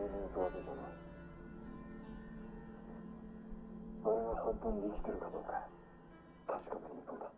行くわけじゃない。あれが本当に生きてるかどうか確かめに行くんだ。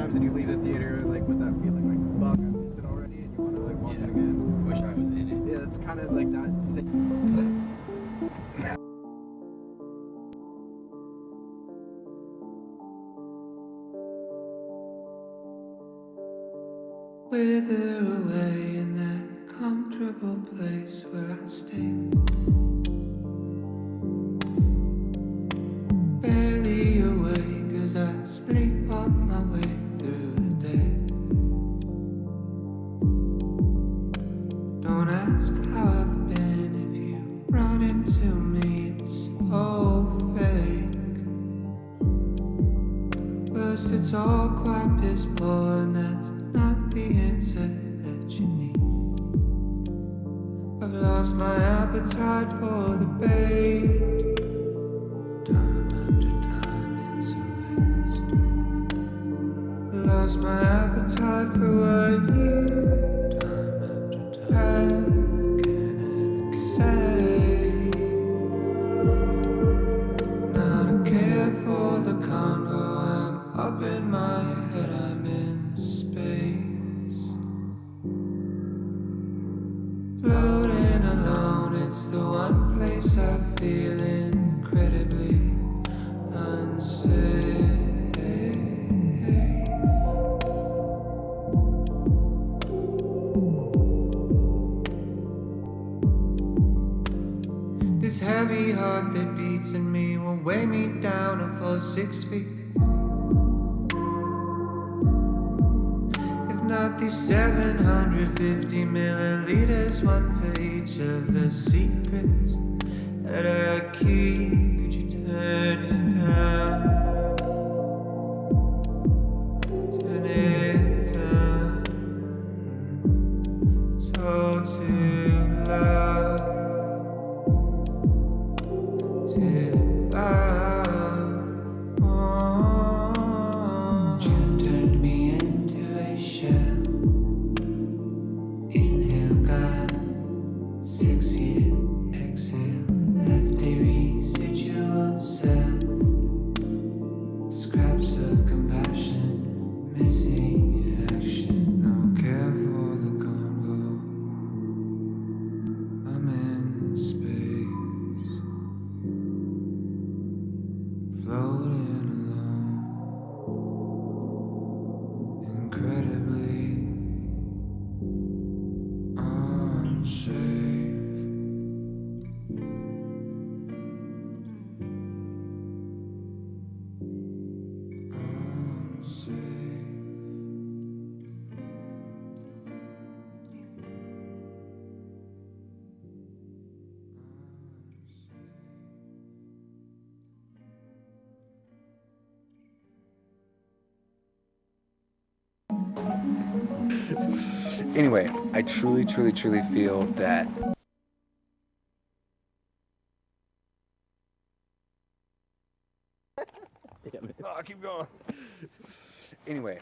sometimes did you leave the theater like with that feeling like, fuck, I missed it already, and you want to like watch it again? Wish I was in it. Yeah, it's kind of like that. Wither away in that comfortable place where I stay. Barely awake as I sleepwalk my way through the day. Don't ask how I've been if you run into me, it's so fake. First it's all quite piss poor and that's not the answer that you need. I've lost my appetite for the bait. Time after time it's a waste. Lost my appetite for what you time after time can ever say. Not a care for the convo, I'm up in my head, I'm in space. Floating alone, it's the one place I feel incredibly unsafe. This heavy heart that beats in me will weigh me down a full 6 feet. If not these 750 milliliters, one for each of the secrets that I keep. Could you turn it down? Turn it down. It's all too loud. Too loud. June turned me into a shell. Inhale, God. 6 year exhale. Left a residual self. Scraps of compassion. Missing action. No care for the convo. I'm in space. Floating alone. Incredibly unsafe. Anyway, I truly feel that oh, keep going. Anyway.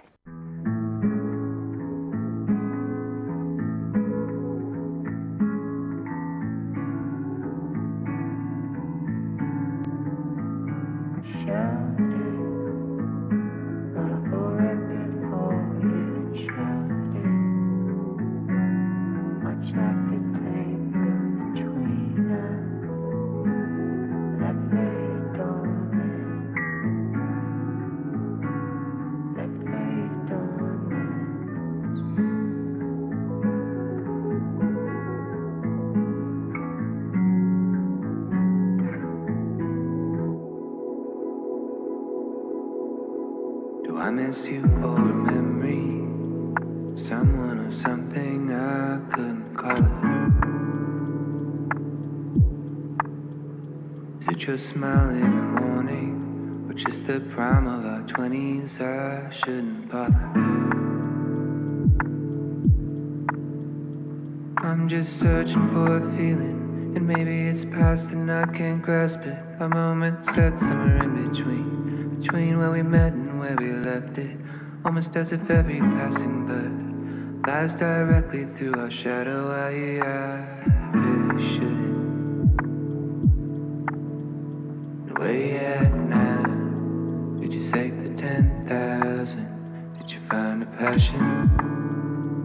Do I miss you or a memory? Someone or something I couldn't call it. Is it your smile in the morning? Or just the prime of our 20s? I shouldn't bother. I'm just searching for a feeling, and maybe it's past and I can't grasp it. A moment set somewhere in between where we met and where we left it. Almost as if every passing bird flies directly through our shadow. I really shouldn't. Where you at now? Did you save the 10,000? Did you find a passion,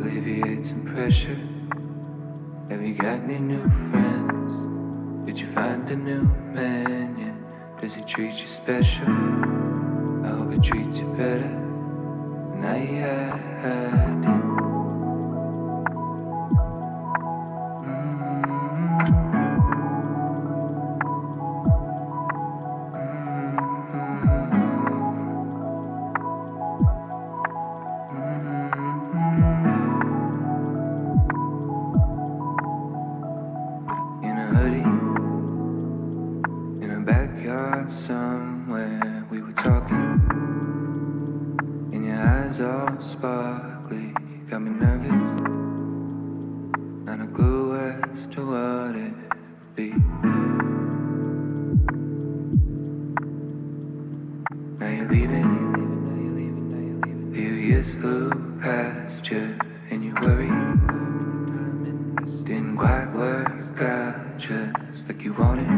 alleviate some pressure? Have you got any new friends? Did you find a new man yet? Does he treat you special? I hope he treats you better than I did. In a hoodie, in a backyard somewhere, we were talking, and your eyes all sparkly, got me nervous, not a clue as to what it would be. Now you're leaving, few years flew past you, and you worry, didn't quite work out just like you wanted.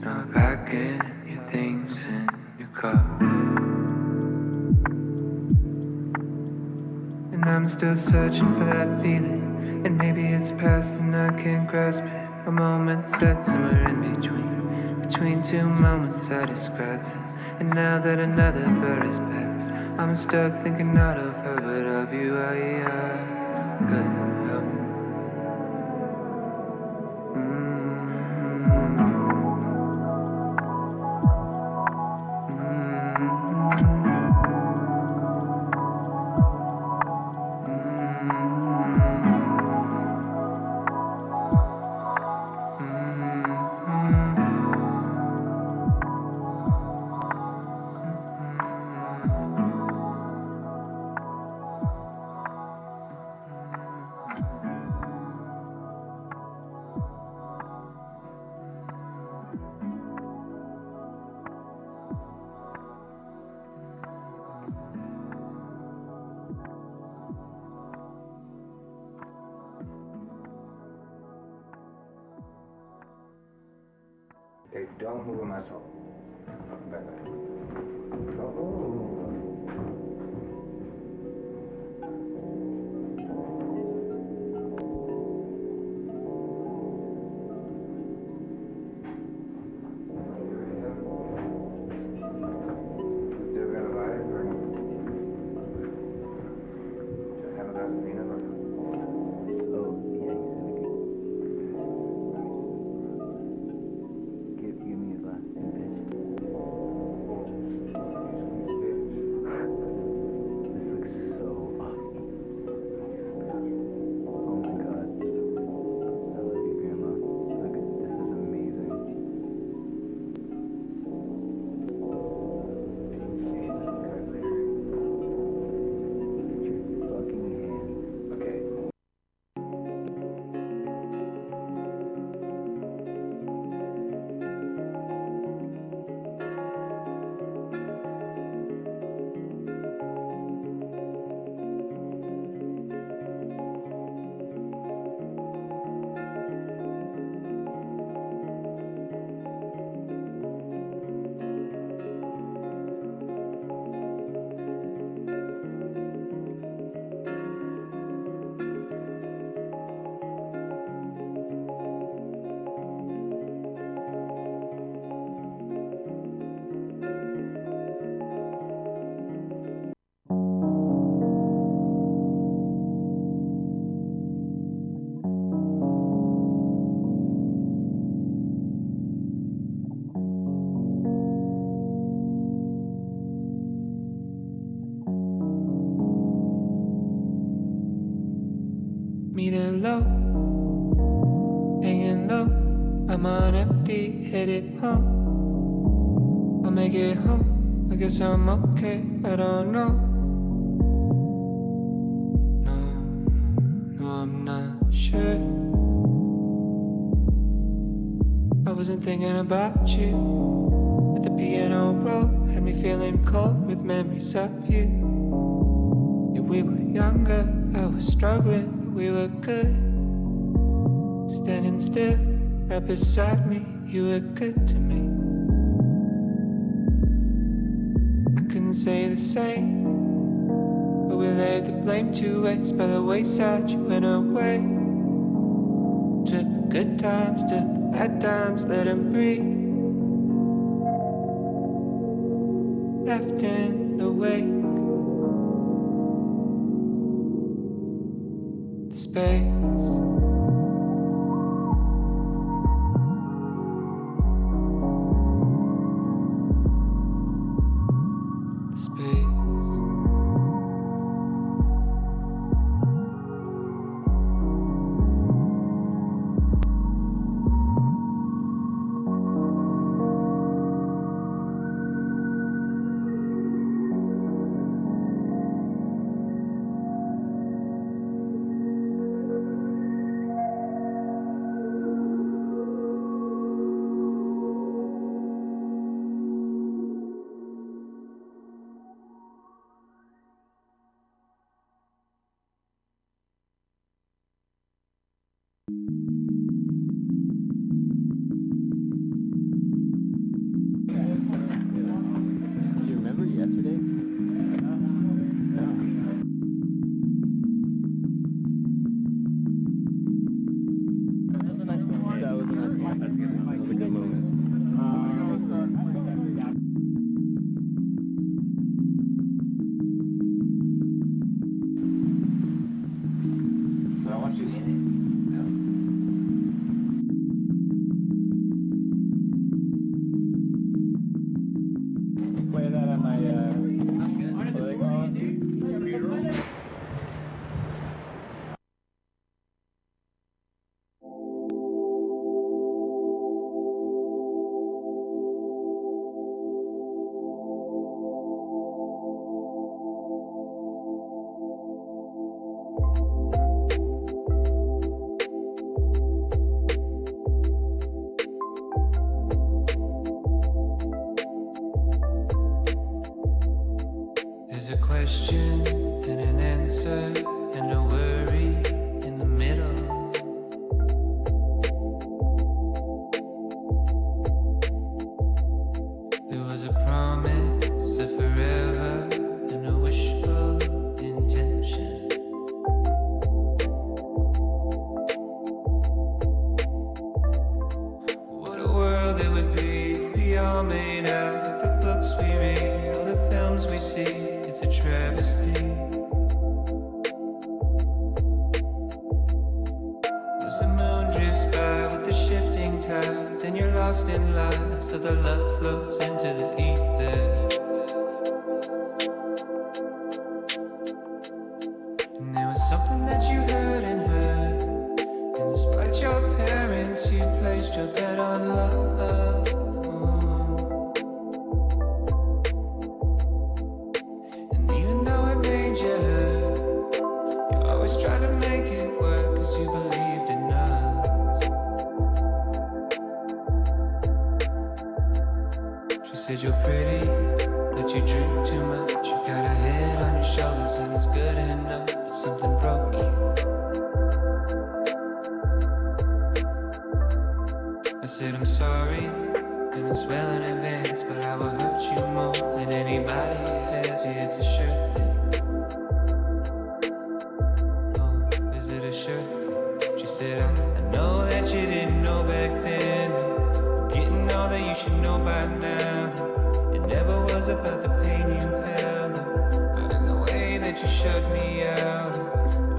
Now packing your things in your car, and I'm still searching for that feeling. And maybe it's past and I can't grasp it. A moment set somewhere in between two moments I described it. And now that another bird has passed, I'm stuck thinking not of her but of you. I couldn't help it. Okay, don't move my soul. Back. Don't move. Still got a vibe, or just have a glass of peanut butter? Oh, yeah, give me a glass, bitch. This looks so awesome. Oh my god. I love you, Grandma. Look, this is amazing. Look at your fucking hands. Okay. Meeting low, hanging low. I'm on empty, headed home. I'll make it home. I guess I'm okay. I don't know. No, I'm not sure. I wasn't thinking about you. But the piano roll had me feeling cold with memories of you. Yeah, we were younger. I was struggling. We were good, standing still, right beside me. You were good to me. I couldn't say the same we laid the blame to waste by the wayside. You went away. Took the good times, took the bad times, let them breathe. Left in the wake, the space. There's a question and an answer and a worry in the middle. There was a promise of forever and a wishful intention. What a world it would be if we all made out like the books we read, all the films we see. It's a travesty. As the moon drifts by with the shifting tides, and you're lost in life, so the love floats into the ether. And there was something that you heard and heard, and despite your parents, you placed your bet on love. Said you're pretty, but you drink too much. You've got a head on your shoulders and it's good enough, but something broke you. I said I'm sorry, and it's well in advance, but I will hurt you more than anybody has. Yeah, it's a shirt thing. Oh, is it a shirt thing? She said, I know that you didn't know back then. Getting all that you should know by now. It never was about the pain you held, not in the way that you shut me out,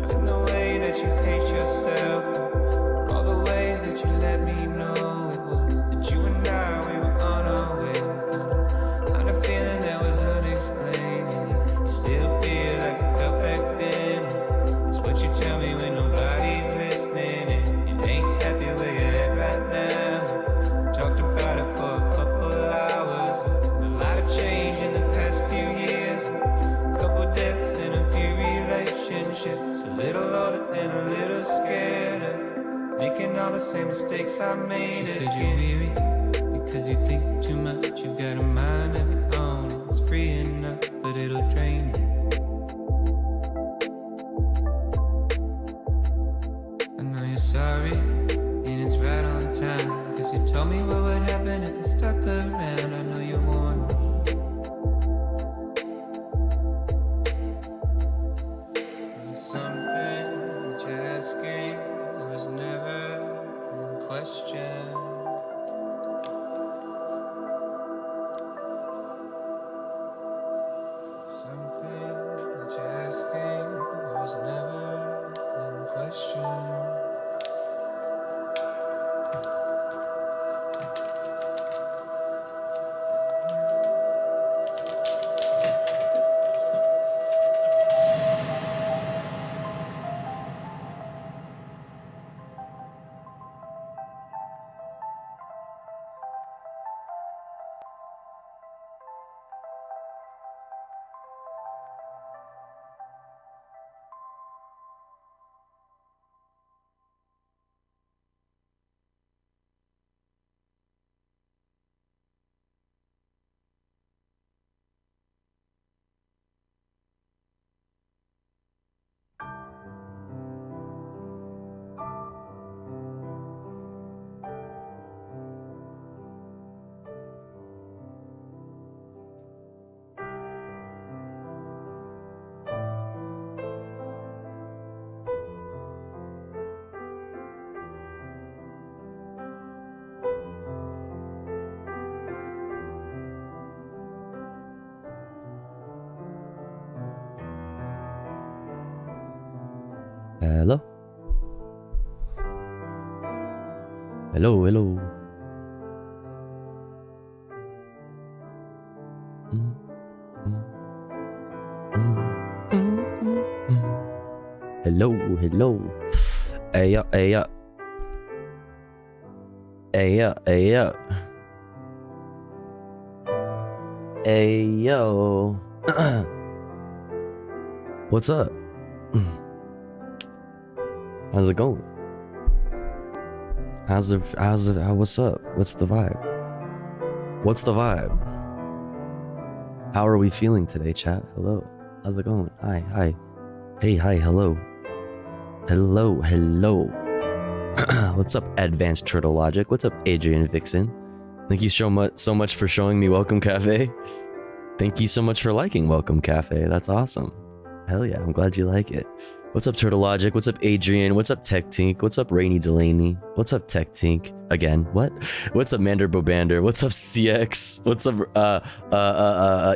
not in the way that you hate yourself, or all the ways that you let me know it was that you and I, we were on our way. Kind of feeling that was unexplained, and you still feel like it felt back then. It's what you tell me when nobody's listening, and you ain't happy where you're at right now. Talked about it for a couple hours. A lot of change in the past few years. A couple deaths and a few relationships. A little older and a little scared of making all the same mistakes I made. You said you're weary because you think too much. You've got a mind of your own. It's free enough, but it'll drain you. I know you're sorry, and it's right on time. Cause you told me what would happen if I stuck around. I know you warned me. question. Something that you're asking was never in question. Hello? Hello, hello. Hello, hello. Hey up, hey up. Hey up, hey up. Hey yo. What's up? How's it going? What's up? What's the vibe? What's the vibe? How are we feeling today, chat? Hello. How's it going? Hi, hi. Hey, hi, hello. Hello, hello. What's up, Advanced Turtle Logic? What's up, Adrian Vixen? Thank you so much for showing me Welcome Cafe. Thank you so much for liking Welcome Cafe. That's awesome. Hell yeah, I'm glad you like it. What's up, Turtle Logic? What's up, Adrian? What's up, Tech Tink? What's up, Rainy Delaney? What's up, Tech Tink? Again, what? What's up, Mander Bobander? What's up, CX? What's up,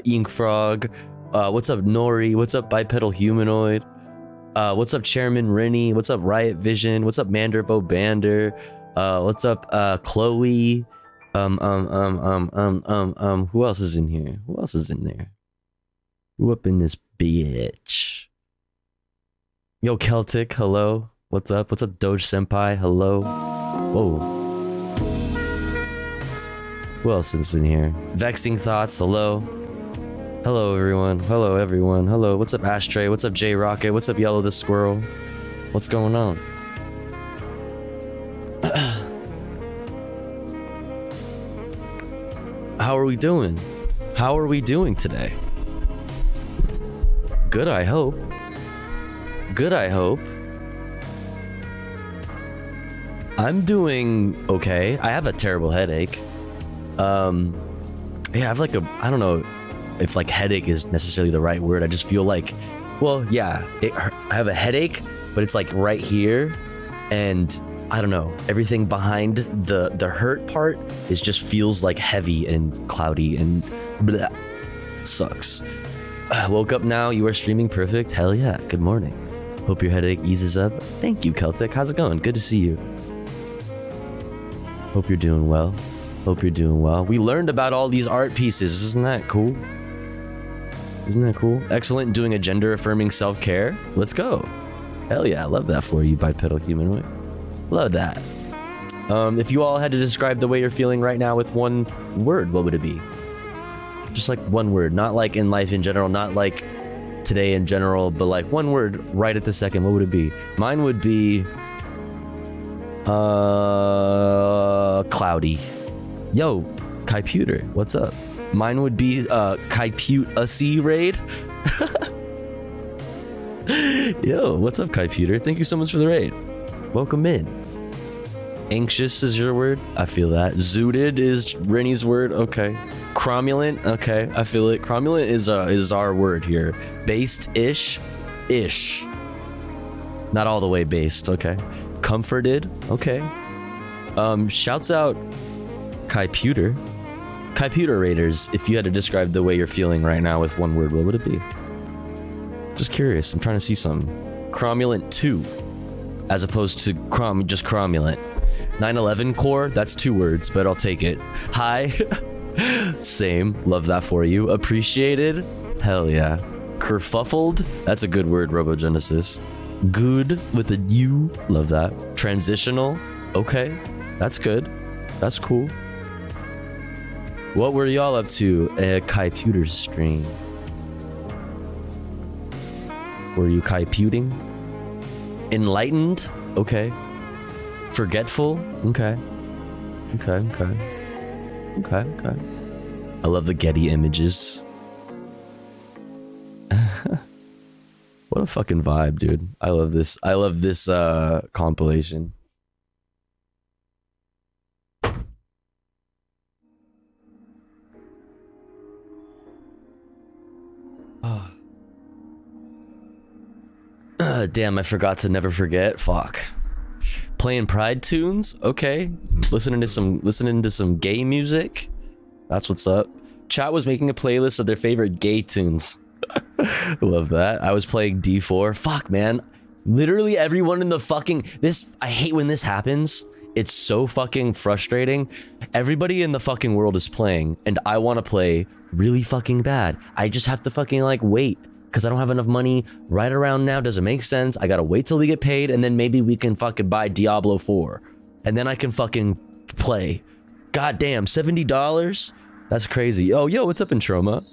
Ink Frog? What's up, Nori? What's up, Bipedal Humanoid? What's up, Chairman Rennie? What's up, Riot Vision? What's up, Mander Bobander? What's up, Chloe? Who else is in here? Who else is in there? Who up in this bitch? Yo, Celtic, hello. What's up? What's up, Doge Senpai? Hello. Whoa. Who else is in here? Vexing Thoughts, hello. Hello, everyone. Hello, everyone. Hello. What's up, Ashtray? What's up, J Rocket? What's up, Yellow the Squirrel? What's going on? How are we doing? How are we doing today? Good, I hope. Good, I hope. I'm doing okay. I have a terrible headache. Yeah, I have like I don't know if like headache is necessarily the right word. I just feel like, well, yeah, I have a headache, but it's like right here, and I don't know, everything behind the hurt part is just feels like heavy and cloudy and blah. Sucks. Woke up now. You are streaming perfect. Hell yeah. Good morning. Hope your headache eases up. Thank you, Celtic. How's it going? Good to see you. Hope you're doing well. Hope you're doing well. We learned about all these art pieces. Isn't that cool? Isn't that cool? Excellent doing a gender-affirming self-care. Let's go. Hell yeah. I love that for you, Bipedal Humanoid. Love that. If you all had to describe the way you're feeling right now with one word, what would it be? Just like one word. Not like in life in general. Not like today in general, but like one word right at the second. What would it be? Mine would be cloudy. Yo, Kaiputer, what's up? Mine would be Kaiput-a-C raid. Yo, what's up, Kaiputer? Thank you so much for the raid. Welcome in. Anxious is your word. I feel that. Zooted is Rennie's word. Okay. Cromulent. Okay, I feel it. Cromulent is our word here. Based-ish. Ish. Not all the way based. Okay. Comforted. Okay. Shouts out Kaiputer. Kaiputer Raiders, if you had to describe the way you're feeling right now with one word, what would it be? Just curious. I'm trying to see something. Cromulent 2, as opposed to just cromulent. 9/11 core, that's 2 words, but I'll take it. Hi. Same. Love that for you. Appreciated. Hell yeah. Kerfuffled, that's a good word, Robogenesis. Good with a U. Love that. Transitional. Okay. That's good. That's cool. What were y'all up to at Kaiputer's stream? Were you Kaiputing? Enlightened? Okay. Forgetful? Okay. Okay. I love the Getty images. What a fucking vibe, dude. I love this. I love this compilation. Damn, I forgot to never forget. Fuck. Playing Pride tunes? Okay. Listening to some gay music? That's what's up. Chat was making a playlist of their favorite gay tunes. Love that. I was playing D4. Fuck, man. Literally everyone in the fucking... I hate when this happens. It's so fucking frustrating. Everybody in the fucking world is playing, and I want to play really fucking bad. I just have to fucking, like, wait. Because I don't have enough money right around now. Doesn't make sense. I gotta wait till we get paid, and then maybe we can fucking buy Diablo 4. And then I can fucking play. God damn, $70? That's crazy. Oh, yo, what's up, Introma?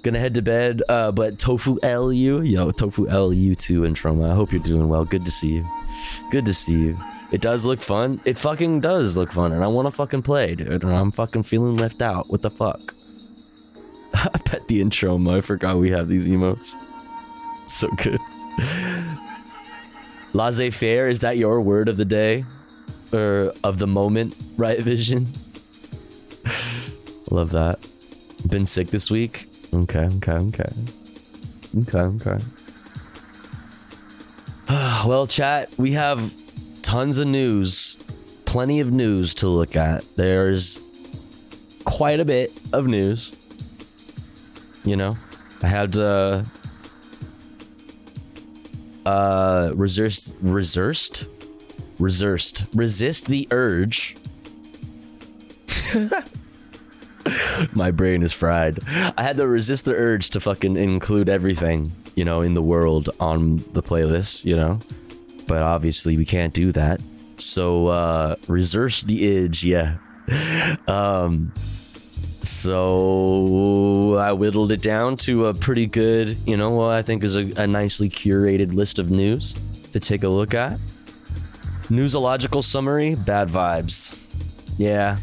Gonna head to bed, but Tofu LU? Yo, Tofu LU too, Introma. I hope you're doing well. Good to see you. Good to see you. It does look fun. It fucking does look fun, and I want to fucking play, dude. And I'm fucking feeling left out. What the fuck? I bet the Introma. I forgot we have these emotes. So good. Laissez-faire, is that your word of the day? Or of the moment, right, Vision? Love that. Been sick this week? Okay. Well, chat, we have tons of news. Plenty of news to look at. There's quite a bit of news. You know? I had resist the urge. My brain is fried. I had to resist the urge to fucking include everything, you know, in the world on the playlist, you know, but obviously we can't do that. So resist the itch, yeah. So I whittled it down to a pretty good, you know, what I think is a nicely curated list of news to take a look at. Newsological summary, bad vibes. Yeah,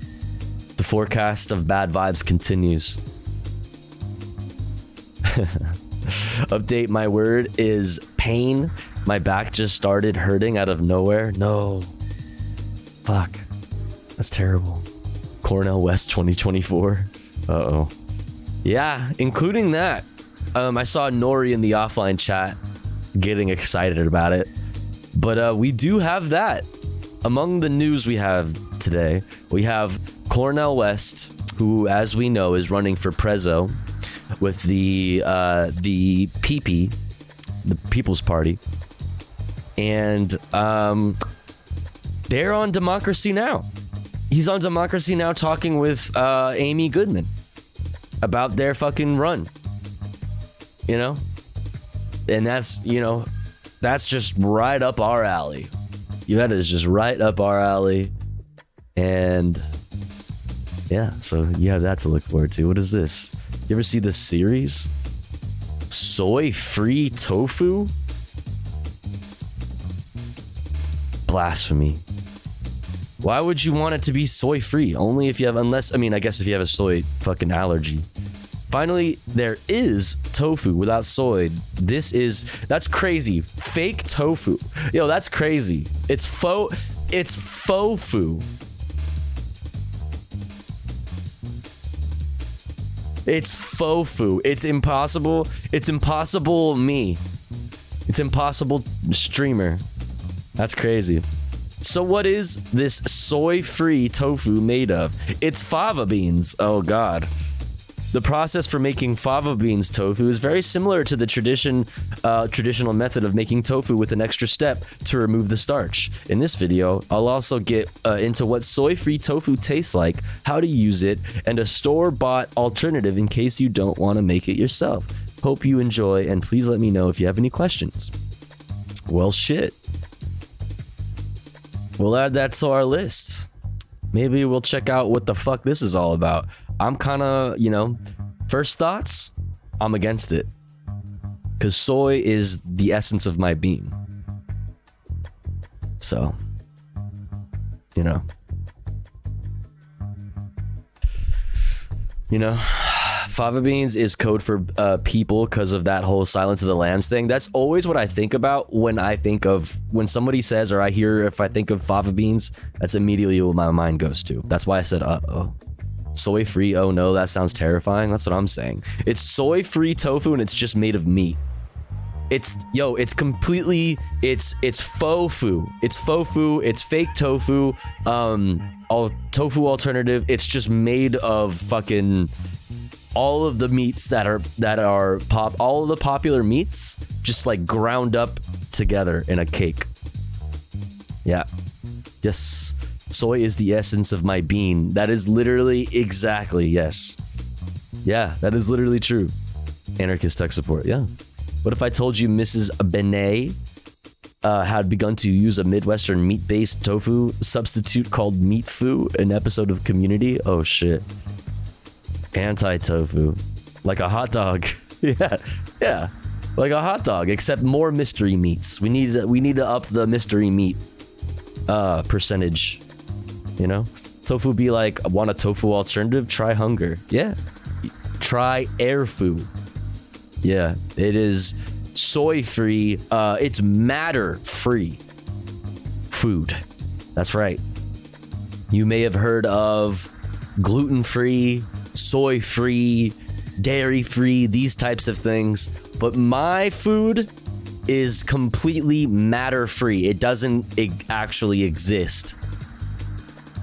the forecast of bad vibes continues. Update, my word is pain. My back just started hurting out of nowhere. No. Fuck. That's terrible. Cornell West 2024. Uh-oh. Yeah, including that. I saw Nori in the offline chat getting excited about it. But we do have that. Among the news we have today, we have Cornell West, who, as we know, is running for Prezzo with the PP, the People's Party. And they're on Democracy Now! He's on Democracy Now! Talking with Amy Goodman about their fucking run. You know? And that's, you know, that's just right up our alley. That is just right up our alley. And yeah, so you have that to look forward to. What is this? You ever see this series? Soy-free tofu? Blasphemy. Why would you want it to be soy-free? Only if you have, unless, I mean, I guess if you have a soy fucking allergy. Finally, there is tofu without soy. That's crazy. Fake tofu. Yo, that's crazy. It's faux fu. It's faux fu. It's impossible. It's impossible me. It's impossible streamer. That's crazy. So what is this soy-free tofu made of? It's fava beans. Oh god. The process for making fava beans tofu is very similar to the traditional method of making tofu with an extra step to remove the starch. In this video, I'll also get into what soy-free tofu tastes like, how to use it, and a store-bought alternative in case you don't want to make it yourself. Hope you enjoy, and please let me know if you have any questions. Well, shit. We'll add that to our list. Maybe we'll check out what the fuck this is all about. I'm kind of, you know, first thoughts, I'm against it. Because soy is the essence of my being. So, you know. Fava beans is code for people because of that whole Silence of the Lambs thing. That's always what I think about when somebody says, or I hear, if I think of fava beans, that's immediately what my mind goes to. That's why I said, uh-oh. Soy free, oh no, that sounds terrifying. That's what I'm saying. It's soy free tofu and it's just made of meat. It's completely, it's faux fu. It's faux fu, it's fake tofu, tofu alternative. It's just made of fucking all of the meats that are all of the popular meats just like ground up together in a cake. Yeah. Yes. Soy is the essence of my being. That is literally exactly, yes. Yeah, that is literally true. Anarchist tech support, yeah. What if I told you Mrs. Benet had begun to use a Midwestern meat-based tofu substitute called Meat Fu, an episode of Community? Oh shit. Anti-tofu. Like a hot dog. Yeah. Like a hot dog, except more mystery meats. We need to up the mystery meat percentage. You know? Tofu be like, want a tofu alternative? Try hunger. Yeah. Try air fu. Yeah. It is soy free. It's matter free food. That's right. You may have heard of gluten free, soy free, dairy free, these types of things. But my food is completely matter free. It doesn't actually exist.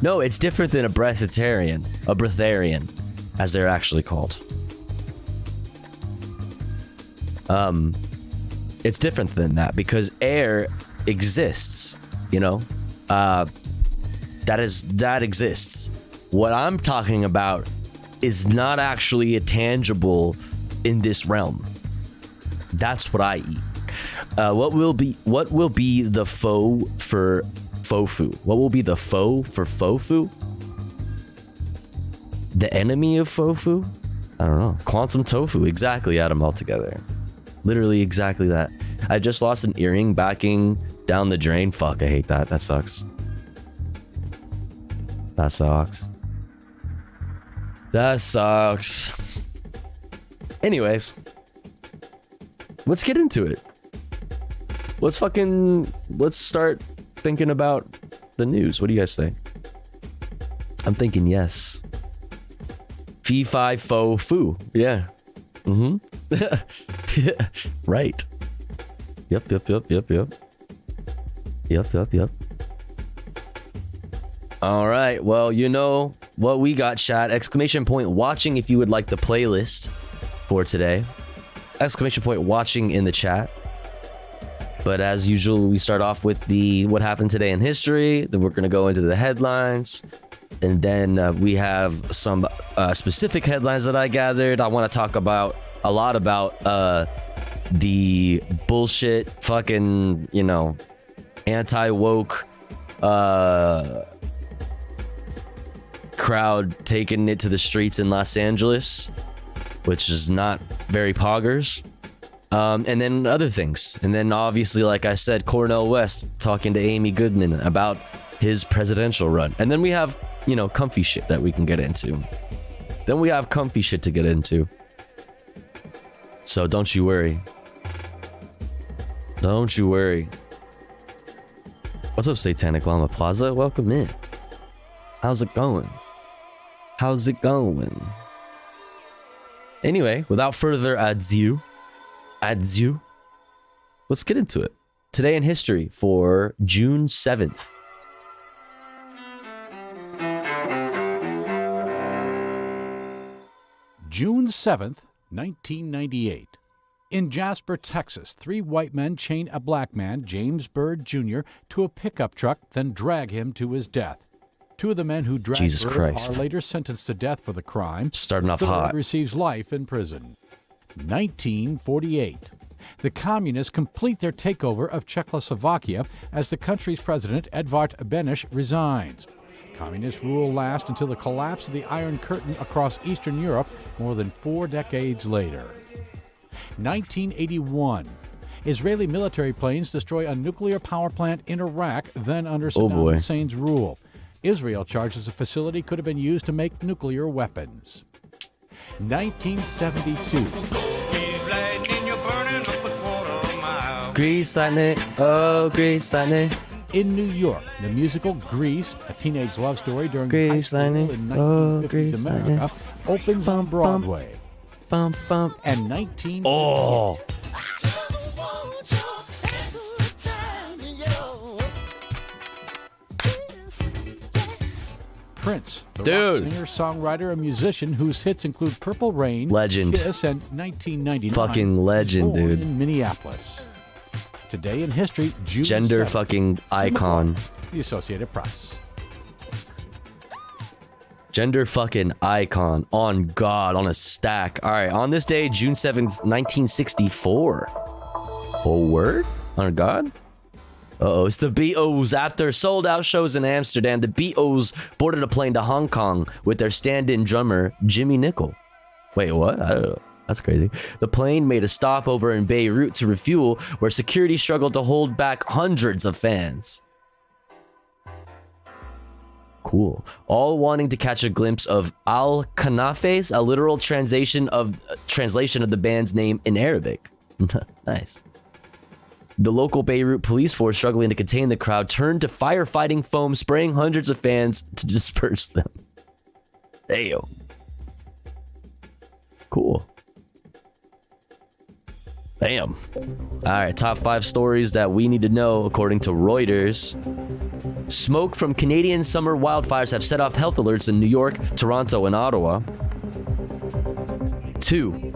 No, it's different than a breatharian, as they're actually called. It's different than that because air exists, you know? That exists. What I'm talking about is not actually a tangible in this realm. That's what I eat. What will be the foe for fofu? What will be the foe for fofu? The enemy of fofu? I don't know. Quantum tofu. Exactly, add them all together. Literally exactly that. I just lost an earring backing down the drain. Fuck, I hate that. That sucks. That sucks. That sucks. Anyways, let's get into it. Let's start thinking about the news. What do you guys think? I'm thinking yes. Fee fi fo fu. Yeah. Mm-hmm. Right. Yep. All right. Well, you know what we got, chat. Exclamation point watching if you would like the playlist for today. Exclamation point watching in the chat. But as usual, we start off with the what happened today in history. Then we're going to go into the headlines. And then we have some specific headlines that I gathered. I want to talk about a lot about the bullshit fucking, you know, anti-woke crowd taking it to the streets in Los Angeles, which is not very poggers. And then other things. And then obviously, like I said, Cornel West talking to Amy Goodman about his presidential run. And then we have, you know, comfy shit that we can get into. Then we have comfy shit to get into. So don't you worry. Don't you worry. What's up, Satanic Llama Plaza? Welcome in. How's it going? How's it going? Anyway, without further ado, let's get into it. Today in history for June 7th, June 7th, 1998. In Jasper, Texas, 3 white men chain a black man, James Byrd Jr., to a pickup truck, then drag him to his death. 2 of the men who dragged Jesus Byrd Christ. are later sentenced to death for the crime. Starting off The third hot. receives life in prison. 1948. The Communists complete their takeover of Czechoslovakia as the country's president, Edvard Beneš, resigns. Communist rule lasts until the collapse of the Iron Curtain across Eastern Europe more than 4 decades later. 1981. Israeli military planes destroy a nuclear power plant in Iraq, then under Oh, Saddam boy. Hussein's rule. Israel charges the facility could have been used to make nuclear weapons. 1972. Grease lightning, oh, grease lightning. In New York, the musical Grease, a teenage love story during high Grease school lightning, in oh, 1950s grease America, opens on Bum, bum. Broadway. Bump, bump. And 19... Oh, Prince, the Dude. rock singer, songwriter, and musician whose hits include Purple Rain, Legend. Kiss, and 1999. Fucking legend, born dude. in Minneapolis. Today in history, June gender 7th. fucking icon. The Associated Press. Gender fucking icon. On God, on a stack. All right, on this day, June 7th, 1964. Oh, word? On God? Uh-oh, it's the Beatles. After sold-out shows in Amsterdam, the Beatles boarded a plane to Hong Kong with their stand-in drummer, Jimmy Nicol. Wait, what? I don't know. That's crazy. The plane made a stopover in Beirut to refuel, where security struggled to hold back hundreds of fans. Cool. All wanting to catch a glimpse of Al Kanafes, a literal translation of the band's name in Arabic. Nice. The local Beirut police force, struggling to contain the crowd, turned to firefighting foam, spraying hundreds of fans to disperse them. Ayo. Cool. Damn. Alright, top 5 stories that we need to know according to Reuters. Smoke from Canadian summer wildfires have set off health alerts in New York, Toronto, and Ottawa. 2.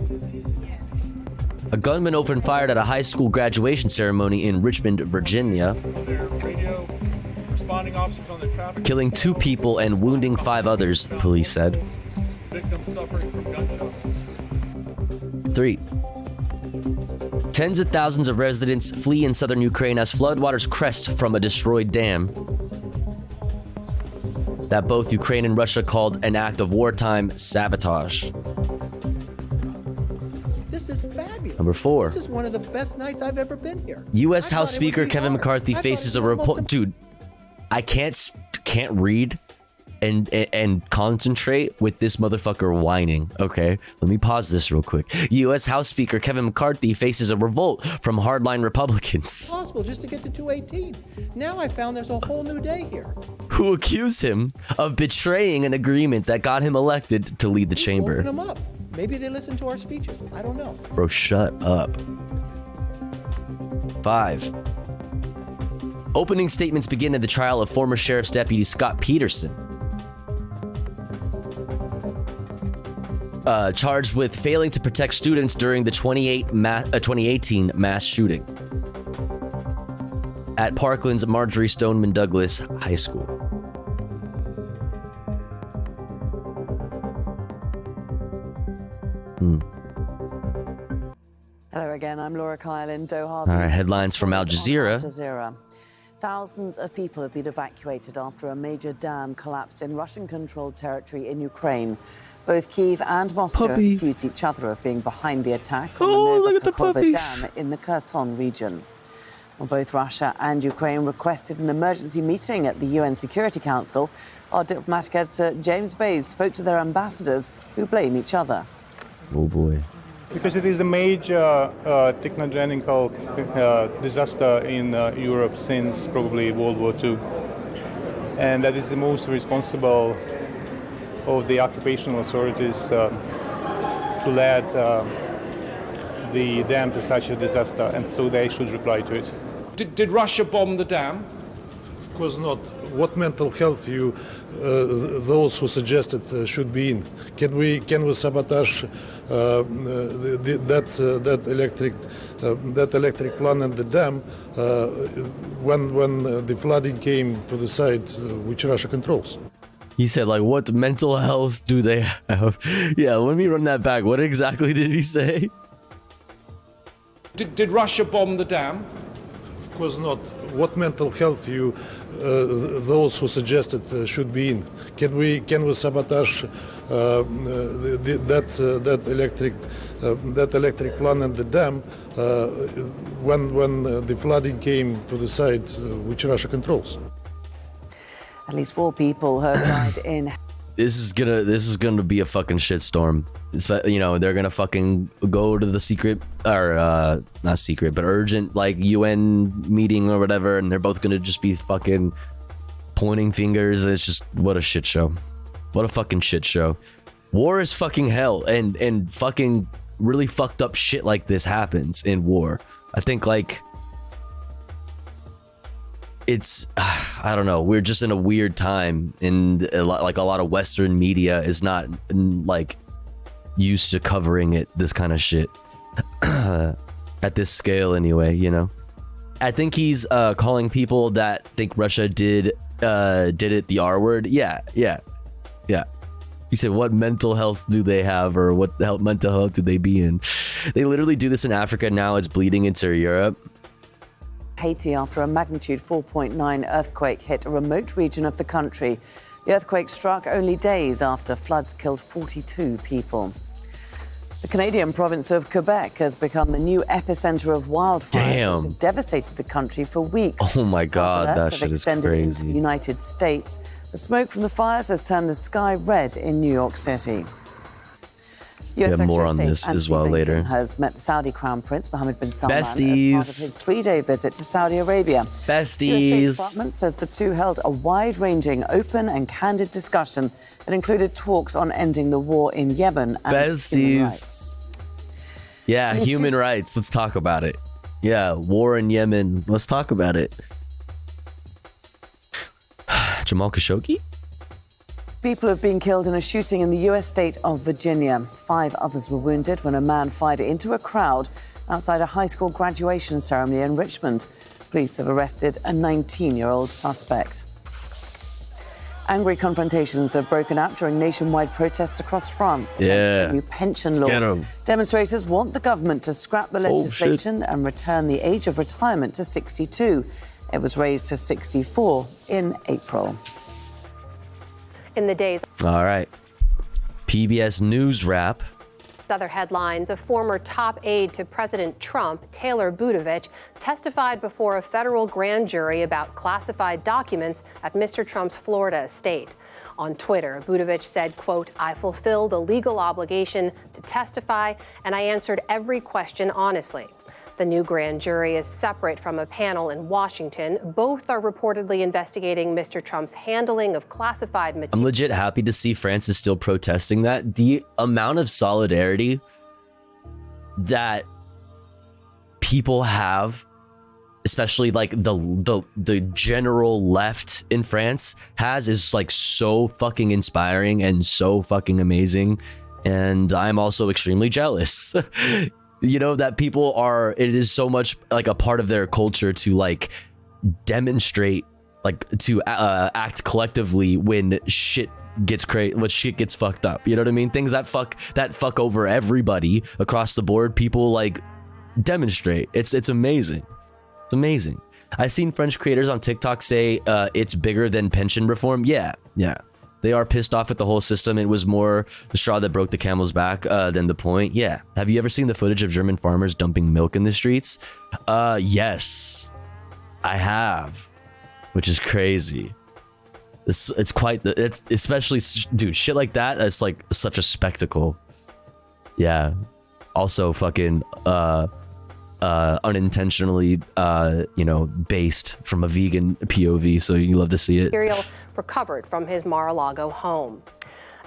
A gunman opened fire at a high school graduation ceremony in Richmond, Virginia, killing 2 people and wounding 5 others, police said. 3. Tens of thousands of residents flee in southern Ukraine as floodwaters crest from a destroyed dam that both Ukraine and Russia called an act of wartime sabotage. This is fabulous. Number 4. This is one of the best nights I've ever been here. U.S. I House thought it would Speaker be Kevin hard. McCarthy I thought faces it a was almost report. Dude, I can't read and concentrate with this motherfucker whining. Okay, let me pause this real quick. U.S. House Speaker Kevin McCarthy faces a revolt from hardline Republicans Possible just to get to 218. Now I found there's a whole new day here. who accuse him of betraying an agreement that got him elected to lead the chamber. Open them up. Maybe they listen to our speeches. I don't know. Bro, shut up. 5. Opening statements begin in the trial of former Sheriff's Deputy Scott Peterson, charged with failing to protect students during the 2018 mass shooting at Parkland's Marjorie Stoneman Douglas High School. Hello again, I'm Laura Kyle in Doha. All right, headlines from Al Jazeera. Al Jazeera. Thousands of people have been evacuated after a major dam collapsed in Russian-controlled territory in Ukraine. Both Kyiv and Moscow accused each other of being behind the attack on the Novokakhovka Dam in the Kherson region. Well, both Russia and Ukraine requested an emergency meeting at the UN Security Council. Our diplomatic editor James Bays spoke to their ambassadors, who blame each other. Oh boy. Because it is a major technogenical disaster in Europe since probably World War II. And that is the most responsible of the occupational authorities to lead the dam to such a disaster, and so they should reply to it. Did Russia bomb the dam? course not. What mental health those who suggested should be in? Can we sabotage that electric plant and the dam when the flooding came to the site which Russia controls? He said, like, what mental health do they have? Yeah, let me run that back. What exactly did he say? Did Russia bomb the dam? Of course not. What mental health those who suggested should be in? Can we sabotage that electric plant and the dam when the flooding came to the site which Russia controls? At least 4 people have died in. This is gonna be a fucking shitstorm. It's, you know, they're gonna fucking go to the secret, or not secret, but urgent, like, UN meeting or whatever, and they're both gonna just be fucking pointing fingers. It's just, what a shit show. What a fucking shit show. War is fucking hell, and fucking really fucked up shit like this happens in war. I think, like, it's, I don't know, we're just in a weird time, and a lot of Western media is not like used to covering this kind of shit at this scale anyway, you know. I think he's calling people that think Russia did it the R word. Yeah. He said, what mental health do they have, or what mental health do they be in? They literally do this in Africa now. It's bleeding into Europe. Haiti after a magnitude 4.9 earthquake hit a remote region of the country. The earthquake struck only days after floods killed 42 people. The Canadian province of Quebec has become the new epicenter of wildfires, which have devastated the country for weeks. Oh my God, that shit is extended crazy. into the United States. The smoke from the fires has turned the sky red in New York City. US more on Secretary of this State as well Antony later. Blinken has met the Saudi Crown Prince Mohammed bin Salman Besties. as part of his 3-day visit to Saudi Arabia. Besties. The US State Department says the two held a wide-ranging, open and candid discussion that included talks on ending the war in Yemen and human rights. Yeah, human rights. Let's talk about it. Yeah, war in Yemen. Let's talk about it. Jamal Khashoggi? People have been killed in a shooting in the U.S. state of Virginia. 5 others were wounded when a man fired into a crowd outside a high school graduation ceremony in Richmond. Police have arrested a 19-year-old suspect. Angry confrontations have broken out during nationwide protests across France against a new pension law. Get 'em. Demonstrators want the government to scrap the legislation and return the age of retirement to 62. It was raised to 64 in April. In the days. All right. PBS News Wrap. Other headlines, a former top aide to President Trump, Taylor Budovich, testified before a federal grand jury about classified documents at Mr. Trump's Florida estate. On Twitter, Budovich said, quote, I fulfilled a legal obligation to testify, and I answered every question honestly. The new grand jury is separate from a panel in Washington. Both are reportedly investigating Mr. Trump's handling of classified material. I'm legit happy to see France is still protesting that. The amount of solidarity that people have, especially like the general left in France has, is like so fucking inspiring and so fucking amazing. And I'm also extremely jealous. You know, that people are, it is so much like a part of their culture to like demonstrate, like to act collectively when shit gets when shit gets fucked up. You know what I mean? Things that fuck over everybody across the board. People like demonstrate. It's amazing. It's amazing. I've seen French creators on TikTok say it's bigger than pension reform. Yeah. They are pissed off at the whole system. It was more the straw that broke the camel's back than the point. Yeah. Have you ever seen the footage of German farmers dumping milk in the streets? Yes, I have, which is crazy. It's especially, dude, shit like that. It's like such a spectacle. Yeah. Also fucking unintentionally, based from a vegan POV. So you love to see it. Material recovered from his Mar-a-Lago home.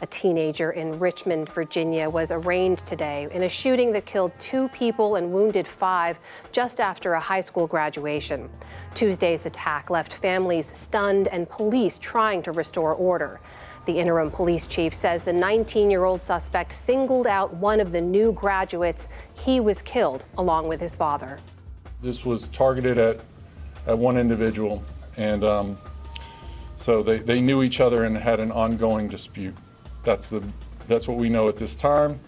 A teenager in Richmond, Virginia, was arraigned today in a shooting that killed 2 people and wounded 5 just after a high school graduation. Tuesday's attack left families stunned and police trying to restore order. The interim police chief says the 19-year-old suspect singled out one of the new graduates. He was killed along with his father. This was targeted at one individual, and so they knew each other and had an ongoing dispute. That's what we know at this time.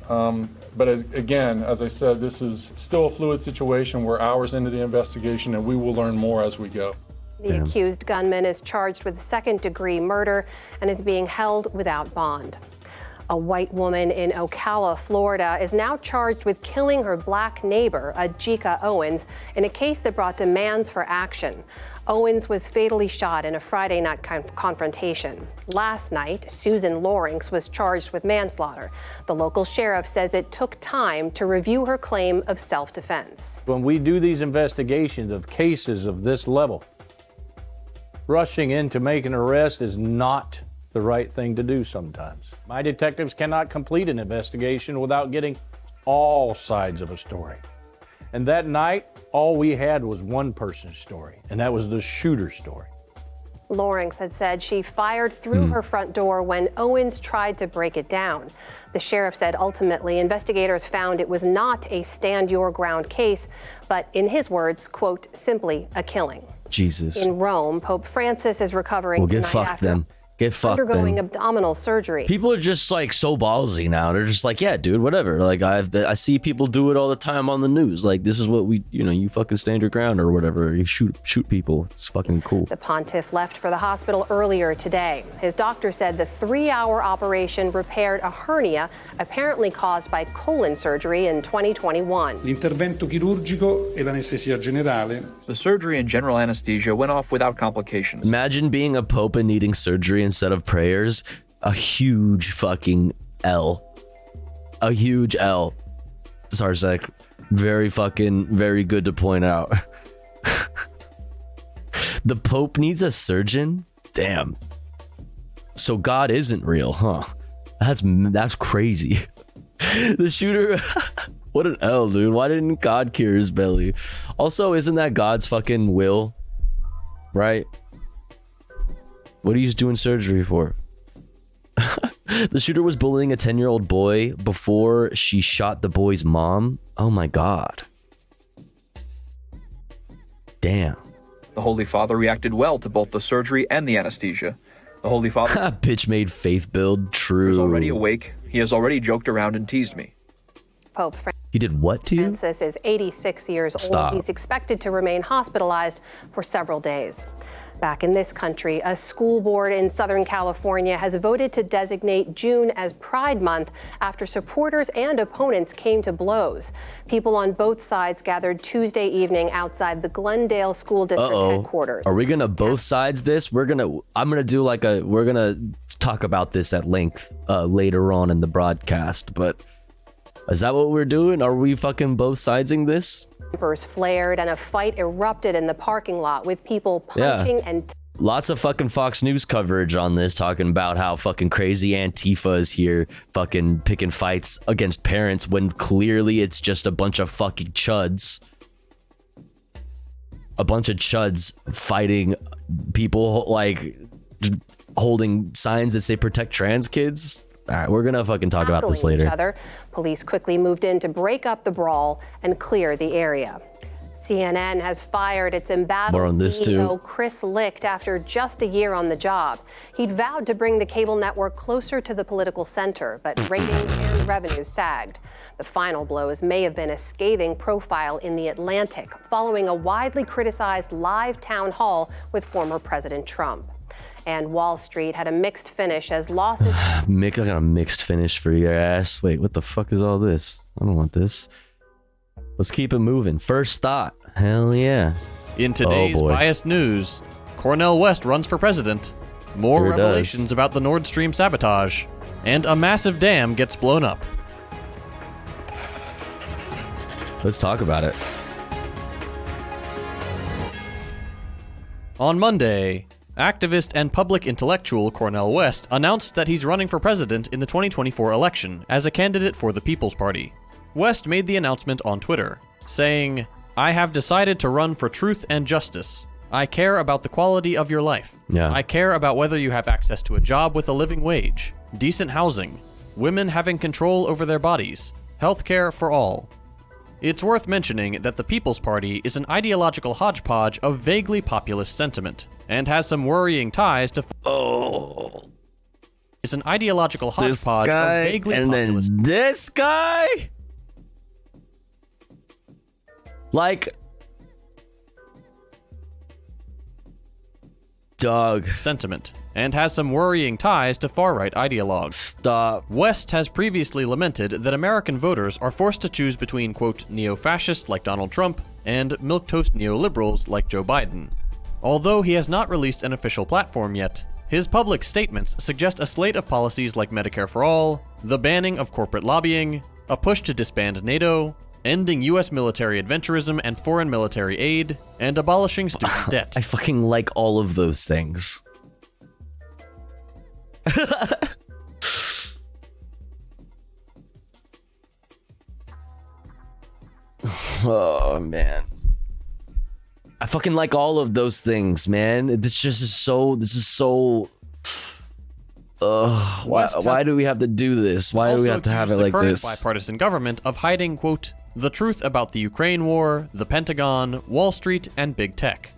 But again, as I said, this is still a fluid situation. We're hours into the investigation, and we will learn more as we go. The accused gunman is charged with second-degree murder and is being held without bond. A white woman in Ocala, Florida, is now charged with killing her black neighbor, Ajika Owens, in a case that brought demands for action. Owens was fatally shot in a Friday night confrontation. Last night, Susan Lorinks was charged with manslaughter. The local sheriff says it took time to review her claim of self-defense. When we do these investigations of cases of this level, rushing in to make an arrest is not the right thing to do sometimes. My detectives cannot complete an investigation without getting all sides of a story. And that night, all we had was one person's story, and that was the shooter's story. Lorinks had said she fired through her front door when Owens tried to break it down. The sheriff said ultimately investigators found it was not a stand your ground case, but in his words, quote, simply a killing. Jesus. In Rome, Pope Francis is recovering Well, get tonight fucked after then. Get fucked undergoing then. abdominal surgery. People are just like so ballsy now. They're just like, yeah, dude, whatever. Like I see people do it all the time on the news. Like this is what we, you fucking stand your ground or whatever. You shoot people. It's fucking cool. The pontiff left for the hospital earlier today. His doctor said the 3-hour operation repaired a hernia apparently caused by colon surgery in 2021. L'intervento chirurgico e l'anestesia generale. The surgery and general anesthesia went off without complications. Imagine being a pope and needing surgery instead of prayers. A huge fucking L. A huge L. Zarzek, very good to point out. The Pope needs a surgeon? Damn. So God isn't real, huh? That's crazy. The shooter, what an L, dude. Why didn't God cure his belly? Also, isn't that God's fucking will? Right? What are you doing surgery for? The shooter was bullying a 10-year-old boy before she shot the boy's mom. Oh my God. Damn. The Holy Father reacted well to both the surgery and the anesthesia. The Holy Father... Bitch made faith build. True. ...was already awake. He has already joked around and teased me. Pope He did what to you? Francis is 86 years Stop. old. He's expected to remain hospitalized for several days. Back in this country, a school board in Southern California has voted to designate June as Pride Month after supporters and opponents came to blows. People on both sides gathered Tuesday evening outside the Glendale School District headquarters. Are we gonna both sides this? We're gonna talk about this at length later on in the broadcast, but is that what we're doing? Are we fucking both sidesing this? Tempers flared and a fight erupted in the parking lot with people punching and lots of fucking Fox News coverage on this, talking about how fucking crazy Antifa is here fucking picking fights against parents when clearly it's just a bunch of fucking chuds. A bunch of chuds fighting people, like holding signs that say protect trans kids. All right, we're gonna fucking talk about this later. Each other. Police quickly moved in to break up the brawl and clear the area. CNN has fired its embattled CEO Chris Licht after just a year on the job. He'd vowed to bring the cable network closer to the political center, but ratings and revenue sagged. The final blows may have been a scathing profile in The Atlantic, following a widely criticized live town hall with former President Trump. And Wall Street had a mixed finish as losses... Mick, I got a mixed finish for your ass. Wait, what the fuck is all this? I don't want this. Let's keep it moving. First thought. Hell yeah. In today's biased news, Cornel West runs for president. More Sure revelations about the Nord Stream sabotage. And a massive dam gets blown up. Let's talk about it. On Monday, Activist and public intellectual Cornel West announced that he's running for president in the 2024 election as a candidate for the People's Party. West made the announcement on Twitter, saying, "I have decided to run for truth and justice. I care about the quality of your life. Yeah. I care about whether you have access to a job with a living wage, decent housing, women having control over their bodies, healthcare for all." It's worth mentioning that the People's Party is an ideological hodgepodge of vaguely populist sentiment, and has some worrying ties to is an ideological hodgepodge of vaguely populist. Then this guy? Like, dog. Sentiment, and has some worrying ties to far-right ideologues. Stop. West has previously lamented that American voters are forced to choose between, quote, neo-fascists like Donald Trump and milquetoast neoliberals like Joe Biden. Although he has not released an official platform yet, his public statements suggest a slate of policies like Medicare for All, the banning of corporate lobbying, a push to disband NATO, ending U.S. military adventurism and foreign military aid, and abolishing student debt. I fucking like all of those things. Oh, man. I fucking like all of those things, man. This is so... why do we have to do this? Why do we have to have it like this? The current bipartisan government of hiding, quote, the truth about the Ukraine war, the Pentagon, Wall Street, and big tech.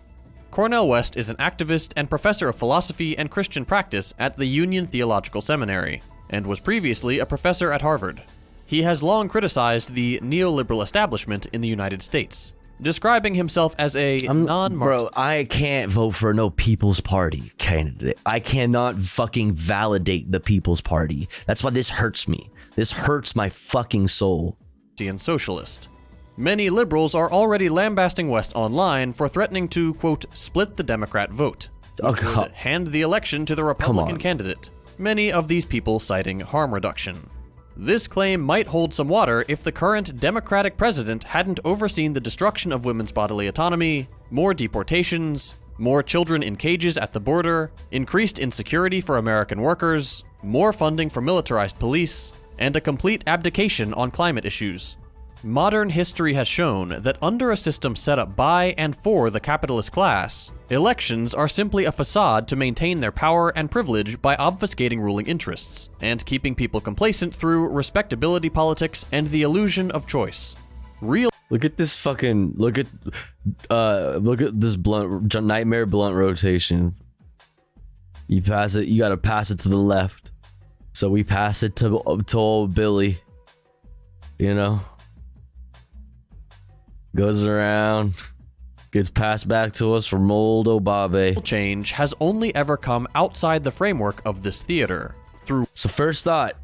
Cornel West is an activist and professor of philosophy and Christian practice at the Union Theological Seminary, and was previously a professor at Harvard. He has long criticized the neoliberal establishment in the United States, describing himself as a non-Marxist. Bro, I can't vote for no People's Party candidate. I cannot fucking validate the People's Party. That's why this hurts me. This hurts my fucking soul. And socialist. Many liberals are already lambasting West online for threatening to, quote, split the Democrat vote, which would hand the election to the Republican candidate. Many of these people citing harm reduction. This claim might hold some water if the current Democratic president hadn't overseen the destruction of women's bodily autonomy, more deportations, more children in cages at the border, increased insecurity for American workers, more funding for militarized police, and a complete abdication on climate issues. Modern history has shown that under a system set up by and for the capitalist class, elections are simply a facade to maintain their power and privilege by obfuscating ruling interests, and keeping people complacent through respectability politics and the illusion of choice. Look at this fucking, look at this nightmare blunt rotation. You pass it, you gotta pass it to the left. So we pass it to old Billy, you know? Goes around, gets passed back to us from old Obabe. Change has only ever come outside the framework of this theater. So first thought,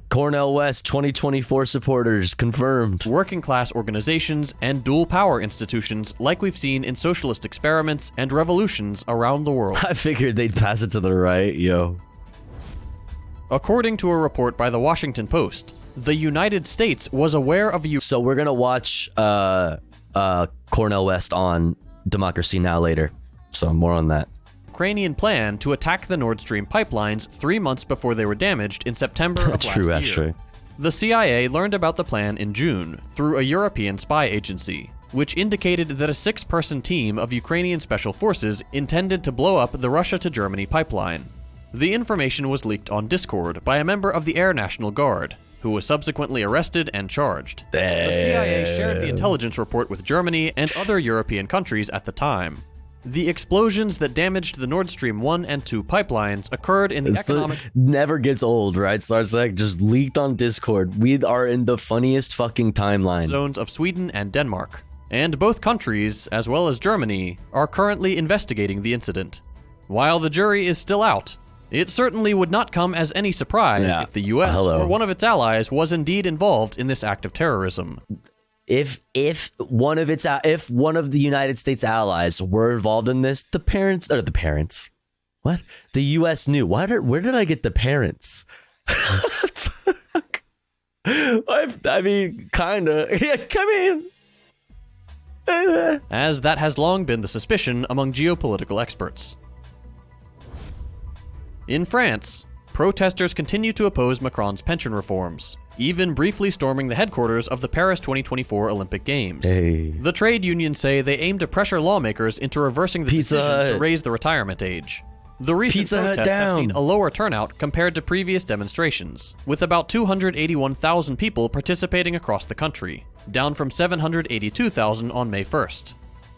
Cornel West 2024 supporters confirmed. Working class organizations and dual power institutions like we've seen in socialist experiments and revolutions around the world. I figured they'd pass it to the right, yo. According to a report by the Washington Post, the United States was aware of you. So we're gonna watch Cornel West on Democracy Now! Later. So more on that. Ukrainian plan to attack the Nord Stream pipelines 3 months before they were damaged in September of last year. True. The CIA learned about the plan in June through a European spy agency, which indicated that a 6-person team of Ukrainian special forces intended to blow up the Russia to Germany pipeline. The information was leaked on Discord by a member of the Air National Guard, who was subsequently arrested and charged. The CIA shared the intelligence report with Germany and other European countries at the time. The explosions that damaged the Nord Stream 1 and 2 pipelines occurred in the economic... Never gets old, right? Starsec just leaked on Discord. We are in the funniest fucking timeline. ...zones of Sweden and Denmark. And both countries, as well as Germany, are currently investigating the incident. While the jury is still out, it certainly would not come as any surprise if the US or one of its allies was indeed involved in this act of terrorism. If one of the United States allies were involved in this, the US knew. Where did I get the parents? I mean, kinda. Yeah, I mean, as that has long been the suspicion among geopolitical experts. In France, protesters continue to oppose Macron's pension reforms, even briefly storming the headquarters of the Paris 2024 Olympic Games. The trade unions say they aim to pressure lawmakers into reversing the decision to raise the retirement age. The recent protests have seen a lower turnout compared to previous demonstrations, with about 281,000 people participating across the country, down from 782,000 on May 1st.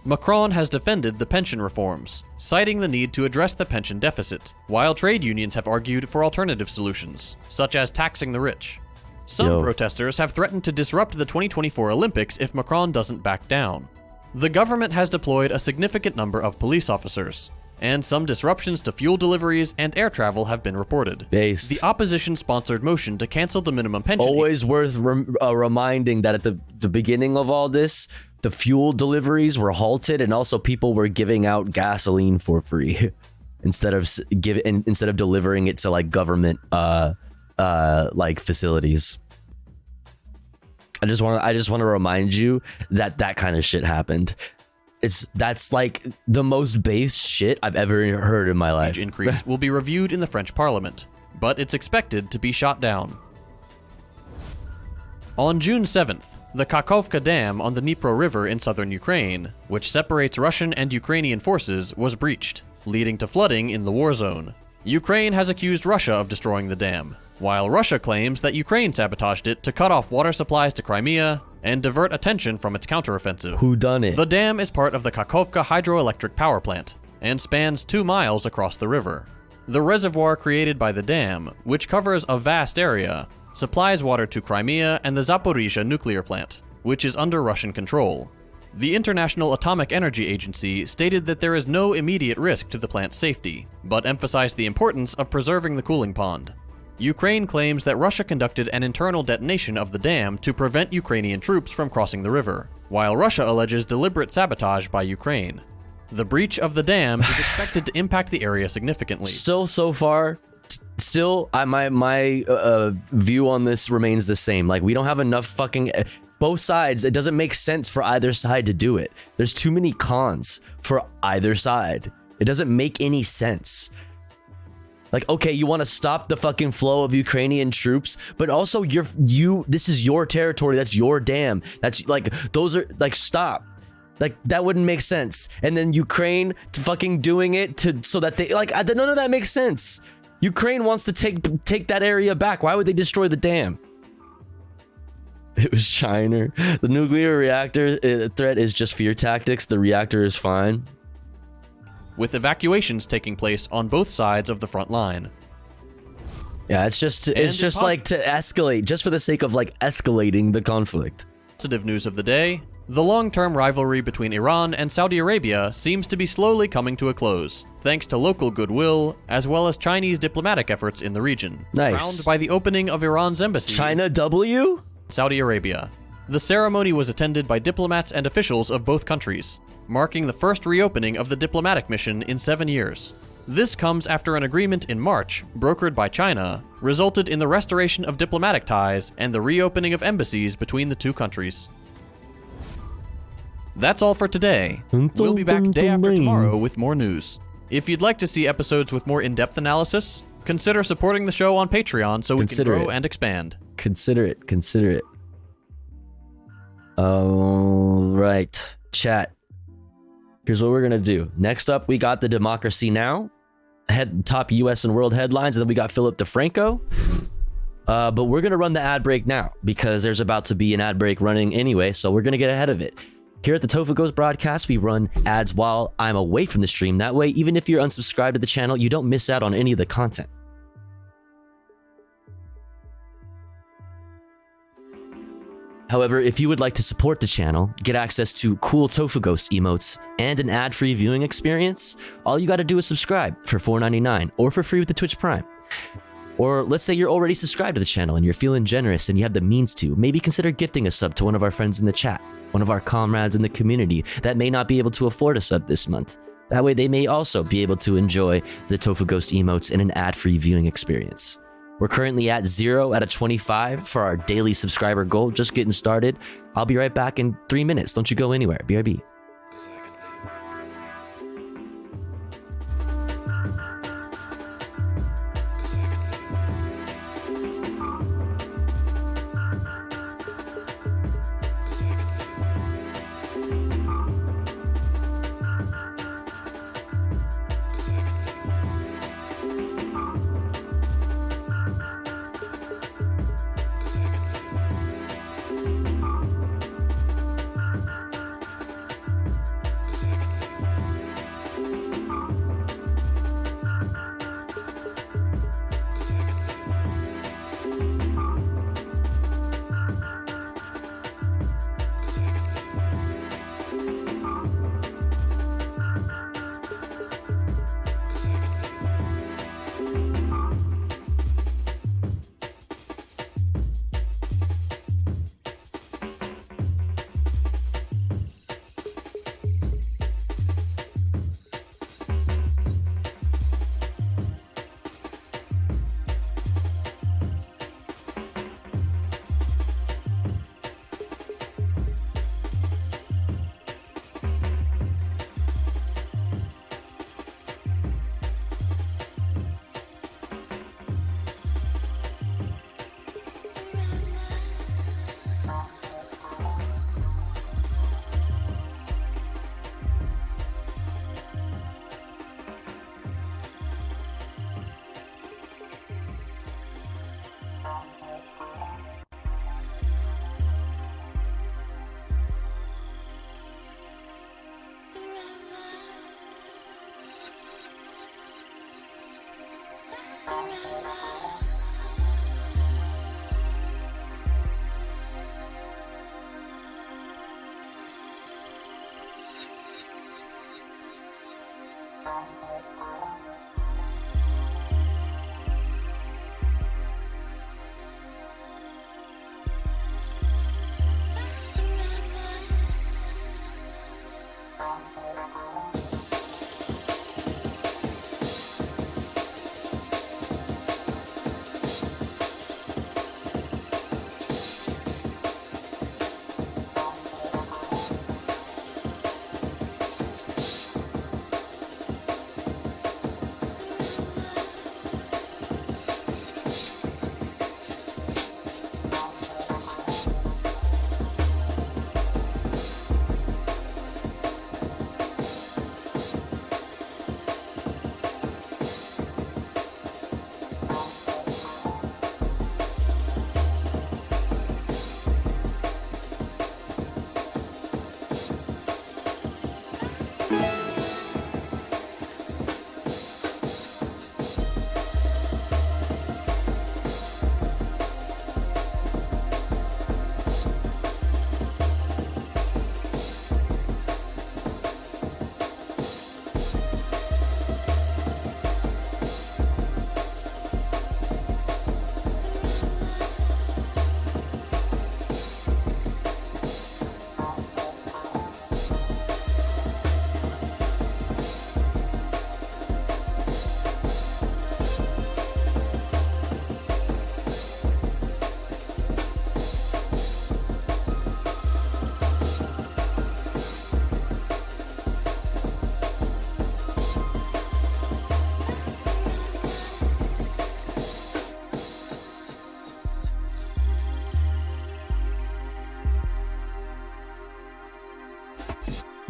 Macron has defended the pension reforms, citing the need to address the pension deficit, while trade unions have argued for alternative solutions, such as taxing the rich. Some protesters have threatened to disrupt the 2024 Olympics if Macron doesn't back down. The government has deployed a significant number of police officers, and some disruptions to fuel deliveries and air travel have been reported. The opposition-sponsored motion to cancel the minimum pension... Always worth reminding that at the beginning of all this, the fuel deliveries were halted, and also people were giving out gasoline for free instead of delivering it to like government like facilities. I just want to remind you that that kind of shit happened. That's like the most base shit I've ever heard in my life. Increase will be reviewed in the French Parliament, but it's expected to be shot down. On June 7th, the Kakhovka Dam on the Dnipro River in southern Ukraine, which separates Russian and Ukrainian forces, was breached, leading to flooding in the war zone. Ukraine has accused Russia of destroying the dam, while Russia claims that Ukraine sabotaged it to cut off water supplies to Crimea and divert attention from its counteroffensive. Whodunit? The dam is part of the Kakhovka hydroelectric power plant and spans 2 miles across the river. The reservoir created by the dam, which covers a vast area, supplies water to Crimea and the Zaporizhzhia nuclear plant, which is under Russian control. The International Atomic Energy Agency stated that there is no immediate risk to the plant's safety, but emphasized the importance of preserving the cooling pond. Ukraine claims that Russia conducted an internal detonation of the dam to prevent Ukrainian troops from crossing the river, while Russia alleges deliberate sabotage by Ukraine. The breach of the dam is expected to impact the area significantly. So far, my view on this remains the same. Like, we don't have enough fucking... Both sides, it doesn't make sense for either side to do it. There's too many cons for either side. It doesn't make any sense. Like, okay, you want to stop the fucking flow of Ukrainian troops, but also this is your territory. That's your dam. That's like, those are like, stop. Like, that wouldn't make sense. And then Ukraine to fucking doing it so that they like, none of that makes sense. Ukraine wants to take that area back. Why would they destroy the dam? It was China. The nuclear reactor threat is just fear tactics. The reactor is fine. With evacuations taking place on both sides of the front line. Yeah, it's just like to escalate, just for the sake of like escalating the conflict. Positive news of the day: the long-term rivalry between Iran and Saudi Arabia seems to be slowly coming to a close, thanks to local goodwill as well as Chinese diplomatic efforts in the region. Nice. Crowned by the opening of Iran's embassy. China W? Saudi Arabia. The ceremony was attended by diplomats and officials of both countries, marking the first reopening of the diplomatic mission in 7 years. This comes after an agreement in March, brokered by China, resulted in the restoration of diplomatic ties and the reopening of embassies between the two countries. That's all for today. We'll be back day after tomorrow with more news. If you'd like to see episodes with more in-depth analysis, consider supporting the show on Patreon so we can grow and expand. Consider it. All right, chat. Here's what we're gonna do. Next up, we got the Democracy Now! Top US and world headlines, and then we got Philip DeFranco. But we're gonna run the ad break now because there's about to be an ad break running anyway, so we're gonna get ahead of it. Here at the Tofu Goes broadcast, we run ads while I'm away from the stream. That way, even if you're unsubscribed to the channel, you don't miss out on any of the content. However, if you would like to support the channel, get access to cool Tofu Ghost emotes, and an ad-free viewing experience, all you gotta do is subscribe for $4.99 or for free with the Twitch Prime. Or let's say you're already subscribed to the channel and you're feeling generous and you have the means to, maybe consider gifting a sub to one of our friends in the chat, one of our comrades in the community that may not be able to afford a sub this month. That way they may also be able to enjoy the Tofu Ghost emotes in an ad-free viewing experience. We're currently at 0 out of 25 for our daily subscriber goal. Just getting started. I'll be right back in 3 minutes. Don't you go anywhere. BRB.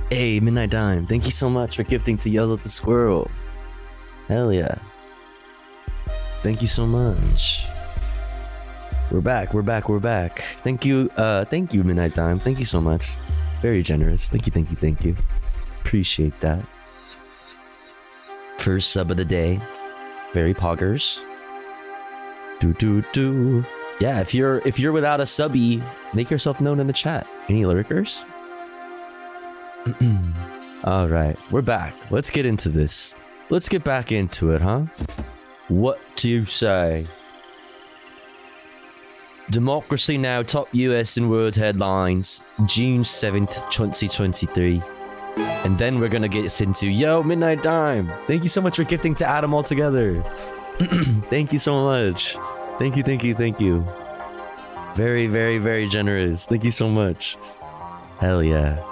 Hey, Midnight Dime, thank you so much for gifting to Yellow the Squirrel. Hell yeah. Thank you so much. We're back. Thank you, Midnight Dime. Thank you so much. Very generous. Thank you. Appreciate that. First sub of the day. Very poggers. Yeah, if you're without a subby, make yourself known in the chat. Any lurkers? All right, we're back. Let's get into this. Let's get back into it, huh? What do you say? Democracy Now! Top US and world headlines, June 7th, 2023. And then we're gonna get into Yo, Midnight Dime. Thank you so much for gifting to Adam altogether. Thank you so much. Thank you, thank you, thank you. Very, very, very generous. Thank you so much. Hell yeah.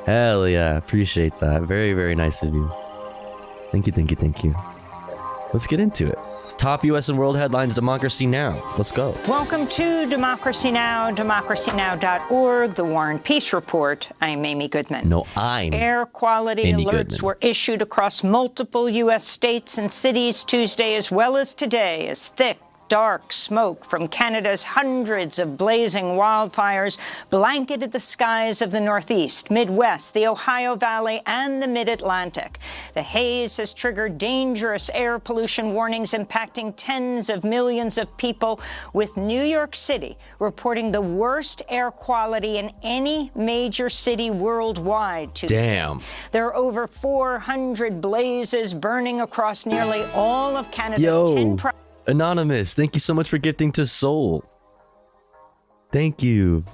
Hell yeah. Appreciate that. Very, very nice of you. Thank you, thank you, thank you. Let's get into it. Top U.S. and world headlines, Democracy Now! Let's go. Welcome to Democracy Now!, democracynow.org, the War and Peace Report. I'm Amy Goodman. No, I'm Air quality Amy alerts Goodman. were issued across multiple U.S. states and cities Tuesday as well as today as thick, dark smoke from Canada's hundreds of blazing wildfires blanketed the skies of the Northeast, Midwest, the Ohio Valley, and the Mid-Atlantic. The haze has triggered dangerous air pollution warnings impacting tens of millions of people, with New York City reporting the worst air quality in any major city worldwide Tuesday. Damn. There are over 400 blazes burning across nearly all of Canada's 10 provinces. Anonymous, thank you so much for gifting to Soul. Thank you.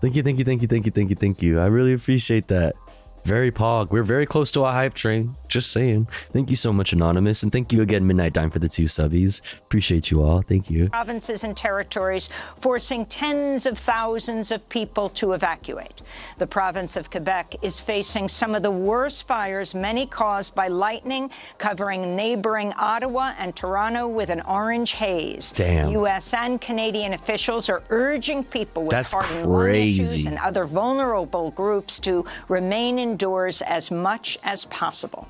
Thank you, thank you, thank you, thank you, thank you, thank you. I really appreciate that. Very pog. We're very close to a hype train. Just saying. Thank you so much, Anonymous. And thank you again, Midnight Dime, for the 2 subbies. Appreciate you all. Thank you. Provinces and territories, forcing tens of thousands of people to evacuate. The province of Quebec is facing some of the worst fires, many caused by lightning, covering neighboring Ottawa and Toronto with an orange haze. Damn. U.S. and Canadian officials are urging people with That's heart and lung crazy. issues and other vulnerable groups to remain indoors as much as possible.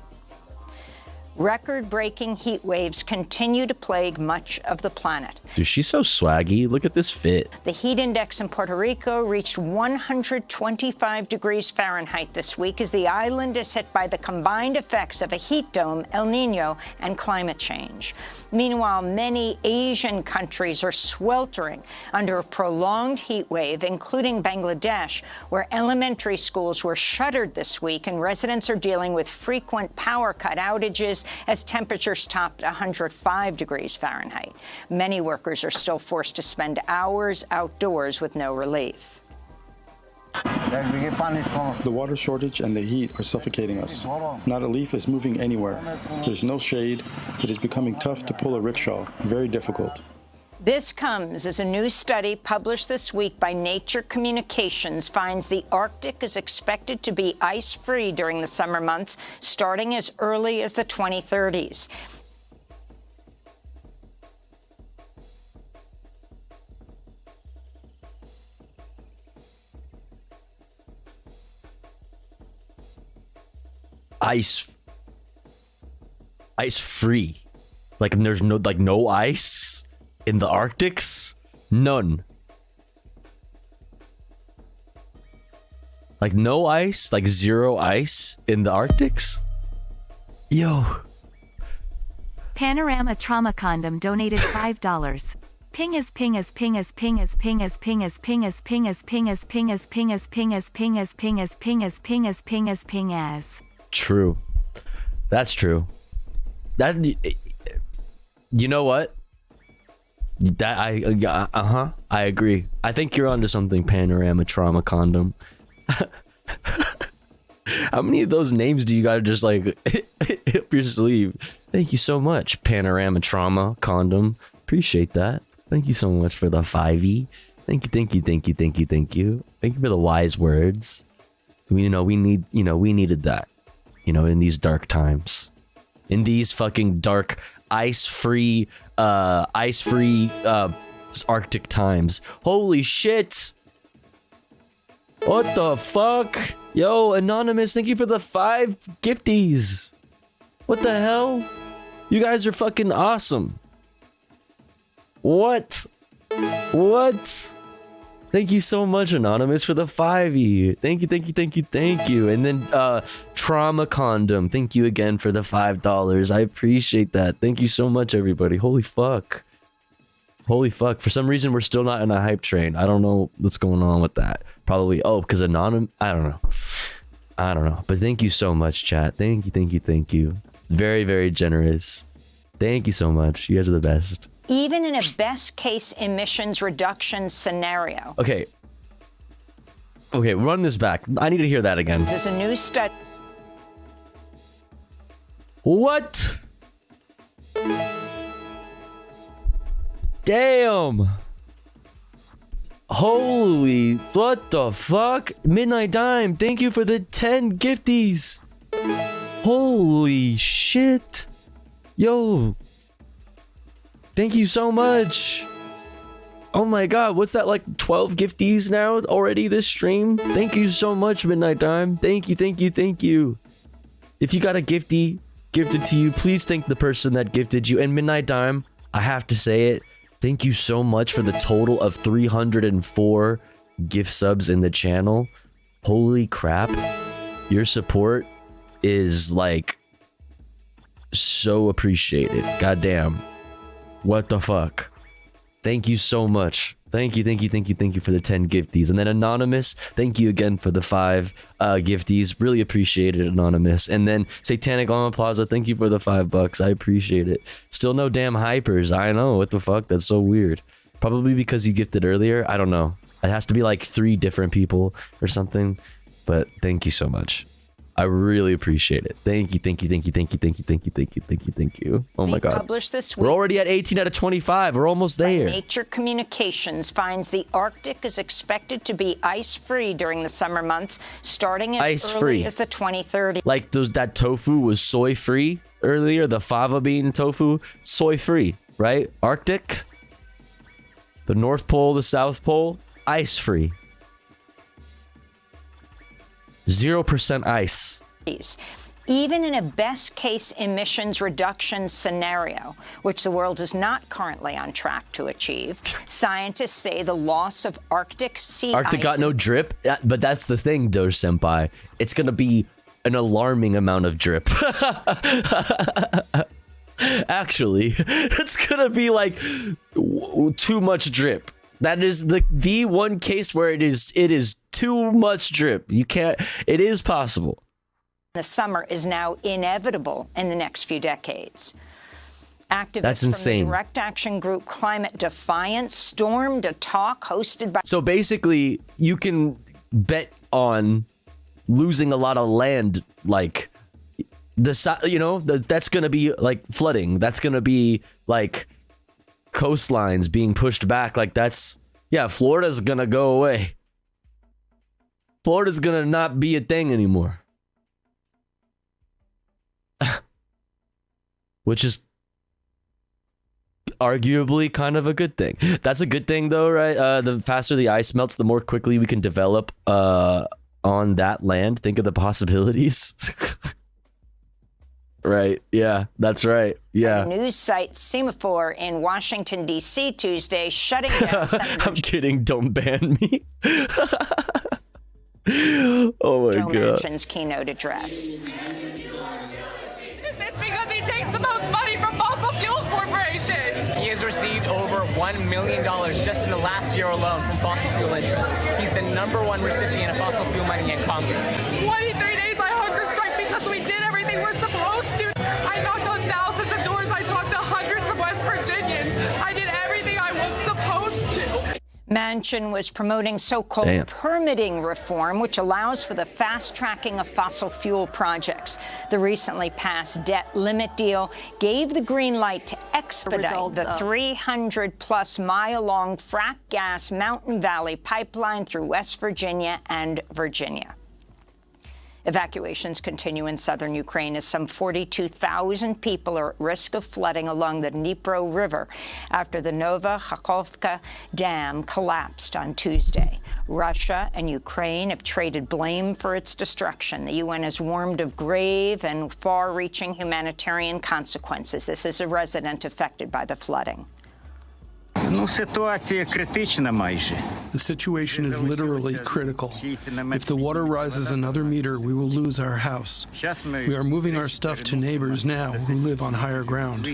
Record-breaking heat waves continue to plague much of the planet. Dude, she's so swaggy. Look at this fit. The heat index in Puerto Rico reached 125 degrees Fahrenheit this week as the island is hit by the combined effects of a heat dome, El Nino, and climate change. Meanwhile, many Asian countries are sweltering under a prolonged heat wave, including Bangladesh, where elementary schools were shuttered this week and residents are dealing with frequent power cut outages as temperatures topped 105 degrees Fahrenheit. Many workers are still forced to spend hours outdoors with no relief. The water shortage and the heat are suffocating us. Not a leaf is moving anywhere. There's no shade. It is becoming tough to pull a rickshaw. Very difficult. This comes as a new study published this week by Nature Communications finds the Arctic is expected to be ice-free during the summer months, starting as early as the 2030s. Ice free. Like there's no ice in the Arctics? None. Like no ice? Like zero ice in the Arctics? Yo. Panorama Trauma Condom donated $5. Ping as ping as ping as ping as ping as ping as ping as ping as ping as ping as ping as ping as ping as ping as ping as ping as ping as ping as. True. That's true. That, you know what? That I agree. I think you're onto something, Panorama Trauma Condom. How many of those names do you got just like up your sleeve? Thank you so much, Panorama Trauma Condom. Appreciate that. Thank you so much for the 5e. Thank you, thank you, thank you, thank you, thank you. Thank you for the wise words. We needed that. In these dark times. In these fucking dark, ice-free Arctic times. Holy shit! What the fuck? Yo, Anonymous, thank you for the 5 gifties. What the hell? You guys are fucking awesome. What? Thank you so much, Anonymous, for the 5e. Thank you, thank you, thank you, thank you. And then Trauma Condom, thank you again for the $5. I appreciate that. Thank you so much, everybody. Holy fuck. For some reason, we're still not in a hype train. I don't know what's going on with that. Probably, because Anonymous, I don't know. But thank you so much, chat. Thank you, thank you, thank you. Very, very generous. Thank you so much. You guys are the best. Even in a best-case emissions reduction scenario. Okay, run this back. I need to hear that again. There's a new study. What? damn. Holy, what the fuck? Midnight Dime, thank you for the 10 gifties. Holy shit. Yo. Thank you so much. Oh my god, what's that, like 12 gifties now already this stream? Thank you so much, Midnight Dime. Thank you, thank you, thank you. If you got a gifty gifted to you, please thank the person that gifted you. And Midnight Dime, I have to say it, thank you so much for the total of 304 gift subs in the channel. Holy crap. Your support is like so appreciated. Goddamn. What the fuck? Thank you so much. Thank you for the 10 gifties. And then Anonymous, thank you again for the 5 gifties. Really appreciate it, Anonymous. And then Satanic Llama Plaza, thank you for the $5. I appreciate it. Still no damn hypers. I know, what the fuck? That's so weird. Probably because you gifted earlier. I don't know. It has to be like 3 different people or something. But thank you so much. I really appreciate it. Thank you. Oh my god. Published this week. We're already at 18 out of 25. We're almost there. Nature Communications finds the Arctic is expected to be ice-free during the summer months, starting as early as the 2030s. Like that tofu was soy-free earlier, the fava bean tofu, soy-free, right? Arctic, the North Pole, the South Pole, ice-free. 0% ice. Even in a best-case emissions reduction scenario, which the world is not currently on track to achieve, scientists say the loss of Arctic sea Arctic ice got no drip, but that's the thing, Doge Senpai. It's gonna be an alarming amount of drip. Actually, it's gonna be like too much drip. That is the one case where it is too much drip. You can't. It is possible. The summer is now inevitable in the next few decades. Activists That's insane. from the direct action group Climate Defiance stormed a talk hosted by. So basically, you can bet on losing a lot of land, like that's gonna be like flooding. That's gonna be like coastlines being pushed back. Like Florida's gonna go away. Florida's gonna not be a thing anymore. Which is arguably kind of a good thing. That's a good thing though, right? The faster the ice melts, the more quickly we can develop on that land. Think of the possibilities. Right. Yeah, that's right. Yeah. News site Semaphore in Washington, D.C. Tuesday shutting down I'm kidding. Don't ban me. Oh my Joe god. Manchin's keynote address. It's because he takes the most money from fossil fuel corporations. He has received over $1 million just in the last year alone from fossil fuel interests. He's the #1 recipient of fossil fuel money in Congress. 23 days I hunger strike because we did everything we're supposed to. I knocked on thousands of doors. I talked to hundreds of West Virginians. I did everything I was supposed to. Manchin was promoting so-called permitting reform, which allows for the fast-tracking of fossil fuel projects. The recently passed debt limit deal gave the green light to expedite the 300-plus mile-long frack gas Mountain Valley pipeline through West Virginia and Virginia. Evacuations continue in southern Ukraine as some 42,000 people are at risk of flooding along the Dnipro River after the Nova Kakhovka Dam collapsed on Tuesday. Russia and Ukraine have traded blame for its destruction. The UN has warned of grave and far-reaching humanitarian consequences. This is a resident affected by the flooding. The situation is literally critical. If the water rises another meter, we will lose our house. We are moving our stuff to neighbors now who live on higher ground.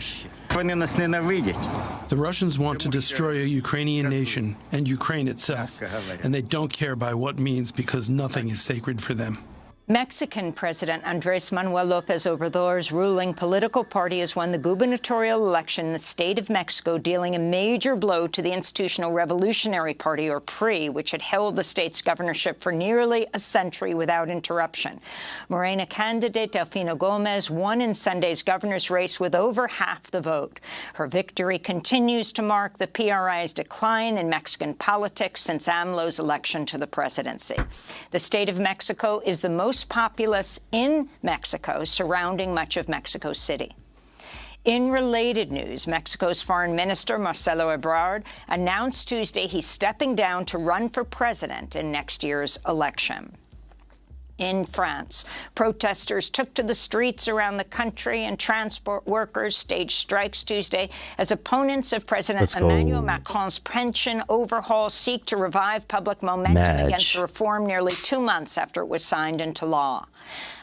The Russians want to destroy a Ukrainian nation and Ukraine itself, and they don't care by what means because nothing is sacred for them. Mexican President Andrés Manuel López Obrador's ruling political party has won the gubernatorial election in the state of Mexico, dealing a major blow to the Institutional Revolutionary Party, or PRI, which had held the state's governorship for nearly a century without interruption. Morena candidate Delfino Gomez won in Sunday's governor's race with over half the vote. Her victory continues to mark the PRI's decline in Mexican politics since AMLO's election to the presidency. The state of Mexico is the most populous in Mexico, surrounding much of Mexico City. In related news, Mexico's Foreign Minister Marcelo Ebrard announced Tuesday he's stepping down to run for president in next year's election. In France, protesters took to the streets around the country, and transport workers staged strikes Tuesday as opponents of President Emmanuel Macron's pension overhaul seek to revive public momentum against the reform nearly 2 months after it was signed into law.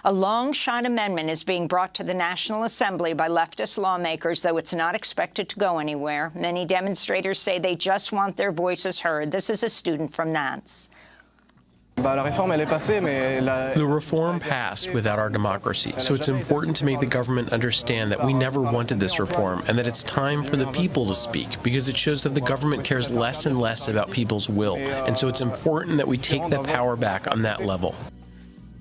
A long-shot amendment is being brought to the National Assembly by leftist lawmakers, though it's not expected to go anywhere. Many demonstrators say they just want their voices heard. This is a student from Nantes. The reform passed without our democracy, so it's important to make the government understand that we never wanted this reform and that it's time for the people to speak, because it shows that the government cares less and less about people's will, and so it's important that we take that power back on that level.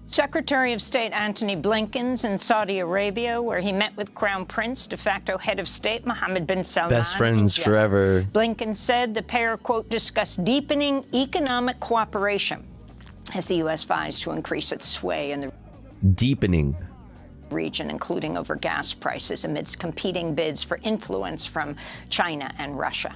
Secretary of State Antony Blinken's in Saudi Arabia, where he met with Crown Prince, de facto head of state Mohammed bin Salman. Best friends forever. Blinken said the pair, quote, discussed deepening economic cooperation as the U.S. vies to increase its sway in the region, including over gas prices amidst competing bids for influence from China and Russia,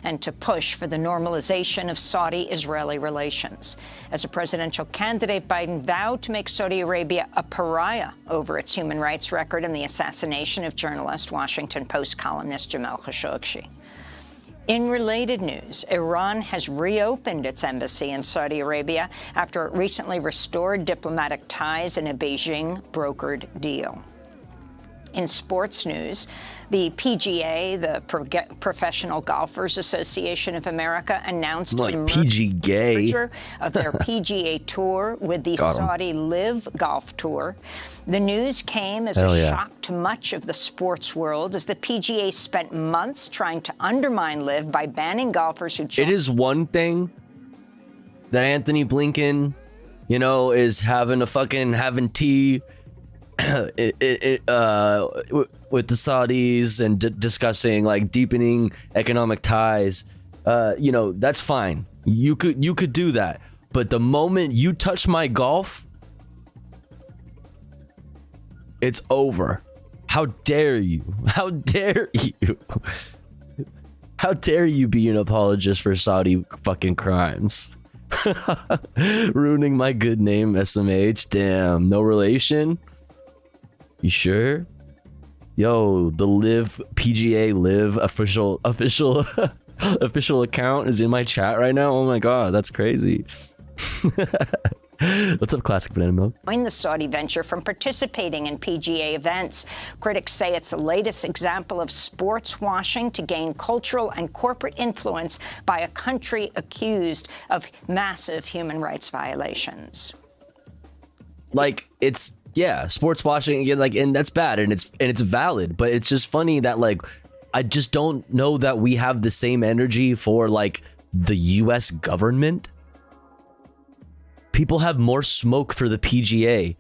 and to push for the normalization of Saudi-Israeli relations. As a presidential candidate, Biden vowed to make Saudi Arabia a pariah over its human rights record and the assassination of journalist, Washington Post columnist Jamal Khashoggi. In related news, Iran has reopened its embassy in Saudi Arabia after it recently restored diplomatic ties in a Beijing-brokered deal. In sports news, the PGA, the Professional Golfers Association of America, announced the merger of their PGA Tour with the Saudi Live Golf Tour. The news came as a shock to much of the sports world, as the PGA spent months trying to undermine Live by banning golfers who joined. It is one thing that Anthony Blinken, you know, is having tea with the Saudis and discussing like deepening economic ties. You know, that's fine. You could do that. But the moment you touch my golf, it's over. How dare you? How dare you? How dare you be an apologist for Saudi fucking crimes? Ruining my good name, SMH. Damn, no relation? You sure? Yo, the Live PGA Live official account is in my chat right now. Oh my god, that's crazy. What's up, Classic Banana Milk? Join the Saudi venture from participating in PGA events. Critics say it's the latest example of sports washing to gain cultural and corporate influence by a country accused of massive human rights violations. Like, it's sports washing again, like, and that's bad, and it's valid, but it's just funny that, like, I just don't know that we have the same energy for like the US government. People have more smoke for the PGA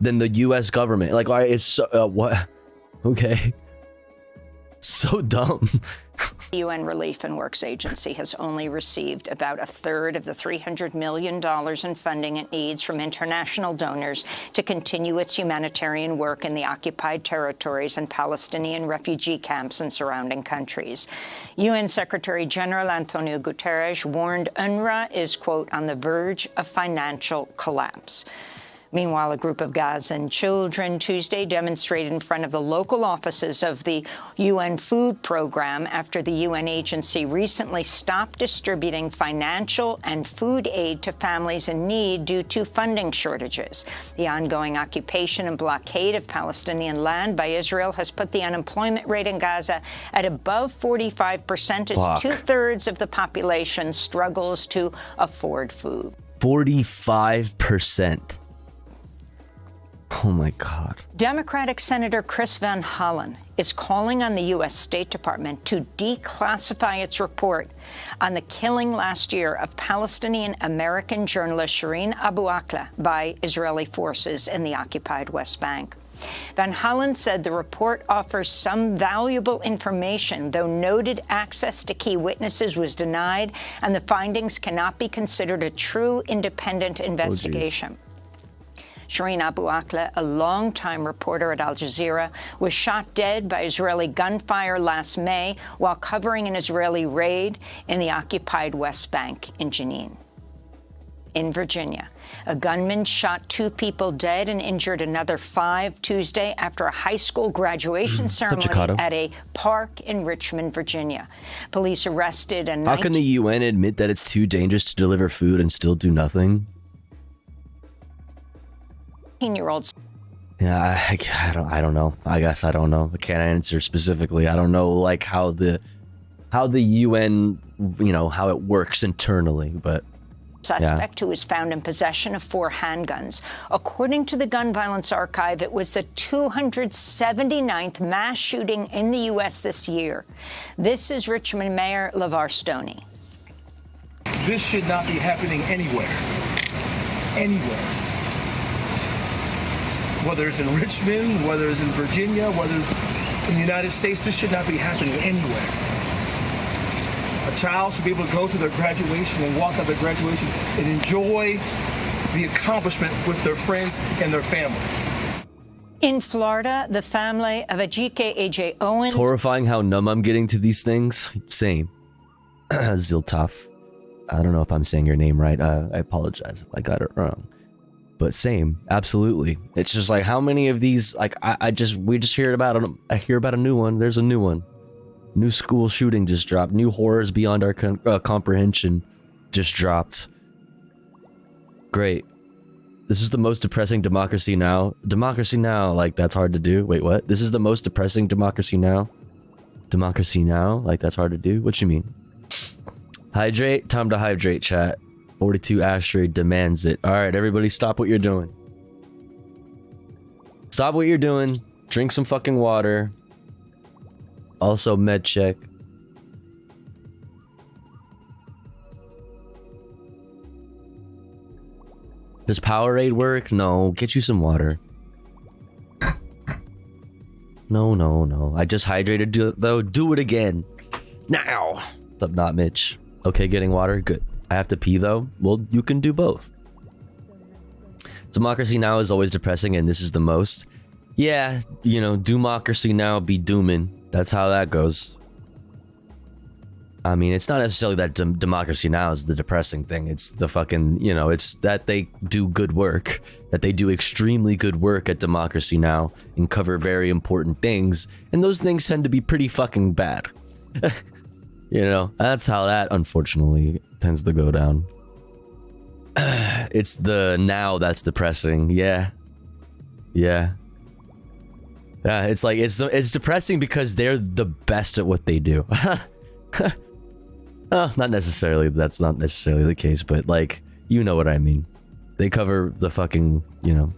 than the US government. Like, it's so, what? Okay. So dumb. The UN Relief and Works Agency has only received about a third of the $300 million in funding it needs from international donors to continue its humanitarian work in the occupied territories and Palestinian refugee camps in surrounding countries. UN Secretary General Antonio Guterres warned UNRWA is, quote, on the verge of financial collapse. Meanwhile, a group of Gazan children Tuesday demonstrated in front of the local offices of the UN Food Program after the UN agency recently stopped distributing financial and food aid to families in need due to funding shortages. The ongoing occupation and blockade of Palestinian land by Israel has put the unemployment rate in Gaza at above 45% as two-thirds of the population struggles to afford food. 45%. Oh my God. Democratic Senator Chris Van Hollen is calling on the U.S. State Department to declassify its report on the killing last year of Palestinian-American journalist Shireen Abu Akleh by Israeli forces in the occupied West Bank. Van Hollen said the report offers some valuable information, though noted access to key witnesses was denied, and the findings cannot be considered a true independent investigation. Shireen Abu Akleh, a longtime reporter at Al Jazeera, was shot dead by Israeli gunfire last May while covering an Israeli raid in the occupied West Bank in Jenin. In Virginia, a gunman shot 2 people dead and injured another 5 Tuesday after a high school graduation ceremony at a park in Richmond, Virginia. Police arrested a How can the UN admit that it's too dangerous to deliver food and still do nothing? 19-year-old. Yeah, I don't know. I guess I don't know. I can't answer specifically. I don't know like how the UN, you know, how it works internally, but Suspect who was found in possession of 4 handguns. According to the Gun Violence Archive, it was the 279th mass shooting in the U.S. this year. This is Richmond Mayor LeVar Stoney. This should not be happening anywhere. Anywhere. Whether it's in Richmond, whether it's in Virginia, whether it's in the United States, this should not be happening anywhere. A child should be able to go to their graduation and walk out their graduation and enjoy the accomplishment with their friends and their family. In Florida, the family of Ajike A.J. Owens. It's horrifying how numb I'm getting to these things. Same. Ziltaf. I don't know if I'm saying your name right. I apologize if I got it wrong. But same, absolutely. It's just like how many of these, like we just hear about I hear about a new one. There's a new one. New school shooting just dropped. New horrors beyond our comprehension just dropped. Great. This is the most depressing democracy now. Democracy now, like that's hard to do. Wait, what? This is the most depressing democracy now? Democracy now? Like that's hard to do? What you mean? Hydrate? Time to hydrate, chat. 42 Asteroid demands it. Alright, everybody stop what you're doing. Stop what you're doing. Drink some fucking water. Also, med check. Does Powerade work? No. Get you some water. No. I just hydrated, though. Do it again. Now. What's up, not Mitch? Okay, getting water? Good. I have to pee, though? Well, you can do both. Democracy now is always depressing, and this is the most. Yeah, you know, democracy now be dooming. That's how that goes. I mean, it's not necessarily that democracy now is the depressing thing. It's the fucking, you know, it's that they do good work. That they do extremely good work at democracy now and cover very important things. And those things tend to be pretty fucking bad. You know, that's how that, unfortunately, tends to go down. It's the now that's depressing. Yeah. It's like it's depressing because they're the best at what they do. Not necessarily. That's not necessarily the case, but like you know what I mean. They cover the fucking, you know,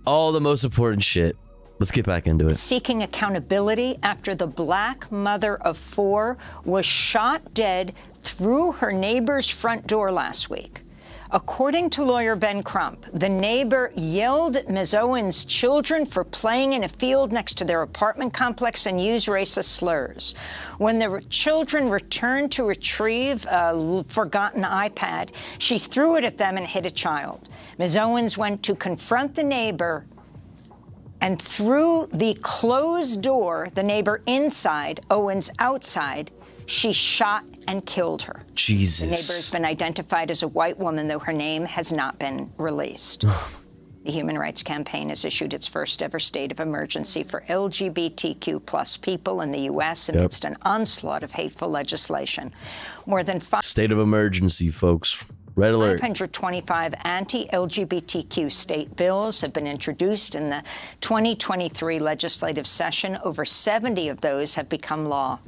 all the most important shit. Let's get back into it. Seeking accountability after the black mother of 4 was shot dead through her neighbor's front door last week. According to lawyer Ben Crump, the neighbor yelled at Ms. Owens' children for playing in a field next to their apartment complex and used racist slurs. When the children returned to retrieve a forgotten iPad, she threw it at them and hit a child. Ms. Owens went to confront the neighbor, and through the closed door, the neighbor inside, Owens outside, she shot and killed her. Jesus. The neighbor has been identified as a white woman, though her name has not been released. The Human Rights Campaign has issued its first ever state of emergency for LGBTQ plus people in the U.S. amidst an onslaught of hateful legislation. More than state of emergency, folks. Red alert. 525 anti-LGBTQ state bills have been introduced in the 2023 legislative session. Over 70 of those have become law.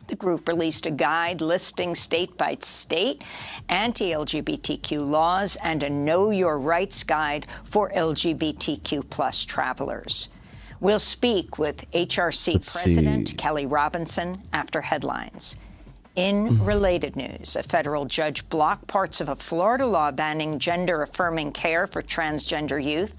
The group released a guide listing state-by-state anti-LGBTQ laws and a Know Your Rights guide for LGBTQ plus travelers. We'll speak with HRC President Kelly Robinson after headlines. In related news, a federal judge blocked parts of a Florida law banning gender-affirming care for transgender youth.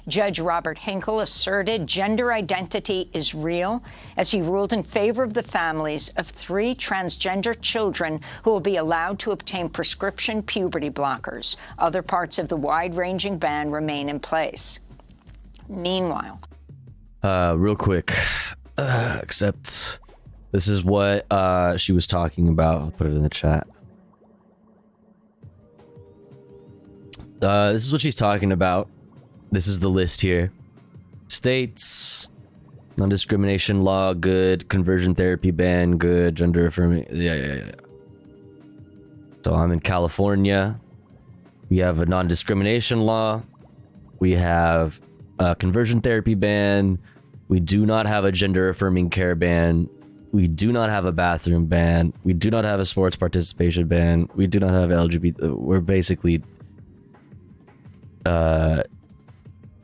Judge Robert Hinkle asserted gender identity is real as he ruled in favor of the families of 3 transgender children who will be allowed to obtain prescription puberty blockers. Other parts of the wide-ranging ban remain in place. Meanwhile, real quick, except this is what she was talking about. I'll put it in the chat. This is what she's talking about. This is the list here. States, non-discrimination law, good. Conversion therapy ban, good. Gender affirming, yeah. So I'm in California. We have a non-discrimination law. We have a conversion therapy ban. We do not have a gender affirming care ban. We do not have a bathroom ban. We do not have a sports participation ban. We do not have LGBT. We're basically,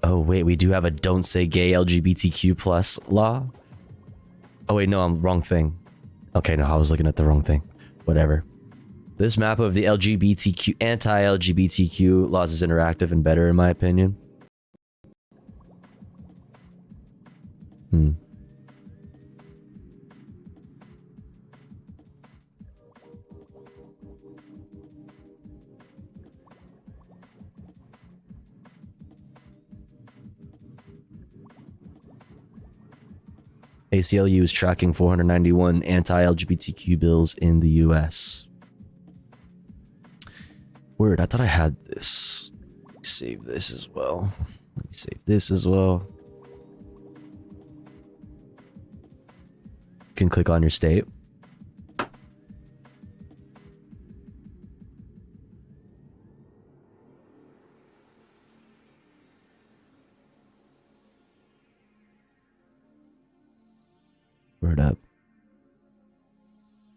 oh wait, we do have a don't say gay LGBTQ plus law. Oh wait, no, I'm wrong thing. Okay, no, I was looking at the wrong thing. Whatever. This map of the LGBTQ, anti-LGBTQ laws is interactive and better in my opinion. ACLU is tracking 491 anti-LGBTQ bills in the US. Word, I thought I had this. Let me save this as well. Let me save this as well. You can click on your state. Word up.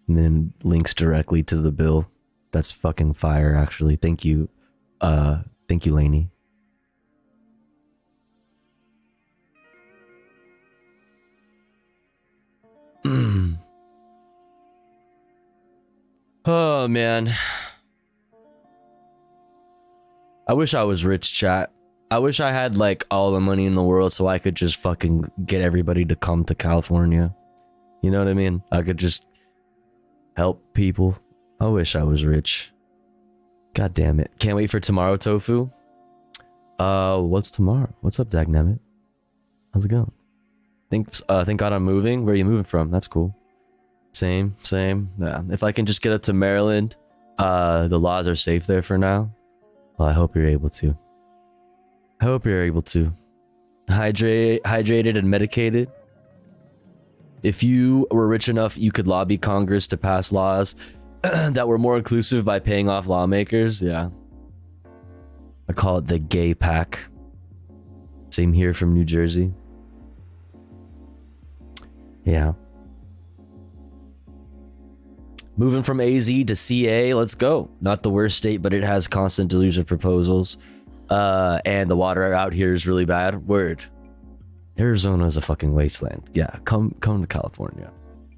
And then links directly to the bill. That's fucking fire, actually. Thank you. Thank you, Lainey. Oh, man. I wish I was rich, chat. I wish I had, like, all the money in the world so I could just fucking get everybody to come to California. You know what I mean? I could just help people. I wish I was rich. God damn it. Can't wait for tomorrow, Tofu. What's tomorrow? What's up, Dagnabbit? How's it going? Thank God I'm moving. Where are you moving from? That's cool. Same. Yeah. If I can just get up to Maryland, the laws are safe there for now. Well, I hope you're able to. Hydrated and medicated. If you were rich enough, you could lobby Congress to pass laws that were more inclusive by paying off lawmakers. Yeah. I call it the gay pack. Same here from New Jersey. Yeah. Moving from AZ to CA, let's go. Not the worst state, but it has constant deluge of proposals. And the water out here is really bad. Word. Arizona is a fucking wasteland. Yeah, come to California.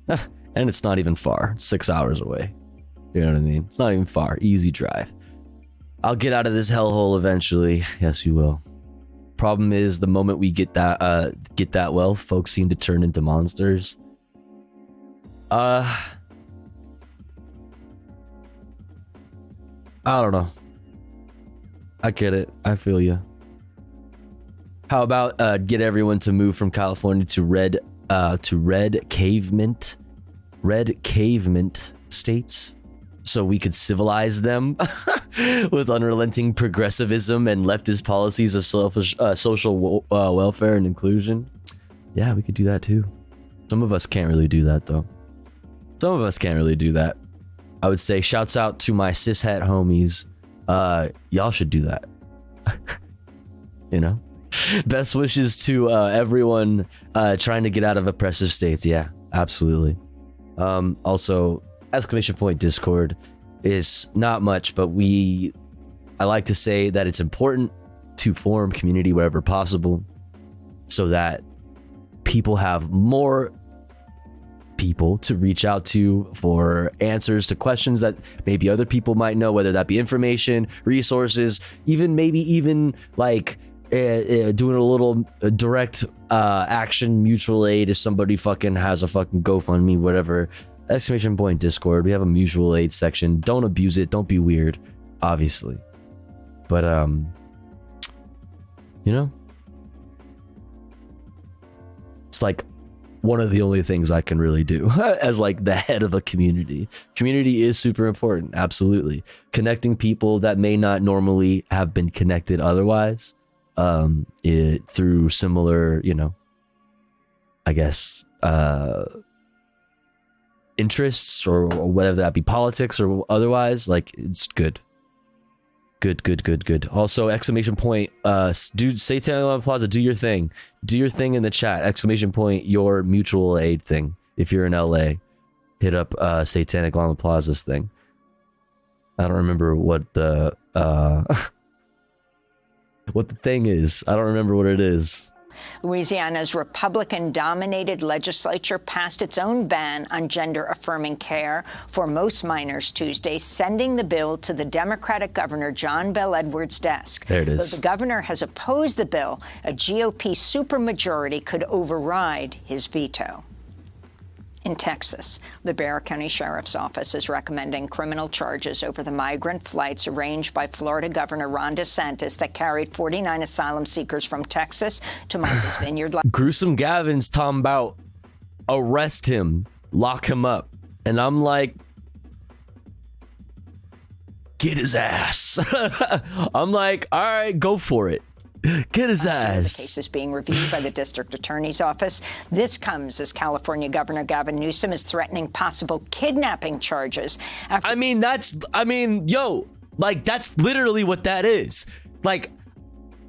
And it's not even far. 6 hours away. You know what I mean? It's not even far. Easy drive. I'll get out of this hellhole eventually. Yes, you will. Problem is, the moment we get that wealth, folks seem to turn into monsters. I don't know. I get it. I feel you. How about get everyone to move from California to red cavement states, so we could civilize them with unrelenting progressivism and leftist policies of social welfare and inclusion. Yeah, we could do that too. Some of us can't really do that though. I would say shouts out to my cishet homies. Y'all should do that. You know? Best wishes to everyone trying to get out of oppressive states. Yeah, absolutely. Also, exclamation point Discord is not much, but I like to say that it's important to form community wherever possible so that people have more people to reach out to for answers to questions that maybe other people might know, whether that be information, resources, even like doing a little direct action mutual aid if somebody fucking has a fucking GoFundMe, whatever. Exclamation point Discord. We have a mutual aid section. Don't abuse it. Don't be weird, obviously. But you know, it's like one of the only things I can really do as like the head of a community. Community is super important, absolutely. Connecting people that may not normally have been connected otherwise, through similar, you know, I guess, interests or whether that be politics or otherwise. Like, it's good. Good. Also, exclamation point, dude, Satanic Llama Plaza, do your thing. Do your thing in the chat. Exclamation point, your mutual aid thing. If you're in LA, hit up Satanic Llama Plaza's thing. I don't remember what the what the thing is. I don't remember what it is. Louisiana's Republican-dominated legislature passed its own ban on gender-affirming care for most minors Tuesday, sending the bill to the Democratic Governor John Bel Edwards' desk. There it is. Though the governor has opposed the bill, a GOP supermajority could override his veto. In Texas, the Bexar County Sheriff's Office is recommending criminal charges over the migrant flights arranged by Florida Governor Ron DeSantis that carried 49 asylum seekers from Texas to Martha's Vineyard. Gruesome Gavin's talking about arrest him, lock him up. And I'm like, get his ass. I'm like, all right, go for it. Get his ass. The case is being reviewed by the district attorney's office. This comes as California Governor Gavin Newsom is threatening possible kidnapping charges. That's literally what that is. Like,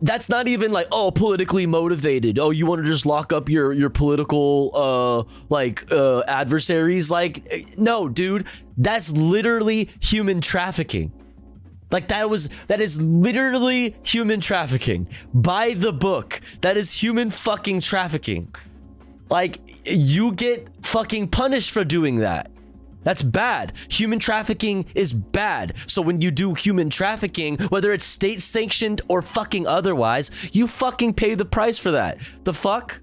that's not even like, oh, politically motivated. Oh, you want to just lock up your political adversaries? Like, no, dude, that's literally human trafficking. Like, that is literally human trafficking. By the book, that is human fucking trafficking. Like, you get fucking punished for doing that. That's bad. Human trafficking is bad. So when you do human trafficking, whether it's state sanctioned or fucking otherwise, you fucking pay the price for that. The fuck?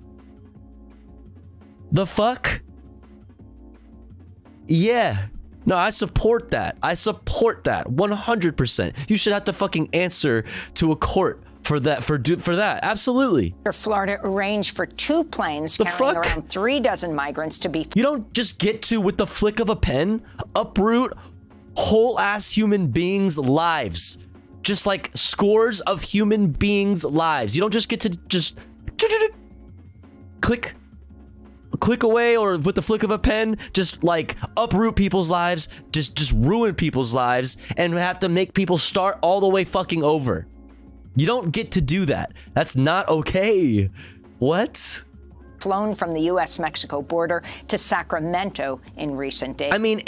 Yeah. No, I support that. 100%. You should have to fucking answer to a court for that. For that. Absolutely. Florida arranged for 2 planes carrying around 3 dozen migrants to be. You don't just get to, with the flick of a pen, uproot whole ass human beings' lives. Just like scores of human beings' lives. You don't just get to just click away, or with the flick of a pen, just like uproot people's lives, just ruin people's lives, and have to make people start all the way fucking over. You don't get to do that. That's not okay. What? Flown from the U.S.-Mexico border to Sacramento in recent days. I mean,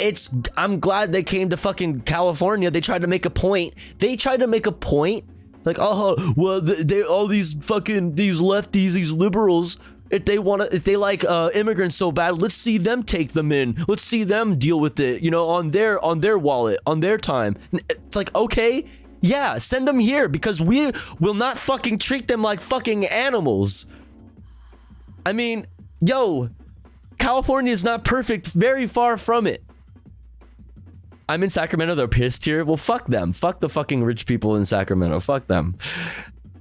I'm glad they came to fucking California. They tried to make a point. Like, oh, well, all these lefties, these liberals, if they like immigrants so bad, let's see them take them in. Let's see them deal with it, you know, on their wallet, on their time. It's like, okay, yeah, send them here, because we will not fucking treat them like fucking animals. I mean, yo, California is not perfect, very far from it. I'm in Sacramento, they're pissed here. Well, fuck them. Fuck the fucking rich people in Sacramento. Fuck them.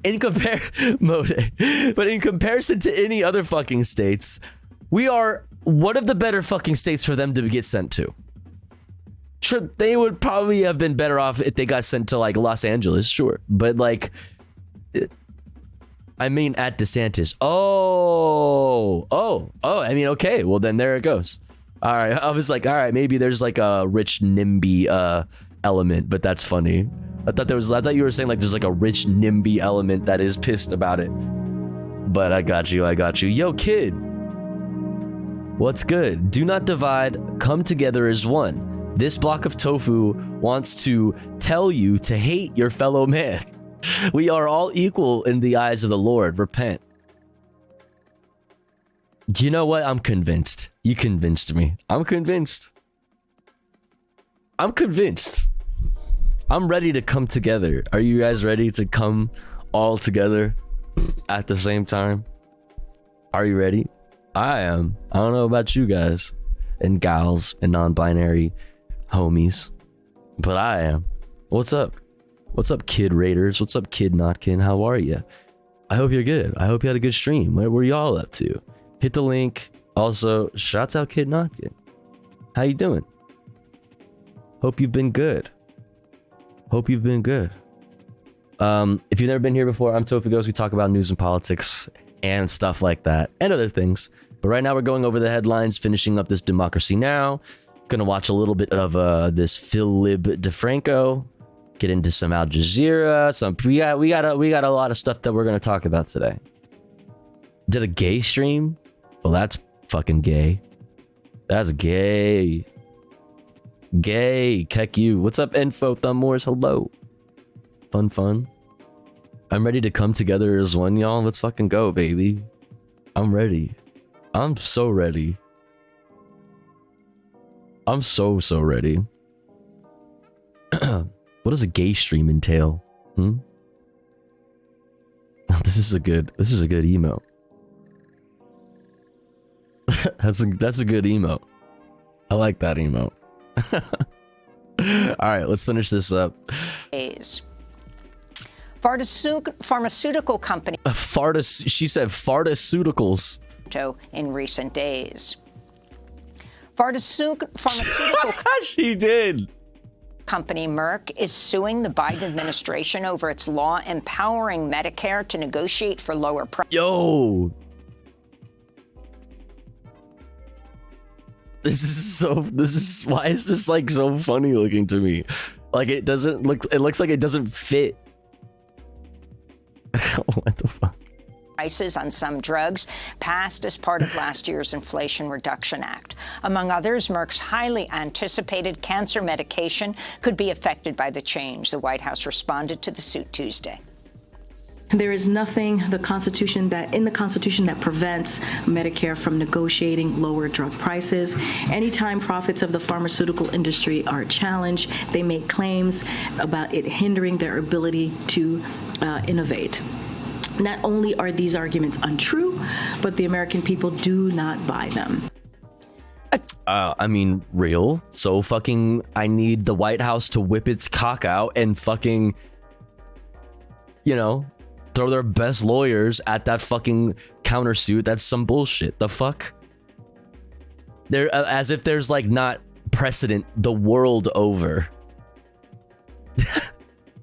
But in comparison to any other fucking states, we are one of the better fucking states for them to get sent to. Sure, they would probably have been better off if they got sent to like Los Angeles, sure. But like, I mean, at DeSantis. I mean, okay, well then there it goes. All right, I was like, all right, maybe there's like a rich NIMBY element, but that's funny. I thought you were saying like there's like a rich NIMBY element that is pissed about it. But I got you. Yo, kid. What's good? Do not divide, come together as one. This block of tofu wants to tell you to hate your fellow man. We are all equal in the eyes of the Lord. Repent. You know what? I'm convinced. You convinced me. I'm convinced. I'm convinced. I'm ready to come together. Are you guys ready to come all together at the same time? Are you ready? I am. I don't know about you guys and gals and non-binary homies, but I am. What's up? What's up, Kid Raiders? What's up, Kid Notkin? How are you? I hope you're good. I hope you had a good stream. What were y'all up to? Hit the link. Also, shouts out Kid Notkin. How you doing? Hope you've been good. Hope you've been good. If you've never been here before, I'm Tofu Ghost. We talk about news and politics and stuff like that and other things. But right now we're going over the headlines, finishing up this Democracy Now! Gonna watch a little bit of this Philip DeFranco, get into some Al Jazeera, we got a lot of stuff that we're gonna talk about today. Did a gay stream? Well, that's fucking gay. That's gay. Gay. Keck you. What's up, Info Thumbmores? Hello. Fun. I'm ready to come together as one, y'all. Let's fucking go, baby. I'm ready. I'm so ready. I'm so ready. What does a gay stream entail? This is a good emo. That's a good emo. I like that emo. All right, let's finish this up. Pharmaceutical company. She said pharmaceuticals. In recent days. Pharmaceutical She did. Company Merck is suing the Biden administration over its law empowering Medicare to negotiate for lower prices. Yo. Why is this like so funny looking to me? Like it looks like it doesn't fit. What the fuck? Prices on some drugs passed as part of last year's Inflation Reduction Act. Among others, Merck's highly anticipated cancer medication could be affected by the change. The White House responded to the suit Tuesday. There is nothing in the Constitution that prevents Medicare from negotiating lower drug prices. Anytime profits of the pharmaceutical industry are challenged, they make claims about it hindering their ability to innovate. Not only are these arguments untrue, but the American people do not buy them. I mean, real. So fucking, I need the White House to whip its cock out and fucking, throw their best lawyers at that fucking countersuit. That's some bullshit. The fuck? There, as if there's like not precedent the world over.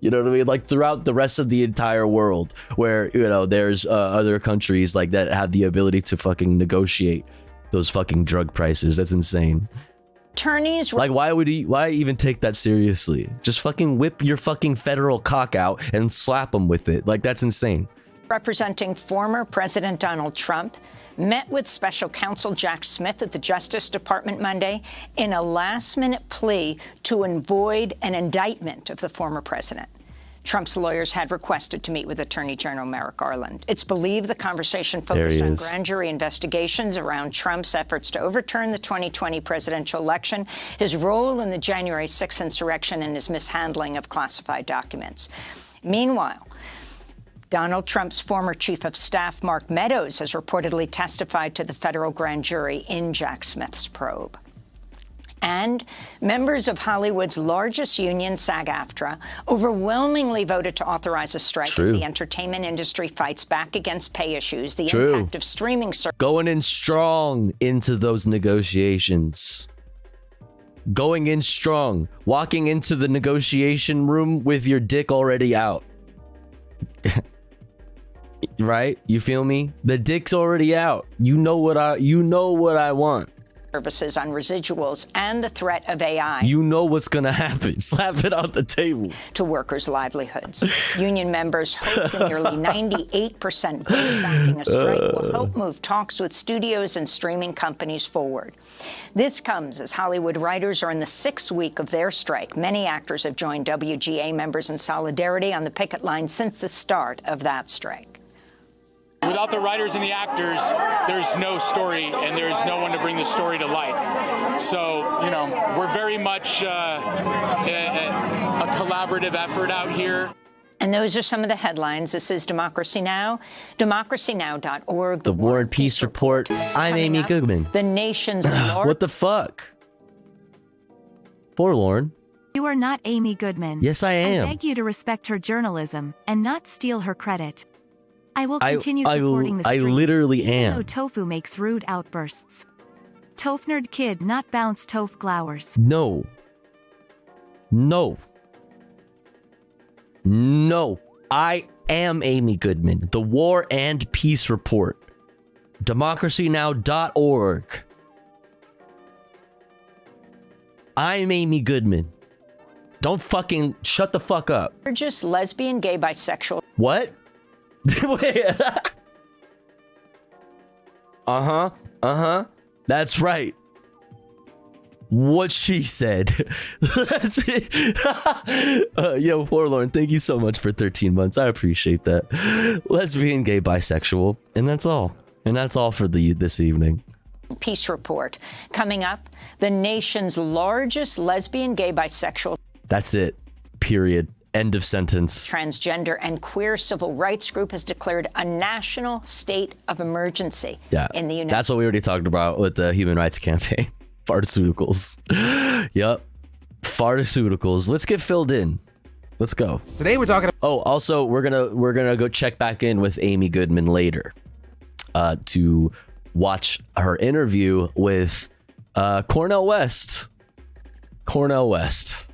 You know what I mean? Like throughout the rest of the entire world, where there's other countries like that have the ability to fucking negotiate those fucking drug prices. That's insane. Attorneys, like, why even take that seriously? Just fucking whip your fucking federal cock out and slap them with it. Like, that's insane. Representing former President Donald Trump met with special counsel Jack Smith at the Justice Department Monday in a last-minute plea to avoid an indictment of the former president. Trump's lawyers had requested to meet with Attorney General Merrick Garland. It's believed the conversation focused on grand jury investigations around Trump's efforts to overturn the 2020 presidential election, his role in the January 6th insurrection, and his mishandling of classified documents. Meanwhile, Donald Trump's former chief of staff, Mark Meadows, has reportedly testified to the federal grand jury in Jack Smith's probe. And members of Hollywood's largest union, SAG-AFTRA, overwhelmingly voted to authorize a strike as the entertainment industry fights back against pay issues, the impact of streaming services. Going in strong into those negotiations. Going in strong. Walking into the negotiation room with your dick already out. Right? You feel me? The dick's already out. You know what I want. services on residuals and the threat of AI. You know what's gonna happen. Slap it on the table. To workers' livelihoods. Union members hope the nearly 98% vote backing a strike will help move talks with studios and streaming companies forward. This comes as Hollywood writers are in the 6th week of their strike. Many actors have joined WGA members in solidarity on the picket line since the start of that strike. Without the writers and the actors, there's no story, and there's no one to bring the story to life. So, we're very much a collaborative effort out here. And those are some of the headlines. This is Democracy Now!, democracynow.org. The War and Peace Report. I'm Amy Goodman. The nation's largest... What the fuck? Forlorn. You are not Amy Goodman. Yes, I am. I beg you to respect her journalism and not steal her credit. I will continue supporting the stream. I literally am. Even though Tofu makes rude outbursts. Tofnerd kid, not bounce Tof glowers. No. No. No. I am Amy Goodman. The War and Peace Report. democracynow.org. I'm Amy Goodman. Don't fucking shut the fuck up. Largest lesbian, gay, bisexual. What? That's right. What she said. Yo, Forlorn, thank you so much for 13 months. I appreciate that. Lesbian, gay, bisexual, and that's all. And that's all for this evening. Peace Report. Coming up, the nation's largest lesbian, gay, bisexual. That's it. Period. End of sentence. Transgender and queer civil rights group has declared a national state of emergency in the United States. That's what we already talked about with the Human Rights Campaign. Pharmaceuticals. Yep. Pharmaceuticals. Let's get filled in. Let's go. Today we're talking. Oh, also we're gonna go check back in with Amy Goodman later, to watch her interview with Cornel West. Cornel West.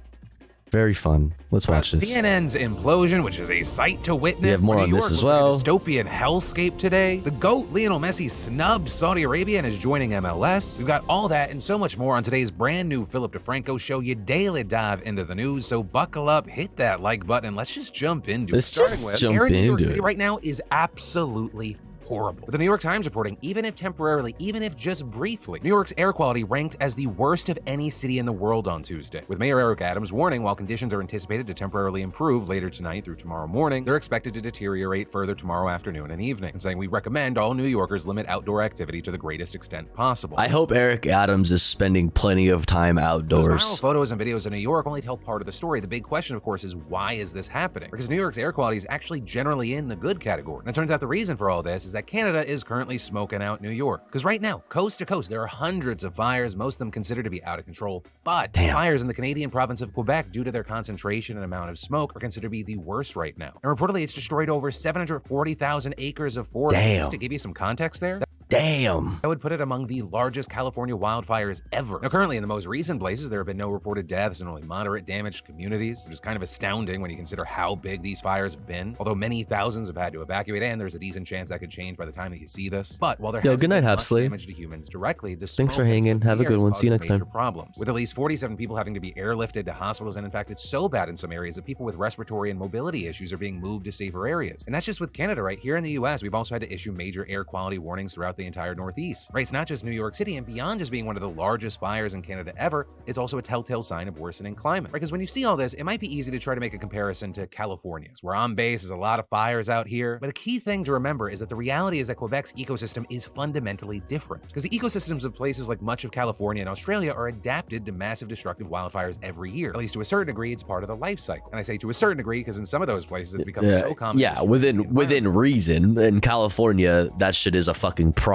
Very fun. Let's watch this. CNN's implosion, which is a sight to witness. We have more on this as well. Dystopian hellscape today. The GOAT, Lionel Messi, snubbed Saudi Arabia and is joining MLS. We've got all that and so much more on today's brand new Philip DeFranco show. You daily dive into the news, so buckle up, hit that like button, and let's just jump into it. Starting with, air in New York City right now is absolutely horrible. With the New York Times reporting, even if temporarily, even if just briefly, New York's air quality ranked as the worst of any city in the world on Tuesday. With Mayor Eric Adams warning while conditions are anticipated to temporarily improve later tonight through tomorrow morning, they're expected to deteriorate further tomorrow afternoon and evening, and saying we recommend all New Yorkers limit outdoor activity to the greatest extent possible. I hope Eric Adams is spending plenty of time outdoors. Those viral photos and videos of New York only tell part of the story. The big question, of course, is why is this happening? Because New York's air quality is actually generally in the good category. And it turns out the reason for all this is that Canada is currently smoking out New York. Because right now, coast to coast, there are hundreds of fires, most of them considered to be out of control. But fires in the Canadian province of Quebec, due to their concentration and amount of smoke, are considered to be the worst right now. And reportedly, it's destroyed over 740,000 acres of forest. Just to give you some context there. Damn. I would put it among the largest California wildfires ever. Now, currently, in the most recent places, there have been no reported deaths and only moderate damage to communities, which is kind of astounding when you consider how big these fires have been. Although many thousands have had to evacuate, and there's a decent chance that could change by the time that you see this. But while there has good night, been much Hapsley. damage to humans directly, the Thanks for hanging. Have a good one. See you next time. Problems. With at least 47 people having to be airlifted to hospitals, and in fact, it's so bad in some areas that people with respiratory and mobility issues are being moved to safer areas. And that's just with Canada, right? Here in the US, we've also had to issue major air quality warnings throughout the entire Northeast. Right, it's not just New York City, and beyond just being one of the largest fires in Canada ever, it's also a telltale sign of worsening climate. Right, because when you see all this, it might be easy to try to make a comparison to California's, where on base is a lot of fires out here. But a key thing to remember is that the reality is that Quebec's ecosystem is fundamentally different. Because the ecosystems of places like much of California and Australia are adapted to massive destructive wildfires every year. At least to a certain degree, it's part of the life cycle. And I say to a certain degree because in some of those places it's become so common. Yeah, within reason. In California, that shit is a fucking problem.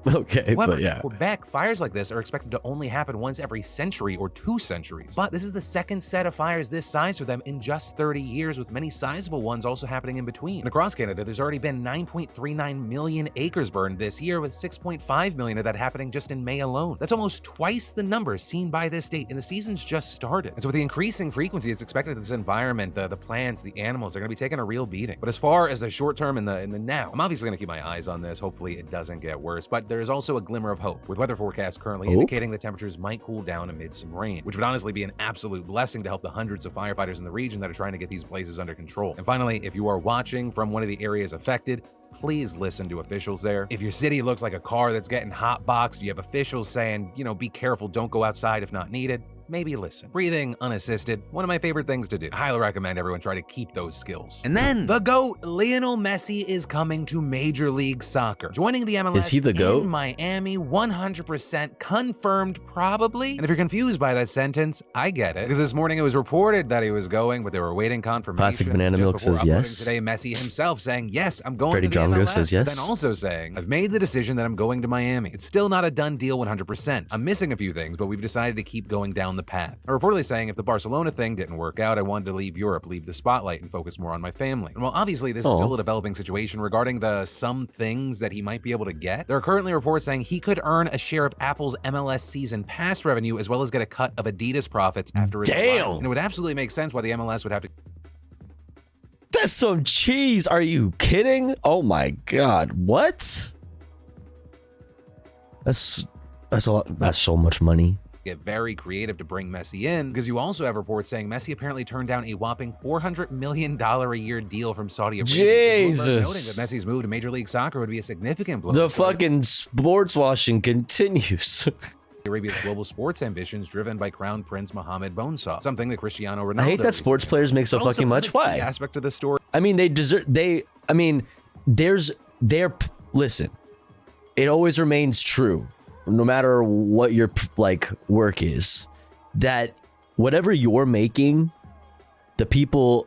Okay, however, but yeah. Quebec, fires like this are expected to only happen once every century or 2 centuries. But this is the second set of fires this size for them in just 30 years, with many sizable ones also happening in between. And across Canada, there's already been 9.39 million acres burned this year, with 6.5 million of that happening just in May alone. That's almost twice the numbers seen by this date, and the season's just started. And so with the increasing frequency, it's expected that this environment, the plants, the animals, are going to be taking a real beating. But as far as the short term and the now, I'm obviously going to keep my eyes on this. Hopefully it doesn't get get worse, but there is also a glimmer of hope, with weather forecasts currently indicating the temperatures might cool down amid some rain, which would honestly be an absolute blessing to help the hundreds of firefighters in the region that are trying to get these blazes under control. And finally, if you are watching from one of the areas affected, please listen to officials there. If your city looks like a car that's getting hot boxed, you have officials saying, you know, be careful, don't go outside if not needed, maybe listen. Breathing unassisted, one of my favorite things to do. I highly recommend everyone try to keep those skills. And then the GOAT, Lionel Messi, is coming to Major League Soccer, joining the MLS. Is he the GOAT? In Miami, 100% confirmed, probably. And if you're confused by that sentence, I get it, because this morning it was reported that he was going, but they were waiting confirmation. Classic Banana Just Milk before says uploading yes. Today, Messi himself saying, yes, I'm going Freddie to the Drongo MLS, says but yes. then also saying, I've made the decision that I'm going to Miami. It's still not a done deal 100%. I'm missing a few things, but we've decided to keep going down the path. And reportedly saying if the Barcelona thing didn't work out, I wanted to leave Europe, leave the spotlight, and focus more on my family. And while obviously this is still a developing situation regarding the some things that he might be able to get, there are currently reports saying he could earn a share of Apple's MLS season pass revenue as well as get a cut of Adidas profits after his arrival. And it would absolutely make sense why the MLS would have to. That's some cheese. Are you kidding? Oh my god. What? That's a lot. That's so much money. Get very creative to bring Messi in, because you also have reports saying Messi apparently turned down a whopping $400 million a year deal from Saudi Arabia. Jesus. Noting that Messi's move to Major League Soccer would be a significant blow. The fucking sports washing continues. Arabia's global sports ambitions driven by Crown Prince Mohammed bin Salman, something that Cristiano Ronaldo. I hate that sports players make so fucking much. Why? Aspect of the story. I mean, they deserve. I mean, listen. It always remains true, no matter what your work is, that whatever you're making, the people,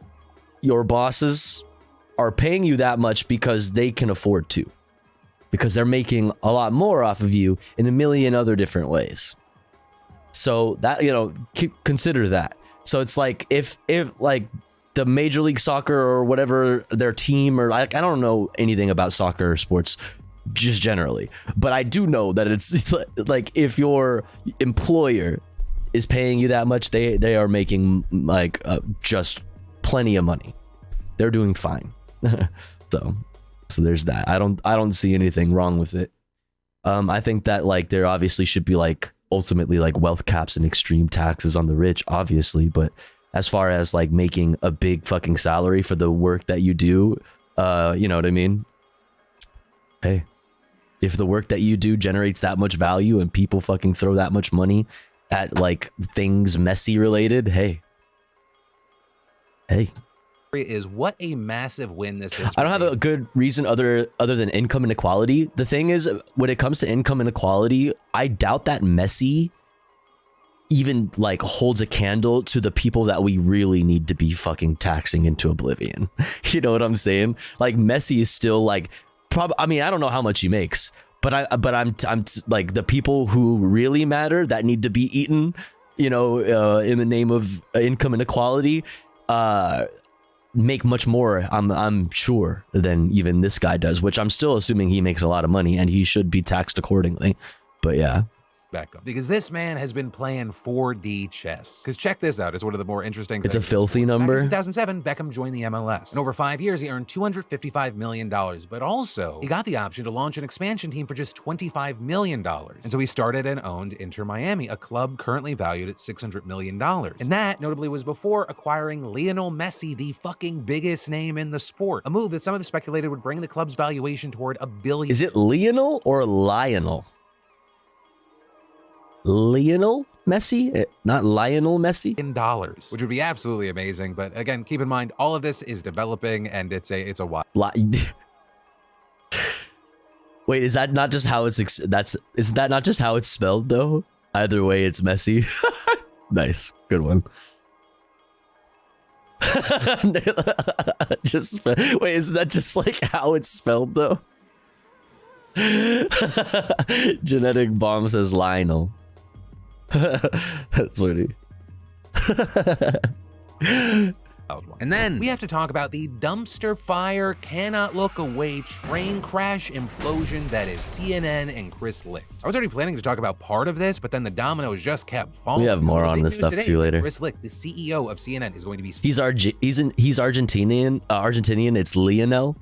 your bosses, are paying you that much because they can afford to, because they're making a lot more off of you in a million other different ways. So that, consider that. So it's like if like the Major League Soccer or whatever their team, or I don't know anything about soccer or sports just generally, but I do know that it's like if your employer is paying you that much, they are making just plenty of money. They're doing fine. so there's that. I don't see anything wrong with it. I think that there obviously should be ultimately wealth caps and extreme taxes on the rich, obviously, but as far as making a big fucking salary for the work that you do, you know what I mean? Hey, if the work that you do generates that much value and people fucking throw that much money at things Messi related, hey. Is what a massive win this is. I don't have a good reason other than income inequality. The thing is, when it comes to income inequality, I doubt that Messi even holds a candle to the people that we really need to be fucking taxing into oblivion. You know what I'm saying? Messi is still I mean, I don't know how much he makes, but I'm the people who really matter that need to be eaten, in the name of income inequality, make much more, I'm sure, than even this guy does, which I'm still assuming he makes a lot of money and he should be taxed accordingly. But yeah. Back up, because this man has been playing 4D chess. Because check this out, it's one of the more interesting It's a things. filthy number. Back in 2007, Beckham joined the MLS. And over 5 years, he earned $255 million. But also, he got the option to launch an expansion team for just $25 million. And so he started and owned Inter Miami, a club currently valued at $600 million. And that, notably, was before acquiring Lionel Messi, the fucking biggest name in the sport. A move that some have speculated would bring the club's valuation toward $1 billion. Is it Lionel or Lionel? Lionel Messi, not Lionel Messi. $1, which would be absolutely amazing. But again, keep in mind, all of this is developing, and it's a while. Wait, is that not just how is that not just how it's spelled though? Either way, it's Messi. Nice, good one. Wait, is that just how it's spelled though? Genetic Bomb says Lionel. That's funny. And then we have to talk about the dumpster fire, cannot look away train crash implosion that is CNN and Chris Licht. I was already planning to talk about part of this, but then the dominoes just kept falling. We have more on this stuff too later. Chris Licht, the CEO of CNN, is going to be. He's Argentinian. Argentinian. It's Lionel.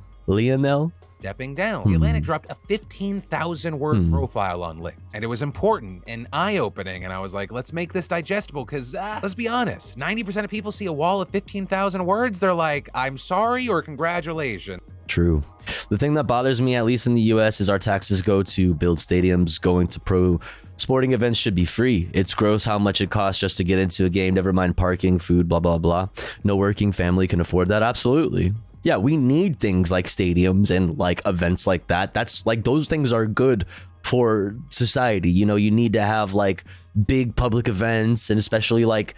stepping down. The Atlantic dropped a 15,000 word profile on Licht, and it was important and eye-opening, and I was like, let's make this digestible, because let's be honest, 90% of people see a wall of 15,000 words, they're like, I'm sorry or congratulations. True. The thing that bothers me, at least in the US, is our taxes go to build stadiums. Going to pro sporting events should be free. It's gross how much it costs just to get into a game, never mind parking, food, blah, blah, blah. No working family can afford that. Absolutely. Yeah, we need things like stadiums and like events like that. That's like, those things are good for society. You know, you need to have like big public events, and especially like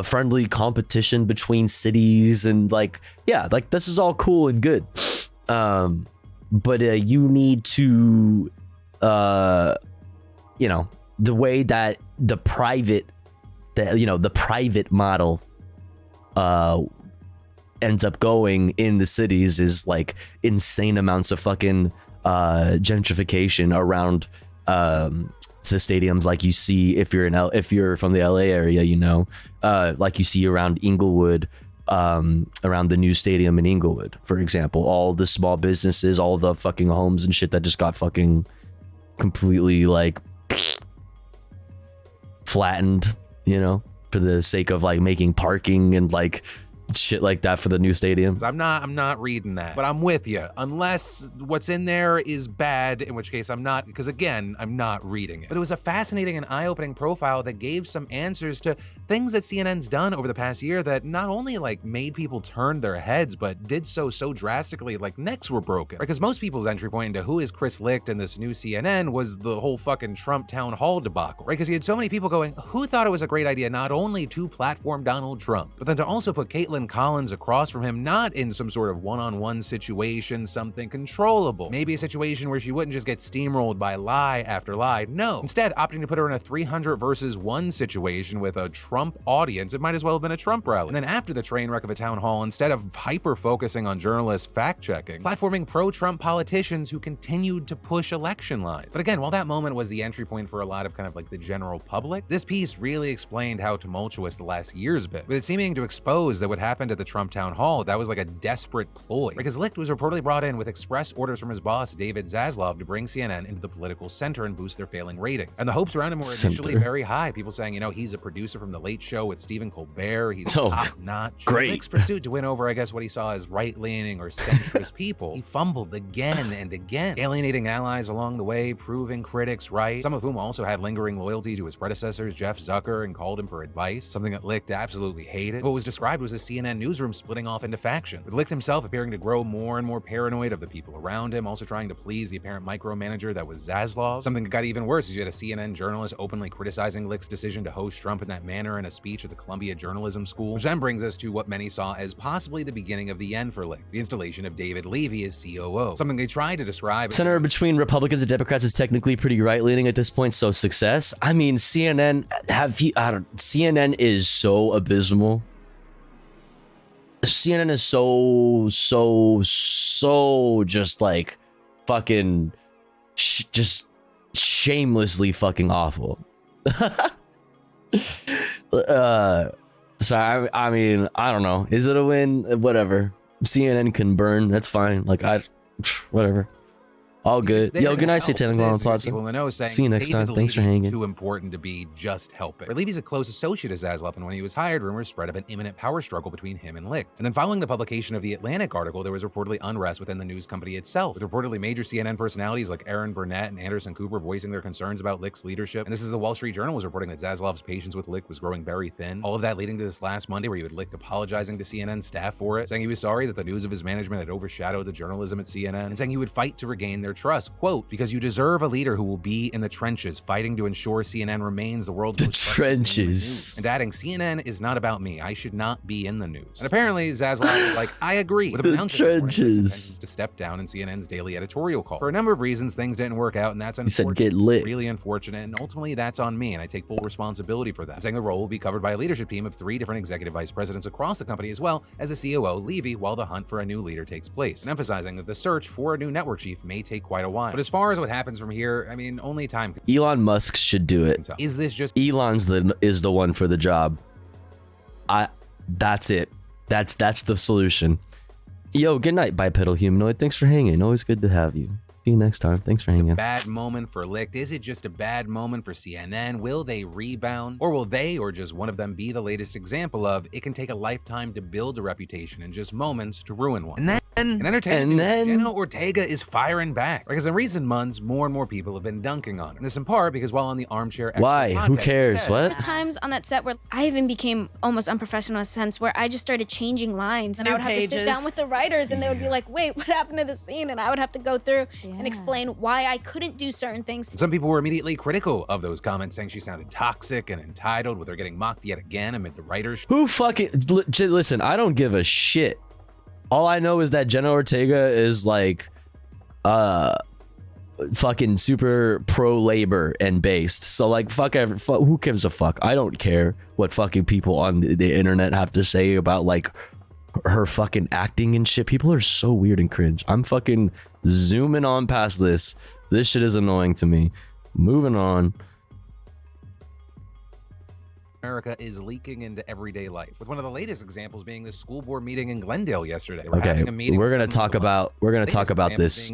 friendly competition between cities, and like, yeah, like this is all cool and good. But you need to, you know, the way that the private model ends up going in the cities is like insane amounts of fucking gentrification around the stadiums, like you see if you're from the LA area, you know, like you see around Inglewood, around the new stadium in Inglewood, for example. All the small businesses, all the fucking homes and shit that just got fucking completely like flattened, you know, for the sake of like making parking and like shit like that for the new stadium. I'm not reading that, but I'm with you, unless what's in there is bad, in which case I'm not, because again, I'm not reading it. But it was a fascinating and eye-opening profile that gave some answers to things that CNN's done over the past year that not only like made people turn their heads, but did so drastically, like necks were broken. Because most people's entry point into who is Chris Licht and this new CNN was the whole fucking Trump town hall debacle, right? Because you had so many people going, who thought it was a great idea not only to platform Donald Trump, but then to also put Caitlin Collins across from him, not in some sort of one-on-one situation, something controllable, maybe a situation where she wouldn't just get steamrolled by lie after lie. No, instead opting to put her in a 300 versus 1 situation with a Trump audience. It might as well have been a Trump rally. And then after the train wreck of a town hall, instead of hyper-focusing on journalists fact-checking, platforming pro-Trump politicians who continued to push election lies. But again, while that moment was the entry point for a lot of kind of like the general public, this piece really explained how tumultuous the last year's been, with it seeming to expose that what happened at the Trump town hall, that was like a desperate ploy, because Licht was reportedly brought in with express orders from his boss, David Zaslav, to bring CNN into the political center and boost their failing ratings. And the hopes around him were initially very high. People saying, you know, he's a producer from The Late Show with Stephen Colbert. He's top-notch. Great. Licht's pursuit to win over, I guess, what he saw as right-leaning or centrist people, he fumbled again and again, alienating allies along the way, proving critics right, some of whom also had lingering loyalty to his predecessors, Jeff Zucker, and called him for advice, something that Licht absolutely hated. What was described was a CNN newsroom splitting off into factions, with Licht himself appearing to grow more and more paranoid of the people around him, also trying to please the apparent micromanager that was Zaslav. Something that got even worse is you had a CNN journalist openly criticizing Licht's decision to host Trump in that manner in a speech at the Columbia Journalism School, which then brings us to what many saw as possibly the beginning of the end for Licht, the installation of David Levy as COO, something they tried to describe. Center between Republicans and Democrats is technically pretty right-leaning at this point, so success. I mean, CNN is so abysmal. CNN is so just like fucking just shamelessly fucking awful. Sorry, I mean, I don't know. Is it a win? Whatever. CNN can burn. That's fine. Like, whatever. All good. Yo, good night, Satanic Law and Plaza. See you next time. Thanks for hanging. Too important to be just helping. Levy's a close associate of Zaslav, and when he was hired, rumors spread of an imminent power struggle between him and Licht. And then following the publication of the Atlantic article, there was reportedly unrest within the news company itself, with reportedly major CNN personalities like Aaron Burnett and Anderson Cooper voicing their concerns about Licht's leadership. And this is the Wall Street Journal was reporting that Zaslav's patience with Licht was growing very thin. All of that leading to this last Monday, where you had Licht apologizing to CNN staff for it, saying he was sorry that the news of his management had overshadowed the journalism at CNN, and saying he would fight to regain their trust. Quote, because you deserve a leader who will be in the trenches, fighting to ensure CNN remains the world's most trenches. And adding, CNN is not about me. I should not be in the news. And apparently, Zaslav was like, I agree. With the trenches. To step down in CNN's daily editorial call. For a number of reasons, things didn't work out, and that's unfortunate. He said, get lit. Really unfortunate, and ultimately, that's on me, and I take full responsibility for that. And saying the role will be covered by a leadership team of 3 different executive vice presidents across the company, as well as a COO, Levy, while the hunt for a new leader takes place. And emphasizing that the search for a new network chief may take quite a while. But as far as what happens from here, I mean, only time can... Elon Musk should do it. Is this just... Elon's is the one for the job. That's it. That's the solution. Yo, good night, bipedal humanoid. Thanks for hanging. Always good to have you. See you next time. Thanks for hanging. Bad moment for Licht? Is it just a bad moment for CNN? Will they rebound? Or will they, or just one of them, be the latest example of it can take a lifetime to build a reputation and just moments to ruin one? And entertainment, Jenna Ortega is firing back. Because in recent months, more and more people have been dunking on her. And this in part because while on the Armchair Why? Who cares? What? There's times on that set where I even became almost unprofessional in a sense where I just started changing lines and I would have to sit down with the writers and they would be like, wait, what happened to the scene? And I would have to go through and explain why I couldn't do certain things. Some people were immediately critical of those comments, saying she sounded toxic and entitled, with her getting mocked yet again amid the writers. Who fucking... Listen, I don't give a shit. All I know is that Jenna Ortega is like fucking super pro-labor and based. So like who gives a fuck? I don't care what fucking people on the internet have to say about like her fucking acting and shit. People are so weird and cringe. I'm fucking zooming on past this. This shit is annoying to me. Moving on. America is leaking into everyday life, with one of the latest examples being the school board meeting in Glendale yesterday. Okay, we're gonna talk about this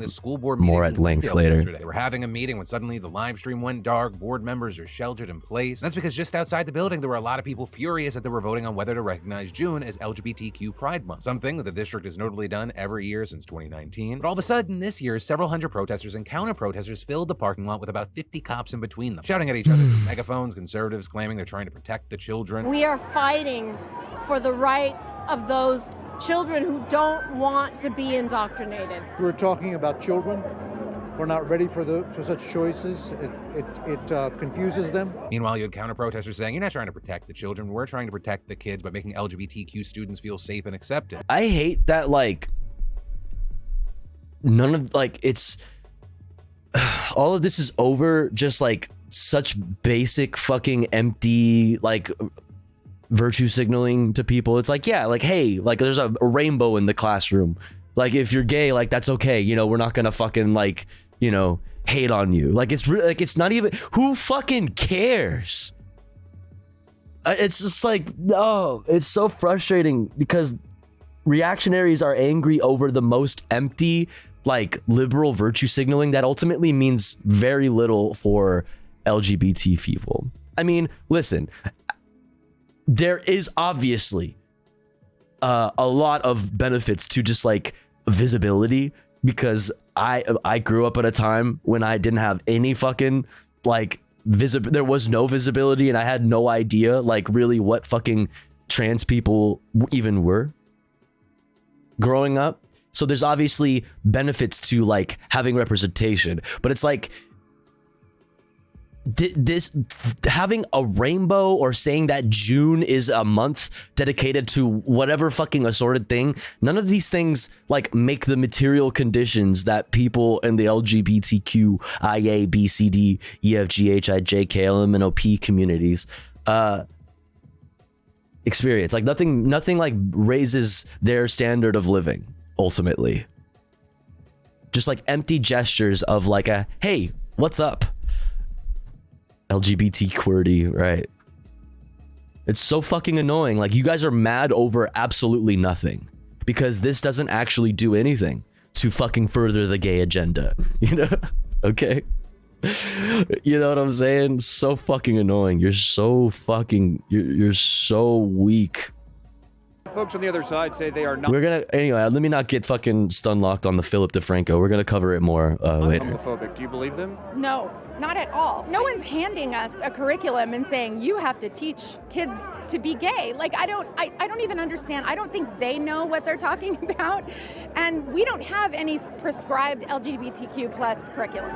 more at length later. We're having a meeting when suddenly the live stream went dark, board members are sheltered in place. That's because just outside the building there were a lot of people furious that they were voting on whether to recognize June as LGBTQ Pride Month, something that the district has notably done every year since 2019. But all of a sudden this year, several hundred protesters and counter-protesters filled the parking lot with about 50 cops in between them, shouting at each other with megaphones, conservatives claiming they're trying to protect the children. We are fighting for the rights of those children who don't want to be indoctrinated. We're talking about children. We're not ready for such choices. It confuses them. Meanwhile, you had counter-protesters saying, you're not trying to protect the children, we're trying to protect the kids by making LGBTQ students feel safe and accepted. I hate that, like, none of, like, it's... all of this is over just, like, such basic fucking empty like virtue signaling to people. It's like, yeah, like, hey, like there's a rainbow in the classroom, like if you're gay, like that's okay, you know, we're not gonna fucking like, you know, hate on you. Like it's really like, it's not even, who fucking cares? It's just like, no, it's so frustrating because reactionaries are angry over the most empty like liberal virtue signaling that ultimately means very little for LGBT people. I mean, listen, there is obviously a lot of benefits to just like visibility, because I grew up at a time when I didn't have any fucking like there was no visibility, and I had no idea like really what fucking trans people even were growing up. So there's obviously benefits to like having representation, but it's like this having a rainbow or saying that June is a month dedicated to whatever fucking assorted thing. None of these things like make the material conditions that people in the LGBTQ IA B C D E F G H I J K L M N O P communities experience. Like nothing like raises their standard of living ultimately. Just like empty gestures of like a hey, what's up? LGBT QWERTY, right? It's so fucking annoying. Like you guys are mad over absolutely nothing because this doesn't actually do anything to fucking further the gay agenda, you know? Okay, you know what I'm saying? So fucking annoying. You're so fucking you're so weak. Folks on the other side say they are not. We're gonna, anyway, let me not get fucking stun locked on the Philip DeFranco. We're gonna cover it more later. Homophobic. Do you believe them? No, not at all. No one's handing us a curriculum and saying you have to teach kids to be gay. Like I don't even understand. I don't think they know what they're talking about, and we don't have any prescribed LGBTQ plus curriculum.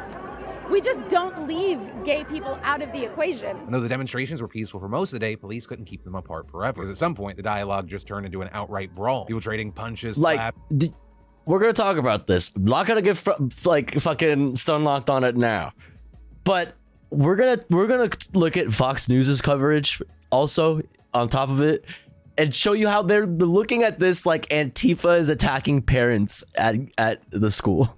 We just don't leave gay people out of the equation. And though the demonstrations were peaceful for most of the day, police couldn't keep them apart forever. Because at some point, the dialogue just turned into an outright brawl. People trading punches, like, we're gonna talk about this. I'm not gonna get like fucking stun locked on it now, but we're gonna look at Fox News's coverage also on top of it and show you how they're looking at this like Antifa is attacking parents at the school.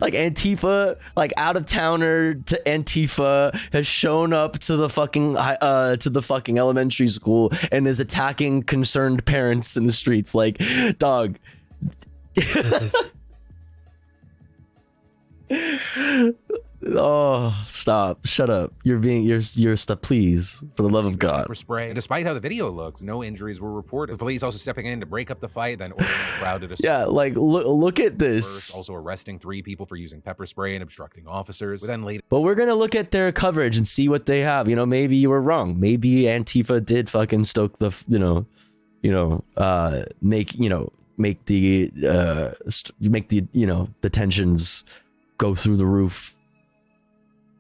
Like Antifa, like out of towner to Antifa has shown up to the fucking elementary school and is attacking concerned parents in the streets. Like, dog, Oh, stop. Shut up. You're stuff, please. For the love of God. Pepper spray. And despite how the video looks, no injuries were reported. The police also stepping in to break up the fight, then ordering the crowd to disperse. Yeah, like, look at this. Also arresting 3 people for using pepper spray and obstructing officers. But then later. But we're going to look at their coverage and see what they have. You know, maybe you were wrong. Maybe Antifa did fucking stoke the, make the, the tensions go through the roof.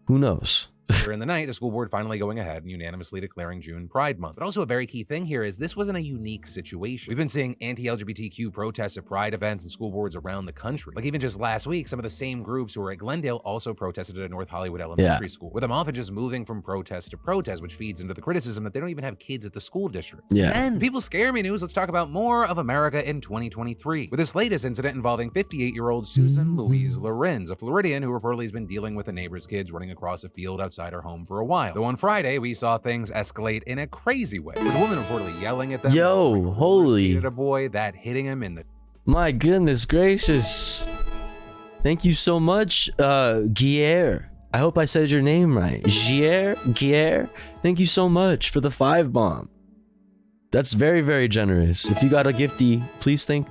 Who knows? Later in the night, the school board finally going ahead and unanimously declaring June Pride Month. But also a very key thing here is this wasn't a unique situation. We've been seeing anti-LGBTQ protests at Pride events and school boards around the country. Like even just last week, some of the same groups who were at Glendale also protested at a North Hollywood elementary school, with them often just moving from protest to protest, which feeds into the criticism that they don't even have kids at the school district. Yeah. And people scare me news, let's talk about more of America in 2023. With this latest incident involving 58-year-old Susan Louise Lorenz, a Floridian who reportedly has been dealing with a neighbor's kids running across a field outside her home for a while. Though on Friday, we saw things escalate in a crazy way, with a woman reportedly yelling at them. Yo, holy. At a boy, that hitting him in the... My goodness gracious. Thank you so much, Guier. I hope I said your name right. Guier. Thank you so much for the 5 bomb. That's very, very generous. If you got a gifty, please thank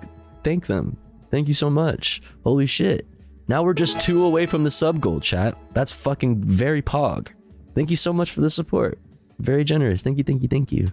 them. Thank you so much. Holy shit. Now we're just 2 away from the sub goal, chat. That's fucking very pog. Thank you so much for the support. Very generous. Thank you.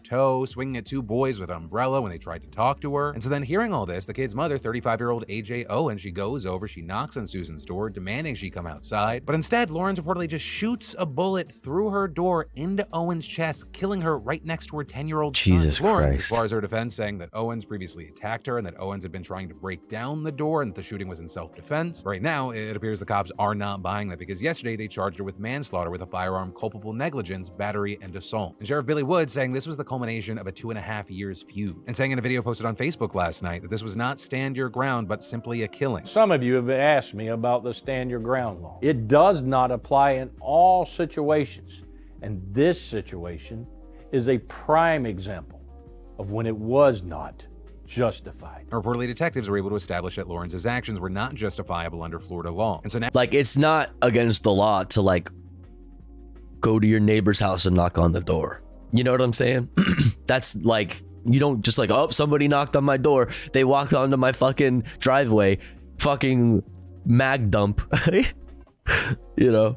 Toe, swinging at 2 boys with an umbrella when they tried to talk to her. And so then hearing all this, the kid's mother, 35-year-old AJ Owen, she goes over, she knocks on Susan's door, demanding she come outside. But instead, Lawrence reportedly just shoots a bullet through her door into Owen's chest, killing her right next to her 10-year-old son. Jesus Lawrence, Christ. as far as her defense, saying that Owens previously attacked her and that Owens had been trying to break down the door and that the shooting was in self-defense. Right now, it appears the cops are not buying that because yesterday they charged her with manslaughter with a firearm, culpable negligence, battery, and assault. And Sheriff Billy Wood saying this was the culmination of a 2.5 years feud, and saying in a video posted on Facebook last night that this was not stand your ground, but simply a killing. Some of you have asked me about the stand your ground law. It does not apply in all situations, and this situation is a prime example of when it was not justified. Reportedly, detectives were able to establish that Lawrence's actions were not justifiable under Florida law. And so now, Like, it's not against the law to, like, go to your neighbor's house and knock on the door. You know what I'm saying? That's like, you don't just like, oh, somebody knocked on my door. They walked onto my fucking driveway. Fucking mag dump. You know?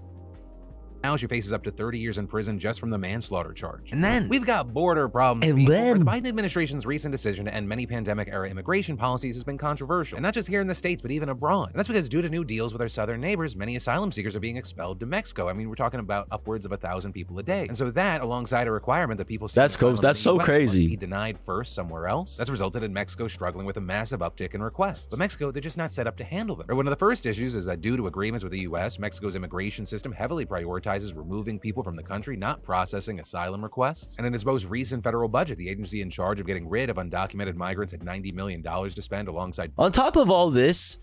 now she faces up to 30 years in prison just from the manslaughter charge. And then we've got border problems. And people, then the Biden administration's recent decision to end many pandemic-era immigration policies has been controversial, and not just here in the States, but even abroad. And that's because due to new deals with our southern neighbors, many asylum seekers are being expelled to Mexico. I mean, we're talking about upwards of 1,000 people a day. And so that, alongside a requirement that people that's so crazy, be denied first somewhere else, that's resulted in Mexico struggling with a massive uptick in requests. But Mexico, they're just not set up to handle them. One of the first issues is that due to agreements with the U.S., Mexico's immigration system heavily prioritizes removing people from the country, not processing asylum requests. And in its most recent federal budget, the agency in charge of getting rid of undocumented migrants had $90 million to spend alongside. On top of all this,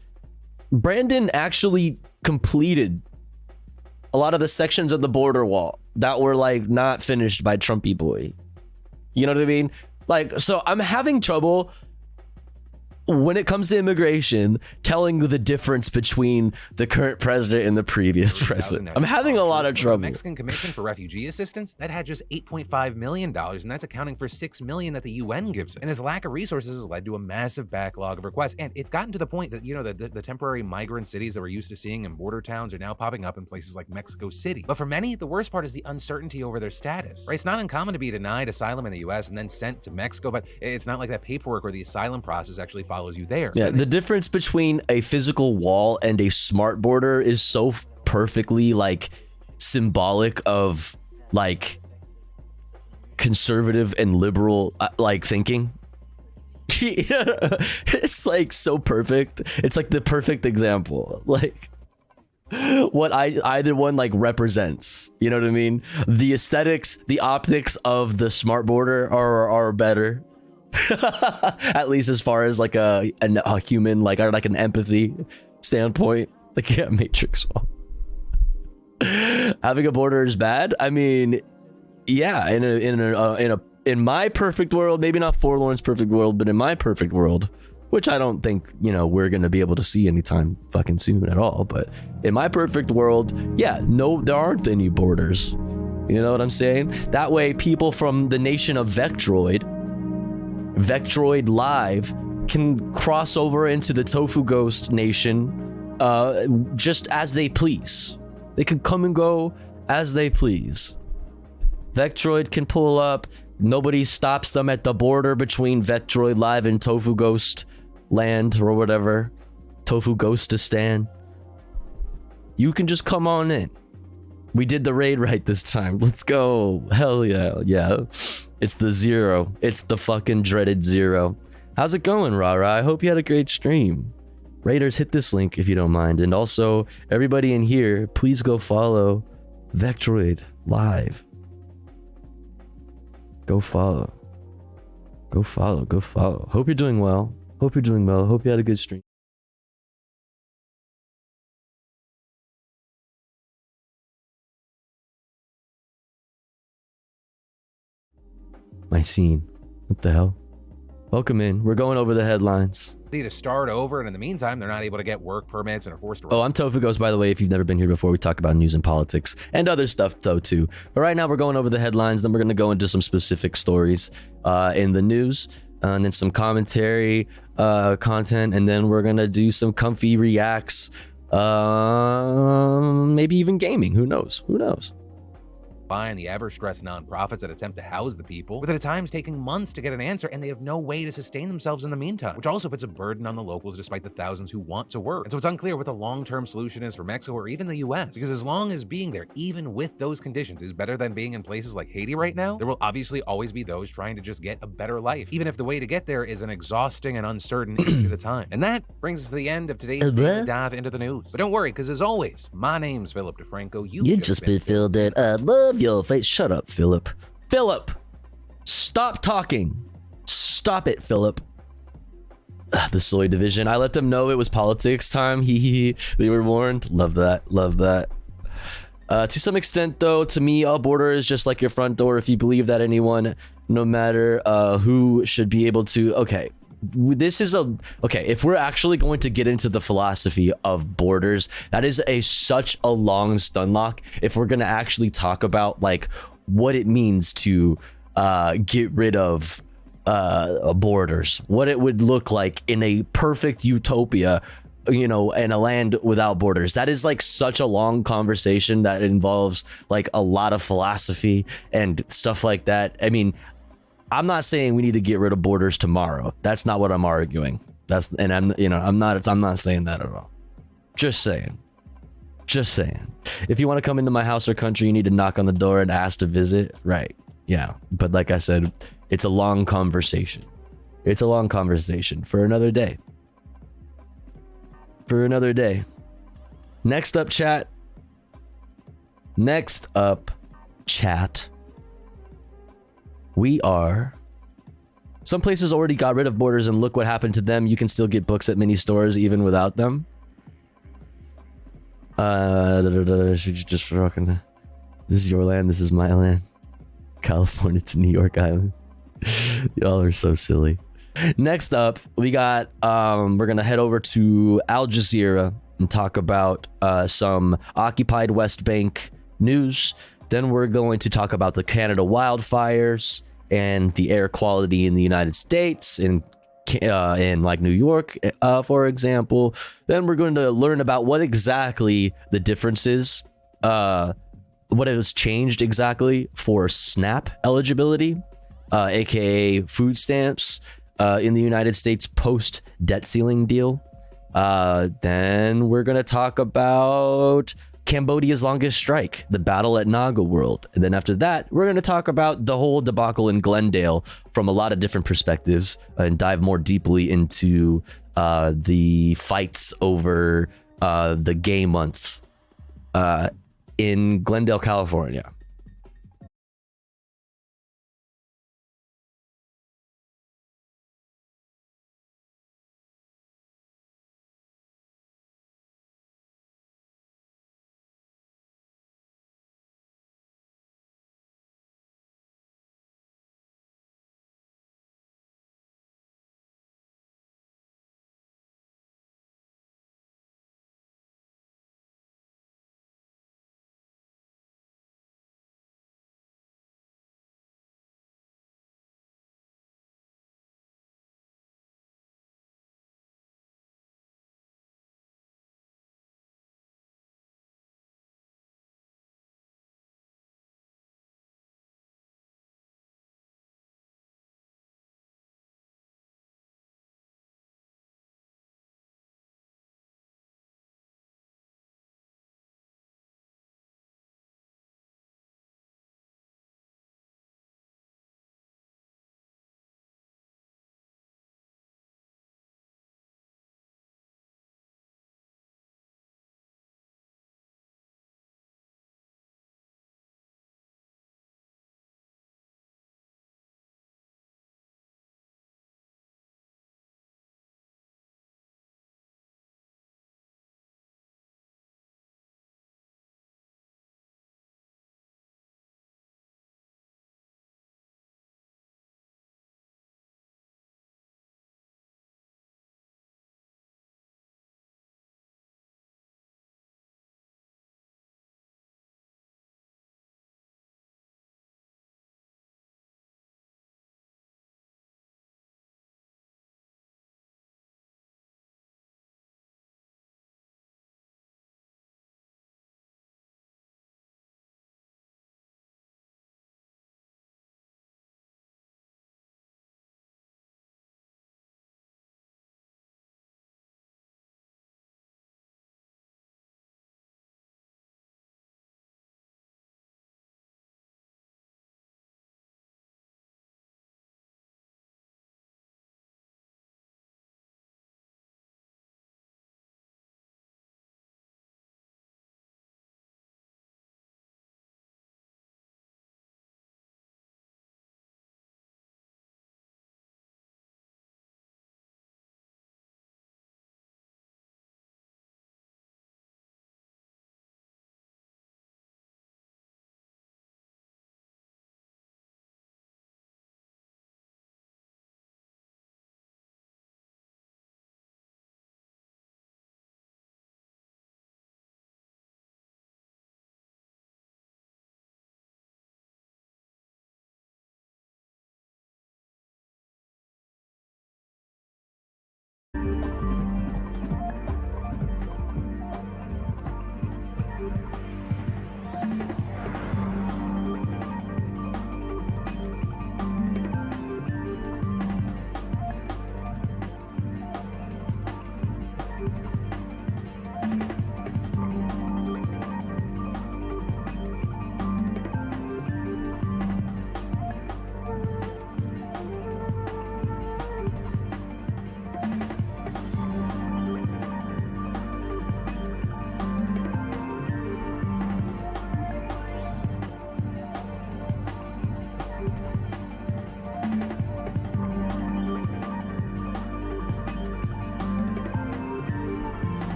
Brandon actually completed a lot of the sections of the border wall that were like not finished by Trumpy boy. You know what I mean? Like, so I'm having trouble when it comes to immigration, telling the difference between the current president and the previous president. I'm having a lot of trouble. The Mexican Commission for Refugee Assistance, that had just $8.5 million, and that's accounting for $6 million that the UN gives it. And this lack of resources has led to a massive backlog of requests. And it's gotten to the point that, you know, the temporary migrant cities that we're used to seeing in border towns are now popping up in places like Mexico City. But for many, the worst part is the uncertainty over their status, right? It's not uncommon to be denied asylum in the US and then sent to Mexico, but it's not like that paperwork or the asylum process actually follows you there. Yeah, the difference between a physical wall and a smart border is so perfectly like symbolic of like conservative and liberal like thinking. It's like so perfect. It's like the perfect example, like what either one like represents. You know what I mean? The aesthetics, the optics of the smart border are better. At least as far as like a human, like, or like an empathy standpoint. Like, yeah, Matrix wall. Having a border is bad. I mean, yeah, in my perfect world, maybe not Forlorn's perfect world, but in my perfect world, which I don't think, we're going to be able to see anytime fucking soon at all. But in my perfect world, yeah, no, there aren't any borders. You know what I'm saying? That way, people from the nation of Vectroid Live, can cross over into the Tofu Ghost nation just as they please. They can come and go as they please. Vectroid can pull up. Nobody stops them at the border between Vectroid Live and Tofu Ghost land or whatever. Tofu Ghostistan. You can just come on in. We did the raid right this time. Let's go. Hell yeah. Yeah. It's the Zero. It's the fucking dreaded Zero. How's it going, Rara? I hope you had a great stream. Raiders, hit this link if you don't mind. And also, everybody in here, please go follow Vectroid Live. Go follow. Go follow. Go follow. Hope you're doing well. Hope you're doing well. Hope you had a good stream. My scene. What the hell? Welcome in. We're going over the headlines. To start over, and in the meantime, they're not able to get work permits and are forced to. Oh, I'm Tofu Ghost, by the way. If you've never been here before, we talk about news and politics and other stuff, though, too. But right now, we're going over the headlines. Then we're going to go into some specific stories in the news, and then some commentary content, and then we're going to do some comfy reacts, maybe even gaming. Who knows? Who knows? And the ever-stressed nonprofits that attempt to house the people, with at times taking months to get an answer, and they have no way to sustain themselves in the meantime, which also puts a burden on the locals despite the thousands who want to work. And so it's unclear what the long-term solution is for Mexico or even the US, because as long as being there, even with those conditions, is better than being in places like Haiti right now, there will obviously always be those trying to just get a better life, even if the way to get there is an exhausting and uncertain issue at a time. And that brings us to the end of today's dive into the news. But don't worry, because as always, my name's Philip DeFranco. You just been filled in. Love your face. Shut up, Philip. Philip, stop talking. Stop it, Philip. The soy division. I let them know it was politics time. They were warned. Love that. Love that. To some extent, though, to me, a border is just like your front door. If you believe that anyone, no matter who, should be able to. Okay. This is if we're actually going to get into the philosophy of borders, that is such a long stun lock. If we're going to actually talk about like what it means to get rid of borders, what it would look like in a perfect utopia, in a land without borders, that is like such a long conversation that involves like a lot of philosophy and stuff like that. I mean, I'm not saying we need to get rid of borders tomorrow. That's not what I'm arguing. I'm not saying that at all. Just saying. If you want to come into my house or country, you need to knock on the door and ask to visit. Right. Yeah. But like I said, it's a long conversation. It's a long conversation for another day. Next up, chat. Some places already got rid of borders, and look what happened to them. You can still get books at many stores even without them. Just fucking. This is your land. This is my land. California to New York Island. Y'all are so silly. Next up, we got. We're gonna head over to Al Jazeera and talk about some occupied West Bank news. Then we're going to talk about the Canada wildfires and the air quality in the United States, in like New York, for example. Then we're going to learn about what exactly the difference is, what has changed exactly for SNAP eligibility, aka food stamps, in the United States post debt ceiling deal. Then we're going to talk about Cambodia's longest strike, the battle at Naga World. And then after that, we're going to talk about the whole debacle in Glendale from a lot of different perspectives and dive more deeply into the fights over the gay month in Glendale, California.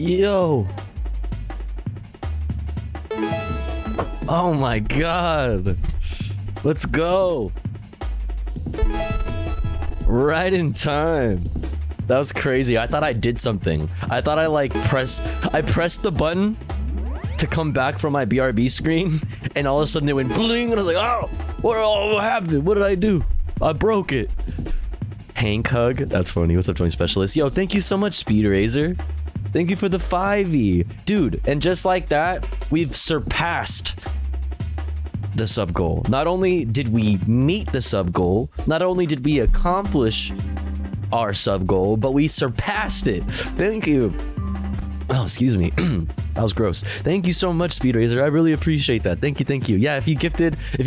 Yo. Oh my god. Let's go. Right in time. That was crazy. I thought I did something. I thought I pressed the button to come back from my BRB screen, and all of a sudden it went bling, and I was like, oh, what happened? What did I do? I broke it. Hank hug. That's funny. What's up, Joint Specialist? Yo, thank you so much, Speed Razor. Thank you for the 5e. Dude, and just like that, we've surpassed the sub goal. Not only did we meet the sub goal, not only did we accomplish our sub goal, but we surpassed it. Thank you. Oh, excuse me. That was gross. Thank you so much, Speed Razor. I really appreciate that. Thank you, thank you. Yeah, if you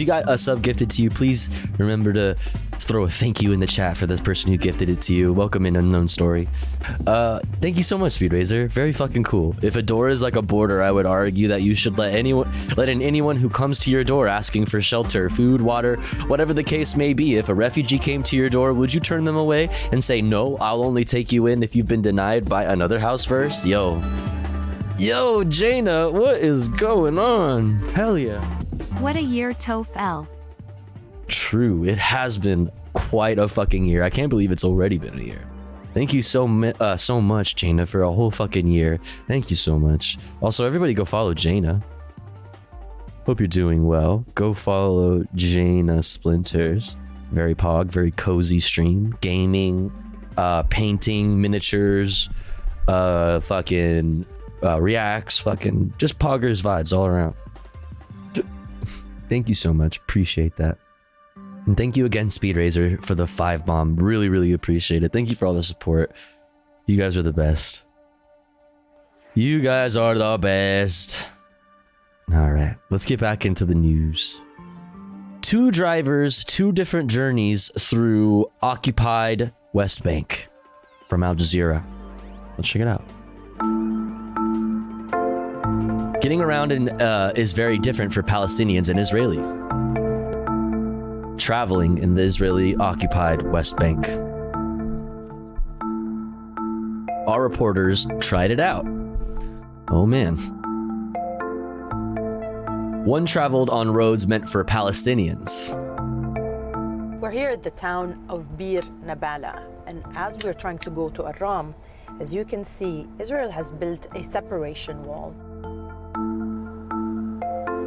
got a sub gifted to you, please remember to throw a thank you in the chat for this person who gifted it to you. Welcome in Unknown Story. Thank you so much, Speed Razor. Very fucking cool. If a door is like a border, I would argue that you should let in anyone who comes to your door asking for shelter, food, water, whatever the case may be. If a refugee came to your door, would you turn them away and say, no, I'll only take you in if you've been denied by another house first? Yo, Jaina, what is going on? Hell yeah. What a year, Toph L. True, it has been quite a fucking year. I can't believe it's already been a year. Thank you so much, Jaina, for a whole fucking year. Thank you so much. Also, everybody go follow Jaina. Hope you're doing well. Go follow Jaina Splinters. Very pog, very cozy stream. Gaming, painting, miniatures, reacts, fucking just poggers vibes all around. Thank you so much. Appreciate that. And thank you again, Speed Razor, for the 5 bomb. Really, really appreciate it. Thank you for all the support. You guys are the best. You guys are the best. All right, let's get back into the news. 2 drivers, 2 different journeys through occupied West Bank from Al Jazeera. Let's check it out. Getting around is very different for Palestinians and Israelis traveling in the Israeli-occupied West Bank. Our reporters tried it out. Oh man. One traveled on roads meant for Palestinians. We're here at the town of Bir Nabala, and as we're trying to go to Aram, as you can see, Israel has built a separation wall.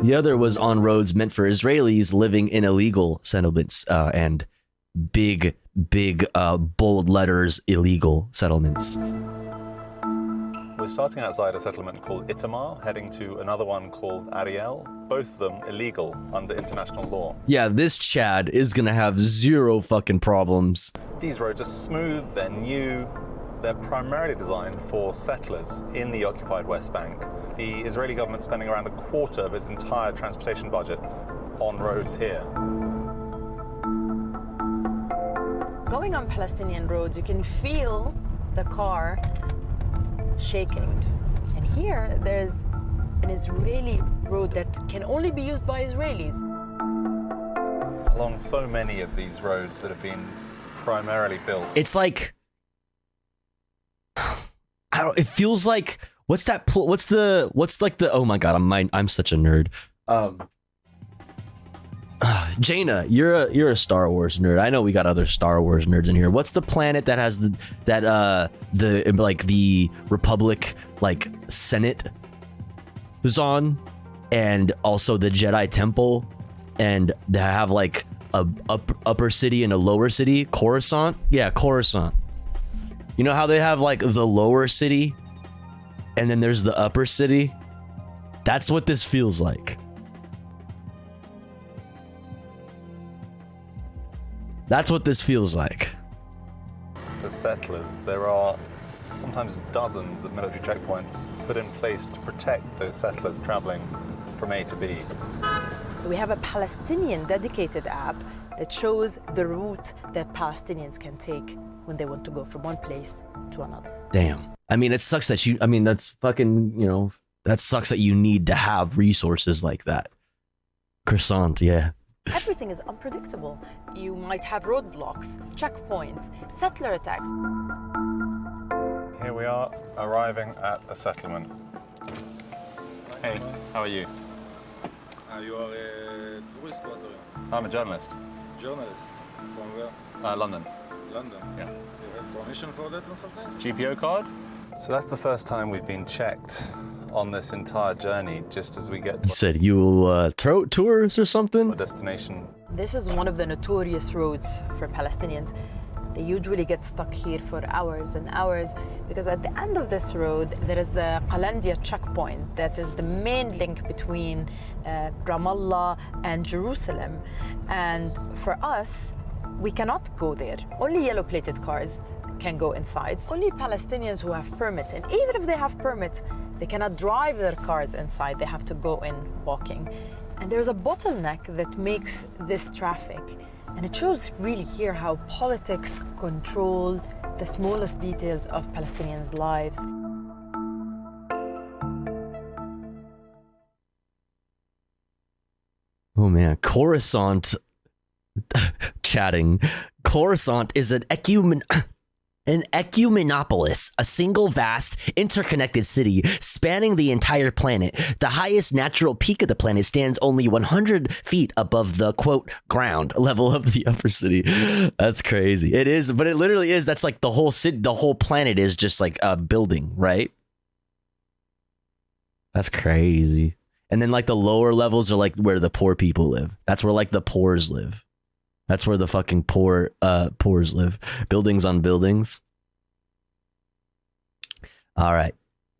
The other was on roads meant for Israelis living in illegal settlements, and big, bold letters, illegal settlements. We're starting outside a settlement called Itamar, heading to another one called Ariel, both of them illegal under international law. Yeah, this Chad is gonna have 0 fucking problems. These roads are smooth, they're new, they're primarily designed for settlers in the occupied West Bank. The Israeli government spending around a quarter of its entire transportation budget on roads here. Going on Palestinian roads, you can feel the car shaking. And here, there's an Israeli road that can only be used by Israelis. Along so many of these roads that have been primarily built. It's like, it feels like, what's oh my god, I'm such a nerd. Jaina, you're a Star Wars nerd. I know we got other Star Wars nerds in here. What's the planet that has the Republic Senate who's on, and also the Jedi Temple, and they have like a upper city and a lower city? Coruscant? Yeah, Coruscant. You know how they have like the lower city and then there's the upper city? That's what this feels like. That's what this feels like. For settlers, there are sometimes dozens of military checkpoints put in place to protect those settlers traveling from A to B. We have a Palestinian dedicated app that shows the route that Palestinians can take when they want to go from one place to another. Damn. I mean, it sucks that that's fucking, that sucks that you need to have resources like that. Croissant, yeah. Everything is unpredictable. You might have roadblocks, checkpoints, settler attacks. Here here we are, arriving at a settlement. Hey, how are you? You are a tourist or? I'm a journalist. Journalist? From where? London. London? Yeah. You have permission for that or something? GPO card? So that's the first time we've been checked on this entire journey, just as we get to Said you tours or something? a destination. This is one of the notorious roads for Palestinians. They usually get stuck here for hours and hours because at the end of this road there is the Qalandia checkpoint that is the main link between Ramallah and Jerusalem. And for us, we cannot go there. Only yellow-plated cars can go inside. Only Palestinians who have permits, and even if they have permits, they cannot drive their cars inside. They have to go in walking. And there's a bottleneck that makes this traffic. And it shows really here how politics control the smallest details of Palestinians' lives. Oh man, Coruscant chatting. Coruscant is an ecumenopolis, a single vast interconnected city spanning the entire planet. The highest natural peak of the planet stands only 100 feet above the quote ground level of the upper city. That's crazy. It is, but it literally is. That's like the whole city, the whole planet is just like a building, right? That's crazy. And then like the lower levels are like where the poor people live. That's where like the poors live. That's where the fucking poors live. Buildings on buildings. All right.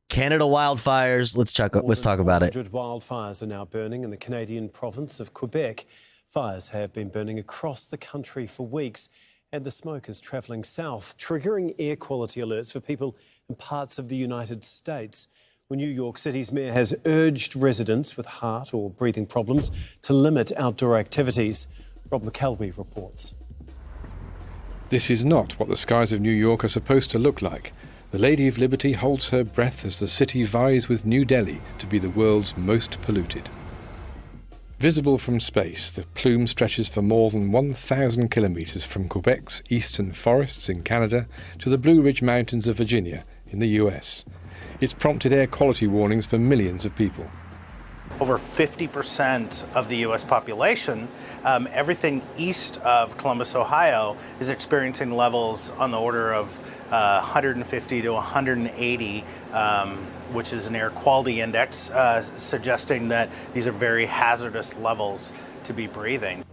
Canada wildfires. Let's talk about it. 400 wildfires are now burning in the Canadian province of Quebec. Fires have been burning across the country for weeks, and the smoke is travelling south, triggering air quality alerts for people in parts of the United States. Well, New York City's mayor has urged residents with heart or breathing problems to limit outdoor activities. Rob McKelvey reports. This is not what the skies of New York are supposed to look like. The Lady of Liberty holds her breath as the city vies with New Delhi to be the world's most polluted. Visible from space, the plume stretches for more than 1,000 kilometres from Quebec's eastern forests in Canada to the Blue Ridge Mountains of Virginia in the US. It's prompted air quality warnings for millions of people. Over 50% of the U.S. population, everything east of Columbus, Ohio, is experiencing levels on the order of 150 to 180, which is an air quality index, suggesting that these are very hazardous levels to be breathing.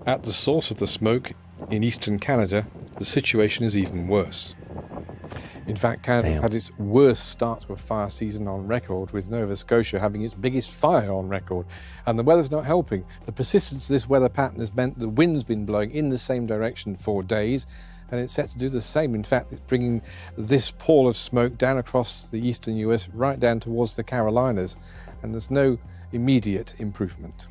At the source of the smoke in eastern Canada, the situation is even worse. In fact, Canada's had its worst start to a fire season on record, with Nova Scotia having its biggest fire on record. And the weather's not helping. The persistence of this weather pattern has meant the wind's been blowing in the same direction for days, and it's set to do the same. In fact, it's bringing this pall of smoke down across the eastern US, right down towards the Carolinas, and there's no immediate improvement.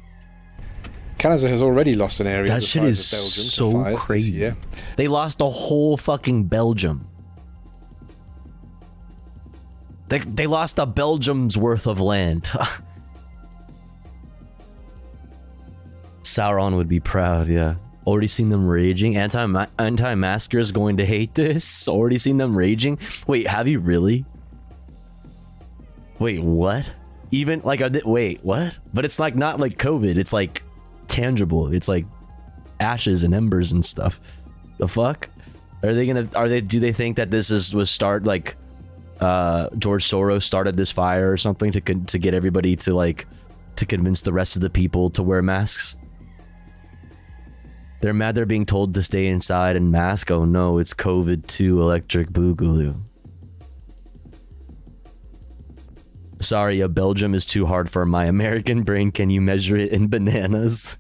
Canada has already lost an area That the shit size is of Belgium to so fires this crazy. year. They lost a whole fucking Belgium. They lost a Belgium's worth of land. Sauron would be proud, yeah. Already seen them raging. Anti-maskers going to hate this. Already seen them raging. Wait, have you really? Wait, what? Even like, wait, what? But it's like not like COVID. It's like tangible. It's like ashes and embers and stuff. The fuck? Do they think that this was start like George Soros started this fire or something to get everybody to convince the rest of the people to wear masks? They're mad they're being told to stay inside and mask. Oh no, it's COVID-2 electric boogaloo. Sorry, a Belgium is too hard for my American brain. Can you measure it in bananas?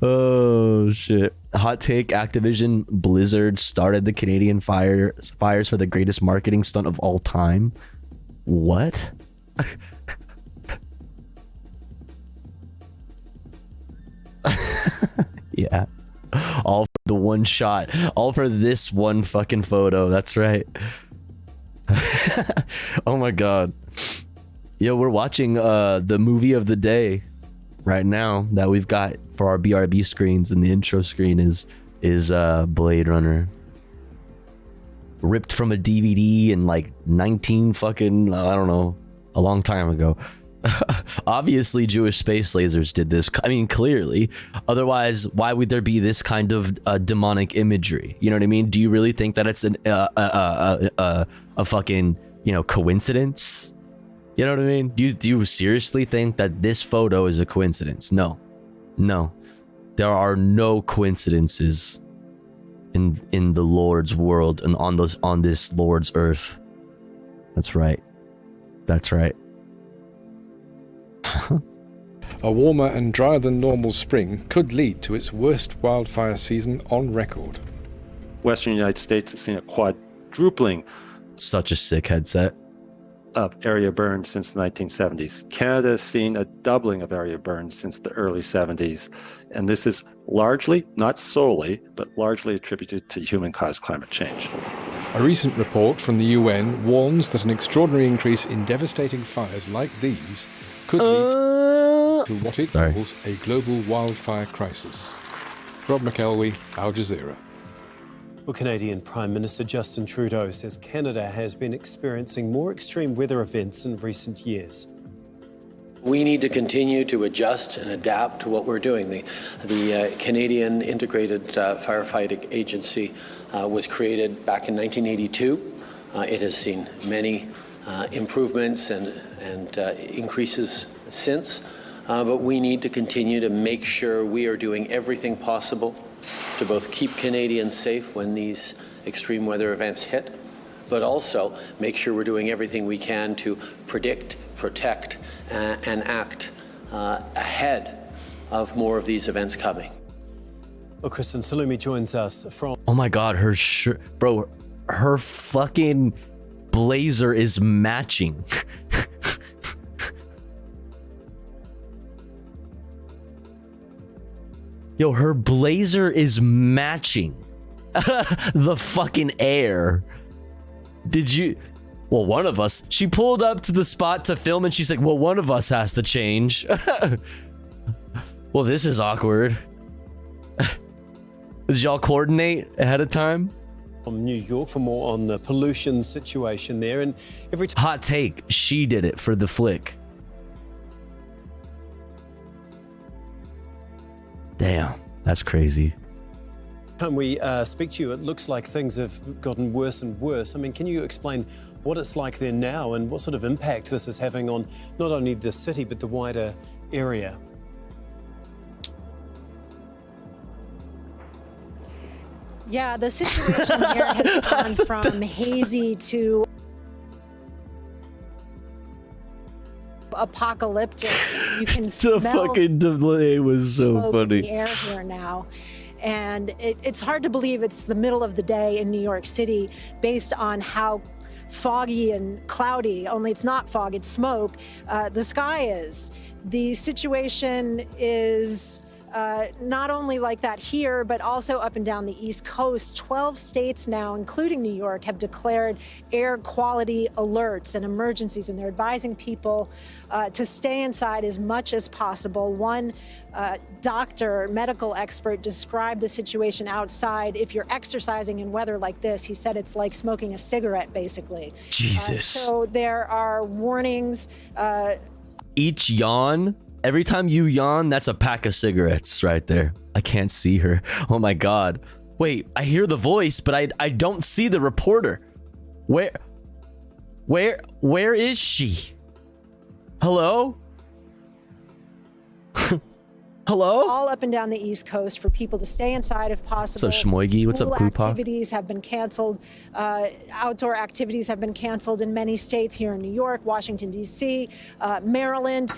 Oh shit. Hot take: Activision Blizzard started the Canadian fires for the greatest marketing stunt of all time. What? Yeah. All for the one shot. All for this one fucking photo. That's right. Oh my god. Yo, we're watching the movie of the day right now that we've got for our BRB screens, and the intro screen is Blade Runner. ripped from a DVD in like 19 fucking, I don't know, a long time ago. Obviously, Jewish space lasers did this. I mean, clearly. Otherwise, why would there be this kind of demonic imagery? You know what I mean? Do you really think that it's a fucking, you know, coincidence? You know what I mean? Do you seriously think that this photo is a coincidence? No. There are no coincidences in the Lord's world and on this Lord's earth. That's right. A warmer and drier than normal spring could lead to its worst wildfire season on record. Western United States has seen a quadrupling. Such a sick headset. Of area burns since the 1970s. Canada has seen a doubling of area burns since the early 70s. And this is largely, not solely, but largely attributed to human-caused climate change. A recent report from the UN warns that an extraordinary increase in devastating fires like these could lead to what it calls a global wildfire crisis. Rob McElwee, Al Jazeera. Well, Canadian Prime Minister Justin Trudeau says Canada has been experiencing more extreme weather events in recent years. We need to continue to adjust and adapt to what we're doing. The Canadian Integrated Firefighting Agency was created back in 1982. It has seen many improvements and increases since, but we need to continue to make sure we are doing everything possible to both keep Canadians safe when these extreme weather events hit, but also make sure we're doing everything we can to predict, protect, and act ahead of more of these events coming. Well, Kristen Salumi joins us from... Oh my God, her shirt, bro, her fucking blazer is matching. Yo, her blazer is matching the fucking air. Did you? Well, one of us. She pulled up to the spot to film and she's like, well, one of us has to change. Well, this is awkward. Did y'all coordinate ahead of time? From New York for more on the pollution situation there. And every time... Hot take, she did it for the flick. Damn, that's crazy. Time we speak to you, it looks like things have gotten worse and worse. I mean, can you explain what it's like there now and what sort of impact this is having on not only the city, but the wider area? Yeah, the situation here has gone from hazy to apocalyptic. You can smell the fucking delay was so funny. In the air here now. And it's hard to believe it's the middle of the day in New York City based on how foggy and cloudy, only it's not fog, it's smoke, the sky is. The situation is not only like that here, but also up and down the East Coast. 12 states now, including New York, have declared air quality alerts and emergencies, and they're advising people to stay inside as much as possible. One doctor, medical expert, described the situation outside. If you're exercising in weather like this, he said it's like smoking a cigarette, basically. Jesus. So there are warnings. Each yawn, every time you yawn, that's a pack of cigarettes right there. I can't see her. Oh my God. Wait, I hear the voice, but I don't see the reporter. Where is she? Hello? Hello? All up and down the East Coast for people to stay inside if possible. What's up, Schmoigy? What's up, School Krupa? activities have been canceled. Outdoor activities have been canceled in many states here in New York, Washington, D.C., Maryland.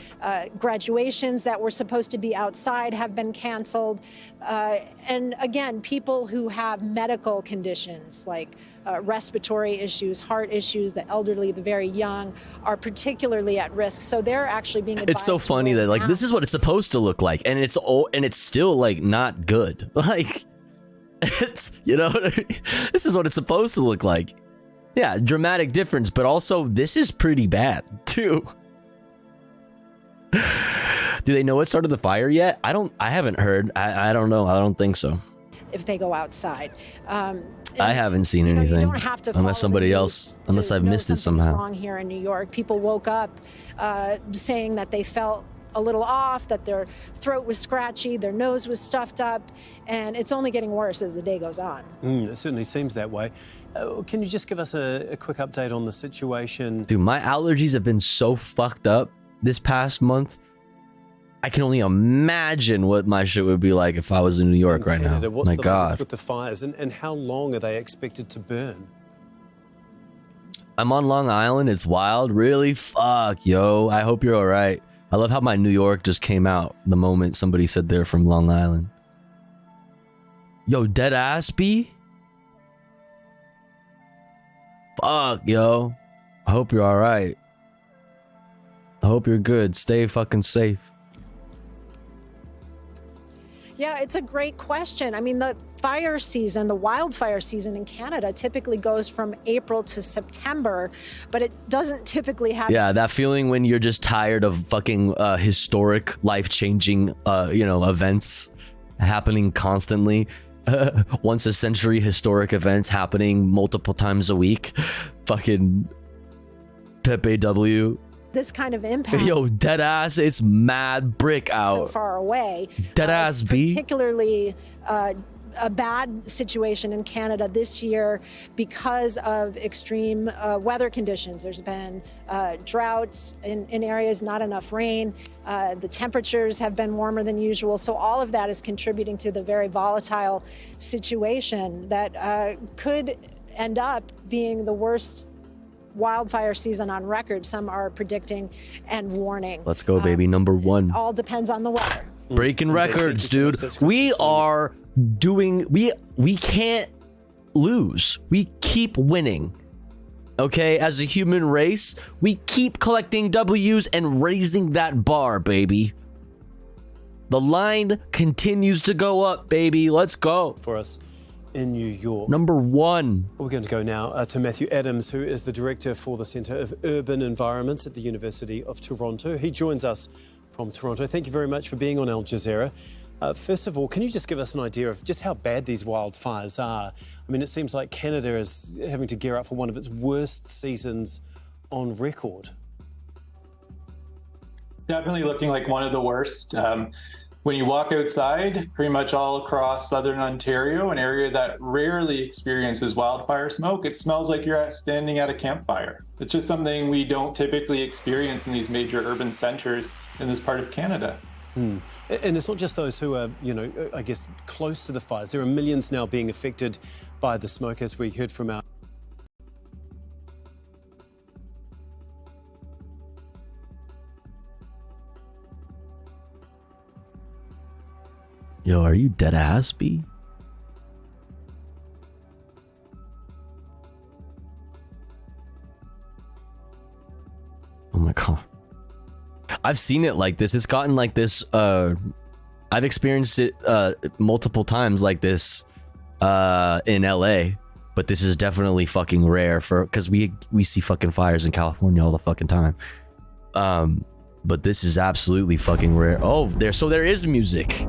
Graduations that were supposed to be outside have been canceled. And again, people who have medical conditions like respiratory issues, heart issues, the elderly, the very young are particularly at risk. So they're actually being advised. It's so funny that like this is what it's supposed to look like, and it's still like not good. Like it's, you know, this is what it's supposed to look like. Yeah, dramatic difference, but also this is pretty bad too. Do they know what started the fire yet? I haven't heard. I don't know. I don't think so. if they go outside. I haven't seen anything don't have to unless somebody else, unless I've missed it something's somehow. wrong here in New York. People woke up saying that they felt a little off, that their throat was scratchy, their nose was stuffed up, and it's only getting worse as the day goes on. It certainly seems that way. Can you just give us a quick update on the situation? Dude, my allergies have been so fucked up this past month. I can only imagine what my shit would be like if I was in New York right now. What's My the latest God. with the fires, and how long are they expected to burn? I'm on Long Island. It's wild. Really? Fuck, yo. I hope you're all right. I love how my New York just came out the moment somebody said they're from Long Island. Yo, dead ass B? Fuck, yo. I hope you're all right. I hope you're good. Stay fucking safe. Yeah, it's a great question. I mean, the fire season, the wildfire season in Canada typically goes from April to September, but it doesn't typically have... Yeah, that feeling when you're just tired of fucking historic, life-changing, events happening constantly. Once a century historic events happening multiple times a week. Fucking Pepe W. this kind of impact. Yo, dead ass, it's mad brick out. So far away. Dead ass B. Particularly a bad situation in Canada this year because of extreme weather conditions. There's been droughts in areas, not enough rain. The temperatures have been warmer than usual. So all of that is contributing to the very volatile situation that could end up being the worst wildfire season on record. Some are predicting and warning. Let's go, baby. Number one. All depends on the weather. Breaking records, dude. We are doing, we can't lose. We keep winning. Okay, as a human race, we keep collecting W's and raising that bar, baby. The line continues to go up, baby. Let's go. For us in New York. Number one. We're going to go now to Matthew Adams, who is the director for the Centre of Urban Environments at the University of Toronto. He joins us from Toronto. Thank you very much for being on Al Jazeera. First of all, can you just give us an idea of just how bad these wildfires are? I mean, it seems like Canada is having to gear up for one of its worst seasons on record. It's definitely looking like one of the worst. When you walk outside, pretty much all across southern Ontario, an area that rarely experiences wildfire smoke, it smells like you're standing at a campfire. It's just something we don't typically experience in these major urban centers in this part of Canada. And it's not just those who are, I guess, close to the fires. There are millions now being affected by the smoke, as we heard from our... Yo, are you dead ass, B? Oh my God. I've seen it like this. It's gotten like this. I've experienced it multiple times like this in LA, but this is definitely fucking rare because we see fucking fires in California all the fucking time. But this is absolutely fucking rare. Oh, there is music.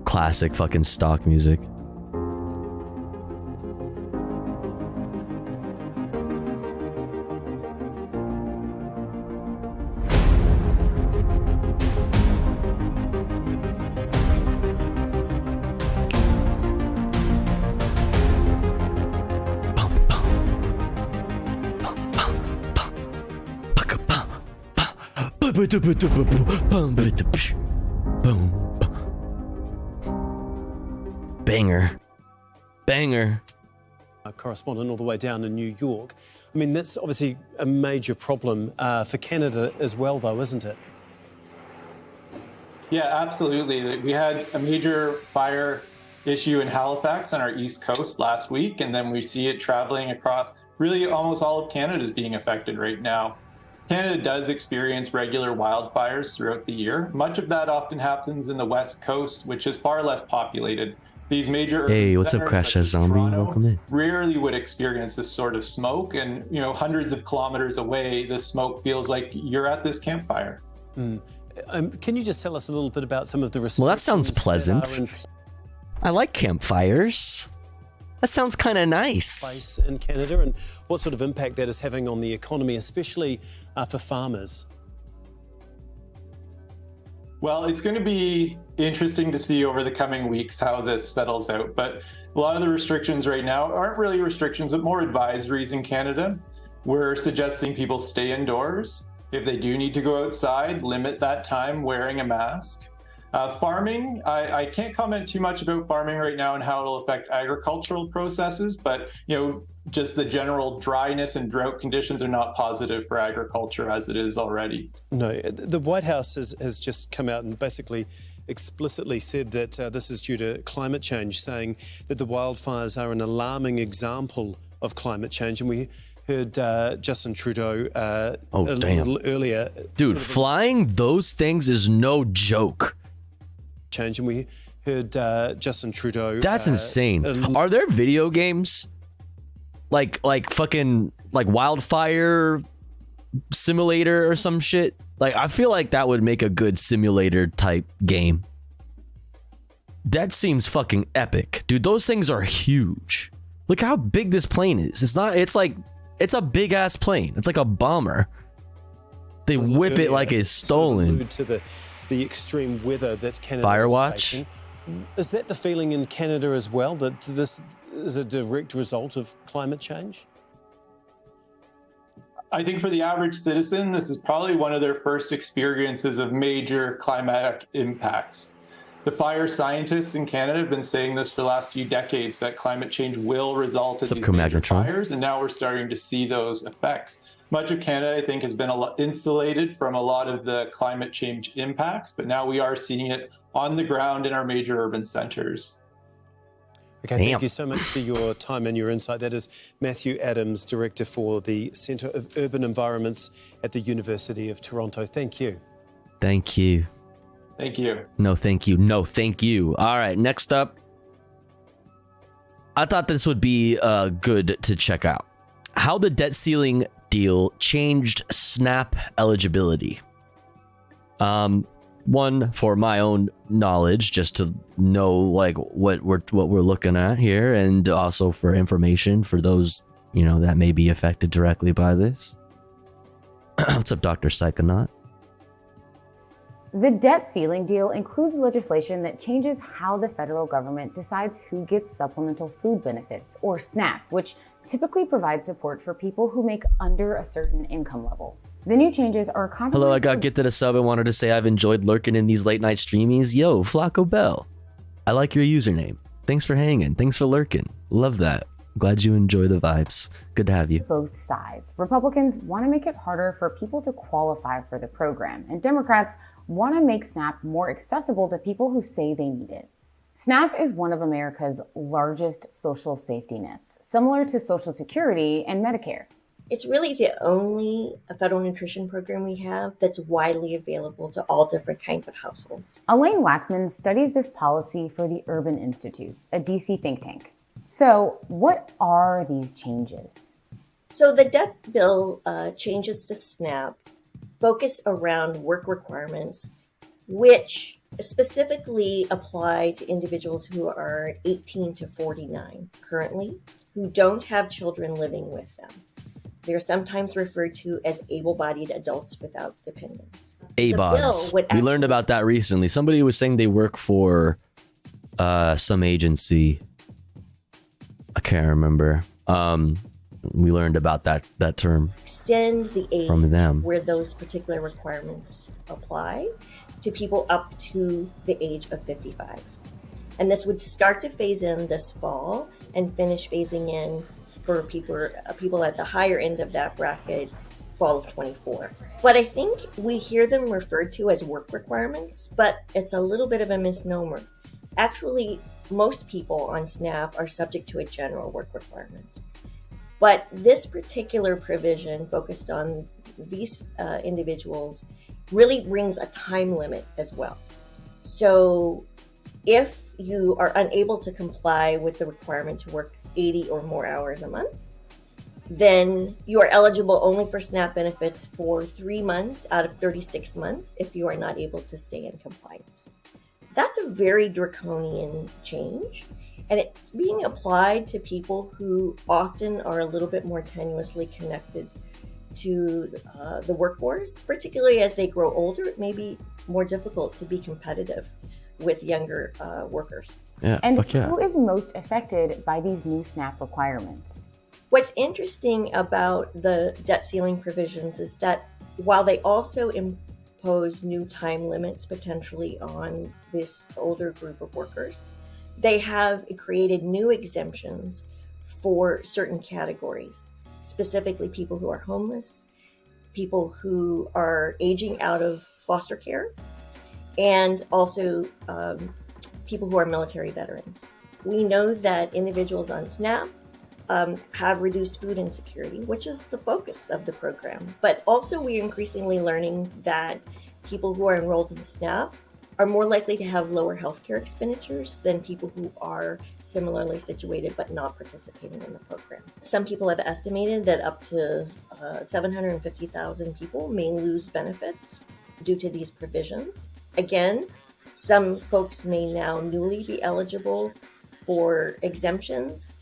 Classic fucking stock music. Banger. Our correspondent all the way down in New York. I mean, that's obviously a major problem for Canada as well, though, isn't it? Yeah, absolutely. We had a major fire issue in Halifax on our East Coast last week, and then we see it traveling across really almost all of Canada is being affected right now. Canada does experience regular wildfires throughout the year. Much of that often happens in the West Coast, which is far less populated. These major Hey, what's up, Crash Test Zombie? Welcome in. Rarely would experience this sort of smoke, and hundreds of kilometers away, the smoke feels like you're at this campfire. And Can you just tell us a little bit about some of the restrictions? Well, that sounds pleasant. That are in I like campfires. That sounds kind of nice. place in Canada, and what sort of impact that is having on the economy, especially for farmers? Well, it's going to be interesting to see over the coming weeks how this settles out. But a lot of the restrictions right now aren't really restrictions, but more advisories in Canada. We're suggesting people stay indoors. If they do need to go outside, limit that time wearing a mask. Farming, I can't comment too much about farming right now and how it'll affect agricultural processes, but just the general dryness and drought conditions are not positive for agriculture as it is already. No, the White House has just come out and basically explicitly said that this is due to climate change, saying that the wildfires are an alarming example of climate change. And we heard Justin Trudeau little earlier. Dude, flying those things is no joke. Change, and we heard Justin Trudeau. That's insane. Are there video games like fucking like Wildfire Simulator or some shit? Like, I feel like that would make a good simulator type game. That seems fucking epic, dude. Those things are huge. Look how big this plane is. It's a big ass plane. It's like a bomber. They whip it like it's stolen. To the extreme weather that Canada Firewatch? is facing. Is that the feeling in Canada as well, that this is a direct result of climate change? I think for the average citizen, this is probably one of their first experiences of major climatic impacts. The fire scientists in Canada have been saying this for the last few decades, that climate change will result in these major fires, and now we're starting to see those effects. Much of Canada, I think, has been insulated from a lot of the climate change impacts, but now we are seeing it on the ground in our major urban centers. Okay, thank you so much for your time and your insight. That is Matthew Adams, Director for the Centre of Urban Environments at the University of Toronto. Thank you. Thank you. Thank you. No, thank you. No, thank you. All right, next up. I thought this would be good to check out. How the debt ceiling deal changed SNAP eligibility. One, for my own knowledge, just to know like what we're looking at here, and also for information for those that may be affected directly by this. What's up, Dr. Psychonaut? The debt ceiling deal includes legislation that changes how the federal government decides who gets supplemental food benefits, or SNAP, which typically provides support for people who make under a certain income level. The new changes are compromised. Hello, I got Gifted a sub and wanted to say I've enjoyed lurking in these late night streamies. Yo, Flacco Bell. I like your username. Thanks for hanging. Thanks for lurking. Love that. Glad you enjoy the vibes. Good to have you. Both sides. Republicans want to make it harder for people to qualify for the program, and Democrats want to make SNAP more accessible to people who say they need it. SNAP is one of America's largest social safety nets, similar to Social Security and Medicare. It's really the only federal nutrition program we have that's widely available to all different kinds of households. Elaine Waxman studies this policy for the Urban Institute, a DC think tank. So, what are these changes? So the debt bill changes to SNAP focus around work requirements, which specifically apply to individuals who are 18 to 49 currently, who don't have children living with them. They're sometimes referred to as able-bodied adults without dependents. ABODs. We learned about that recently. Somebody was saying they work for some agency. I can't remember. We learned about that term. Extend the age from them where those particular requirements apply to people up to the age of 55. And this would start to phase in this fall and finish phasing in for people at the higher end of that bracket, fall of 24. But I think we hear them referred to as work requirements, but it's a little bit of a misnomer. Actually, most people on SNAP are subject to a general work requirement. But this particular provision focused on these individuals really brings a time limit as well. So if you are unable to comply with the requirement to work 80 or more hours a month, then you are eligible only for SNAP benefits for 3 months out of 36 months if you are not able to stay in compliance. That's a very draconian change, and it's being applied to people who often are a little bit more tenuously connected to the workforce, particularly as they grow older. It may be more difficult to be competitive with younger workers. Yeah, and who is most affected by these new SNAP requirements? What's interesting about the debt ceiling provisions is that while they also impose new time limits potentially on this older group of workers, they have created new exemptions for certain categories, specifically people who are homeless, people who are aging out of foster care, and also people who are military veterans. We know that individuals on SNAP have reduced food insecurity, which is the focus of the program. But also we're increasingly learning that people who are enrolled in SNAP are more likely to have lower healthcare expenditures than people who are similarly situated but not participating in the program. Some people have estimated that up to 750,000 people may lose benefits due to these provisions. Again, some folks may now newly be eligible for exemptions,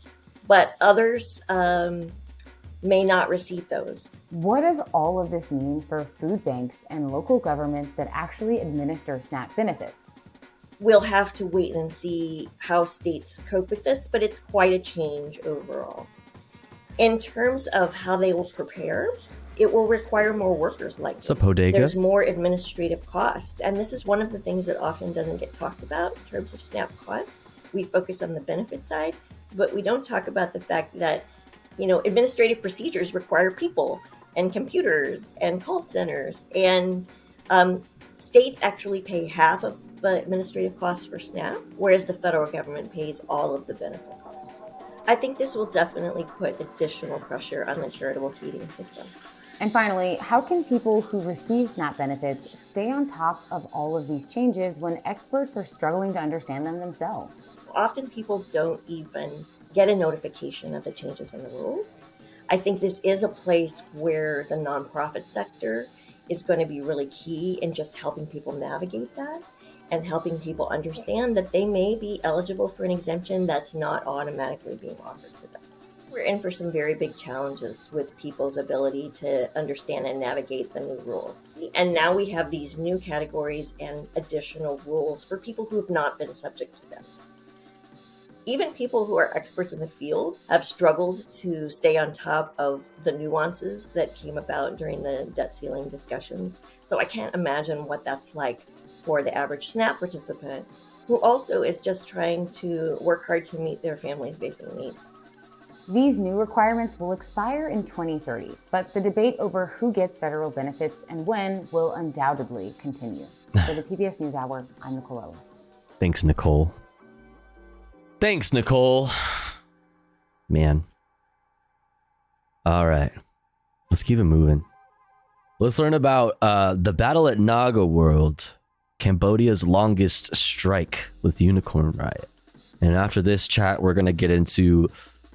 but others may not receive those. What does all of this mean for food banks and local governments that actually administer SNAP benefits? We'll have to wait and see how states cope with this, but it's quite a change overall. In terms of how they will prepare, it will require more workers likely. What's up, Hodega? There's more administrative costs, and this is one of the things that often doesn't get talked about in terms of SNAP cost. We focus on the benefit side, but we don't talk about the fact that, administrative procedures require people and computers and call centers, and states actually pay half of the administrative costs for SNAP, whereas the federal government pays all of the benefit costs. I think this will definitely put additional pressure on the charitable heating system. And finally, how can people who receive SNAP benefits stay on top of all of these changes when experts are struggling to understand them themselves? Often people don't even get a notification of the changes in the rules. I think this is a place where the nonprofit sector is going to be really key in just helping people navigate that and helping people understand that they may be eligible for an exemption that's not automatically being offered to them. We're in for some very big challenges with people's ability to understand and navigate the new rules. And now we have these new categories and additional rules for people who have not been subject to them. Even people who are experts in the field have struggled to stay on top of the nuances that came about during the debt ceiling discussions. So I can't imagine what that's like for the average SNAP participant, who also is just trying to work hard to meet their family's basic needs. These new requirements will expire in 2030, but the debate over who gets federal benefits and when will undoubtedly continue. For the PBS NewsHour, I'm Nicole Ellis. Thanks, Nicole. Thanks, Nicole. Man. All right. Let's keep it moving. Let's learn about the battle at Naga World, Cambodia's longest strike with the Unicorn Riot. And after this chat, we're going to get into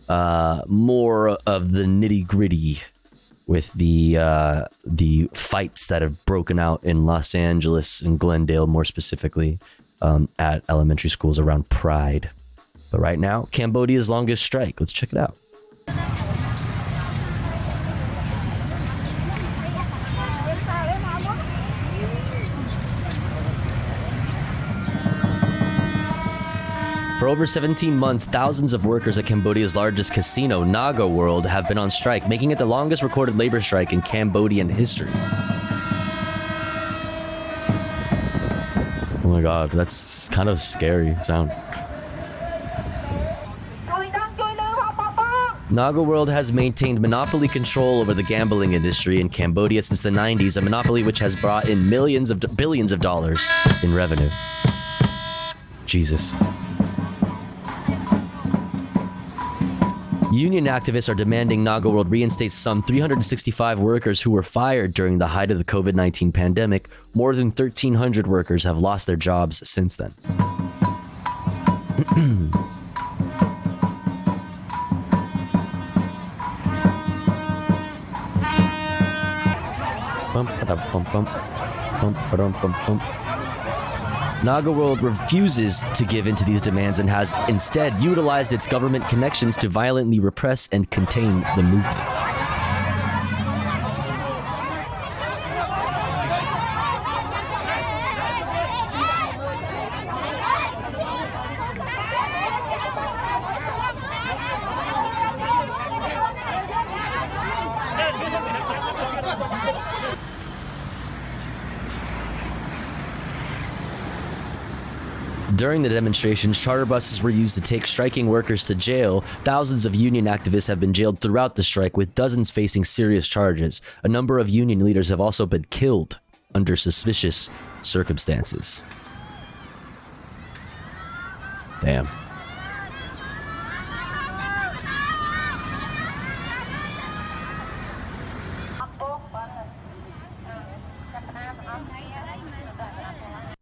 more of the nitty-gritty with the fights that have broken out in Los Angeles and Glendale, more specifically, at elementary schools around Pride. But right now, Cambodia's longest strike. Let's check it out. For over 17 months, thousands of workers at Cambodia's largest casino, Naga World, have been on strike, making it the longest recorded labor strike in Cambodian history. Oh my god, that's kind of scary sound. Naga World has maintained monopoly control over the gambling industry in Cambodia since the 90s, a monopoly which has brought in billions of dollars in revenue. Jesus. Union activists are demanding Naga World reinstate some 365 workers who were fired during the height of the COVID-19 pandemic. More than 1,300 workers have lost their jobs since then. Naga World refuses to give in to these demands and has instead utilized its government connections to violently repress and contain the movement. During the demonstrations, charter buses were used to take striking workers to jail. Thousands of union activists have been jailed throughout the strike, with dozens facing serious charges. A number of union leaders have also been killed under suspicious circumstances. Damn.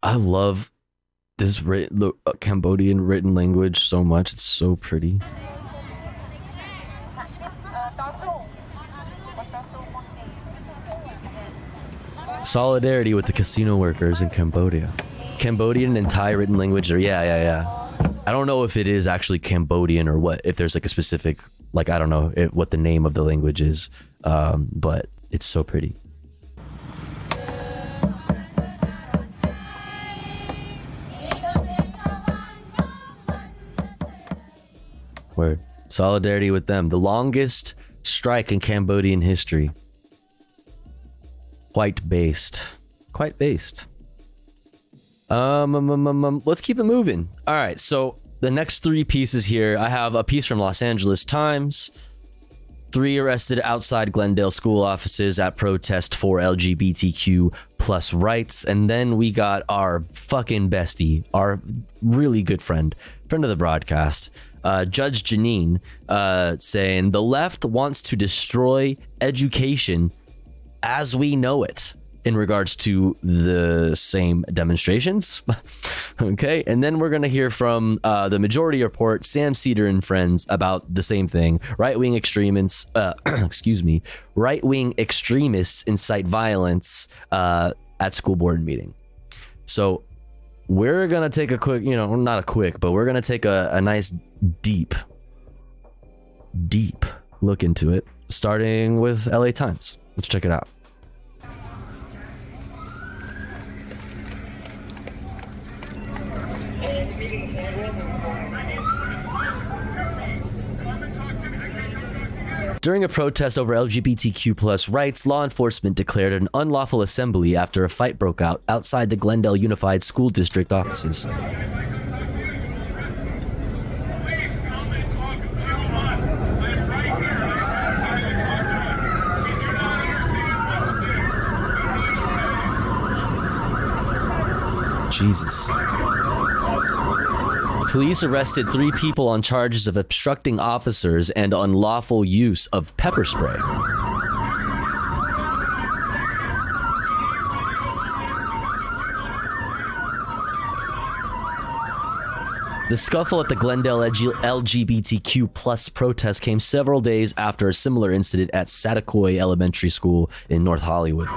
I love this Cambodian written language so much. It's so pretty. Solidarity with the casino workers in Cambodia. Cambodian and Thai written language are yeah. I don't know if it is actually Cambodian or what, if there's like a specific, like, I don't know what the name of the language is, but it's so pretty. Word. Solidarity with them. The longest strike in Cambodian history. Quite based. Let's keep it moving. All right, so the next three pieces here. I have a piece from Los Angeles Times. 3 arrested outside Glendale school offices at protest for LGBTQ plus rights. And then we got our fucking bestie, our really good friend of the broadcast, Judge Jeanine, saying the left wants to destroy education as we know it in regards to the same demonstrations. Okay, and then we're gonna hear from the Majority Report, Sam Cedar and friends, about the same thing. Right-wing extremists, right-wing extremists incite violence at school board meeting. So we're gonna take a quick, not a quick, but we're gonna take a nice deep look into it, starting with LA Times. Let's check it out. During a protest over LGBTQ plus rights, law enforcement declared an unlawful assembly after a fight broke out outside the Glendale Unified School District offices. Jesus. Police arrested 3 people on charges of obstructing officers and unlawful use of pepper spray. The scuffle at the Glendale LGBTQ plus protest came several days after a similar incident at Satakoy Elementary School in North Hollywood.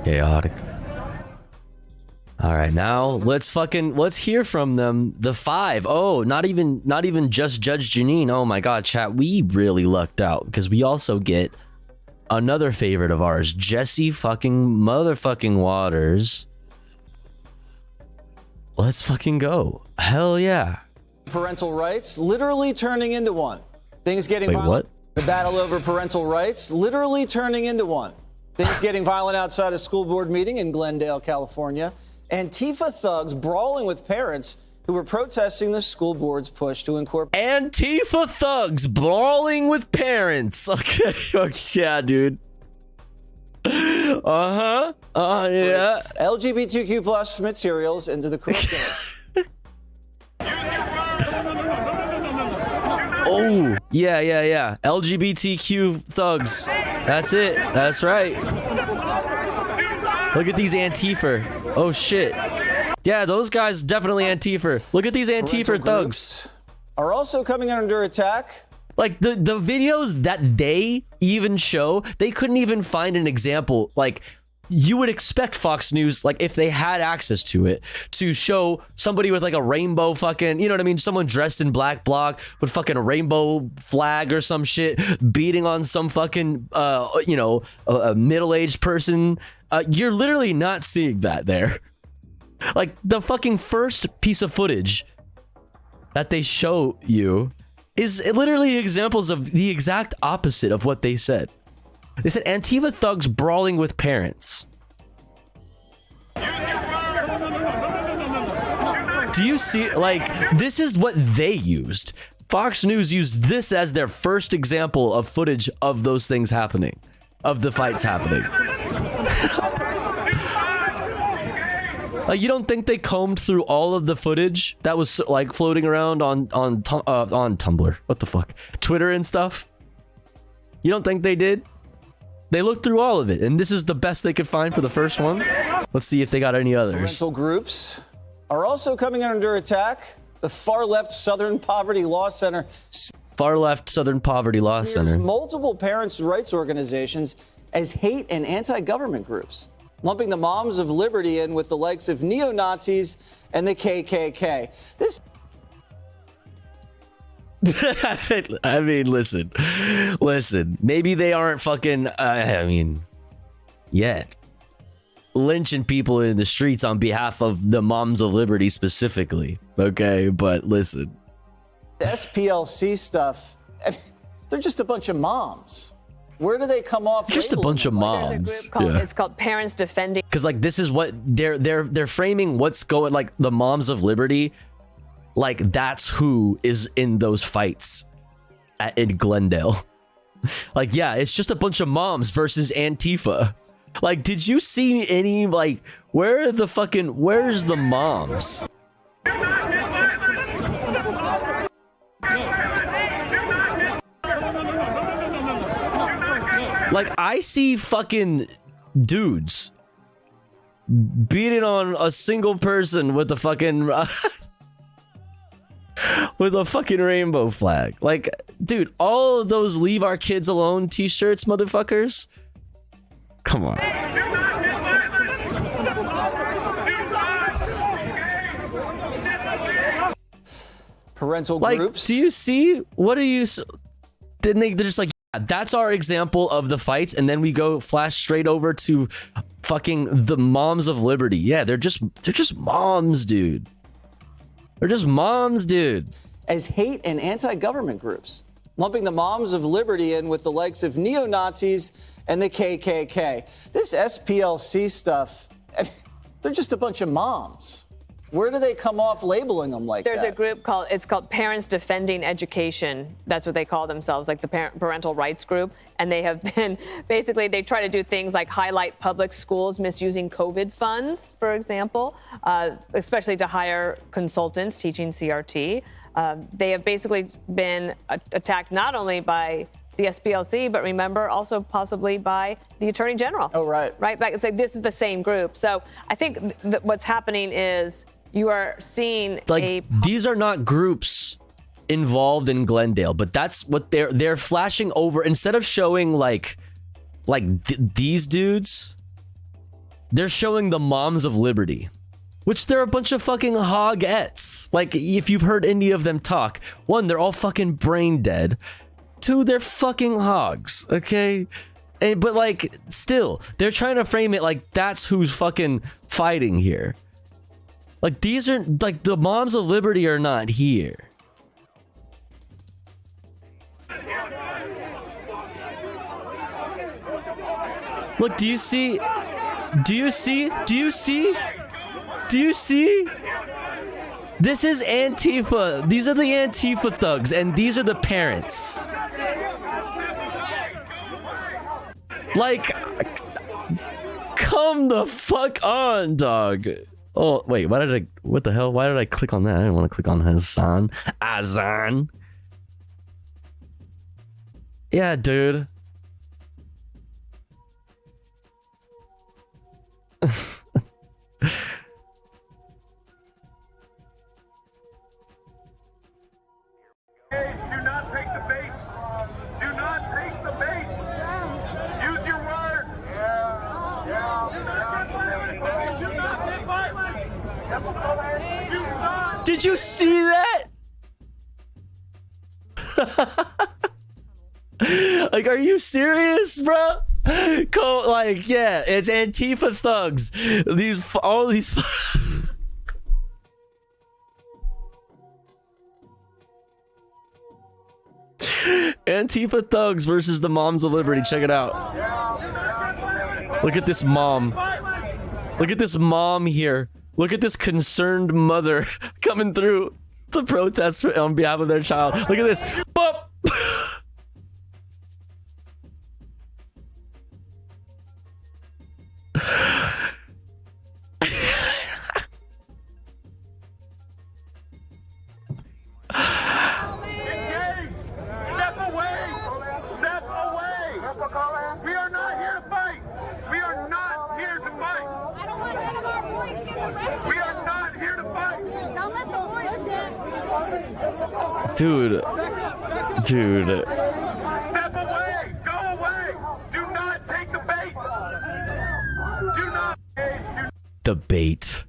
Chaotic. All right, now let's hear from them. The 5. Oh, not even just Judge Jeanine. Oh my God, chat, we really lucked out because we also get another favorite of ours, Jesse fucking motherfucking Waters. Let's fucking go. Hell yeah. Parental rights literally turning into one. Things getting Wait, violent. what? The battle over parental rights literally turning into one. Things getting violent outside a school board meeting in Glendale, California. Antifa thugs brawling with parents who were protesting the school board's push to incorporate. Antifa thugs brawling with parents. Okay. Oh, yeah, dude. Yeah. LGBTQ plus materials into the curriculum. Oh, yeah. LGBTQ thugs. That's it. That's right. Look at these Antifa. Oh shit. Yeah, those guys definitely Antifa. Look at these Antifa thugs. Are also coming under attack. Like the videos that they even show, they couldn't even find an example. Like you would expect Fox News, like if they had access to it, to show somebody with like a rainbow fucking, you know what I mean? Someone dressed in black bloc with fucking a rainbow flag or some shit, beating on some fucking, you know, a middle-aged person. You're literally not seeing that there. Like the fucking first piece of footage that they show you is literally examples of the exact opposite of what they said. They said Antifa thugs brawling with parents. Do you see, like, this is what they used. Fox News used this as their first example of footage of those things happening, of the fights happening. Like, you don't think they combed through all of the footage that was like floating around on Tumblr? What the fuck? Twitter and stuff? You don't think they did? They looked through all of it, and this is the best they could find for the first one. Let's see if they got any others. Parental groups are also coming under attack. The far left Southern Poverty Law Center. Far left Southern Poverty Law Center. Multiple parents' rights organizations as hate and anti-government groups, lumping the Moms of Liberty in with the likes of neo-Nazis and the KKK. This. I mean, listen. Maybe they aren't fucking, yet lynching people in the streets on behalf of the Moms of Liberty specifically. Okay, but listen. The SPLC stuff, they're just a bunch of moms. Where do they come off? Just a bunch of moms. There's a group called, it's called Parents Defending. Because like this is what they're framing what's going, like the Moms of Liberty. Like that's who is in those fights in Glendale. Like, yeah, it's just a bunch of moms versus Antifa. Like, did you see any, like, where's the moms? Like, I see fucking dudes beating on a single person with a fucking with a fucking rainbow flag. Like, dude, all of those leave our kids alone t-shirts, motherfuckers. Come on. Parental like, groups. Do you see? What are you? Then they're just like, yeah, that's our example of the fights, and then we go flash straight over to fucking the Moms of Liberty. Yeah, they're just moms, dude. They're just moms, dude. As hate and anti-government groups, lumping the Moms of Liberty in with the likes of neo-Nazis and the KKK. This SPLC stuff, they're just a bunch of moms. Where do they come off labeling them like There's that? a group called Parents Defending Education. That's what they call themselves, like the parental rights group. And they have been, basically, they try to do things like highlight public schools misusing COVID funds, for example, especially to hire consultants teaching CRT. They have basically been attacked not only by the SPLC, but remember, also possibly by the Attorney General. Oh, right. Right? But it's like this is the same group. So I think what's happening is you are seeing like these are not groups involved in Glendale, but that's what they're flashing over. Instead of showing like these dudes, they're showing the Moms of Liberty, which they're a bunch of fucking hogettes. Like, if you've heard any of them talk, one, they're all fucking brain dead. Two, they're fucking hogs, okay? But like, still, they're trying to frame it like that's who's fucking fighting here. Like, these are, like, the Moms of Liberty are not here. Look, do you see? Do you see? Do you see? Do you see? This is Antifa. These are the Antifa thugs, and these are the parents. Like, come the fuck on, dog. Oh, wait, what the hell? Why did I click on that? I didn't want to click on Azan. Yeah, dude. Do not take the bait. Do not take the bait. Use your words. Do not get violent. Do not. Did you see that? Like, are you serious, bro? Like, yeah, it's Antifa thugs. All these. Antifa thugs versus the Moms of Liberty. Check it out. Look at this mom. Look at this mom here. Look at this concerned mother coming through to protest on behalf of their child. Look at this. Boop. Step away. Step away. We are not here to fight. We are not here to fight. I don't want none of our boys getting arrested. We are not here to fight. Don't let the boys Dude. Step away. Go away. Do not take the bait. Do not. The bait.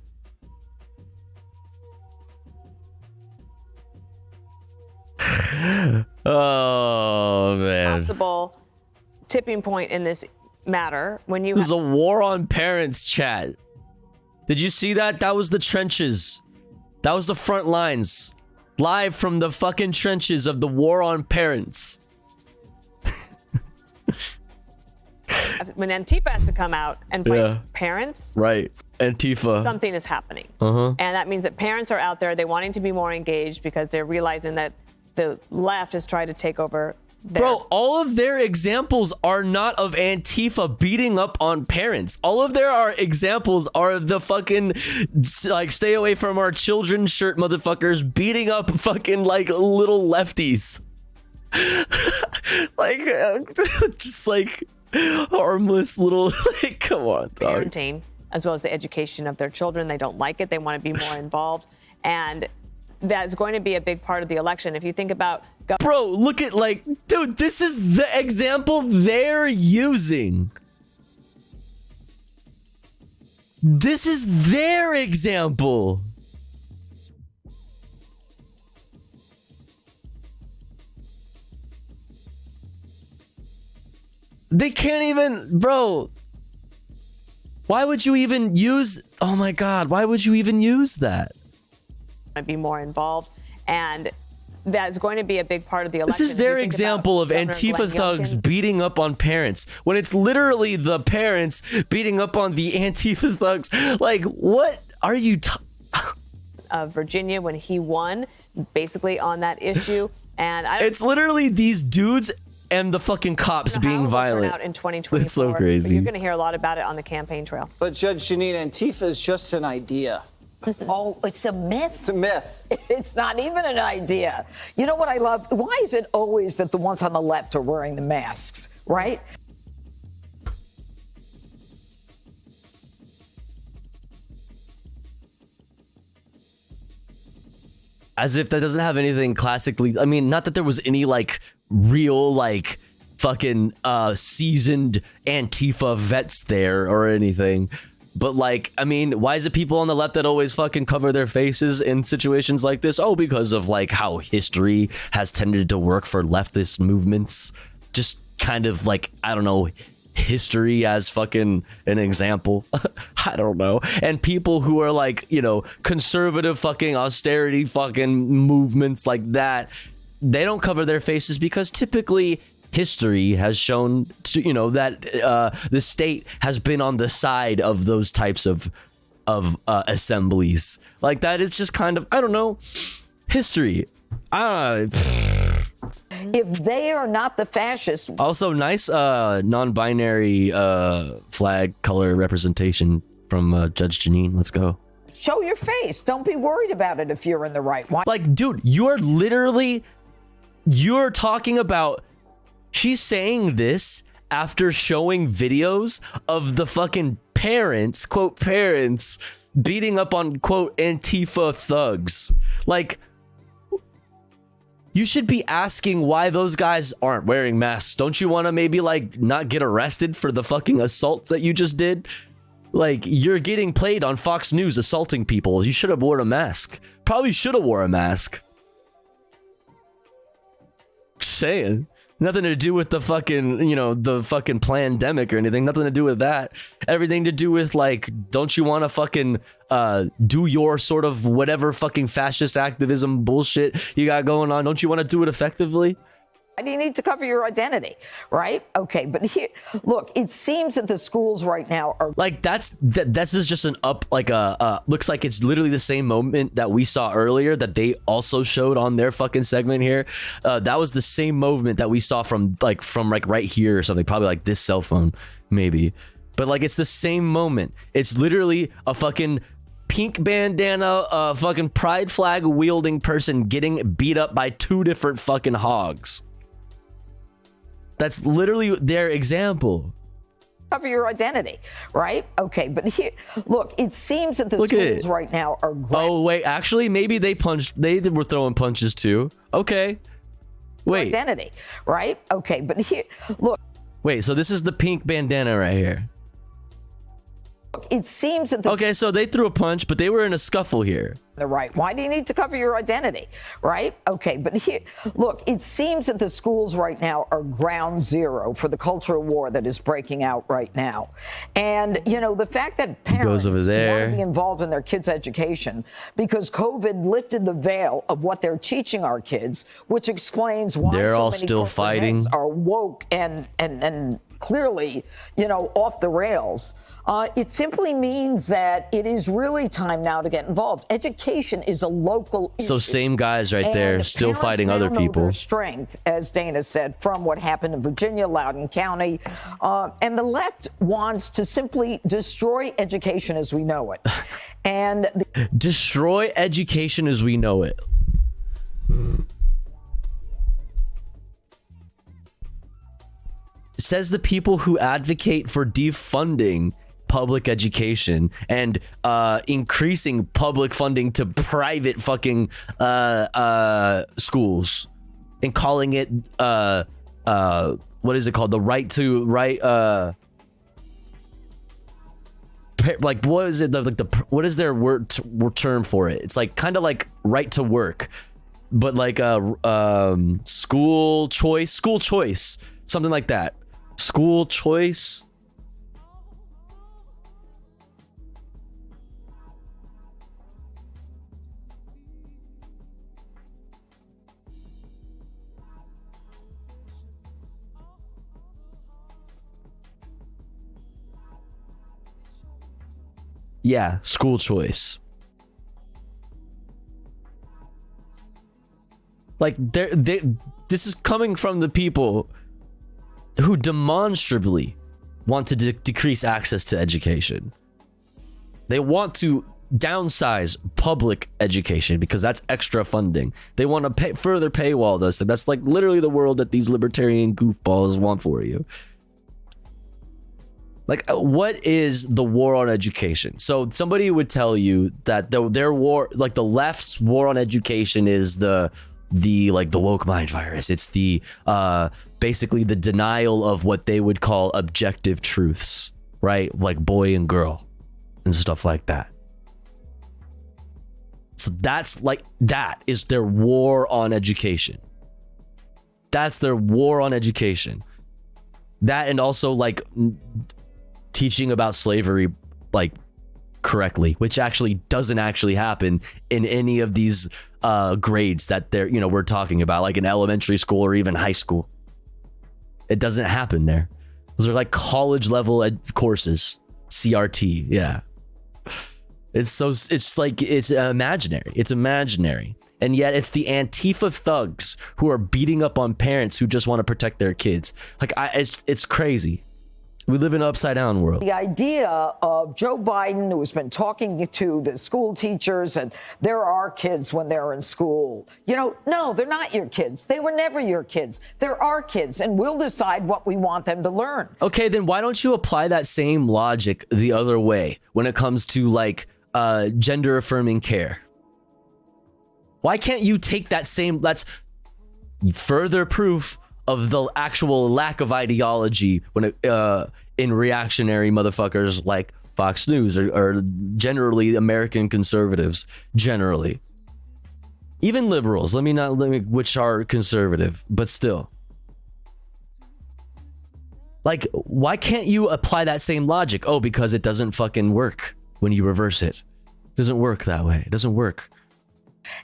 Oh man. Possible tipping point in this matter when you This is a war on parents, chat. Did you see that? That was the trenches. That was the front lines. Live from the fucking trenches of the war on parents. when Antifa has to come out and fight Yeah. parents, Right. Antifa. something is happening. Uh-huh. And that means that parents are out there, they wanting to be more engaged because they're realizing that the left is trying to take over their Bro, all of their examples are not of Antifa beating up on parents. All of their examples are the fucking, like, stay away from our children shirt motherfuckers beating up fucking, like, little lefties. Like, just like harmless little, like, come on, dog. parenting as well as the education of their children. They don't like it. They want to be more involved. And that's going to be a big part of the election. If you think about... Bro, look at, like, dude, this is the example they're using. This is their example. They can't even, bro. Why would you even use, oh my God, why would you even use that? Be more involved. And that's going to be a big part of the election. This is their example of Antifa thugs beating up on parents when it's literally the parents beating up on the Antifa thugs. Like, what are you Virginia when he won basically on that issue. And it's literally these dudes and the fucking cops being violent. Out in 2024. It's so crazy. But you're going to hear a lot about it on the campaign trail. But Judge Janine, Antifa is just an idea. Oh, it's a myth? It's a myth. It's not even an idea. You know what I love? Why is it always that the ones on the left are wearing the masks, right? As if that doesn't have anything classically, I mean, not that there was any like real like fucking seasoned Antifa vets there or anything. But like, I mean, why is it people on the left that always fucking cover their faces in situations like this? Oh, because of like how history has tended to work for leftist movements. Just kind of like, I don't know, history as fucking an example. I don't know. And people who are like, you know, conservative fucking austerity fucking movements like that, they don't cover their faces because typically history has shown, you know, that the state has been on the side of those types of assemblies. Like that is just kind of, I don't know, history. If they are not the fascists. Also, nice non-binary flag color representation from Judge Janine. Let's go. Show your face. Don't be worried about it if you're in the right one. Like, dude, you're talking about. She's saying this after showing videos of the fucking parents, quote, parents beating up on, quote, Antifa thugs. Like, you should be asking why those guys aren't wearing masks. Don't you want to maybe like not get arrested for the fucking assaults that you just did? Like, you're getting played on Fox News assaulting people. You should have worn a mask. Probably should have wore a mask. Just saying. Nothing to do with the fucking, you know, the fucking pandemic or anything. Nothing to do with that. Everything to do with, like, don't you want to fucking do your sort of whatever fucking fascist activism bullshit you got going on? Don't you want to do it effectively? Why do you need to cover your identity, right? Okay, but here, look, it seems that the schools right now are like this is just an up, like looks like it's literally the same moment that we saw earlier that they also showed on their fucking segment here. That was the same movement that we saw from right here or something, probably like this cell phone maybe, but like it's the same moment. It's literally a fucking pink bandana, fucking pride flag wielding person getting beat up by two different fucking hogs. That's literally their example. Cover your identity, right? Okay, but here, look, it seems that the schools right now are. Oh wait, actually, maybe they punched. They were throwing punches too. Okay, wait. Identity, right? Okay, but here, look. Wait, so this is the pink bandana right here. Look, it seems that. Okay, so they threw a punch, but they were in a scuffle here. The right. Why do you need to cover your identity, right? Okay, but here, look, it seems that the schools right now are ground zero for the cultural war that is breaking out right now. And, you know, the fact that parents want to be involved in their kids' education because COVID lifted the veil of what they're teaching our kids, which explains why they're so all many still fighting, are woke and clearly, you know, off the rails. It simply means that it is really time now to get involved. Education is a local issue. So same guys right there, still fighting other people. Their strength, as Dana said, from what happened in Virginia, Loudoun County, and the left wants to simply destroy education as we know it. And destroy education as we know it. Says the people who advocate for defunding public education and increasing public funding to private fucking schools and calling it what is it called, the right to like what is it, what is their term for it? It's like kind of like right to work, but like school choice, something like that. School choice. Yeah, school choice. Like this is coming from the people who demonstrably want to decrease access to education. They want to downsize public education because that's extra funding. They want to further paywall this. That's like literally the world that these libertarian goofballs want for you. Like, what is the war on education? So somebody would tell you that their war, like the left's war on education, is the woke mind virus. It's the basically the denial of what they would call objective truths, right? Like boy and girl and stuff like that. So that is their war on education. That's their war on education. That, and also like teaching about slavery like correctly, which actually doesn't actually happen in any of these grades that we're talking about, like in elementary school or even high school. It doesn't happen there. Those are like college level courses, CRT. Yeah. It's imaginary. And yet it's the Antifa thugs who are beating up on parents who just want to protect their kids. Like it's crazy. We live in an upside down world. The idea of Joe Biden, who has been talking to the school teachers, and there are kids when they're in school. You know, no, they're not your kids. They were never your kids. There are kids, and we'll decide what we want them to learn. Okay, then why don't you apply that same logic the other way when it comes to like gender affirming care? Why can't you take that same, that's further proof of the actual lack of ideology when it, in reactionary motherfuckers like Fox News or generally American conservatives generally, even liberals. Let me which are conservative, but still. Like, why can't you apply that same logic? Oh, because it doesn't fucking work when you reverse it. It doesn't work that way. It doesn't work.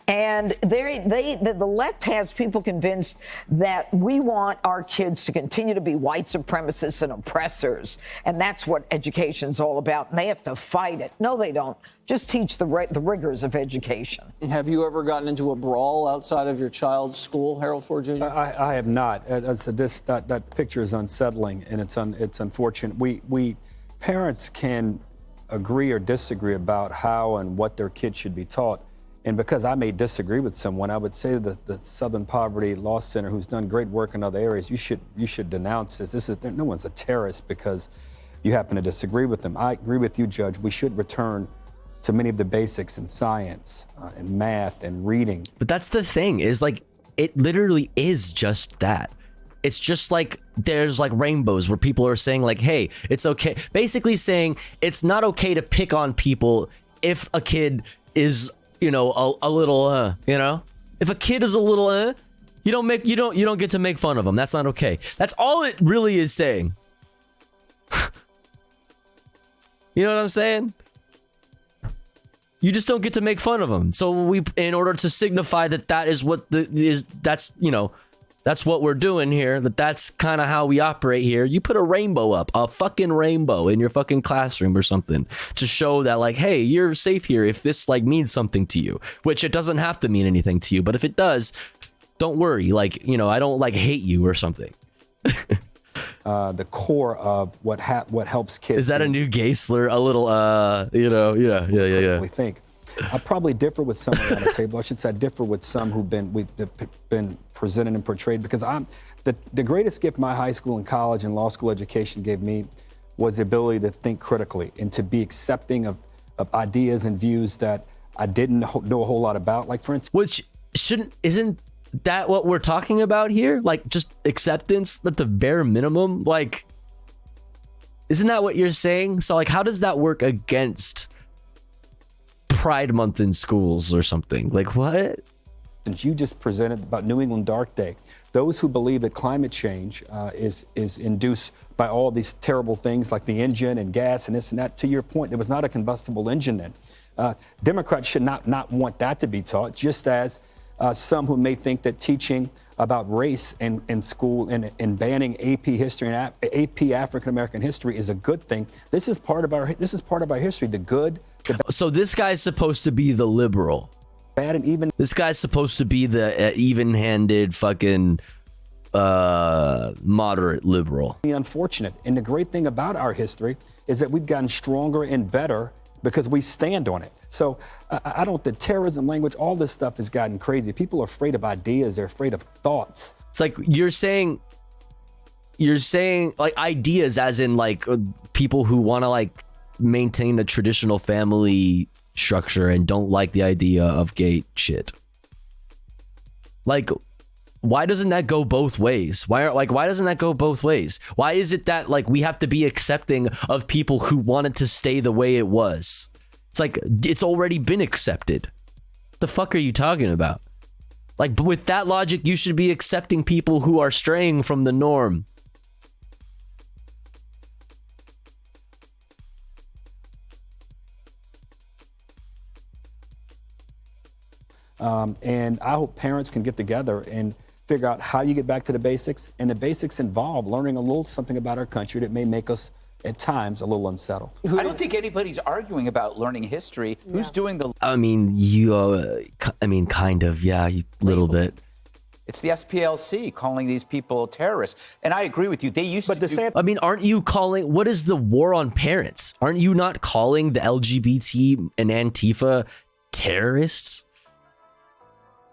And the left has people convinced that we want our kids to continue to be white supremacists and oppressors. And that's what education's all about. And they have to fight it. No, they don't. Just teach the rigors of education. Have you ever gotten into a brawl outside of your child's school, Harold Ford Jr.? I have not. That picture is unsettling, and it's unfortunate. We parents can agree or disagree about how and what their kids should be taught. And because I may disagree with someone, I would say that the Southern Poverty Law Center, who's done great work in other areas, you should denounce this. No one's a terrorist because you happen to disagree with them. I agree with you, Judge. We should return to many of the basics in science and math and reading. But that's the thing, is like, it literally is just that. It's just like there's like rainbows where people are saying like, hey, it's okay. Basically saying it's not okay to pick on people if a kid is, you know, a little, you know, if a kid is a little, you don't get to make fun of them. That's not okay. That's all it really is saying. You know what I'm saying? You just don't get to make fun of them. So in order to signify that is what that's what we're doing here, that's kind of how we operate here. You put a rainbow up, a fucking rainbow in your fucking classroom or something to show that like, hey, you're safe here if this like means something to you, which it doesn't have to mean anything to you. But if it does, don't worry. Like, you know, I don't like hate you or something. The core of what helps kids. Is that a new gay slur? A little, yeah. We think. I probably differ with some around the table. I should say I differ with some who've been presented and portrayed, because the greatest gift my high school and college and law school education gave me was the ability to think critically and to be accepting of ideas and views that I didn't know a whole lot about. Like, for instance, isn't that what we're talking about here? Like, just acceptance at the bare minimum? Like, isn't that what you're saying? So like, how does that work against Pride Month in schools or something? Like, what? Since you just presented about New England Dark Day, those who believe that climate change is induced by all these terrible things like the engine and gas and this and that, to your point, there was not a combustible engine then. Democrats should not want that to be taught, just as some who may think that teaching about race in school and banning AP history and AP African American history is a good thing. This is part of our history. The good. So this guy's supposed to be the liberal. Bad and even. This guy's supposed to be the even-handed fucking moderate liberal. Unfortunate. And the great thing about our history is that we've gotten stronger and better because we stand on it. So I don't, the terrorism language, all this stuff has gotten crazy. People are afraid of ideas. They're afraid of thoughts. It's like you're saying like ideas as in like people who want to like maintain a traditional family structure and don't like the idea of gay shit. Like, why doesn't that go both ways? Why doesn't that go both ways? Why is it that like we have to be accepting of people who wanted to stay the way it was? It's like it's already been accepted. The fuck are you talking about? Like, with that logic, you should be accepting people who are straying from the norm. And I hope parents can get together and figure out how you get back to the basics. And the basics involve learning a little something about our country that may make us, at times, a little unsettled. I don't think anybody's arguing about learning history. Who's doing the... I mean, kind of, yeah, a little bit. It's the SPLC calling these people terrorists. And I agree with you. They used to I mean, aren't you calling, what is the war on parents? Aren't you not calling the LGBT and Antifa terrorists?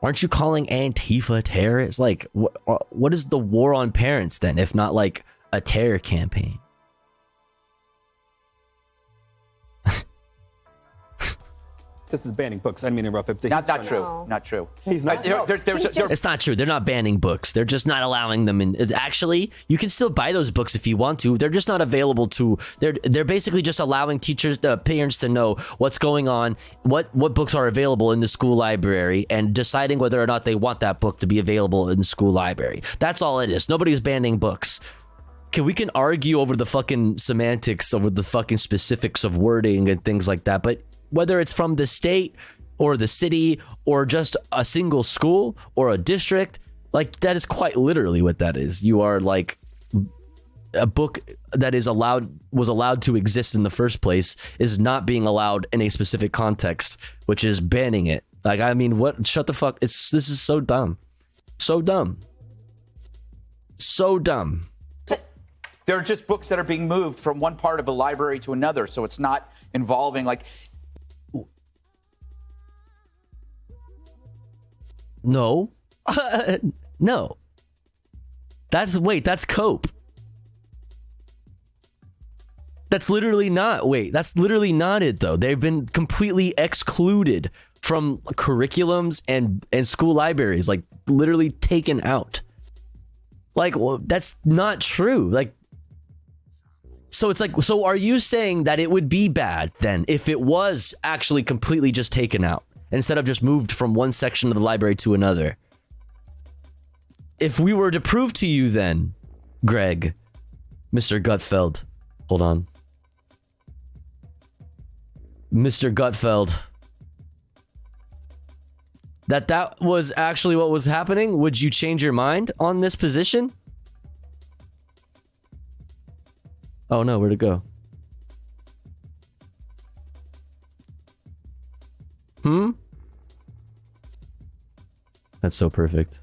Aren't you calling Antifa terrorists? Like, what is the war on parents then, if not like a terror campaign? This is banning books. I didn't mean to interrupt. Not true. Not true. He's not. It's not true. They're not banning books. They're just not allowing them in. Actually, you can still buy those books if you want to. They're just not available to. They're basically just allowing teachers, parents to know what's going on, what books are available in the school library, and deciding whether or not they want that book to be available in the school library. That's all it is. Nobody's banning books. Okay, we can argue over the fucking semantics, over the fucking specifics of wording and things like that, but whether it's from the state or the city or just a single school or a district, like that is quite literally what that is. You are like, a book that was allowed to exist in the first place is not being allowed in a specific context, which is banning it. Like, I mean, what? Shut the fuck. This is so dumb. So dumb. So dumb. There are just books that are being moved from one part of a library to another. So it's not involving like. No. No. That's COPE. That's literally not it though. They've been completely excluded from curriculums and school libraries, like literally taken out. Like, well, that's not true. Like, so it's like, so are you saying that it would be bad then if it was actually completely just taken out instead of just moved from one section of the library to another? If we were to prove to you then, Greg, Mr. Gutfeld, hold on. Mr. Gutfeld, that was actually what was happening, would you change your mind on this position? Oh no, where'd it go? That's so perfect.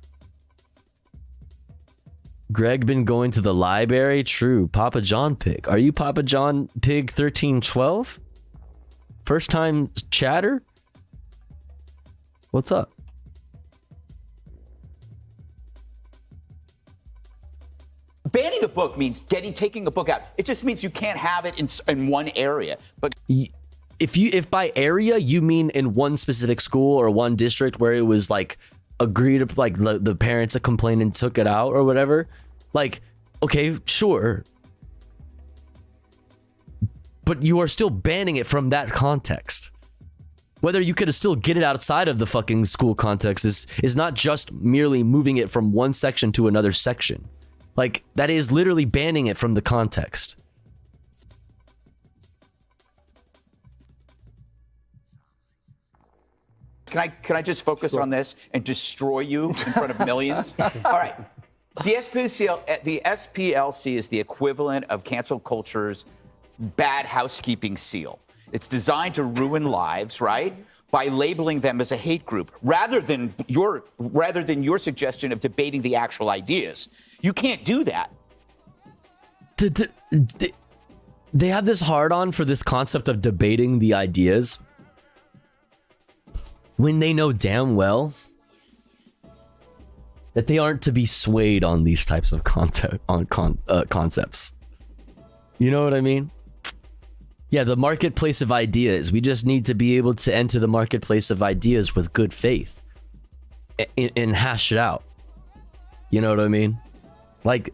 Greg been going to the library? True. Papa John Pig. Are you Papa John Pig 1312? First time chatter? What's up? Banning a book means taking a book out. It just means you can't have it in one area. But if by area you mean in one specific school or one district where it was like agreed, like the parents that complained and took it out or whatever, like, okay, sure. But you are still banning it from that context. Whether you could still get it outside of the fucking school context is not just merely moving it from one section to another section. Like, that is literally banning it from the context. Can I just focus on this and destroy you in front of millions? All right. The SPLC is the equivalent of cancel culture's bad housekeeping seal. It's designed to ruin lives, right? By labeling them as a hate group, rather than your suggestion of debating the actual ideas. You can't do that. They have this hard-on for this concept of debating the ideas when they know damn well that they aren't to be swayed on these types of concepts. You know what I mean? Yeah, the marketplace of ideas. We just need to be able to enter the marketplace of ideas with good faith and hash it out. You know what I mean? Like,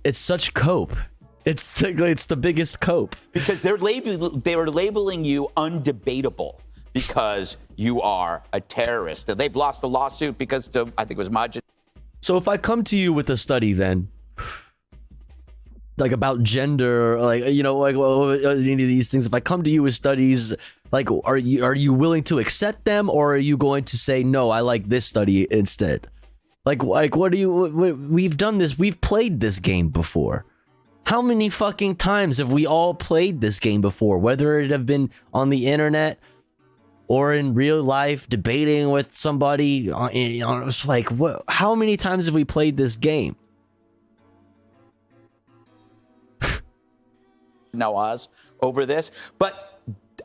it's such cope. It's the biggest cope. Because they were labeling you undebatable because you are a terrorist. They've lost the lawsuit because I think it was Majid. So if I come to you with a study then, like about gender, like, you know, like, well, any of these things, if I come to you with studies, like, are you willing to accept them, or are you going to say, no, I like this study instead? Like what do you, we've done this, we've played this game before. How many fucking times have we all played this game before? Whether it have been on the internet, or in real life debating with somebody. It's like, what? How many times have we played this game? Nawaz over this, but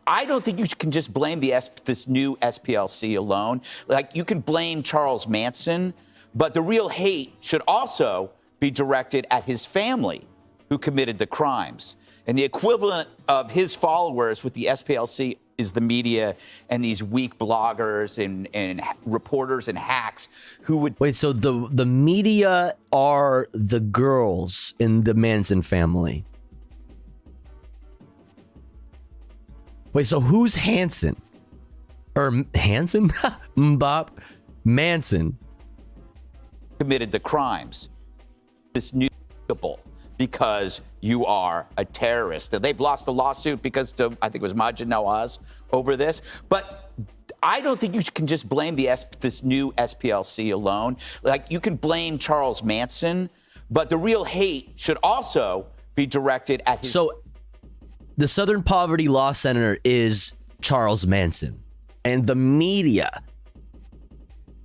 I don't think you can just blame this new SPLC alone. Like, you can blame Charles Manson, but the real hate should also be directed at his family who committed the crimes. And the equivalent of his followers with the SPLC is the media and these weak bloggers and reporters and hacks who would... Wait, so the media are the girls in the Manson family? Wait, so who's Hanson? Or Hanson? Mbop? Manson. Committed the crimes. This new because you are a terrorist. They've lost the lawsuit because I think it was Majid Nawaz over this. But I don't think you can just blame this new SPLC alone. Like, you can blame Charles Manson, but the real hate should also be directed at his... So the Southern Poverty Law Center is Charles Manson, and the media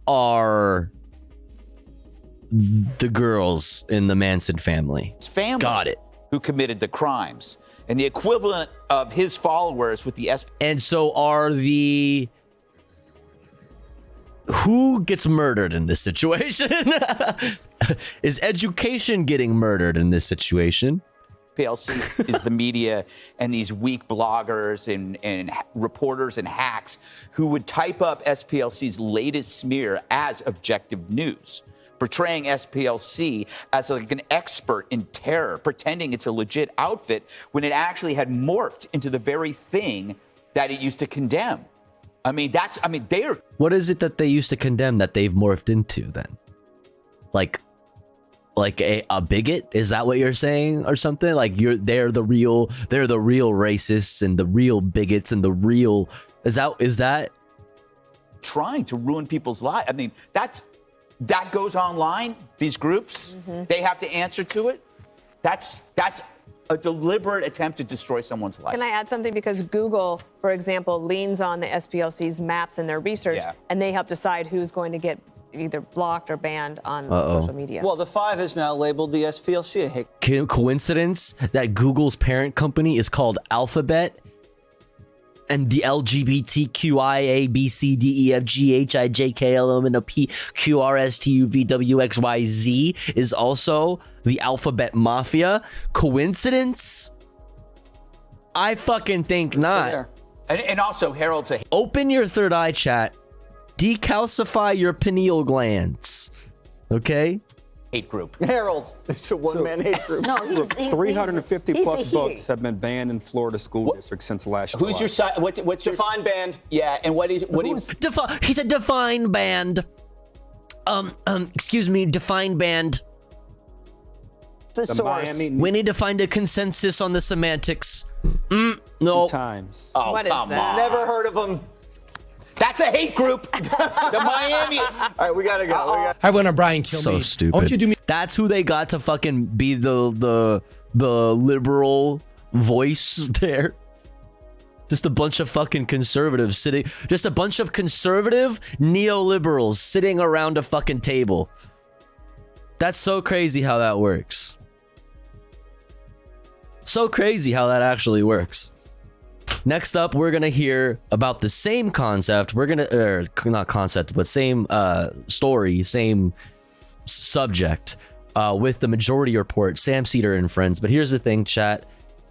are the girls in the Manson family. His family. Got it. Who committed the crimes. And the equivalent of his followers with the And so are the... Who gets murdered in this situation? Is education getting murdered in this situation? SPLC is the media and these weak bloggers and reporters and hacks who would type up SPLC's latest smear as objective news, portraying SPLC as like an expert in terror, pretending it's a legit outfit when it actually had morphed into the very thing that it used to condemn. They're... What is it that they used to condemn that they've morphed into then? Like a bigot? Is that what you're saying or something? Like they're the real racists and the real bigots and the real... Is that trying to ruin people's lives? I mean, that goes online, these groups, they have to answer to it. That's a deliberate attempt to destroy someone's life. Can I add something? Because Google, for example, leans on the SPLC's maps and their research, and they help decide who's going to get either blocked or banned on social media. Well, the Five has now labeled the SPLC a hate. Coincidence that Google's parent company is called Alphabet and the LGBTQIA BCDEFGHIJKLMNOP is also the Alphabet Mafia? Coincidence? I fucking think not. And also, Harold's a... Open your third eye, chat. Decalcify your pineal glands. Okay? Hate group. Harold, it's a one-man hate group. No, 350 plus books have been banned in Florida school districts since last Who's July. your side? What's your Define band? Yeah, and what is he said define band. Excuse me, define band. The source. We need to find a consensus on the semantics. No. Times. Oh, What is come that? on. Never heard of them. That's a hate group. The Miami. All right, we gotta go. I want to Brian kill me. So stupid. I want you to do me. That's who they got to fucking be the liberal voice there. Just a bunch of fucking conservatives sitting. Just a bunch of conservative neoliberals sitting around a fucking table. That's so crazy how that works. So crazy how that actually works. Next up, we're gonna hear about the same concept. We're gonna, not concept, but same story, same subject, with the Majority Report, Sam Cedar and friends. But here's the thing, chat.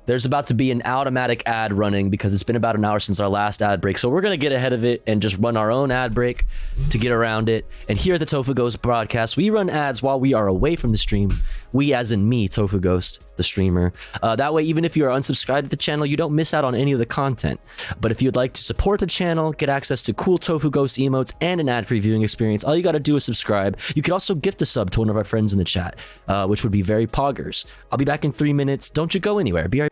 There's about to be an automatic ad running because it's been about an hour since our last ad break. So we're going to get ahead of it and just run our own ad break to get around it. And here at the Tofu Ghost broadcast, we run ads while we are away from the stream. We, as in me, Tofu Ghost, the streamer. That way, even if you are unsubscribed to the channel, you don't miss out on any of the content. But if you'd like to support the channel, get access to cool Tofu Ghost emotes and an ad previewing experience, all you got to do is subscribe. You could also gift a sub to one of our friends in the chat, which would be very poggers. I'll be back in 3 minutes. Don't you go anywhere. Be right back.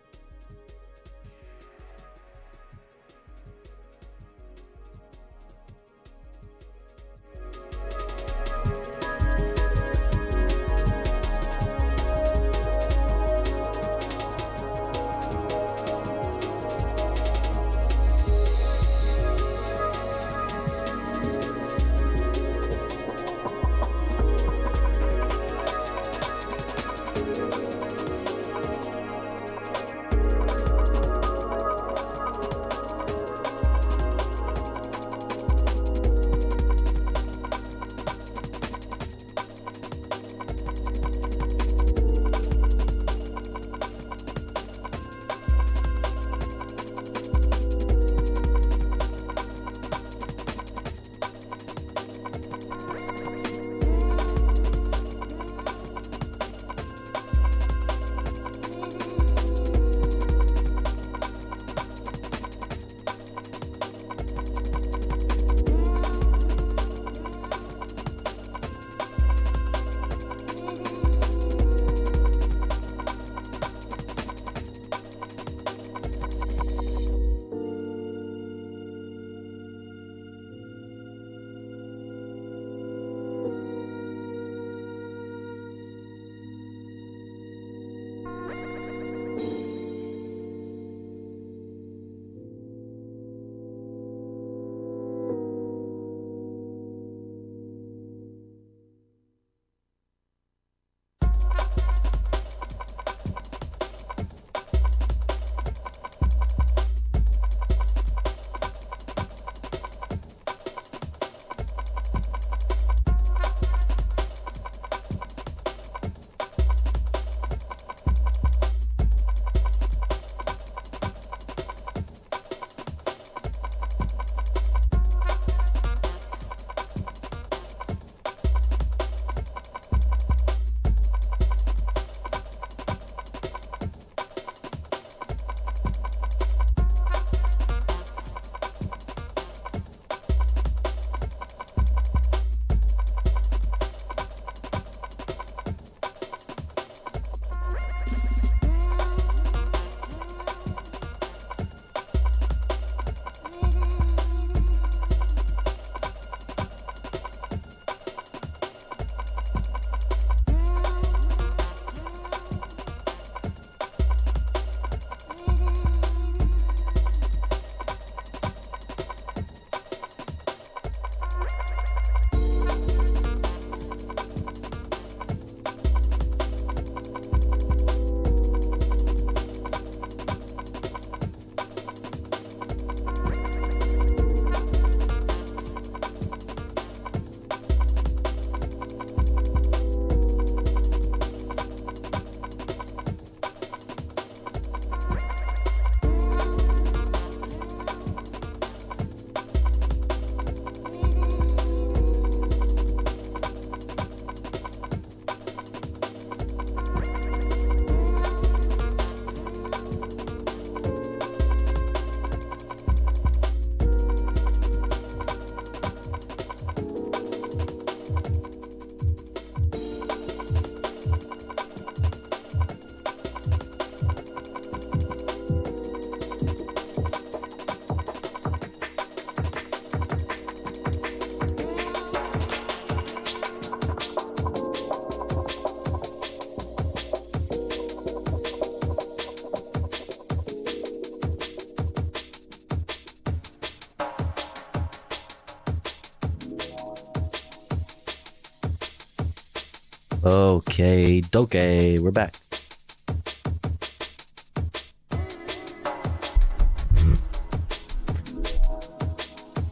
Okay, doke, we're back.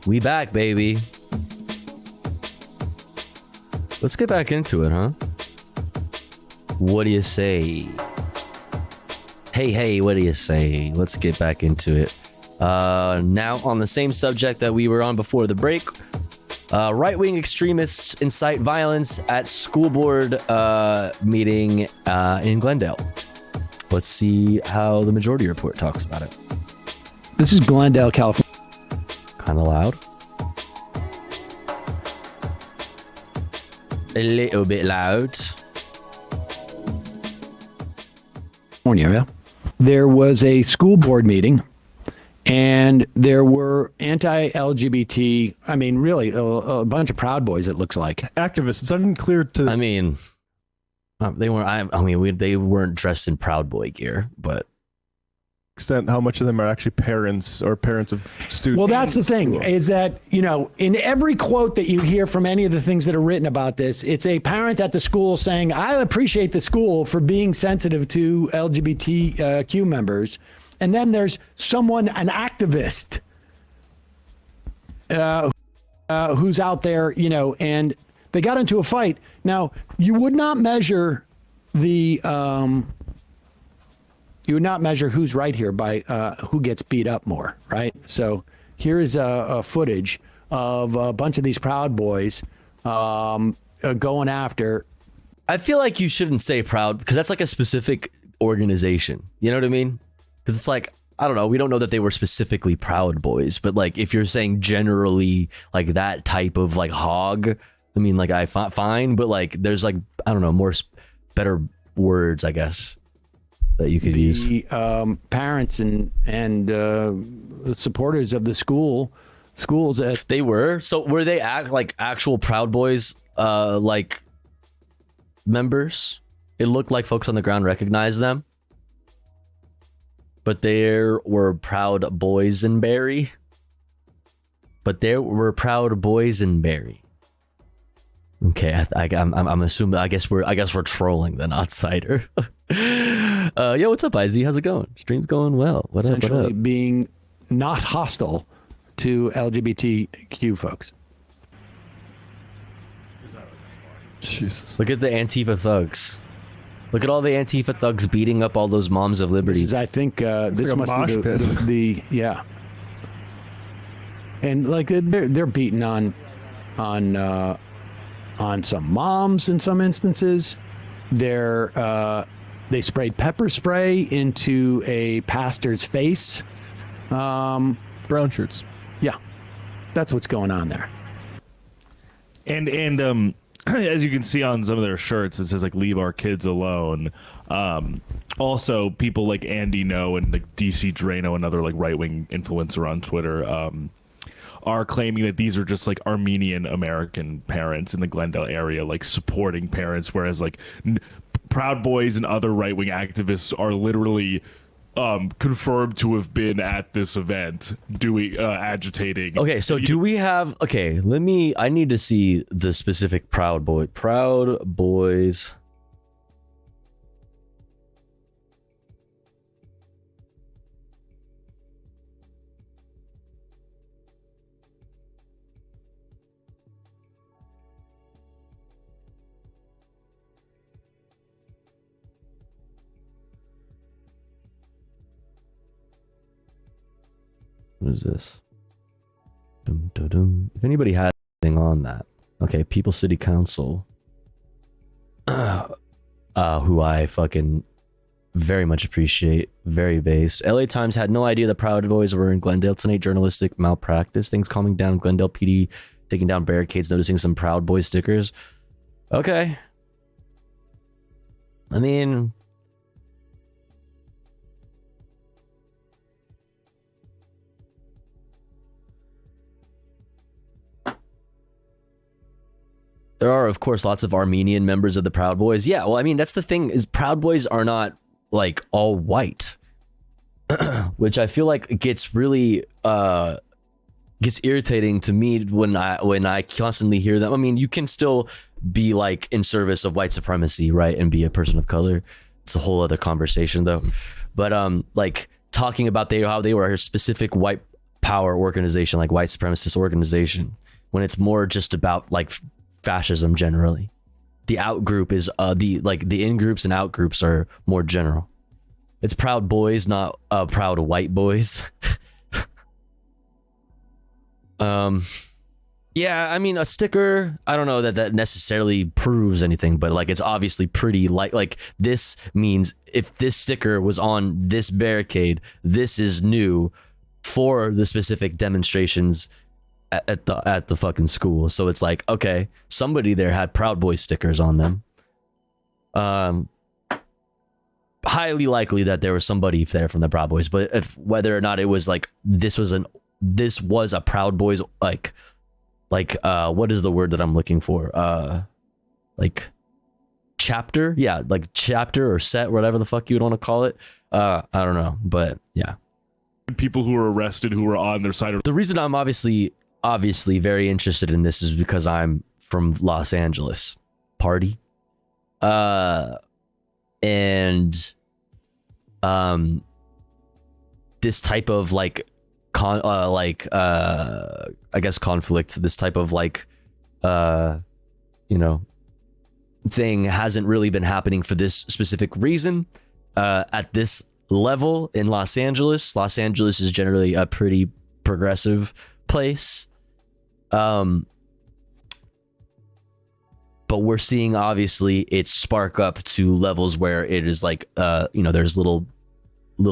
We back, baby. Let's get back into it, huh? What do you say? Hey, what do you say? Let's get back into it. Now on the same subject that we were on before the break. Right-wing extremists incite violence at school board meeting in Glendale. Let's see how the Majority Report talks about it. This is Glendale, California. Kind of loud. A little bit loud. California. There was a school board meeting, and there were anti-LGBT, I mean, really, a bunch of Proud Boys, it looks like. Activists. It's unclear to... I mean, they weren't. They weren't dressed in Proud Boy gear, but extent how much of them are actually parents or parents of students. Well, that's the thing, is that, you know, in every quote that you hear from any of the things that are written about this, it's a parent at the school saying, I appreciate the school for being sensitive to LGBTQ members. And then there's someone, an activist, who's out there, you know, and they got into a fight. Now, you would not measure the... you would not measure who's right here by who gets beat up more, right? So here is a footage of a bunch of these Proud Boys going after. I feel like you shouldn't say Proud because that's like a specific organization. You know what I mean? Because it's like, I don't know. We don't know that they were specifically Proud Boys, but like if you're saying generally like that type of like hog, I mean, like fine, but like there's like, I don't know, better words, I guess, that you could use. Parents and supporters of the schools. They were. So were they like actual Proud Boys like members? It looked like folks on the ground recognized them. But there were Proud Boysenberry. Okay, I'm assuming. I guess we're trolling the outsider. Yeah, what's up, IZ? How's it going? Stream's going well. What up? Essentially being not hostile to LGBTQ folks. Jesus. Look at the Antifa thugs. Look at all the Antifa thugs beating up all those moms of liberty. I think this like must be the yeah. And like they're beating on some moms in some instances. They sprayed pepper spray into a pastor's face. Brown shirts. Yeah, that's what's going on there. And as you can see on some of their shirts, it says like "Leave our kids alone." Also, people like Andy No and like DC Drano, another like right-wing influencer on Twitter, are claiming that these are just like Armenian American parents in the Glendale area, like supporting parents, whereas like Proud Boys and other right-wing activists are literally confirmed to have been at this event doing agitating. Okay, so do we have? Okay, I need to see the specific Proud Boys. What is this? If anybody had anything on that. Okay, People City Council. Who I fucking very much appreciate. Very based. LA Times had no idea the Proud Boys were in Glendale tonight. Journalistic malpractice. Things calming down. Glendale PD taking down barricades, noticing some Proud Boy stickers. Okay. I mean... There are, of course, lots of Armenian members of the Proud Boys. Yeah, well, I mean, that's the thing, is Proud Boys are not, like, all white. Which I feel like gets really gets irritating to me when I constantly hear them. I mean, you can still be like in service of white supremacy, right, and be a person of color. It's a whole other conversation though. But like talking about how they were a specific white power organization, like white supremacist organization, when it's more just about like fascism generally. The out group is the in groups and out groups are more general. It's Proud Boys, not Proud White Boys. Yeah, I mean, a sticker, I don't know that necessarily proves anything, but like it's obviously pretty like this means if this sticker was on this barricade, this is new for the specific demonstrations at the fucking school. So it's like, okay, somebody there had Proud Boys stickers on them. Highly likely that there was somebody there from the Proud Boys, but if whether or not it was like this was a Proud Boys like what is the word that I'm looking for? Like chapter? Yeah, like chapter or set, whatever the fuck you would want to call it. I don't know, but yeah. People who were arrested who were on their side of the reason I'm obviously very interested in this is because I'm from Los Angeles. Party. And this type of like I guess conflict, this type of like thing hasn't really been happening for this specific reason at this level in Los Angeles. Los Angeles is generally a pretty progressive place. But we're seeing obviously it spark up to levels where it is like there's little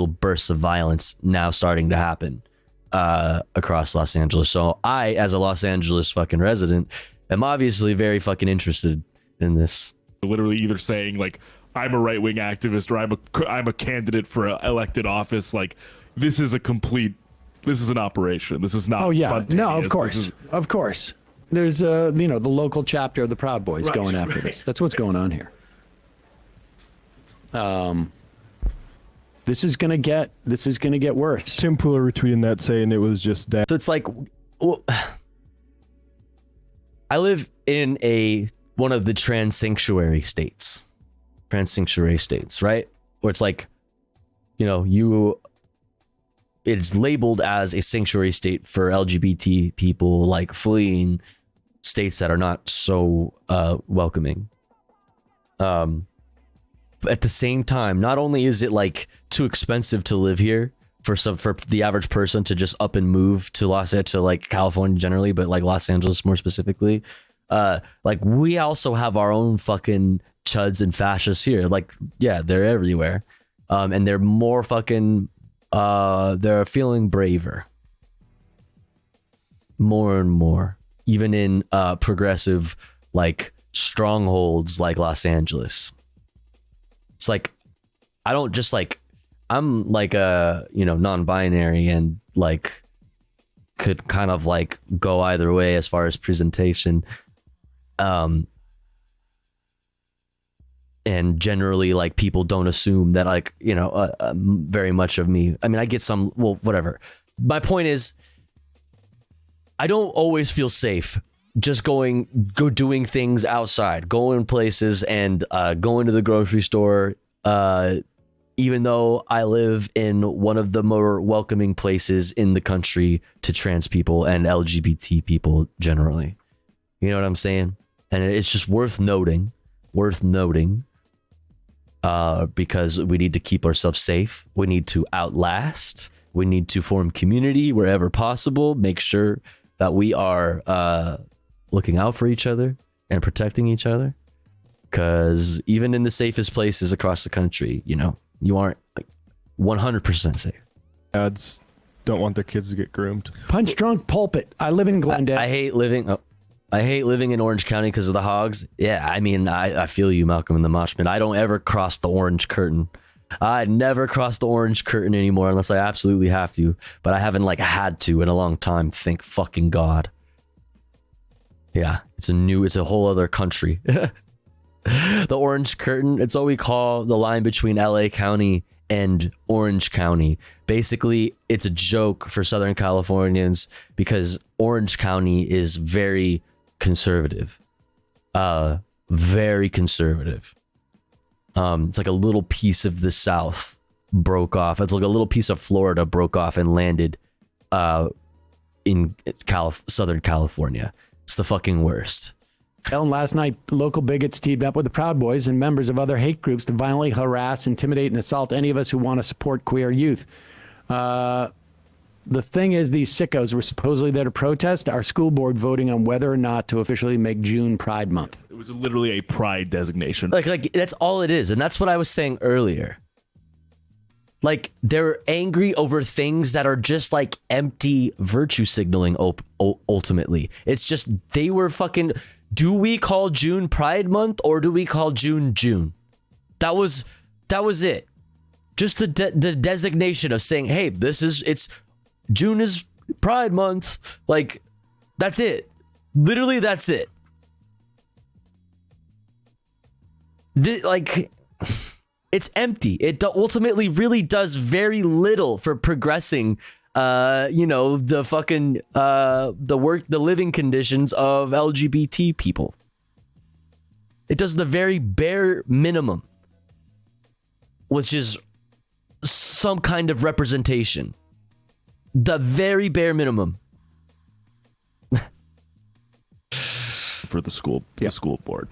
bursts of violence now starting to happen across Los Angeles. So I, as a Los Angeles fucking resident, am obviously very fucking interested in this. Literally either saying like I'm a right-wing activist or I'm a candidate for an elected office. Like this is an operation. This is not. Oh yeah, spontaneous. no, of course, of course. There's the local chapter of the Proud Boys going after this. That's what's going on here. This is gonna get worse. Tim Pool retweeting that saying it was just that. So it's like, well, I live in one of the trans sanctuary states, right? Where it's like, it's labeled as a sanctuary state for LGBT people, like fleeing states that are not so welcoming. But at the same time, not only is it like too expensive to live here for the average person to just up and move to like California generally, but like Los Angeles more specifically, like we also have our own fucking chuds and fascists here. Like, yeah, they're everywhere. And they're more fucking, they're feeling braver. More and more, even in progressive, like strongholds like Los Angeles. It's like, I don't just like, I'm like a, non-binary and like could kind of like go either way as far as presentation. And generally like people don't assume that like, very much of me. I mean, I get some, well, whatever. My point is, I don't always feel safe just doing things outside, going places and going to the grocery store, even though I live in one of the more welcoming places in the country to trans people and LGBT people generally. You know what I'm saying? And it's just worth noting, because we need to keep ourselves safe. We need to outlast. We need to form community wherever possible. Make sure that we are looking out for each other and protecting each other, because even in the safest places across the country, you aren't like 100% safe. Dads don't want their kids to get groomed. Punch drunk pulpit. I live in Glendale. I hate living in Orange County because of the hogs. Yeah, I mean, I feel you, Malcolm, in the mosh pit. I don't ever cross the orange curtain. I never cross the orange curtain anymore unless I absolutely have to, but I haven't like had to in a long time. Thank fucking God. Yeah, it's a whole other country. The orange curtain, it's what we call the line between LA County and Orange County. Basically, it's a joke for Southern Californians because Orange County is very conservative. Very conservative. It's like a little piece of the South broke off. It's like a little piece of Florida broke off and landed in Southern California. It's the fucking worst. And last night, local bigots teamed up with the Proud Boys and members of other hate groups to violently harass, intimidate, and assault any of us who want to support queer youth. The thing is, these sickos were supposedly there to protest our school board voting on whether or not to officially make June Pride Month. It was literally a pride designation. Like that's all it is. And that's what I was saying earlier. Like, they're angry over things that are just like empty virtue signaling ultimately. It's just, they were fucking, do we call June Pride Month or do we call June June? That was it. Just the designation of saying, hey, it's June is Pride Month. Like, that's it. Literally, that's it. It's empty. It ultimately really does very little for progressing, the fucking, the living conditions of LGBT people. It does the very bare minimum, which is some kind of representation. The very bare minimum. For the school board.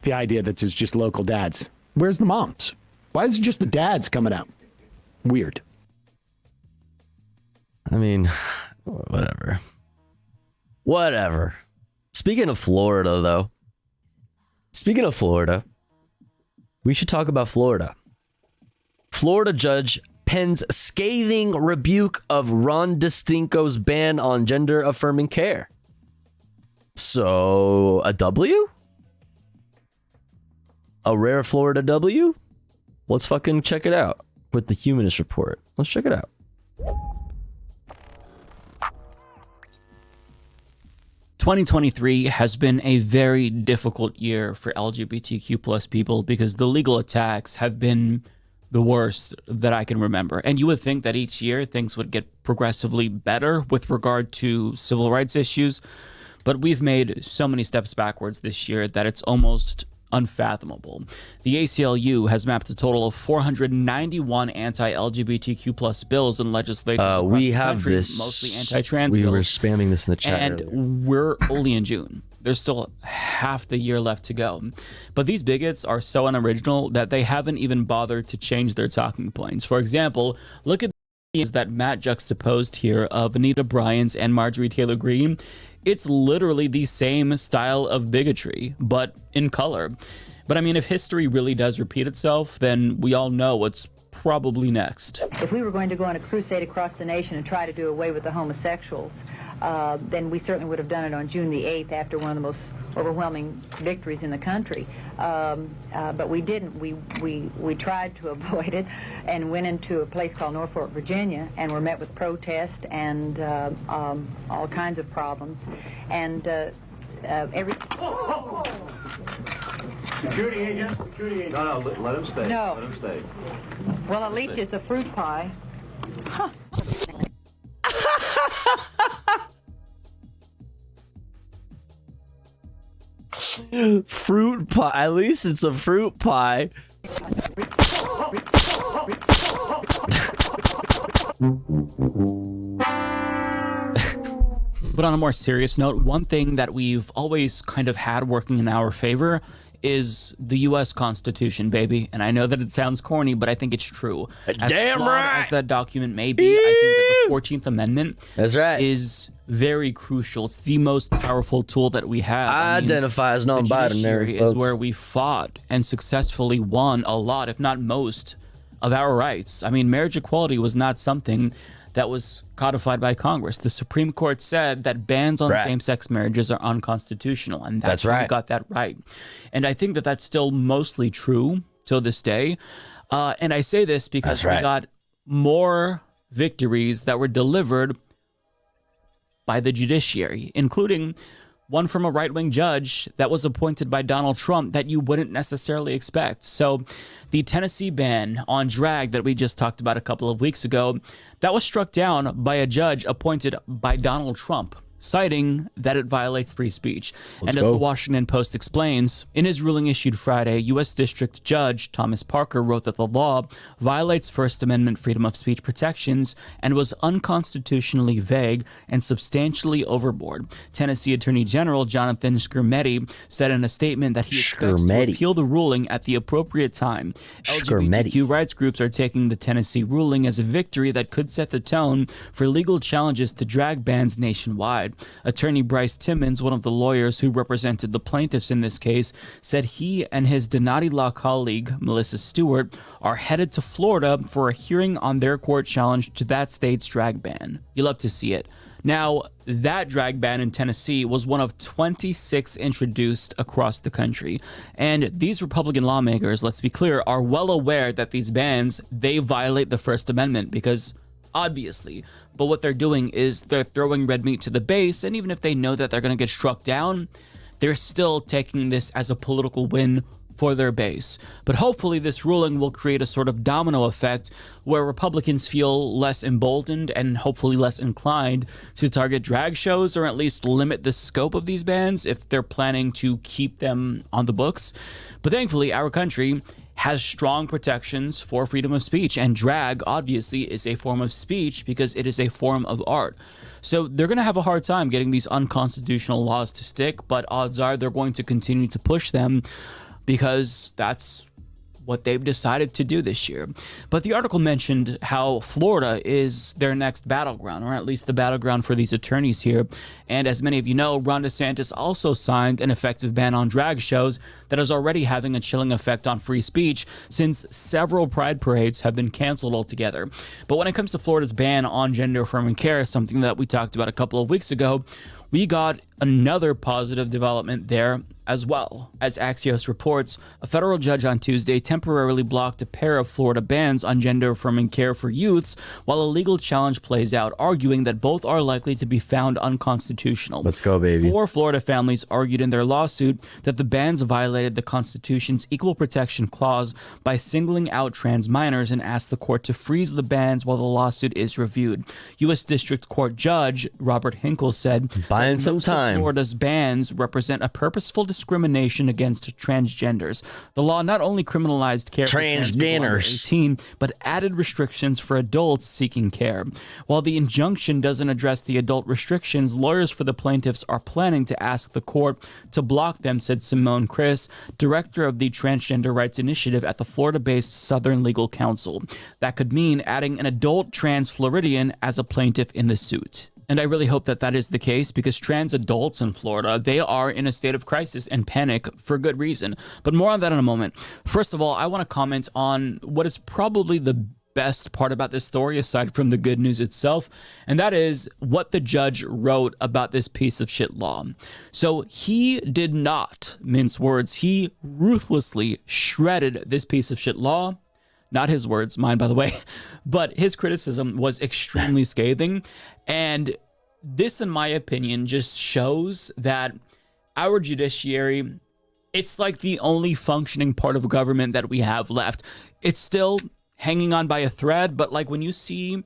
The idea that there's just local dads. Where's the moms? Why is it just the dads coming out? Weird. I mean, whatever. Speaking of Florida, though. We should talk about Florida. Florida judge pens scathing rebuke of Ron DeStinco's ban on gender-affirming care. So, a W? A rare Florida W? Let's fucking check it out with the Humanist Report. Let's check it out. "2023 has been a very difficult year for LGBTQ plus people because the legal attacks have been the worst that I can remember. And you would think that each year things would get progressively better with regard to civil rights issues, but we've made so many steps backwards this year that it's almost unfathomable. The ACLU has mapped a total of 491 anti-LGBTQ plus bills and legislation across we the have country, this. mostly anti-trans bills. We were spamming this in the chat And earlier. we're only in June. There's still half the year left to go. But these bigots are so unoriginal that they haven't even bothered to change their talking points. For example, look at the that Matt juxtaposed here of Anita Bryant and Marjorie Taylor Greene. It's literally the same style of bigotry, but in color. But I mean, if history really does repeat itself, then we all know what's probably next. If we were going to go on a crusade across the nation and try to do away with the homosexuals, then we certainly would have done it on June the 8th after one of the most overwhelming victories in the country. But we didn't. We tried to avoid it and went into a place called Norfolk, Virginia, and were met with protest and all kinds of problems. And every... Security agent. No, let him stay. No. Let him stay. Well, at least it's a fruit pie. Huh. Fruit pie. At least it's a fruit pie. But on a more serious note, one thing that we've always kind of had working in our favor is the U.S. Constitution, baby. And I know that it sounds corny, but I think it's true. Damn flawed right. as that document may be, I think that the 14th Amendment is very crucial. It's the most powerful tool that we have. I identify as the non-binary, judiciary is folks. where we fought and successfully won a lot, if not most, of our rights. I mean, marriage equality was not something that was codified by Congress. The Supreme Court said that bans on Right. same-sex marriages are unconstitutional, and That's how we right. got that right. And I think that that's still mostly true till this day. And I say this because That's right. we got more victories that were delivered by the judiciary, including one from a right-wing judge that was appointed by Donald Trump that you wouldn't necessarily expect. So the Tennessee ban on drag that we just talked about a couple of weeks ago, that was struck down by a judge appointed by Donald Trump, citing that it violates free speech. Let's and as go. the Washington Post explains, in his ruling issued Friday, U.S. District Judge Thomas Parker wrote that the law violates First Amendment freedom of speech protections and was unconstitutionally vague and substantially overboard. Tennessee Attorney General Jonathan Skrmetti said in a statement that he expects to appeal the ruling at the appropriate time. LGBTQ rights groups are taking the Tennessee ruling as a victory that could set the tone for legal challenges to drag bans nationwide. Attorney Bryce Timmons, one of the lawyers who represented the plaintiffs in this case, said he and his Donati Law colleague, Melissa Stewart, are headed to Florida for a hearing on their court challenge to that state's drag ban. You love to see it. Now, that drag ban in Tennessee was one of 26 introduced across the country. And these Republican lawmakers, let's be clear, are well aware that these bans, they violate the First Amendment because obviously. But what they're doing is they're throwing red meat to the base, and even if they know that they're going to get struck down, they're still taking this as a political win for their base. But hopefully this ruling will create a sort of domino effect where Republicans feel less emboldened and hopefully less inclined to target drag shows, or at least limit the scope of these bans if they're planning to keep them on the books. But thankfully, our country has strong protections for freedom of speech, and drag obviously is a form of speech because it is a form of art. So they're going to have a hard time getting these unconstitutional laws to stick, but odds are they're going to continue to push them because that's what they've decided to do this year. But the article mentioned how Florida is their next battleground, or at least the battleground for these attorneys here. And as many of you know, Ron DeSantis also signed an effective ban on drag shows that is already having a chilling effect on free speech, since several pride parades have been canceled altogether. But when it comes to Florida's ban on gender-affirming care, something that we talked about a couple of weeks ago, we got another positive development there as well. As Axios reports, a federal judge on Tuesday temporarily blocked a pair of Florida bans on gender-affirming care for youths while a legal challenge plays out, arguing that both are likely to be found unconstitutional. Let's go, baby. 4 Florida families argued in their lawsuit that the bans violated the Constitution's Equal Protection Clause by singling out trans minors, and asked the court to freeze the bans while the lawsuit is reviewed. U.S. District Court Judge Robert Hinkle said, buying some time. Florida's bans represent a purposeful discrimination against transgenders. The law not only criminalized care for trans people under 18, but added restrictions for adults seeking care. While the injunction doesn't address the adult restrictions, lawyers for the plaintiffs are planning to ask the court to block them, said Simone Chris, director of the Transgender Rights Initiative at the Florida-based Southern Legal Council. That could mean adding an adult trans Floridian as a plaintiff in the suit. And I really hope that that is the case, because trans adults in Florida, they are in a state of crisis and panic for good reason. But more on that in a moment. First of all, I want to comment on what is probably the best part about this story, aside from the good news itself, and that is what the judge wrote about this piece of shit law. So he did not mince words. He ruthlessly shredded this piece of shit law. Not his words, mine, by the way, but his criticism was extremely scathing. And this, in my opinion, just shows that our judiciary, it's like the only functioning part of government that we have left. It's still hanging on by a thread, but like when you see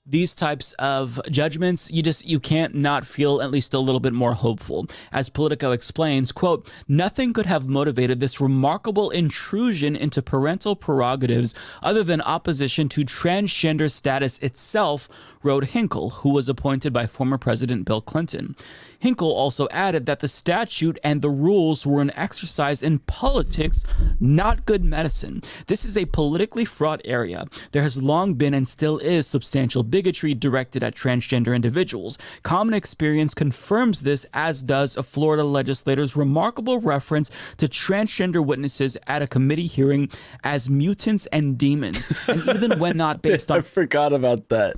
these types of judgments, you can't not feel at least a little bit more hopeful. As Politico explains, quote, nothing could have motivated this remarkable intrusion into parental prerogatives other than opposition to transgender status itself, wrote Hinkle, who was appointed by former President Bill Clinton. Hinkle also added that the statute and the rules were an exercise in politics, not good medicine. This is a politically fraught area. There has long been and still is substantial bigotry directed at transgender individuals. Common experience confirms this, as does a Florida legislator's remarkable reference to transgender witnesses at a committee hearing as mutants and demons, and even when not based on... I forgot about that.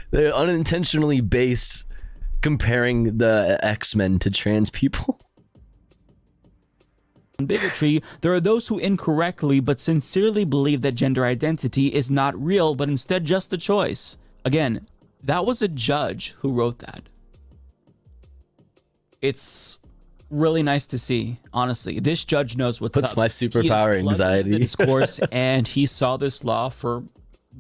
They're unintentionally based comparing the X-Men to trans people. Bigotry, there are those who incorrectly but sincerely believe that gender identity is not real, but instead just a choice. Again, that was a judge who wrote that. it's really nice to see, honestly. This judge knows what's Puts up. my He is superpower plugged into anxiety. the discourse, and he saw this law for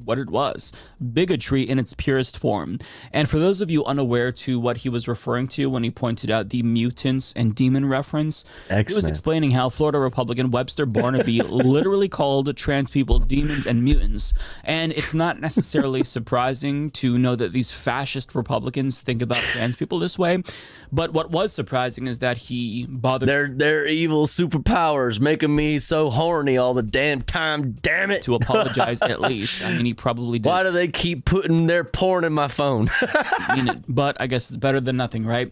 what it was, bigotry in its purest form. And for those of you unaware to what he was referring to when he pointed out the mutants and demon reference, he was X-Men. explaining how Florida Republican Webster Barnaby literally called trans people demons and mutants. And it's not necessarily surprising to know that these fascist Republicans think about trans people this way. But what was surprising is that he bothered Their evil superpowers making me so horny all the damn time. Damn it! to apologize at least. I mean, he probably did. Why do they keep putting their porn in my phone? Mean it, but I guess it's better than nothing, right?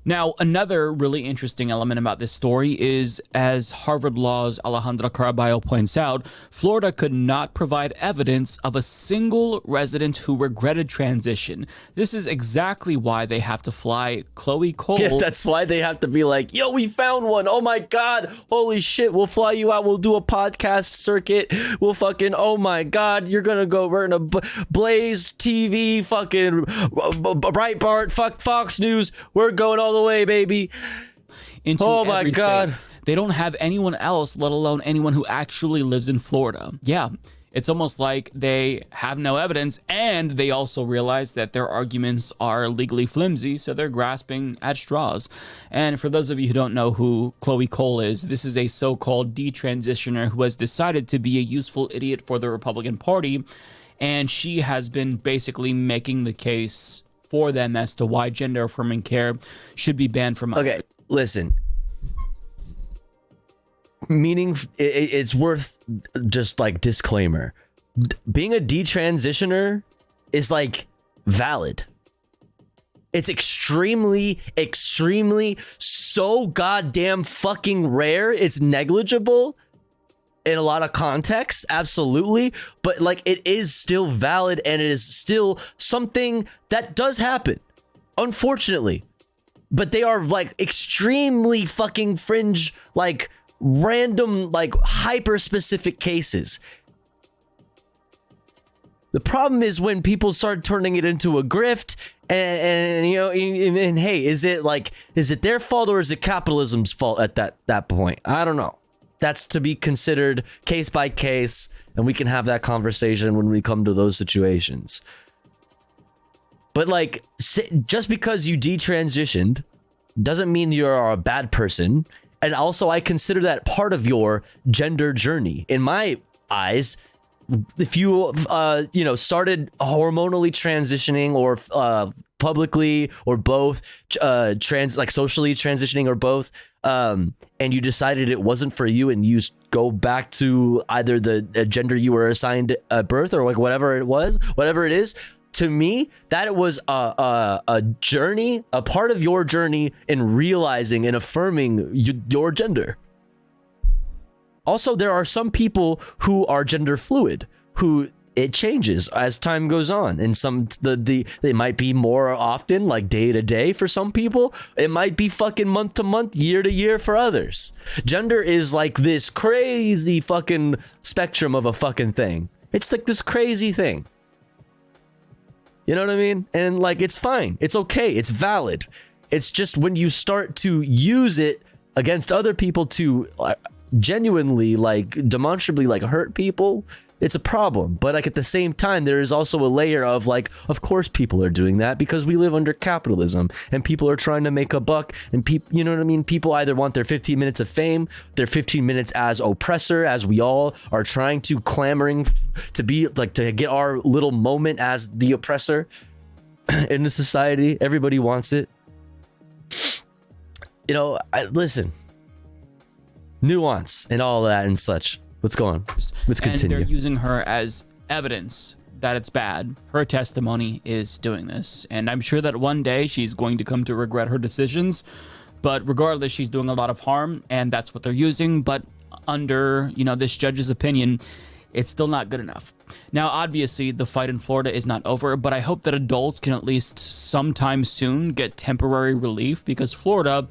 Now, another really interesting element about this story is, as Harvard Law's Alejandra Caraballo points out, Florida could not provide evidence of a single resident who regretted transition. This is exactly why they have to fly Chloe Cole. Yeah, that's why they have to be like, yo, we found one. Oh my God. Holy shit. We'll fly you out. We'll do a podcast circuit. We'll fucking, oh my God. You're going to go, we're going to Blaze TV, fucking Breitbart, fuck Fox News. We're going all the way, baby. Into oh my every God. state. They don't have anyone else, let alone anyone who actually lives in Florida. Yeah. It's almost like they have no evidence, and they also realize that their arguments are legally flimsy, so they're grasping at straws. And for those of you who don't know who Chloe Cole is, this is a so-called detransitioner who has decided to be a useful idiot for the Republican Party, and she has been basically making the case for them as to why gender-affirming care should be banned from... Okay, listen. Meaning, it's worth just like disclaimer. Being a detransitioner is like valid. It's extremely, so goddamn fucking rare. It's negligible in a lot of contexts, absolutely. But like, it is still valid, and it is still something that does happen, unfortunately. But they are like extremely fucking fringe, like random, like hyper specific cases. The problem is when people start turning it into a grift, and you know, and hey, is it their fault or is it capitalism's fault at that point? I don't know. That's to be considered case by case, and we can have that conversation when we come to those situations. But like, just because you detransitioned doesn't mean you're a bad person. And also, I consider that part of your gender journey. In my eyes, if you, started hormonally transitioning or publicly or both, socially transitioning or both, and you decided it wasn't for you and you go back to either the gender you were assigned at birth or like whatever it is, to me, that was a journey, a part of your journey in realizing and affirming your gender. Also, there are some people who are gender fluid, who it changes as time goes on, and they might be more often, like day to day for some people. It might be fucking month to month, year to year for others. Gender is like this crazy fucking spectrum of a fucking thing. It's like this crazy thing. You know what I mean? And like, it's fine. It's okay. It's valid. It's just when you start to use it against other people to genuinely, like, demonstrably, like, hurt people, it's a problem. But like, at the same time, there is also a layer of like, of course people are doing that because we live under capitalism and people are trying to make a buck, and people, you know what I mean? People either want their 15 minutes of fame, their 15 minutes as oppressor, as we all are trying to clamoring to be like, to get our little moment as the oppressor in the society. Everybody wants it. You know, listen, nuance and all that and such. Let's go on. Let's continue. And they're using her as evidence that it's bad. Her testimony is doing this. And I'm sure that one day she's going to come to regret her decisions. But regardless, she's doing a lot of harm, and that's what they're using. But under, this judge's opinion, it's still not good enough. Now, obviously, the fight in Florida is not over, but I hope that adults can at least sometime soon get temporary relief, because Florida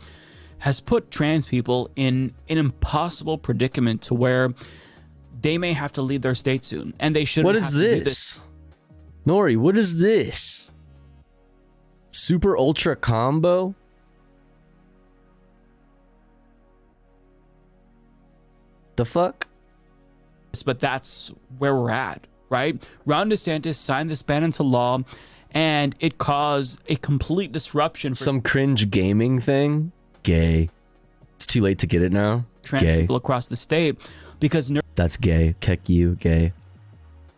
has put trans people in an impossible predicament to where they may have to leave their state soon, and they shouldn't. What is this? Nori, what is this? Super Ultra Combo? the fuck? But that's where we're at, right? Ron DeSantis signed this ban into law, and it caused a complete disruption for Some cringe gaming thing? Gay. It's too late to get it now? trans Gay. people across the state because That's gay. Keck you, gay.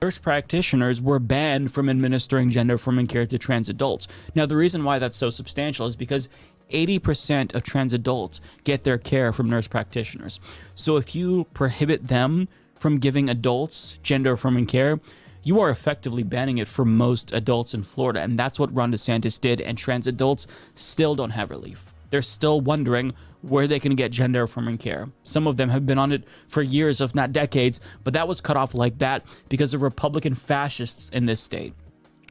nurse practitioners were banned from administering gender-affirming care to trans adults. Now, the reason why that's so substantial is because 80% of trans adults get their care from nurse practitioners. So if you prohibit them from giving adults gender-affirming care, you are effectively banning it for most adults in Florida. And that's what Ron DeSantis did. And trans adults still don't have relief. They're still wondering where they can get gender-affirming care. Some of them have been on it for years, if not decades, but that was cut off like that because of Republican fascists in this state.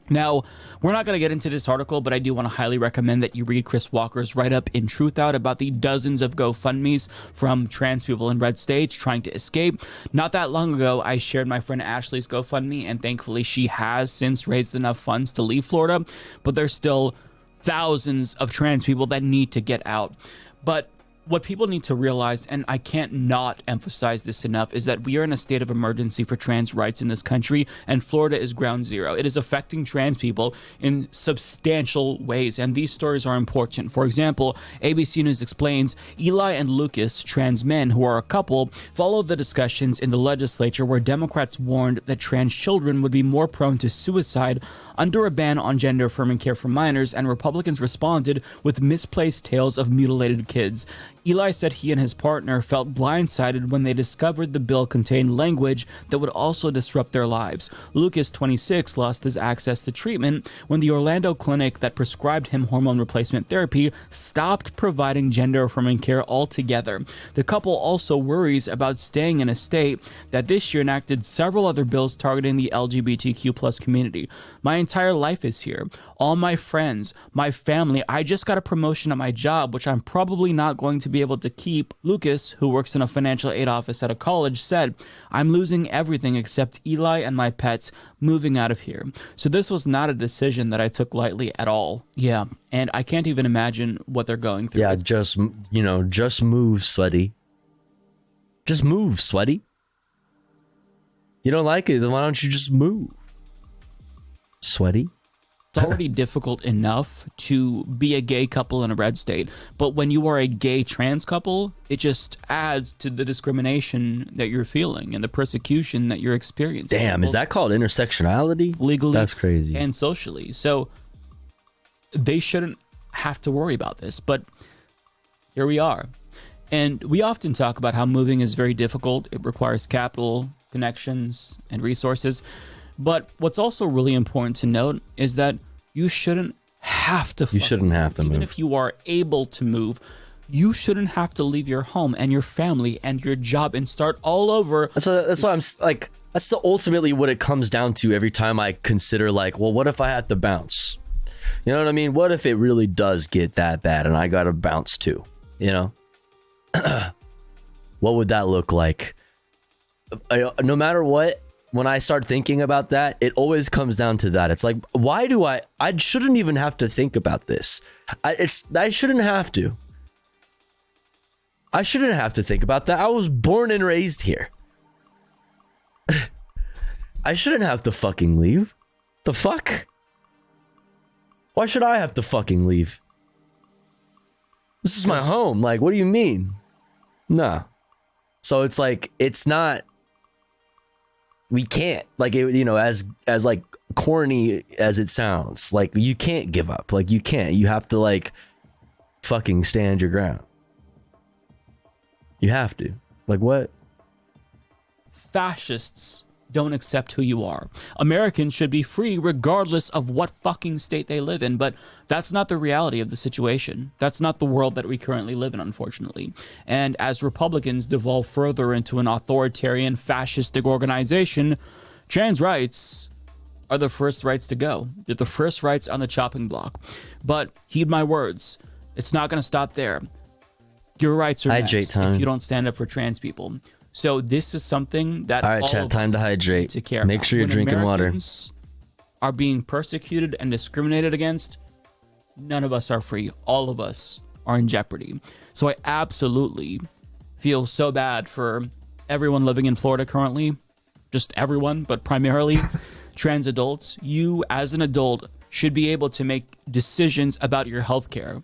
Now, we're not going to get into this article, but I do want to highly recommend that you read Chris Walker's write-up in Truth Out about the dozens of GoFundMes from trans people in red states trying to escape. Not that long ago, I shared my friend Ashley's GoFundMe, and thankfully she has since raised enough funds to leave Florida, but there's still thousands of trans people that need to get out. But what people need to realize, and I can't not emphasize this enough, is that we are in a state of emergency for trans rights in this country, and Florida is ground zero. It is affecting trans people in substantial ways, and these stories are important. For example, ABC News explains Eli and Lucas, trans men who are a couple, followed the discussions in the legislature where Democrats warned that trans children would be more prone to suicide under a ban on gender-affirming care for minors, and Republicans responded with misplaced tales of mutilated kids. Eli said he and his partner felt blindsided when they discovered the bill contained language that would also disrupt their lives. Lucas, 26, lost his access to treatment when the Orlando clinic that prescribed him hormone replacement therapy stopped providing gender-affirming care altogether. The couple also worries about staying in a state that this year enacted several other bills targeting the LGBTQ+ community. My entire life is here. All my friends, my family. I just got a promotion at my job, which I'm probably not going to be able to keep. Lucas, who works in a financial aid office at a college, said, "I'm losing everything except Eli and my pets moving out of here." So this was not a decision that I took lightly at all. Yeah, and I can't even imagine what they're going through. Yeah, just move, sweaty. Just move, sweaty. You don't like it, then why don't you just move? Sweaty. It's already difficult enough to be a gay couple in a red state, but when you are a gay trans couple, it just adds to the discrimination that you're feeling and the persecution that you're experiencing. Damn, is that called intersectionality? Legally, that's crazy. And socially. So they shouldn't have to worry about this, but here we are. And we often talk about how moving is very difficult. It requires capital, connections, and resources. But what's also really important to note is that you shouldn't have to. You shouldn't have to move. Even if you are able to move, you shouldn't have to leave your home and your family and your job and start all over. So that's why I'm like, that's ultimately what it comes down to every time I consider, like, well, what if I had to bounce? You know what I mean? What if it really does get that bad and I got to bounce too? You know? What would that look like? No matter what, when I start thinking about that, it always comes down to that. It's like, why do I shouldn't even have to think about this. I shouldn't have to. I shouldn't have to think about that. I was born and raised here. I shouldn't have to fucking leave. The fuck? Why should I have to fucking leave? This is my home. Like, what do you mean? No. So it's like, it's not, we can't, like, it, as like corny as it sounds, like, you can't give up. Like, you can't. You have to, like, fucking stand your ground. You have to. Like, what? Fascists don't accept who you are. Americans should be free regardless of what fucking state they live in, but that's not the reality of the situation. That's not the world that we currently live in, unfortunately. And as Republicans devolve further into an authoritarian, fascistic organization, trans rights are the first rights to go. They're the first rights on the chopping block. But heed my words, it's not going to stop there. Your rights are next if you don't stand up for trans people. So this is something that all right, chat, time to hydrate. To care Make about. sure you're When drinking Americans are being persecuted and discriminated against, none of us are free. All of us are in jeopardy. So I absolutely feel so bad for everyone living in Florida currently, just everyone, but primarily trans adults, you as an adult should be able to make decisions about your healthcare.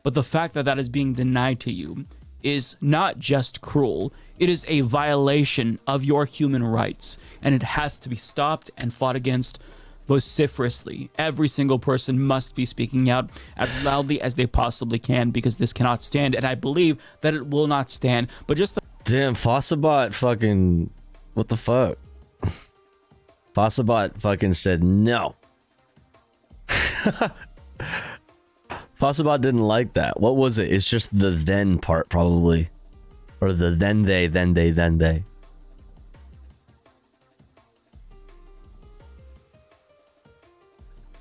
But the fact that that is being denied to you is not just cruel, it is a violation of your human rights, and it has to be stopped and fought against vociferously. Every single person must be speaking out as loudly as they possibly can, because this cannot stand, and I believe that it will not stand. But just damn, Fossabot fucking, what the fuck? Fossabot fucking said no. Fossabot didn't like that. What was it? It's just the then part, probably. Or the then they.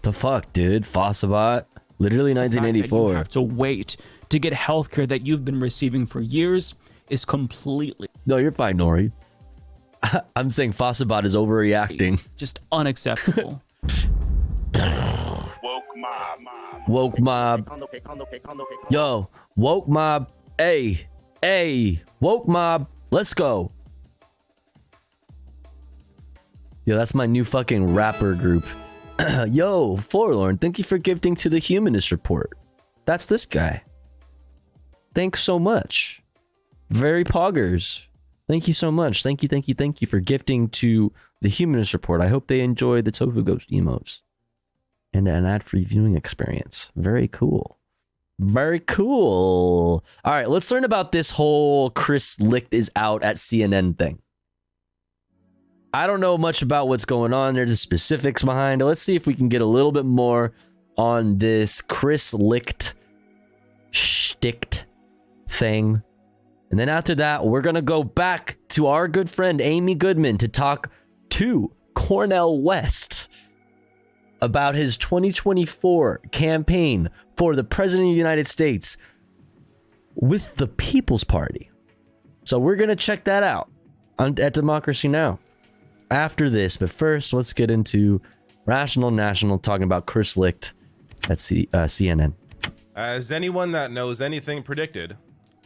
The fuck, dude? Fossabot? Literally 1984. You have to wait to get healthcare that you've been receiving for years is completely... No, you're fine, Nori. I'm saying Fossabot is overreacting. Just unacceptable. Woke mob. Yo, woke mob. Hey, woke mob. Let's go. Yo, that's my new fucking rapper group. Yo, Forlorn, thank you for gifting to the Humanist Report. That's this guy. Thanks so much. Very poggers. Thank you so much. Thank you for gifting to the Humanist Report. I hope they enjoy the Tofu Ghost emotes and an ad-free viewing experience. Very cool. Very cool. All right, let's learn about this whole Chris Licht is out at CNN thing. I don't know much about what's going on there, the specifics behind it. Let's see if we can get a little bit more on this Chris Licht shticked thing. And then after that, we're going to go back to our good friend Amy Goodman to talk to Cornel West about his 2024 campaign for the President of the United States with the People's Party. So we're going to check that out at Democracy Now! After this. But first, let's get into Rational National talking about Chris Licht at CNN. As anyone that knows anything predicted,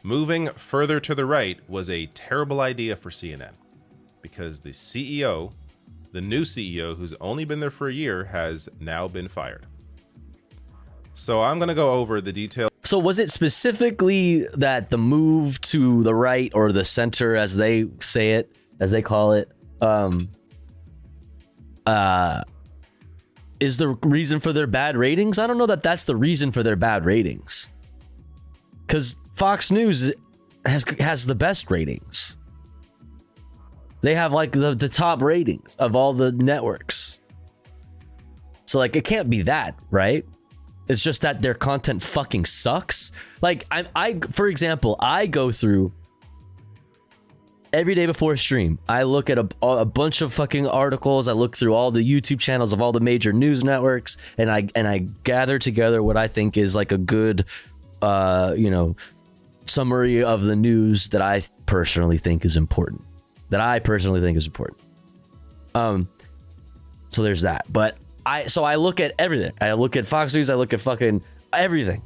moving further to the right was a terrible idea for CNN because the CEO, the new CEO who's only been there for a year, has now been fired. So I'm going to go over the details. So was it specifically that the move to the right or the center, as they say it, as they call it, is the reason for their bad ratings? I don't know that that's the reason for their bad ratings. Because Fox News has the best ratings. They have like the top ratings of all the networks. So like it can't be that, right? It's just that their content fucking sucks. Like I for example, I go through every day before a stream. I look at a bunch of fucking articles. I look through all the YouTube channels of all the major news networks, and I gather together what I think is like a good, summary of the news that I personally think is important. So there's that. But I look at everything. I look at Fox News. I look at fucking everything.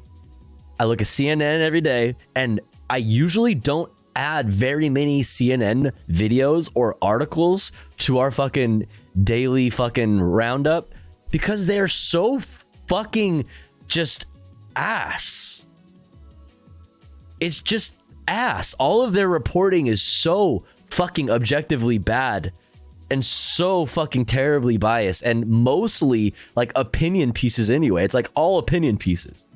I look at CNN every day, and I usually don't add very many CNN videos or articles to our fucking daily fucking roundup because they're so fucking just ass. It's just ass. All of their reporting is so fucking objectively bad and so fucking terribly biased and mostly like opinion pieces anyway. It's like all opinion pieces.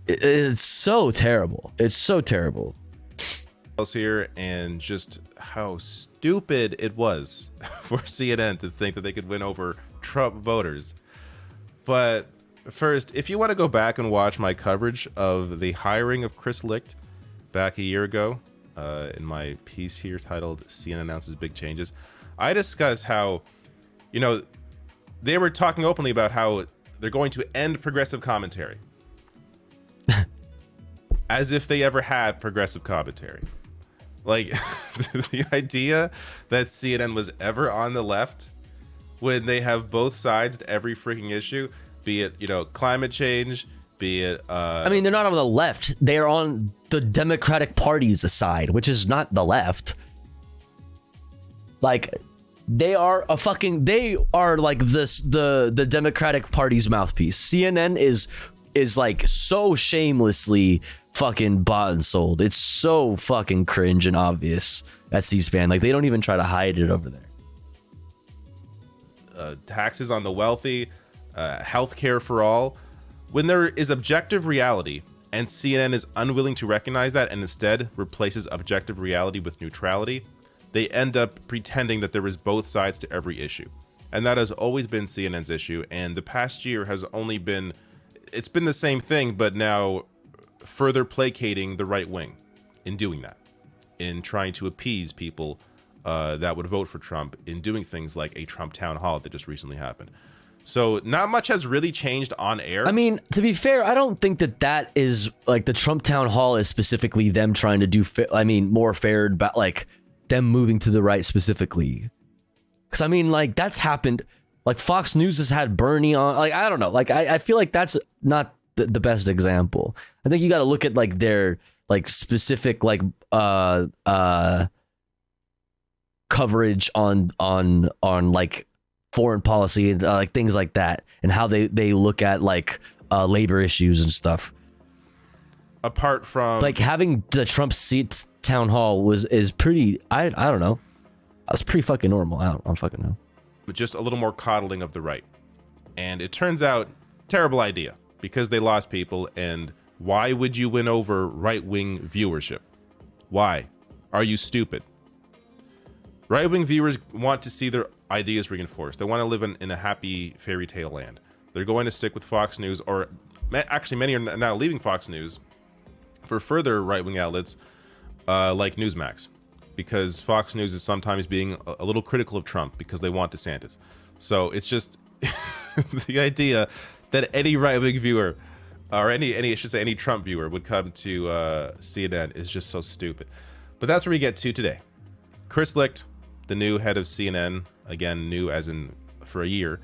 It's so terrible. It's so terrible. Here and just how stupid it was for CNN to think that they could win over Trump voters. But first, if you want to go back and watch my coverage of the hiring of Chris Licht back a year ago, in my piece here titled CNN Announces Big Changes, I discuss how, they were talking openly about how they're going to end progressive commentary. As if they ever had progressive commentary. Like, the idea that CNN was ever on the left when they have both sides to every freaking issue, be it, climate change, be it. I mean, they're not on the left. They're on the Democratic Party's side, which is not the left. Like, they are like the Democratic Party's mouthpiece. CNN is like so shamelessly fucking bought and sold. It's so fucking cringe and obvious at C-SPAN. Like, they don't even try to hide it over there. Taxes on the wealthy, healthcare for all. When there is objective reality and CNN is unwilling to recognize that and instead replaces objective reality with neutrality, they end up pretending that there is both sides to every issue. And that has always been CNN's issue. And the past year has only been, it's been the same thing, but now further placating the right wing in doing that, in trying to appease people that would vote for Trump, in doing things like a Trump town hall that just recently happened. So not much has really changed on air. I mean, to be fair, I don't think that is like the Trump town hall is specifically them trying to do, more fair, but like them moving to the right specifically. Because I mean, like, that's happened. Like, Fox News has had Bernie on. Like, I don't know. Like, I feel like that's not the best example. I think you got to look at like their like specific like coverage on like foreign policy and like things like that, and how they look at like labor issues and stuff. Apart from like having the Trump seats town hall is pretty. I don't know. That's pretty fucking normal. I don't fucking know. But just a little more coddling of the right, and it turns out terrible idea because they lost people. And why would you win over right-wing viewership? Why? Are you stupid? Right-wing viewers want to see their ideas reinforced. They want to live in a happy fairy tale land. They're going to stick with Fox News, or actually many are now leaving Fox News for further right-wing outlets like Newsmax, because Fox News is sometimes being a little critical of Trump because they want DeSantis. So it's just the idea that any right-wing viewer, or any Trump viewer would come to CNN is just so stupid. But that's where we get to today. Chris Licht, the new head of CNN, again, new as in for a year,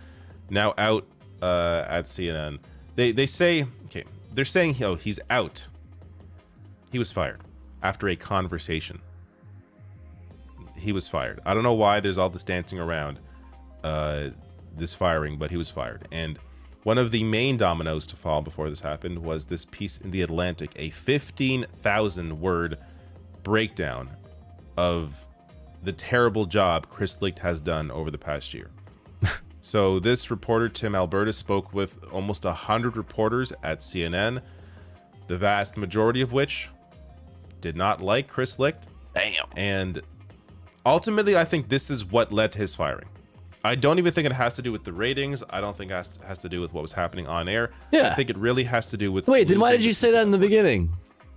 now out at CNN. They say, okay, they're saying, he's out. He was fired after a conversation. He was fired. I don't know why there's all this dancing around this firing, but he was fired. And one of the main dominoes to fall before this happened was this piece in The Atlantic, a 15,000 word breakdown of the terrible job Chris Licht has done over the past year. So this reporter, Tim Alberta, spoke with almost 100 reporters at CNN, the vast majority of which did not like Chris Licht. Damn. And ultimately, I think this is what led to his firing. I don't even think it has to do with the ratings. I don't think it has to do with what was happening on air. Yeah. I think it really has to do with... Wait, then why did you say that in the beginning?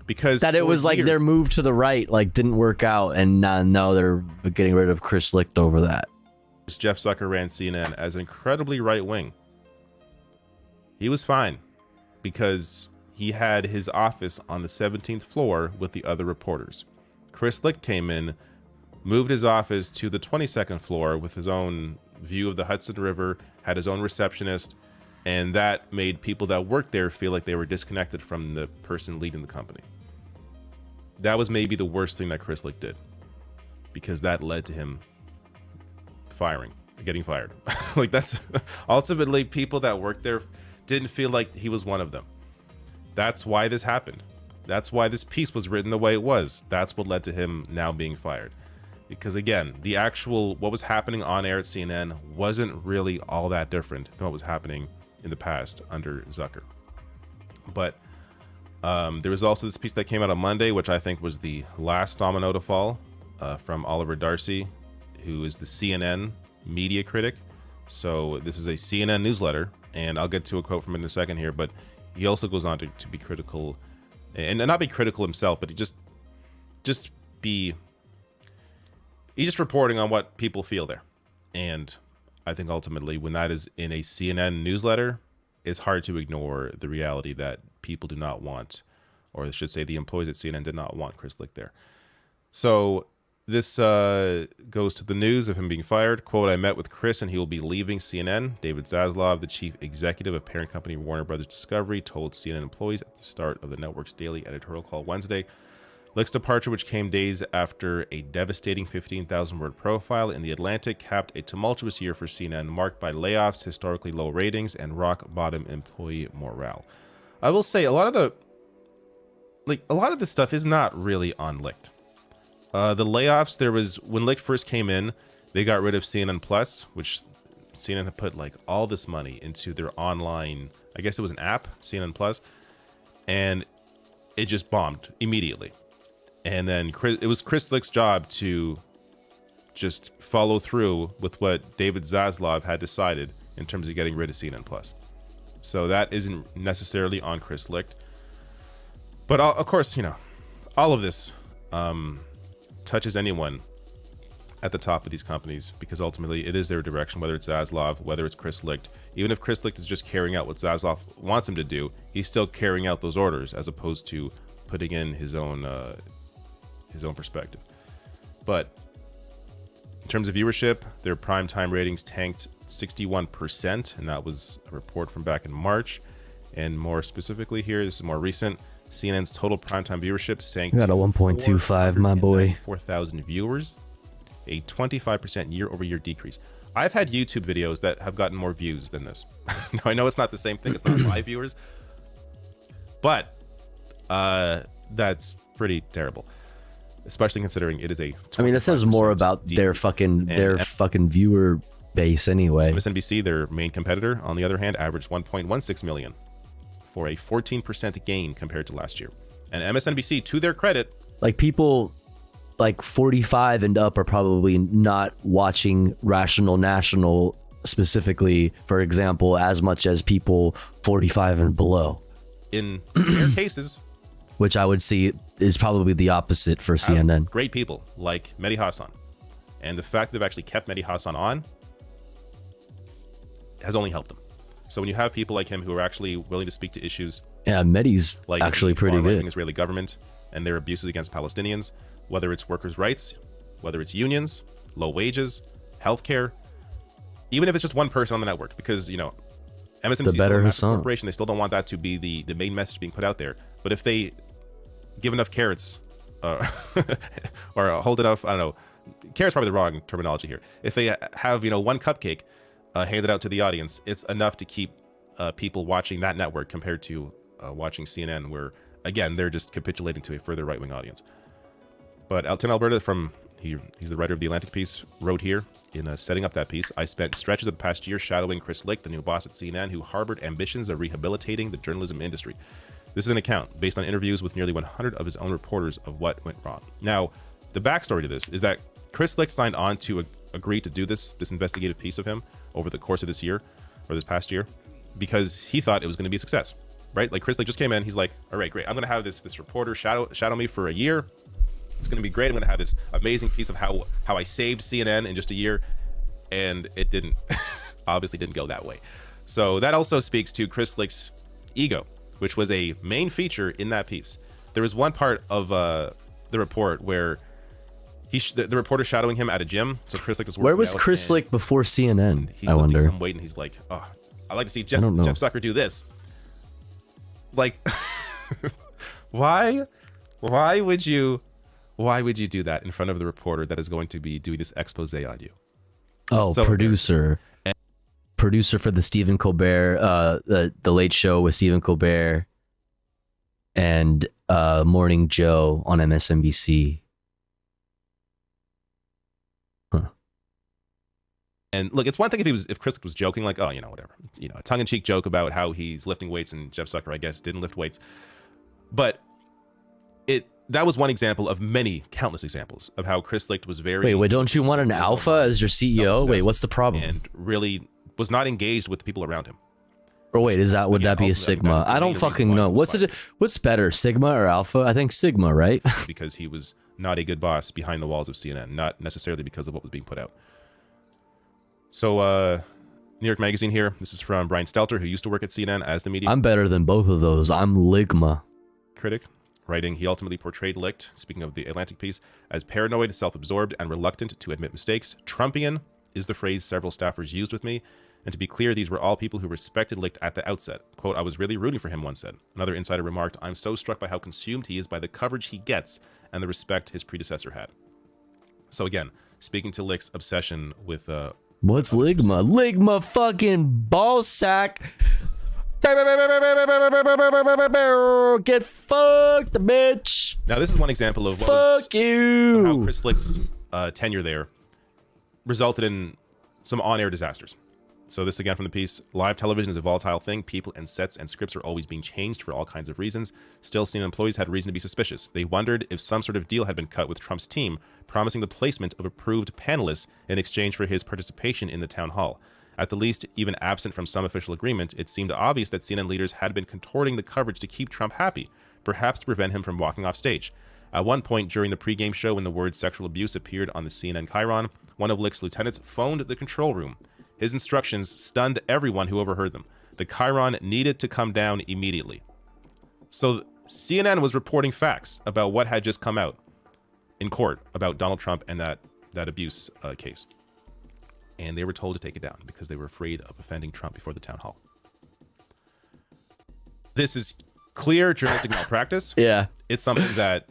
Because that it was like their move to the right like didn't work out, and now they're getting rid of Chris Licht over that. Jeff Zucker ran CNN as incredibly right-wing. He was fine because he had his office on the 17th floor with the other reporters. Chris Licht came in, moved his office to the 22nd floor with his own view of the Hudson River, had his own receptionist, and that made people that worked there feel like they were disconnected from the person leading the company. That was maybe the worst thing that Chris Licht did, because that led to him getting fired. Like, that's ultimately people that worked there didn't feel like he was one of them. That's why this happened. That's why this piece was written the way it was. That's what led to him now being fired. Because again, the actual what was happening on air at CNN wasn't really all that different than what was happening in the past under Zucker. But there was also this piece that came out on Monday, which I think was the last domino to fall, from Oliver Darcy, who is the CNN media critic. So this is a CNN newsletter, and I'll get to a quote from him in a second here, but he also goes on to be critical, and not be critical himself, but he just he's just reporting on what people feel there. And I think ultimately when that is in a CNN newsletter, it's hard to ignore the reality that people do not want, or I should say the employees at CNN did not want Chris Licht there. So this goes to the news of him being fired. Quote, I met with Chris and he will be leaving CNN. David Zaslav, the chief executive of parent company Warner Brothers Discovery, told CNN employees at the start of the network's daily editorial call Wednesday. Licht's departure, which came days after a devastating 15,000-word profile in The Atlantic, capped a tumultuous year for CNN, marked by layoffs, historically low ratings, and rock-bottom employee morale. I will say, a lot of this stuff is not really on Licht. The layoffs, there was, when Licht first came in, they got rid of CNN Plus, which CNN had put like all this money into their online, I guess it was an app, CNN Plus, and it just bombed immediately. And then it was Chris Licht's job to just follow through with what David Zaslav had decided in terms of getting rid of CNN Plus. So that isn't necessarily on Chris Licht. But of course, you know, all of this touches anyone at the top of these companies, because ultimately it is their direction, whether it's Zaslav, whether it's Chris Licht. Even if Chris Licht is just carrying out what Zaslav wants him to do, he's still carrying out those orders as opposed to putting in his own perspective. But in terms of viewership, their primetime ratings tanked 61%, and that was a report from back in March. And more specifically here, this is more recent, CNN's total primetime viewership sank We got a 1.25, my boy. 4,000 viewers, a 25% year-over-year decrease. I've had YouTube videos that have gotten more views than this. Now, I know it's not the same thing, it's not live viewers, but that's pretty terrible, especially considering it is a. I mean, it says more about their fucking viewer base anyway. MSNBC, their main competitor, on the other hand, averaged 1.16 million for a 14% gain compared to last year. And MSNBC, to their credit, like people like 45 and up are probably not watching Rational National specifically, for example, as much as people 45 and below. In rare cases, which I would see is probably the opposite for CNN. Great people like Mehdi Hasan. And the fact they've actually kept Mehdi Hasan on has only helped them. So when you have people like him who are actually willing to speak to issues, yeah, Mehdi's like actually pretty good. Israeli government and their abuses against Palestinians, whether it's workers' rights, whether it's unions, low wages, healthcare, even if it's just one person on the network, because you know, MSNBC is still a massive corporation, they still don't want that to be the main message being put out there. But if they give enough carrots, or hold enough, I don't know, carrots probably the wrong terminology here. If they have, you know, one cupcake handed out to the audience, it's enough to keep people watching that network compared to watching CNN, where again they're just capitulating to a further right-wing audience. But Tim Alberta, he's the writer of the Atlantic piece, wrote here in setting up that piece, I spent stretches of the past year shadowing Chris Licht, the new boss at CNN, who harbored ambitions of rehabilitating the journalism industry. This is an account based on interviews with nearly 100 of his own reporters of what went wrong. Now, the backstory to this is that Chris Licht signed on to agree to do this investigative piece of him over the course of this year, or this past year, because he thought it was going to be a success, right? Like Chris Licht just came in, he's like, all right, great, I'm going to have this reporter shadow me for a year. It's going to be great. I'm going to have this amazing piece of how I saved CNN in just a year, and it didn't, obviously didn't go that way. So that also speaks to Chris Licht's ego, which was a main feature in that piece. There was one part of the report where the reporter shadowing him at a gym. So Chris Licht was working. Where was Chris Licht before CNN? He's I wonder. Some weight, and he's like, "Oh, I like to see Jeff Zucker do this." Like, why would you do that in front of the reporter that is going to be doing this expose on you? Oh, so producer for the Stephen Colbert, the Late Show with Stephen Colbert, and Morning Joe on MSNBC. Huh. And look, it's one thing if Chris was joking, like, oh, you know, whatever, you know, a tongue-in-cheek joke about how he's lifting weights and Jeff Zucker, I guess, didn't lift weights. But that was one example of many countless examples of how Chris Licht was very. Wait, don't you want an alpha as your CEO? Wait, what's the problem? And really was not engaged with the people around him. Or wait, would that be a Sigma? I don't fucking know. What's better, Sigma or Alpha? I think Sigma, right? Because he was not a good boss behind the walls of CNN, not necessarily because of what was being put out. So, New York Magazine here. This is from Brian Stelter, who used to work at CNN as the media. I'm better than both of those. I'm Ligma. Critic writing, he ultimately portrayed Licht, speaking of the Atlantic piece, as paranoid, self-absorbed, and reluctant to admit mistakes. Trumpian is the phrase several staffers used with me. And to be clear, these were all people who respected Licht at the outset. Quote, I was really rooting for him, one said. Another insider remarked, I'm so struck by how consumed he is by the coverage he gets and the respect his predecessor had. So again, speaking to Licht's obsession with... What's Ligma? Ligma fucking ball sack. Get fucked, bitch. Now, this is one example of of how Chris Licht's tenure there resulted in some on-air disasters. So this again from the piece, live television is a volatile thing. People and sets and scripts are always being changed for all kinds of reasons. Still, CNN employees had reason to be suspicious. They wondered if some sort of deal had been cut with Trump's team, promising the placement of approved panelists in exchange for his participation in the town hall. At the least, even absent from some official agreement, it seemed obvious that CNN leaders had been contorting the coverage to keep Trump happy, perhaps to prevent him from walking off stage. At one point during the pregame show, when the word sexual abuse appeared on the CNN chyron, one of Licht's lieutenants phoned the control room. His instructions stunned everyone who overheard them. The chyron needed to come down immediately. So CNN was reporting facts about what had just come out in court about Donald Trump and that abuse case. And they were told to take it down because they were afraid of offending Trump before the town hall. This is clear journalistic malpractice. Yeah. It's something that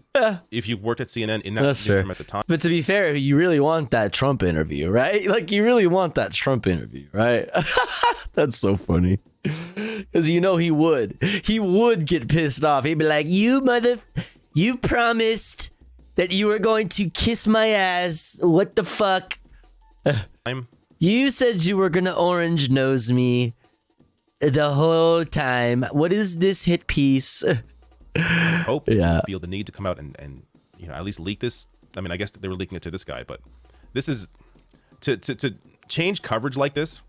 if you worked at CNN in that That's fair. newsroom at the time. But to be fair, you really want that Trump interview, right? Like, you really want that Trump interview, right? That's so funny. Because you know he would. He would get pissed off. He'd be like, you promised that you were going to kiss my ass. What the fuck? You said you were going to orange nose me the whole time. What is this hit piece? Hope you feel the need to come out and at least leak this. I mean, I guess they were leaking it to this guy, but this is to change coverage like this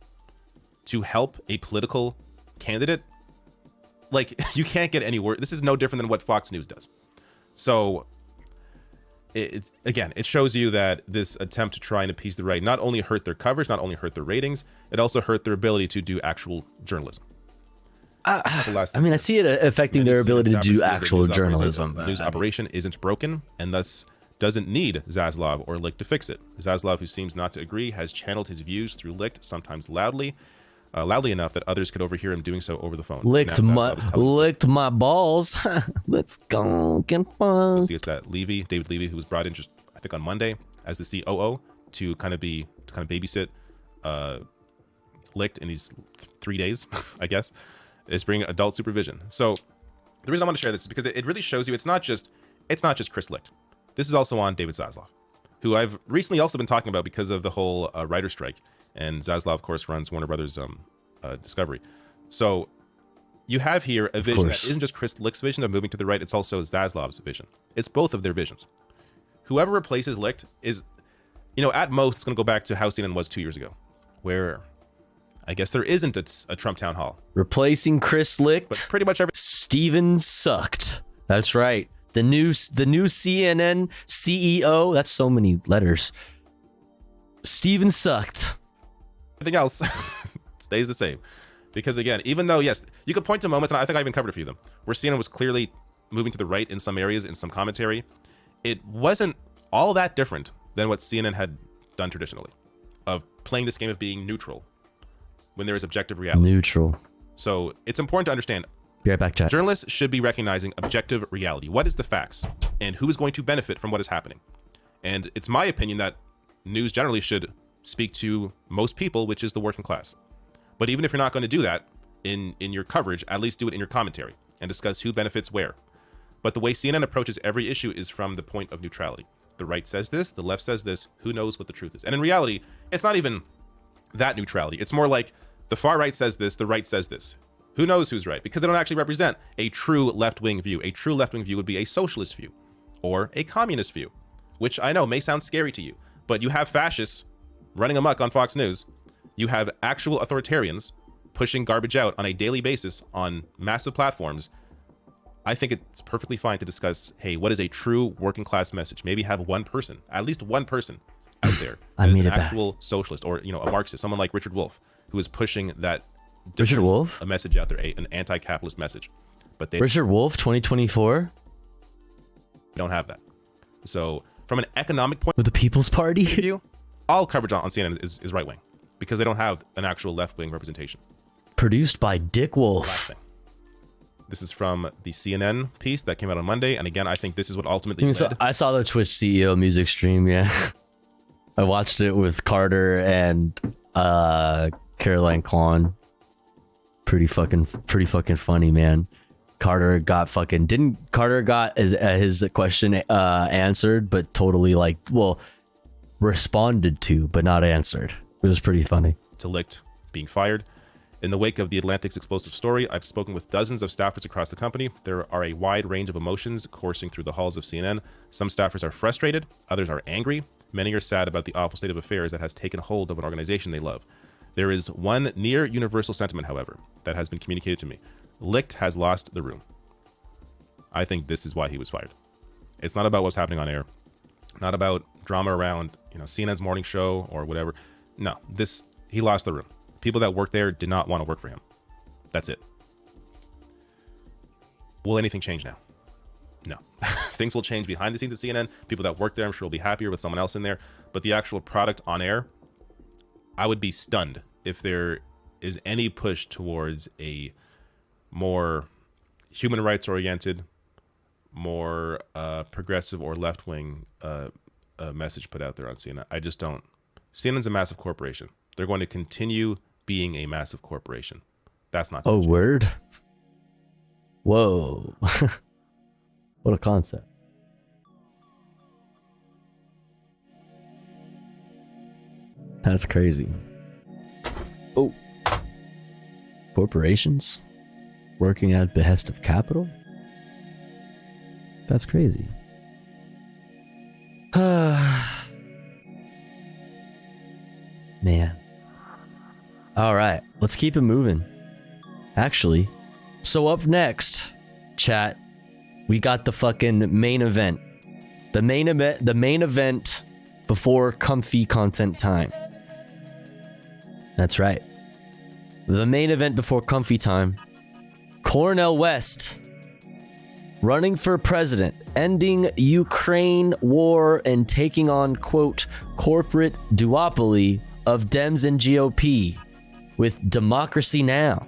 to help a political candidate. Like, you can't get any worse. This is no different than what Fox News does. So it shows you that this attempt to try and appease the right not only hurt their coverage, not only hurt their ratings, it also hurt their ability to do actual journalism. I mean, I see it affecting their ability to do actual journalism. The news operation isn't broken and thus doesn't need Zaslav or Licht to fix it. Zaslav, who seems not to agree, has channeled his views through Licht, sometimes loudly enough that others could overhear him doing so over the phone. Licked my balls. Let's go get fun. See, it's that David Levy, who was brought in just, I think, on Monday as the COO to kind of babysit Licht in these 3 days, I guess, is bringing adult supervision. So the reason I want to share this is because it really shows you it's not just Chris Licht. This is also on David Zaslav, who I've recently also been talking about because of the whole writer strike. And Zaslav, of course, runs Warner Brothers Discovery. So you have here a vision that isn't just Chris Licht's vision of moving to the right, it's also Zaslav's vision. It's both of their visions. Whoever replaces Licht is, at most, it's going to go back to how CNN was 2 years ago, where I guess there isn't a Trump town hall. Replacing Chris Licht, but pretty much every Steven sucked. That's right. The new CNN CEO. That's so many letters. Steven sucked. Everything else stays the same. Because again, even though, yes, you could point to moments, and I think I even covered a few of them, where CNN was clearly moving to the right in some areas, in some commentary, it wasn't all that different than what CNN had done traditionally, of playing this game of being neutral when there is objective reality. Neutral. So it's important to understand. Be right back, chat. Journalists should be recognizing objective reality. What is the facts? And who is going to benefit from what is happening? And it's my opinion that news generally should speak to most people, which is the working class. But even if you're not going to do that in your coverage, at least do it in your commentary and discuss who benefits where. But the way CNN approaches every issue is from the point of neutrality. The right says this, the left says this, who knows what the truth is? And in reality, it's not even that neutrality. It's more like the far right says this, the right says this. Who knows who's right? Because they don't actually represent a true left-wing view. A true left-wing view would be a socialist view or a communist view, which I know may sound scary to you, but you have fascists running amok on Fox News. You have actual authoritarians pushing garbage out on a daily basis on massive platforms. I think it's perfectly fine to discuss, hey, what is a true working class message? Maybe have one person, at least one person out there that is an actual socialist or, a Marxist, someone like Richard Wolff, who is pushing that Richard Wolff? a message out there, an anti-capitalist message. But Richard Wolff, 2024? don't have that. So from an economic point With the People's Party? of view, all coverage on CNN is right wing because they don't have an actual left wing representation. Produced by Dick Wolf. This is from the CNN piece that came out on Monday, and again, I think this is what ultimately led. I saw the Twitch CEO music stream. Yeah, I watched it with Carter and Caroline Kwan. Pretty fucking funny, man. Carter got his question answered, but totally responded to, but not answered. It was pretty funny. To Licht being fired. In the wake of the Atlantic's explosive story, I've spoken with dozens of staffers across the company. There are a wide range of emotions coursing through the halls of CNN. Some staffers are frustrated, others are angry. Many are sad about the awful state of affairs that has taken hold of an organization they love. There is one near universal sentiment, however, that has been communicated to me. Licht has lost the room. I think this is why he was fired. It's not about what's happening on air, not about drama around, CNN's morning show or whatever. No, he lost the room. People that work there did not want to work for him. That's it. Will anything change now? No. Things will change behind the scenes at CNN. People that work there, I'm sure, will be happier with someone else in there. But the actual product on air, I would be stunned if there is any push towards a more human rights oriented, more progressive or left wing message put out there on CNN. I just don't. CNN's a massive corporation. They're going to continue being a massive corporation. That's not. Oh, word. Whoa. What a concept. That's crazy. Oh. Corporations working at behest of capital? That's crazy. Man. All right, let's keep it moving. Actually, so up next, chat, we got the fucking main event. The main event before comfy content time. That's right. The main event before comfy time. Cornel West running for president, ending Ukraine war and taking on, quote, corporate duopoly of Dems and GOP with Democracy Now!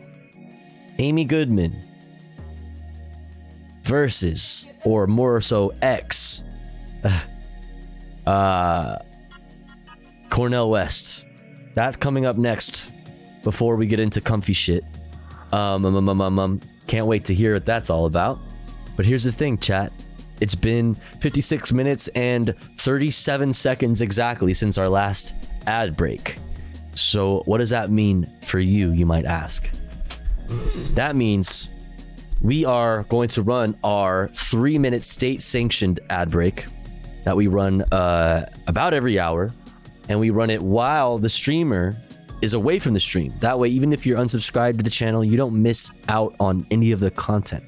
Amy Goodman versus, or more so X, Cornel West. That's coming up next before we get into comfy shit. Can't wait to hear what that's all about. But here's the thing, chat. It's been 56 minutes and 37 seconds exactly since our last ad break. So what does that mean for you might ask? That means we are going to run our 3-minute state-sanctioned ad break that we run about every hour, and we run it while the streamer is away from the stream. That way, even if you're unsubscribed to the channel, you don't miss out on any of the content.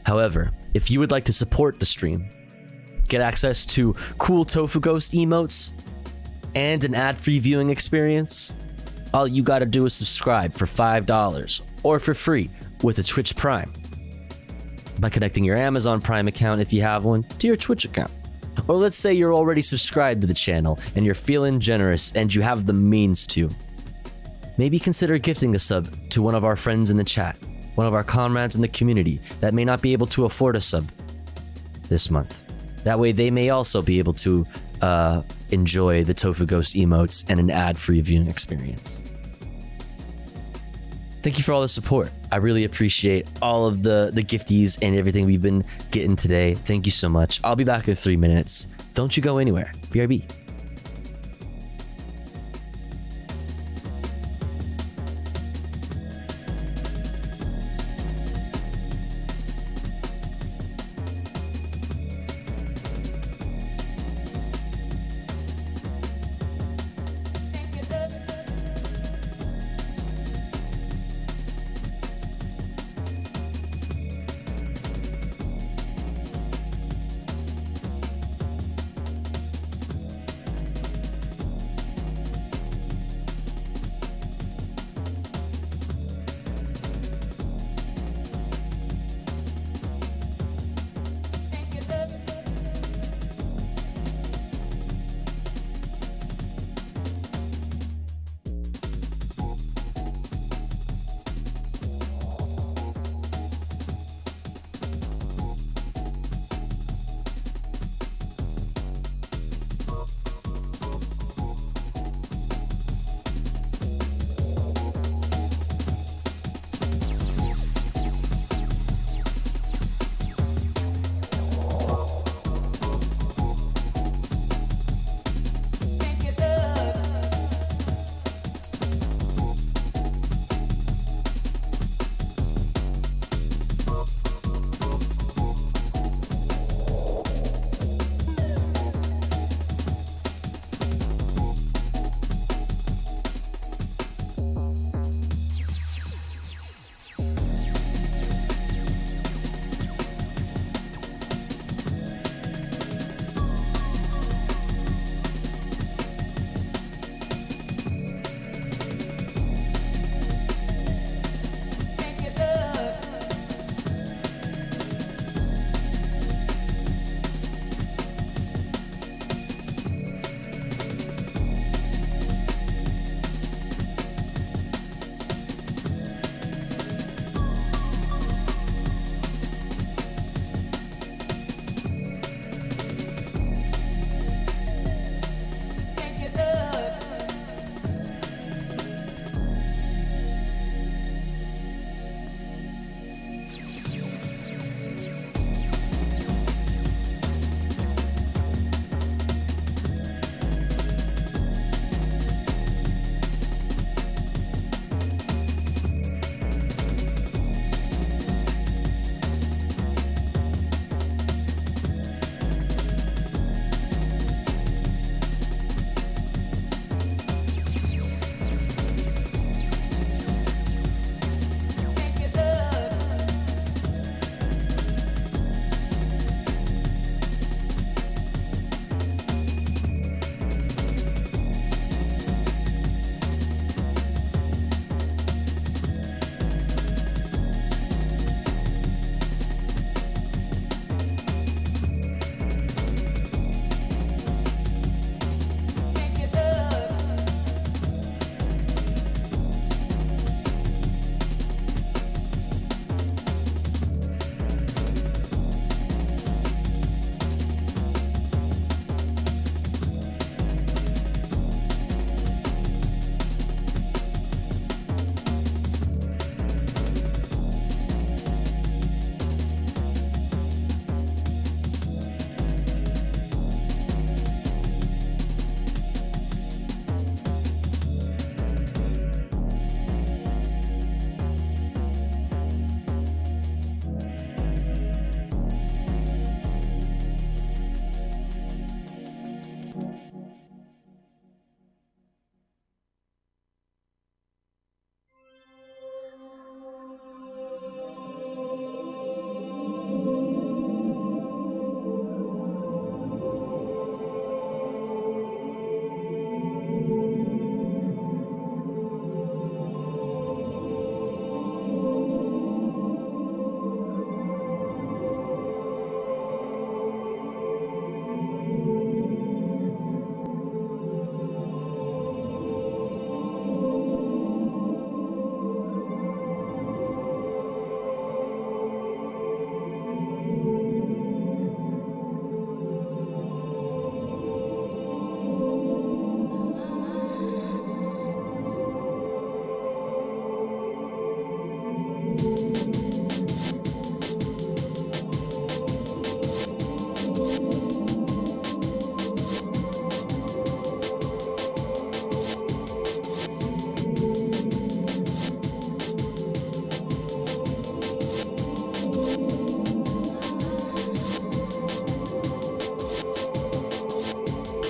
However, if you would like to support the stream, get access to cool Tofu Ghost emotes, and an ad-free viewing experience, all you gotta do is subscribe for $5 or for free with a Twitch Prime by connecting your Amazon Prime account, if you have one, to your Twitch account. Or let's say you're already subscribed to the channel and you're feeling generous and you have the means to. Maybe consider gifting a sub to one of our friends in the chat, one of our comrades in the community that may not be able to afford a sub this month. That way they may also be able to enjoy the Tofu Ghost emotes and an ad-free viewing experience. Thank you for all the support. I really appreciate all of the gifties and everything we've been getting today. Thank you so much. I'll be back in 3 minutes. Don't you go anywhere. BRB.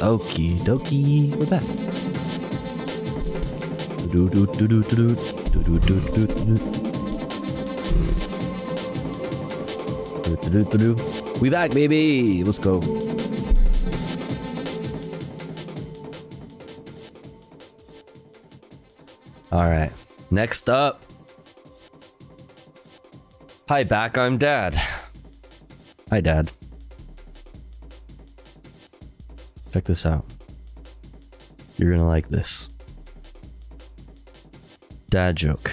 Okie dokie, we're back. We back, baby. Let's go. All right. Next up. Hi, back. I'm Dad. Hi, Dad. Check this out. You're gonna like this. Dad joke.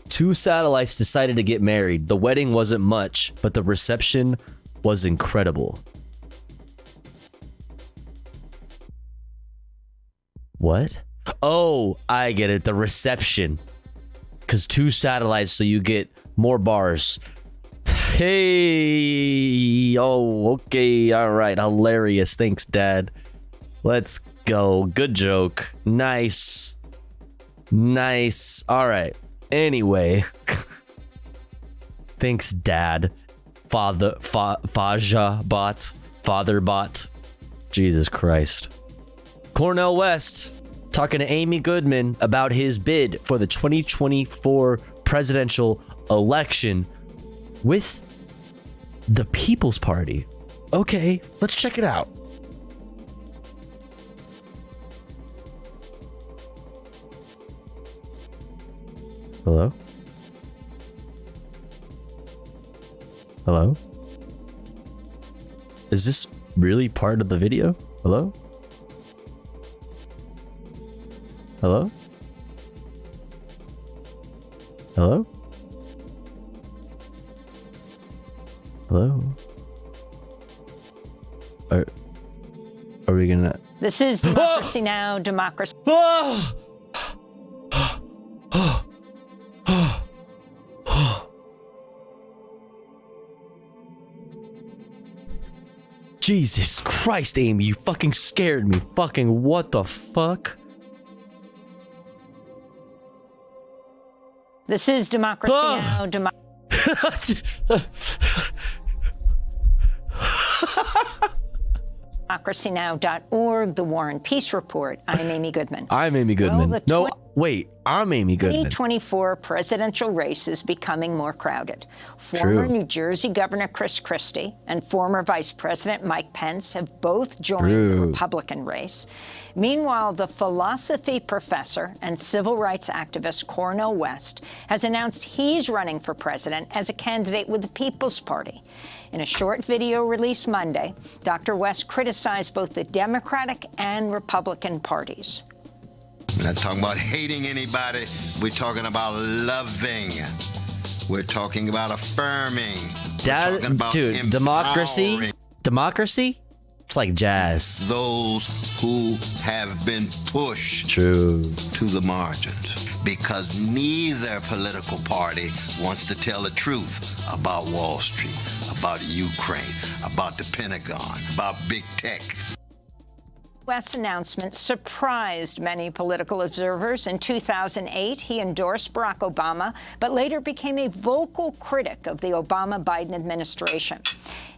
2 satellites decided to get married. The wedding wasn't much, but the reception was incredible. What? Oh, I get it. The reception. Because 2 satellites, so you get more bars. Hey. Oh, okay. All right. Hilarious. Thanks, Dad. Let's go. Good joke. Nice. Nice. All right. Anyway. Thanks, Dad. Fatherbot. Jesus Christ. Cornel West talking to Amy Goodman about his bid for the 2024 presidential election with the People's Party. Okay, let's check it out. Hello? Hello? Is this really part of the video? Hello? Hello? Hello? Hello? Are we gonna... This is Democracy Now! Democracy. Jesus Christ, Amy, you fucking scared me. Fucking what the fuck? This is Democracy Now! DemocracyNow.org, The War and Peace Report. I'm Amy Goodman. I'm Amy Goodman. Well, No, wait, I'm Amy Goodman. 2024 presidential race is becoming more crowded. Former True. New Jersey Governor Chris Christie and former Vice President Mike Pence have both joined the True. Republican race. Meanwhile, the philosophy professor and civil rights activist Cornel West has announced he's running for president as a candidate with the People's Party. In a short video released Monday, Dr. West criticized both the Democratic and Republican parties. We're not talking about hating anybody. We're talking about loving. We're talking about affirming. We're talking about Dude, democracy? empowering Democracy? It's like jazz. those who have been pushed True. to the margins. Because neither political party wants to tell the truth about Wall Street, about Ukraine, about the Pentagon, about big tech. West's announcement surprised many political observers. In 2008, he endorsed Barack Obama, but later became a vocal critic of the Obama-Biden administration.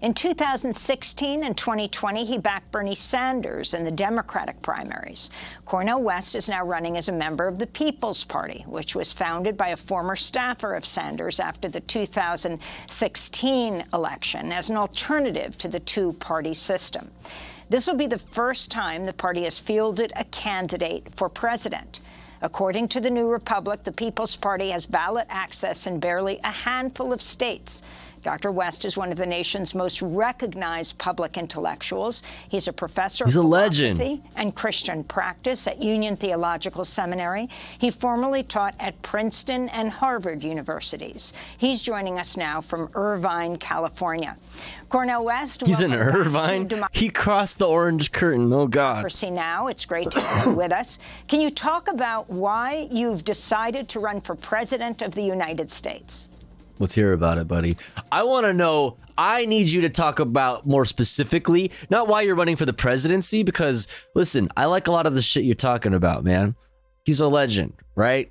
In 2016 and 2020, he backed Bernie Sanders in the Democratic primaries. Cornel West is now running as a member of the People's Party, which was founded by a former staffer of Sanders after the 2016 election as an alternative to the two-party system. This will be the first time the party has fielded a candidate for president. According to the New Republic, the People's Party has ballot access in barely a handful of states. Dr. West is one of the nation's most recognized public intellectuals. He's a professor of philosophy and Christian practice at Union Theological Seminary. He formerly taught at Princeton and Harvard universities. He's joining us now from Irvine, California. Cornel West. He's in Irvine? He crossed the orange curtain. Oh, God. Democracy Now! It's great to have you with us. Can you talk about why you've decided to run for president of the United States? Let's hear about it, buddy. I want to know, I need you to talk about more specifically, not why you're running for the presidency, because, listen, I like a lot of the shit you're talking about, man. He's a legend, right?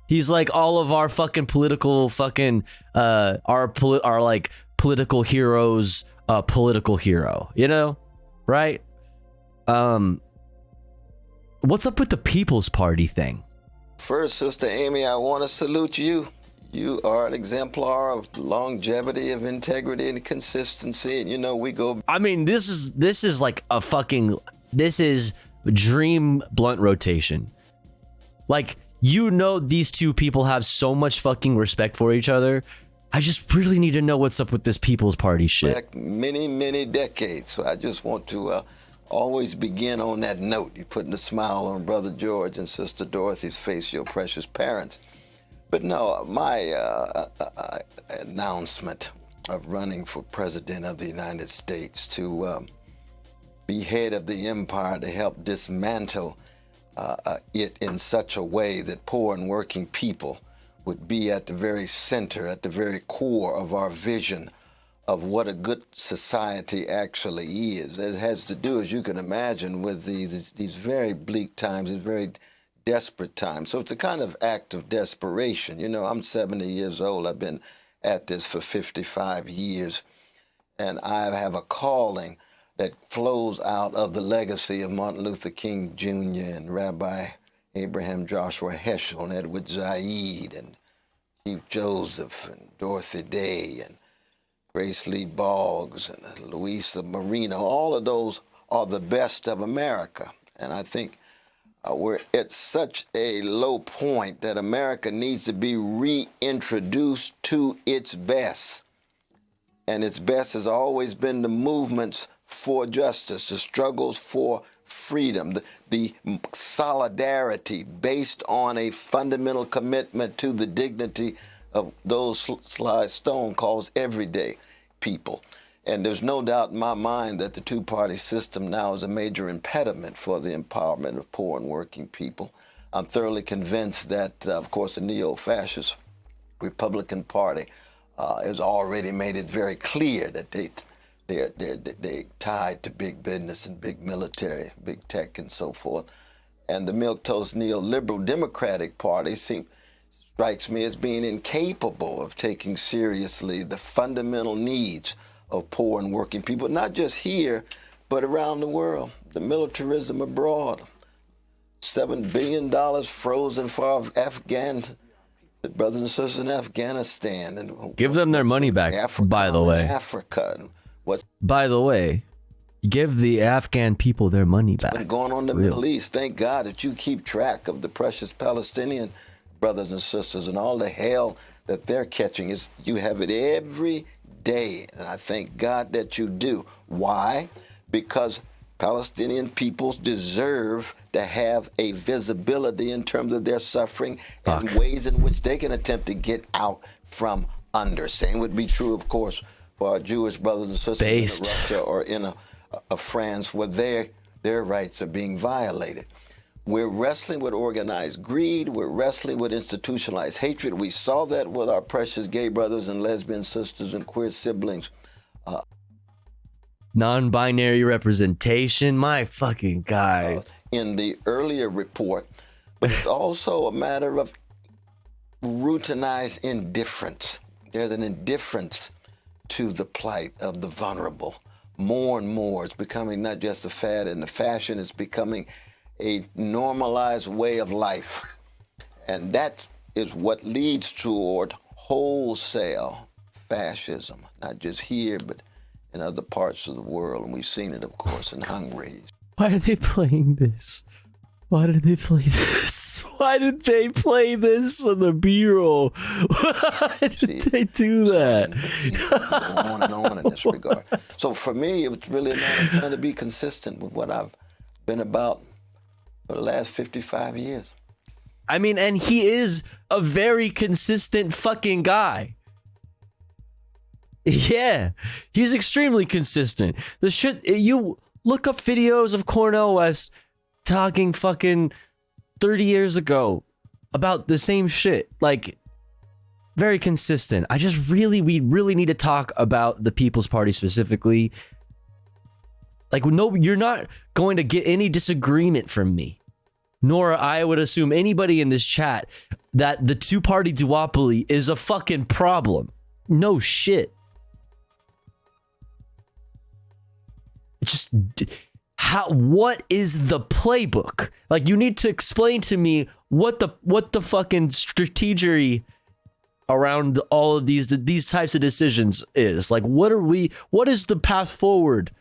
He's like all of our fucking political fucking, our political heroes, political hero, you know? Right? What's up with the People's Party thing? First, Sister Amy, I want to salute you. You are an exemplar of longevity, of integrity, and consistency. And you know, we go. I mean, this is like a fucking, this is dream blunt rotation. Like, you know, these two people have so much fucking respect for each other. I just really need to know what's up with this People's Party shit. Back many, many decades. So I just want to always begin on that note. You're putting a smile on Brother George and Sister Dorothy's face, your precious parents. But no, my announcement of running for President of the United States to be head of the empire to help dismantle it in such a way that poor and working people would be at the very center, at the very core of our vision of what a good society actually is. It has to do, as you can imagine, with these very bleak times, these very desperate times. So it's a kind of act of desperation. You know, I'm 70 years old. I've been at this for 55 years, and I have a calling that flows out of the legacy of Martin Luther King Jr. and Rabbi Abraham Joshua Heschel and Edward Said and Chief Joseph and Dorothy Day and Grace Lee Boggs and Louisa Marino. All of those are the best of America. And I think we're at such a low point that America needs to be reintroduced to its best. And its best has always been the movements for justice, the struggles for freedom, the solidarity based on a fundamental commitment to the dignity of those Sly Stone calls everyday people. And there's no doubt in my mind that the two-party system now is a major impediment for the empowerment of poor and working people. I'm thoroughly convinced that, of course, the neo-fascist Republican Party has already made it very clear that they're tied to big business and big military, big tech, and so forth. And the milquetoast neoliberal Democratic Party strikes me as being incapable of taking seriously the fundamental needs of poor and working people, not just here, but around the world. The militarism abroad, $7 billion frozen for Afghan brothers and sisters in Afghanistan. And Give them their money back, by the way. Africa. By the way, give the Afghan people their money back. What's going on in the Middle East? Thank God that you keep track of the precious Palestinian brothers and sisters and all the hell that they're catching. You have it every day, and I thank God that you do. Why? Because Palestinian peoples deserve to have a visibility in terms of their suffering and ways in which they can attempt to get out from under. Same would be true, of course, for our Jewish brothers and sisters in Russia or in a France where their rights are being violated. We're wrestling with organized greed. We're wrestling with institutionalized hatred. We saw that with our precious gay brothers and lesbian sisters and queer siblings. Non-binary representation, my fucking guy. In the earlier report, but it's also a matter of routinized indifference. There's an indifference to the plight of the vulnerable. More and more, it's becoming not just a fad and a fashion, it's becoming a normalized way of life. And that is what leads toward wholesale fascism, not just here, but in other parts of the world. And we've seen it, of course, in Hungary. Why are they playing this? Why did they play this? Why did they play this on the B-roll? Why did they do that? On and on in this regard. So for me, it was really a matter of trying to be consistent with what I've been about for the last 55 years. I mean, and he is a very consistent fucking guy. Yeah, he's extremely consistent. The shit, you look up videos of Cornel West talking fucking 30 years ago about the same shit. Like, very consistent. We really need to talk about the People's Party specifically. Like, no, you're not going to get any disagreement from me. Nor I would assume anybody in this chat that the two-party duopoly is a fucking problem. No shit. Just what is the playbook? Like, you need to explain to me what the fucking strategy around all of these types of decisions is. Like, what is the path forward?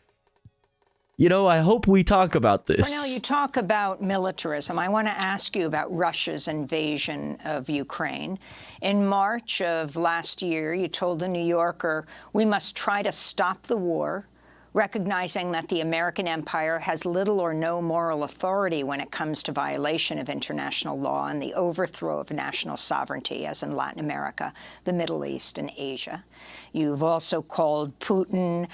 You know, I hope we talk about this. Cornel, you talk about militarism. I want to ask you about Russia's invasion of Ukraine. In March of last year, you told The New Yorker, we must try to stop the war, recognizing that the American empire has little or no moral authority when it comes to violation of international law and the overthrow of national sovereignty, as in Latin America, the Middle East, and Asia. You've also called Putin,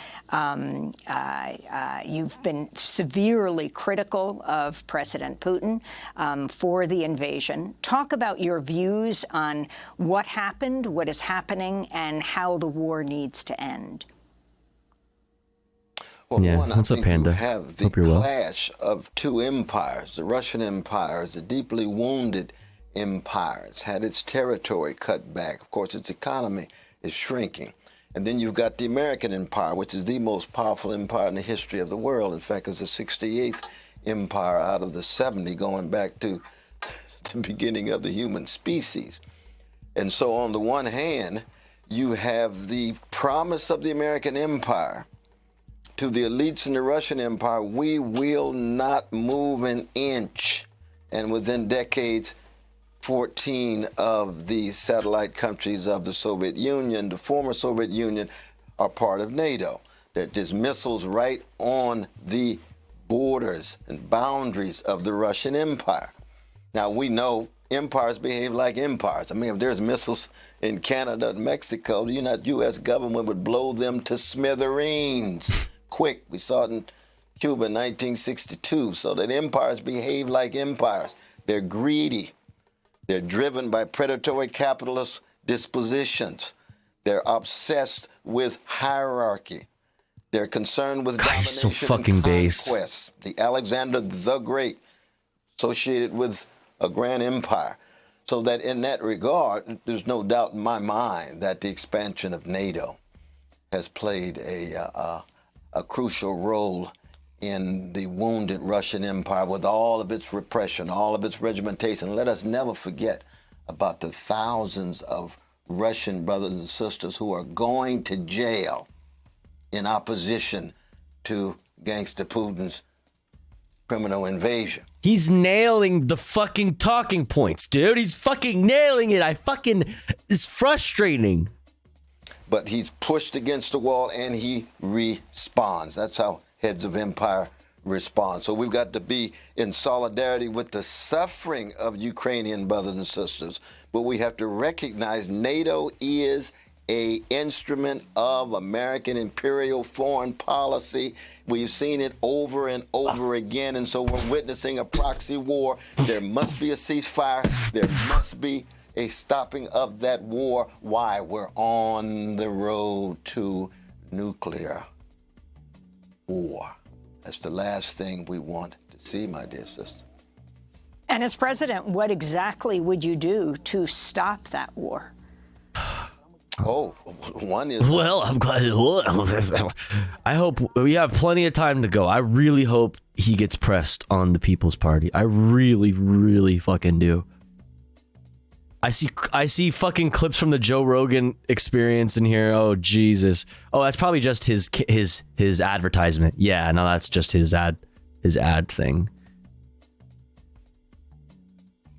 you've been severely critical of President Putin for the invasion. Talk about your views on what happened, what is happening, and how the war needs to end. Well, yeah, one, what's I up, think Panda? you have the Hope you're well. clash of two empires. The Russian Empire is a deeply wounded empire. It's had its territory cut back. Of course, its economy is shrinking. And then you've got the American Empire, which is the most powerful empire in the history of the world. In fact, it's the 68th empire out of the 70, going back to the beginning of the human species. And so on the one hand, you have the promise of the American Empire to the elites in the Russian Empire: we will not move an inch. And within decades, 14 of the satellite countries of the Soviet Union, the former Soviet Union, are part of NATO. There's missiles right on the borders and boundaries of the Russian Empire. Now, we know empires behave like empires. I mean, if there's missiles in Canada and Mexico, the U.S. government would blow them to smithereens. Quick. We saw it in Cuba in 1962. So that empires behave like empires. They're greedy. They're driven by predatory capitalist dispositions. They're obsessed with hierarchy. They're concerned with domination and conquest. The Alexander the Great, associated with a grand empire. So that in that regard, there's no doubt in my mind that the expansion of NATO has played a crucial role in the wounded Russian Empire, with all of its repression, all of its regimentation. Let us never forget about the thousands of Russian brothers and sisters who are going to jail in opposition to gangster Putin's criminal invasion. He's nailing the fucking talking points, dude. He's fucking nailing it. It's frustrating. But he's pushed against the wall and he responds. That's how heads of empire respond. So we've got to be in solidarity with the suffering of Ukrainian brothers and sisters. But we have to recognize NATO is an instrument of American imperial foreign policy. We've seen it over and over again. And so we're witnessing a proxy war. There must be a ceasefire. There must be a stopping of that war. Why? We're on the road to nuclear war. That's the last thing we want to see, my dear sister. And as president, what exactly would you do to stop that war? Oh, one is... Well, I'm glad. I hope we have plenty of time to go. I really hope he gets pressed on the People's Party. I really, really fucking do. I see fucking clips from the Joe Rogan Experience in here. Oh Jesus. Oh, that's probably just his advertisement. Yeah, no, that's just his ad thing.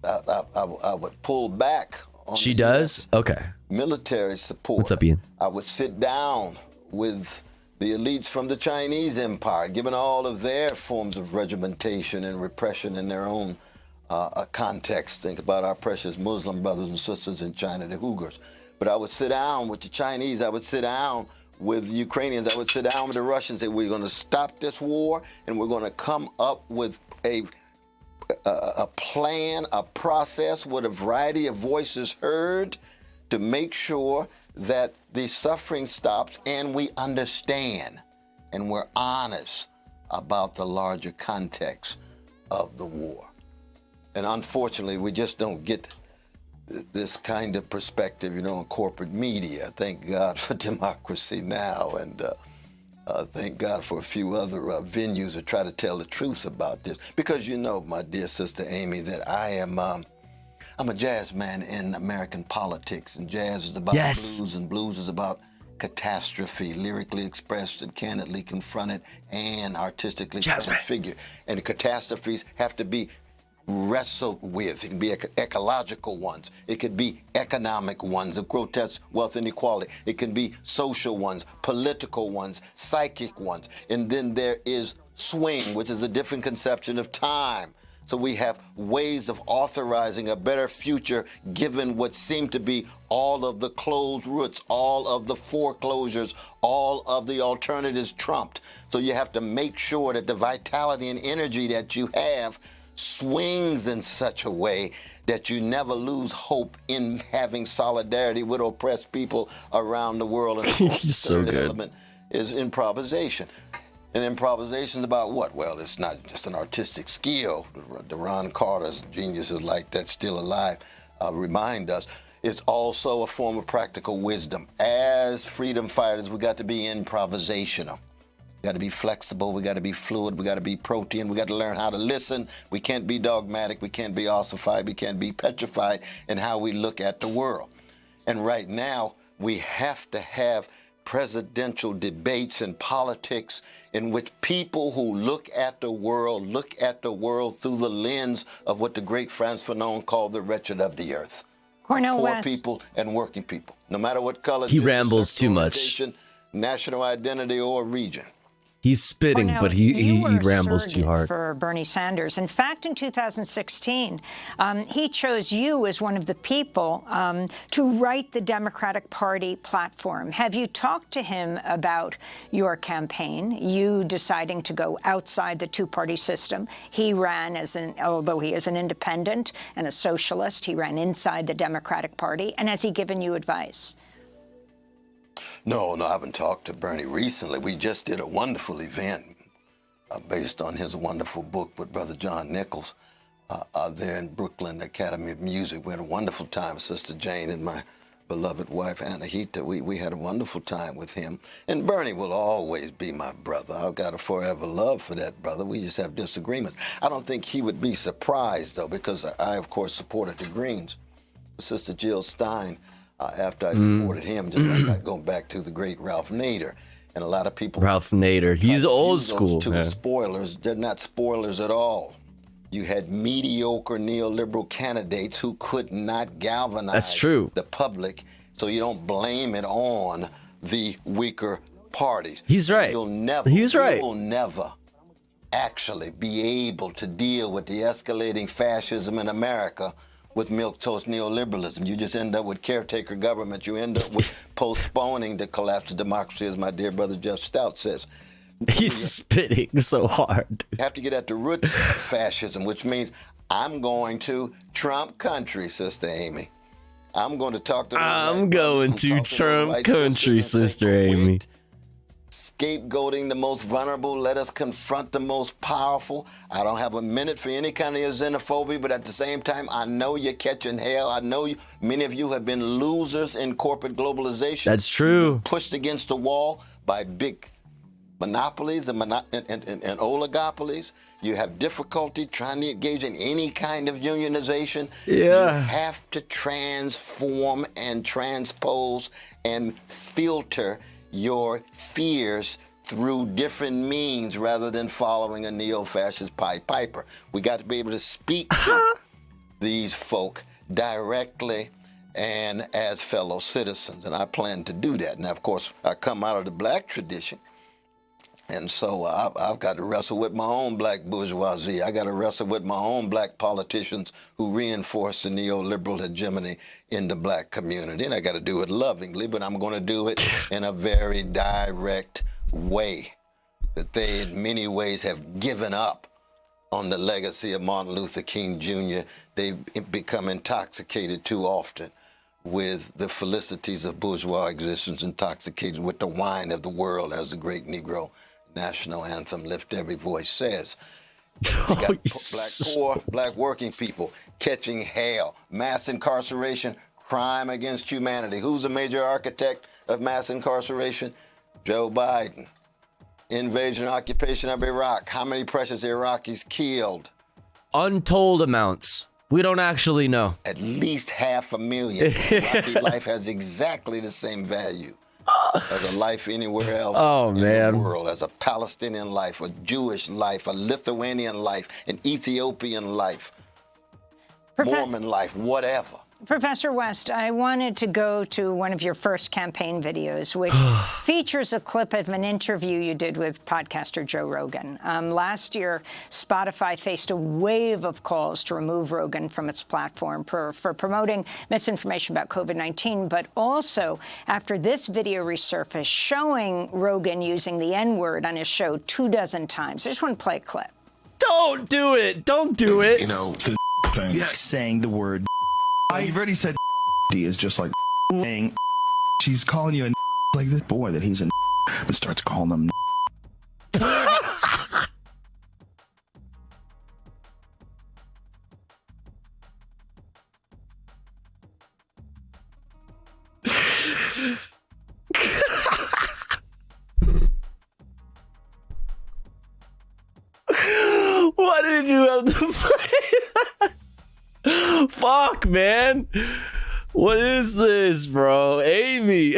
I would pull back on She does? Okay. military support. What's up, Ian? I would sit down with the elites from the Chinese Empire, given all of their forms of regimentation and repression in their own context. Think about our precious Muslim brothers and sisters in China, the Uyghurs. But I would sit down with the Chinese. I would sit down with the Ukrainians. I would sit down with the Russians and say, we're going to stop this war and we're going to come up with a plan, a process with a variety of voices heard to make sure that the suffering stops and we understand and we're honest about the larger context of the war. And unfortunately, we just don't get this kind of perspective, in corporate media. Thank God for democracy now. And Thank God for a few other venues to try to tell the truth about this. Because you know, my dear sister Amy, that I'm a jazz man in American politics, and jazz is about blues, and blues is about catastrophe, lyrically expressed and candidly confronted and artistically figured. And the catastrophes have to be wrestled with. It can be ecological ones. It could be economic ones of grotesque wealth inequality. It can be social ones, political ones, psychic ones. And then there is swing, which is a different conception of time. So we have ways of authorizing a better future given what seem to be all of the closed roots, all of the foreclosures, all of the alternatives trumped. So you have to make sure that the vitality and energy that you have swings in such a way that you never lose hope in having solidarity with oppressed people around the world. And of course, the third element is improvisation. And improvisation is about what? Well, it's not just an artistic skill. Ron Carter's geniuses like that still alive remind us. It's also a form of practical wisdom. As freedom fighters, we got to be improvisational. We got to be flexible. We got to be fluid. We got to be protean. We got to learn how to listen. We can't be dogmatic. We can't be ossified. We can't be petrified in how we look at the world. And right now, we have to have presidential debates and politics in which people who look at the world through the lens of what the great Frantz Fanon called the wretched of the earth. Cornel Poor West. people and working people, no matter what color, He gender, rambles sexual too much. orientation, national identity, or region. He's spitting, Cornel, but you he were rambles too surrogate hard. for Bernie Sanders. In fact, in 2016, he chose you as one of the people to write the Democratic Party platform. Have you talked to him about your campaign, you deciding to go outside the two-party system? He ran although he is an independent and a socialist, he ran inside the Democratic Party. And has he given you advice? No, I haven't talked to Bernie recently. We just did a wonderful event based on his wonderful book with Brother John Nichols there in Brooklyn Academy of Music. We had a wonderful time, Sister Jane and my beloved wife, Anahita. We had a wonderful time with him. And Bernie will always be my brother. I've got a forever love for that brother. We just have disagreements. I don't think he would be surprised, though, because I, of course, supported the Greens. Sister Jill Stein, after I supported him, just like I go back to the great Ralph Nader. And a lot of people... Ralph Nader, he's old school. Those two are spoilers. They're not spoilers at all. You had mediocre neoliberal candidates who could not galvanize the public, so you don't blame it on the weaker parties. He's right. You will never actually be able to deal with the escalating fascism in America with milquetoast neoliberalism. You just end up with caretaker government. You end up with postponing the collapse of democracy, as my dear brother Jeff Stout says. He's spitting so hard. You have to get at the roots of fascism, which means I'm going to Trump country, Sister Amy. I'm going to talk to I'm going to Trump country, Sister Amy. Scapegoating the most vulnerable. Let us confront the most powerful. I don't have a minute for any kind of xenophobia, but at the same time, I know you're catching hell. I know many of you have been losers in corporate globalization. That's true. Pushed against the wall by big monopolies and oligopolies. You have difficulty trying to engage in any kind of unionization. Yeah. You have to transform and transpose and filter your fears through different means rather than following a neo-fascist Pied Piper. We got to be able to speak to these folk directly and as fellow citizens, and I plan to do that. Now, of course, I come out of the black tradition, and so I've got to wrestle with my own black bourgeoisie. I got to wrestle with my own black politicians who reinforce the neoliberal hegemony in the black community. And I got to do it lovingly, but I'm going to do it in a very direct way that they in many ways have given up on the legacy of Martin Luther King Jr. They've become intoxicated too often with the felicities of bourgeois existence, intoxicated with the wine of the world, as the great Negro national anthem, Lift Every Voice, says. You got black poor, black working people catching hell, mass incarceration, crime against humanity. Who's the major architect of mass incarceration? Joe Biden. Invasion and occupation of Iraq. How many precious Iraqis killed? Untold amounts. We don't actually know. At least 500,000. Iraqi life has exactly the same value as a life anywhere else in the world, as a Palestinian life, a Jewish life, a Lithuanian life, an Ethiopian life, Mormon life, whatever. Professor West, I wanted to go to one of your first campaign videos, which features a clip of an interview you did with podcaster Joe Rogan. Last year, Spotify faced a wave of calls to remove Rogan from its platform for promoting misinformation about COVID-19, but also after this video resurfaced showing Rogan using the N-word on his show 24 times. I just want to play a clip. Don't do it. Don't do it. You know, the thing. Saying the word. You've already said is just like saying she's calling you a like this boy that he's a but starts calling them. Why did you have to play that? Fuck, man. What is this, bro? Amy.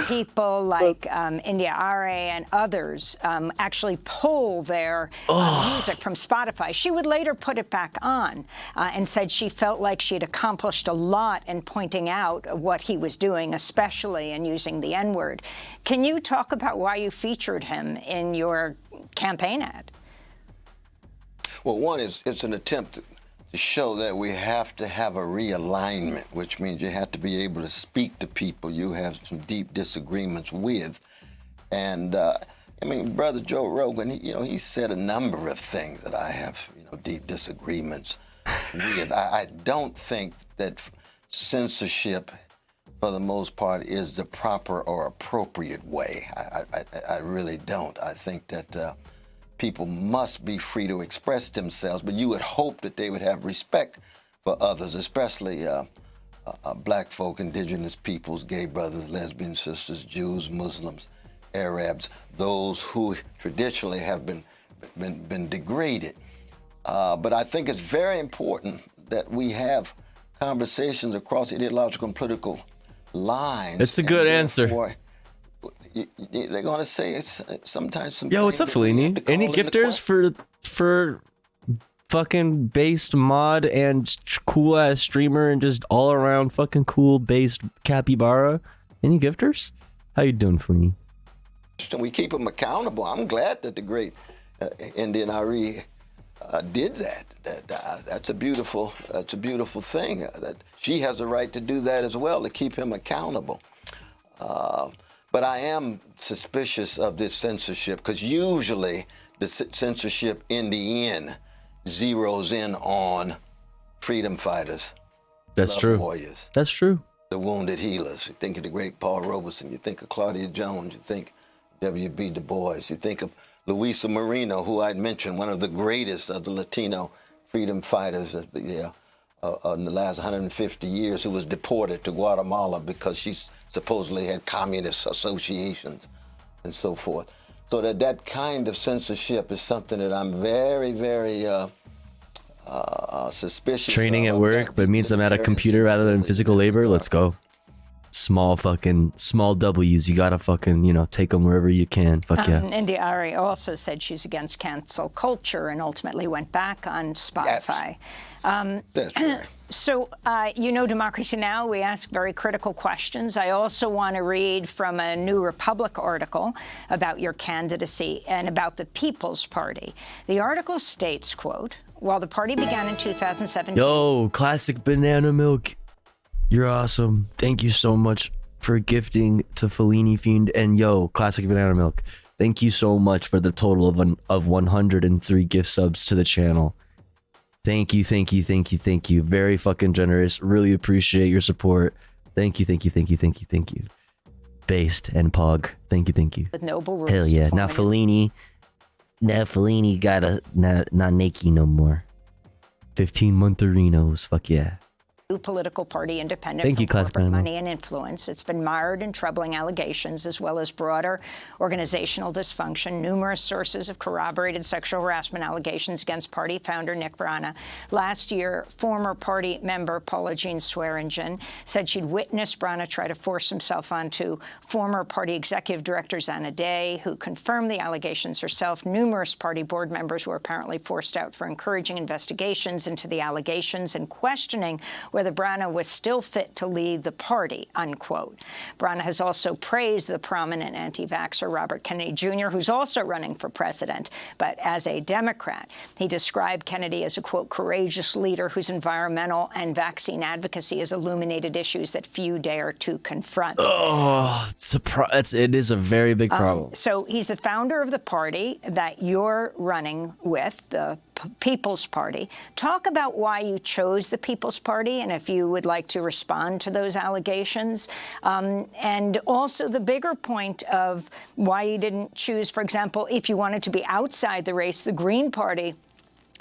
People like India Are and others actually pull their music from Spotify. She would later put it back on and said she felt like she had accomplished a lot in pointing out what he was doing, especially in using the N-word. Can you talk about why you featured him in your campaign ad? Well, one is it's an attempt to show that we have to have a realignment, which means you have to be able to speak to people you have some deep disagreements with. And I mean, Brother Joe Rogan, he said a number of things that I have, deep disagreements with. I don't think that censorship, for the most part, is the proper or appropriate way. I really don't. I think that people must be free to express themselves, but you would hope that they would have respect for others, especially black folk, indigenous peoples, gay brothers, lesbian sisters, Jews, Muslims, Arabs, those who traditionally have been degraded. But I think it's very important that we have conversations across ideological and political lines. It's a good answer. They're gonna say it's sometimes some. Yo, what's up, Fellini? Any gifters for fucking based mod and cool ass streamer and just all around fucking cool based capybara? Any gifters? How you doing, Fellini? We keep them accountable. I'm glad that the great Indian Ari did that. That's a beautiful thing. That she has a right to do that as well, to keep him accountable. But I am suspicious of this censorship because usually the censorship in the end zeroes in on freedom fighters. That's true. Warriors. That's true. The wounded healers. You think of the great Paul Robeson. You think of Claudia Jones. You think W.B. Du Bois. You think of Luisa Moreno, who I'd mentioned, one of the greatest of the Latino freedom fighters in the last 150 years, who was deported to Guatemala because she supposedly had communist associations and so forth. So that kind of censorship is something that I'm very, very suspicious Training of. at work, but means I'm at a computer rather than physical labor. Let's go. Small W's. You gotta fucking, take them wherever you can. Fuck yeah. India Ari also said she's against cancel culture and ultimately went back on Spotify. That's right. So, Democracy Now!, we ask very critical questions. I also want to read from a New Republic article about your candidacy and about the People's Party. The article states, quote, while the party began in 2017... Yo, classic banana milk. You're awesome. Thank you so much for gifting to Fellini Fiend. And yo, classic banana milk. Thank you so much for the total of 103 gift subs to the channel. Thank you. Very fucking generous. Really appreciate your support. Thank you. Based and Pog. Thank you. With noble rules. Hell yeah. Now Fellini gotta not naked no more. 15-month arenos. Fuck yeah. political party independent Thank from you, class corporate clown. money and influence. It's been mired in troubling allegations as well as broader organizational dysfunction, numerous sources of corroborated sexual harassment allegations against party founder Nick Brana. Last year, former party member Paula Jean Swearingen said she'd witnessed Brana try to force himself onto former party executive director Zana Day, who confirmed the allegations herself. Numerous party board members were apparently forced out for encouraging investigations into the allegations and questioning whether Brana was still fit to lead the party, unquote. Brana has also praised the prominent anti-vaxxer Robert Kennedy Jr., who's also running for president, but as a Democrat. He described Kennedy as a, quote, courageous leader whose environmental and vaccine advocacy has illuminated issues that few dare to confront. Oh, it is a very big problem. So he's the founder of the party that you're running with, the People's Party. Talk about why you chose the People's Party and if you would like to respond to those allegations. And also the bigger point of why you didn't choose, for example, if you wanted to be outside the race, the Green Party,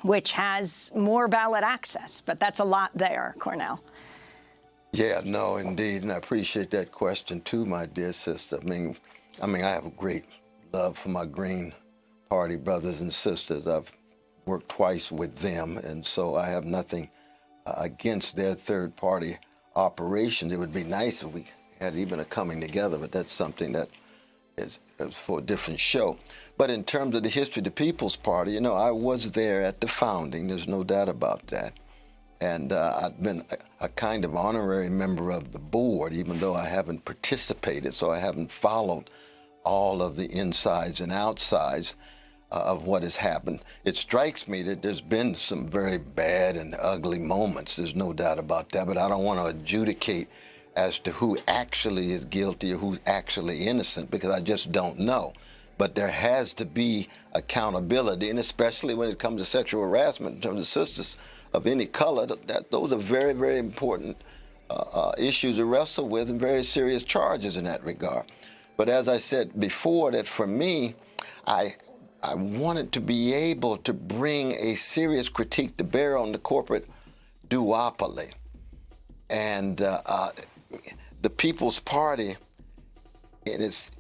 which has more ballot access. But that's a lot there, Cornel. Yeah, no, indeed. And I appreciate that question, too, my dear sister. I mean, I have a great love for my Green Party brothers and sisters. I've worked twice with them, and so I have nothing against their third-party operations. It would be nice if we had even a coming together, but that's something that is for a different show. But in terms of the history of the People's Party, you know, I was there at the founding. There's no doubt about that. And I've been a kind of honorary member of the board, even though I haven't participated, so I haven't followed all of the insides and outsides of what has happened. It strikes me that there's been some very bad and ugly moments. There's no doubt about that, but I don't want to adjudicate as to who actually is guilty or who's actually innocent, because I just don't know. But there has to be accountability, and especially when it comes to sexual harassment in terms of sisters of any color, those are very, very important issues to wrestle with and very serious charges in that regard. But as I said before, that for me, I wanted to be able to bring a serious critique to bear on the corporate duopoly. And the People's Party, in its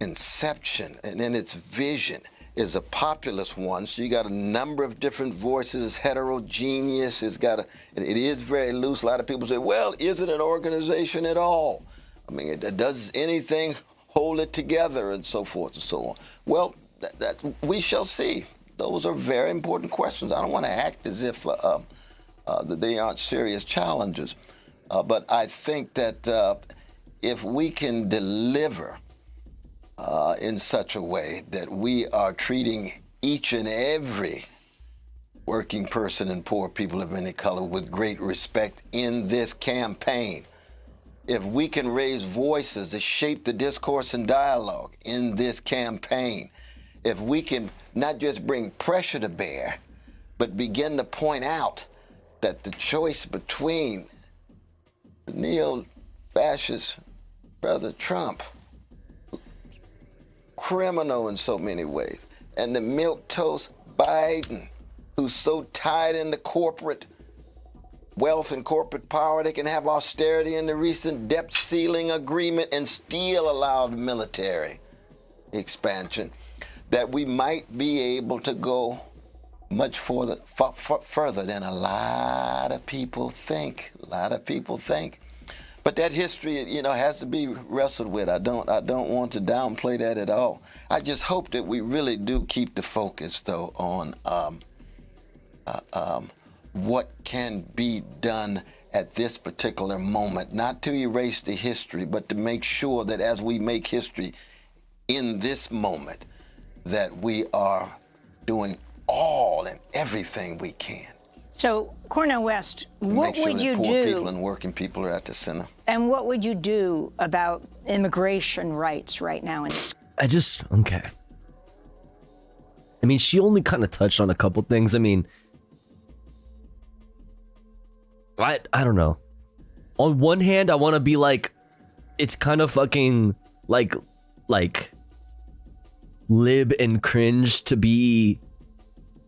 inception and in its vision, is a populist one. So you got a number of different voices, heterogeneous. It is very loose. A lot of people say, well, is it an organization at all? I mean, does anything hold it together, and so forth and so on? Well, that we shall see. Those are very important questions. I don't want to act as if that they aren't serious challenges. But I think that if we can deliver in such a way that we are treating each and every working person and poor people of any color with great respect in this campaign, if we can raise voices to shape the discourse and dialogue in this campaign, if we can not just bring pressure to bear, but begin to point out that the choice between the neo-fascist brother Trump, criminal in so many ways, and the milquetoast Biden, who's so tied into corporate wealth and corporate power, they can have austerity in the recent debt ceiling agreement and still allow the military expansion, that we might be able to go much further than a lot of people think. But that history, you know, has to be wrestled with. I don't want to downplay that at all. I just hope that we really do keep the focus, though, on what can be done at this particular moment, not to erase the history, but to make sure that as we make history in this moment, that we are doing all and everything we can. So, Cornel West, what would you do? Poor people and working people are at the center. And what would you do about immigration rights right now in this? Okay. I mean, she only kind of touched on a couple things. I mean, I don't know. On one hand, I want to be like, it's kind of fucking like lib and cringe to be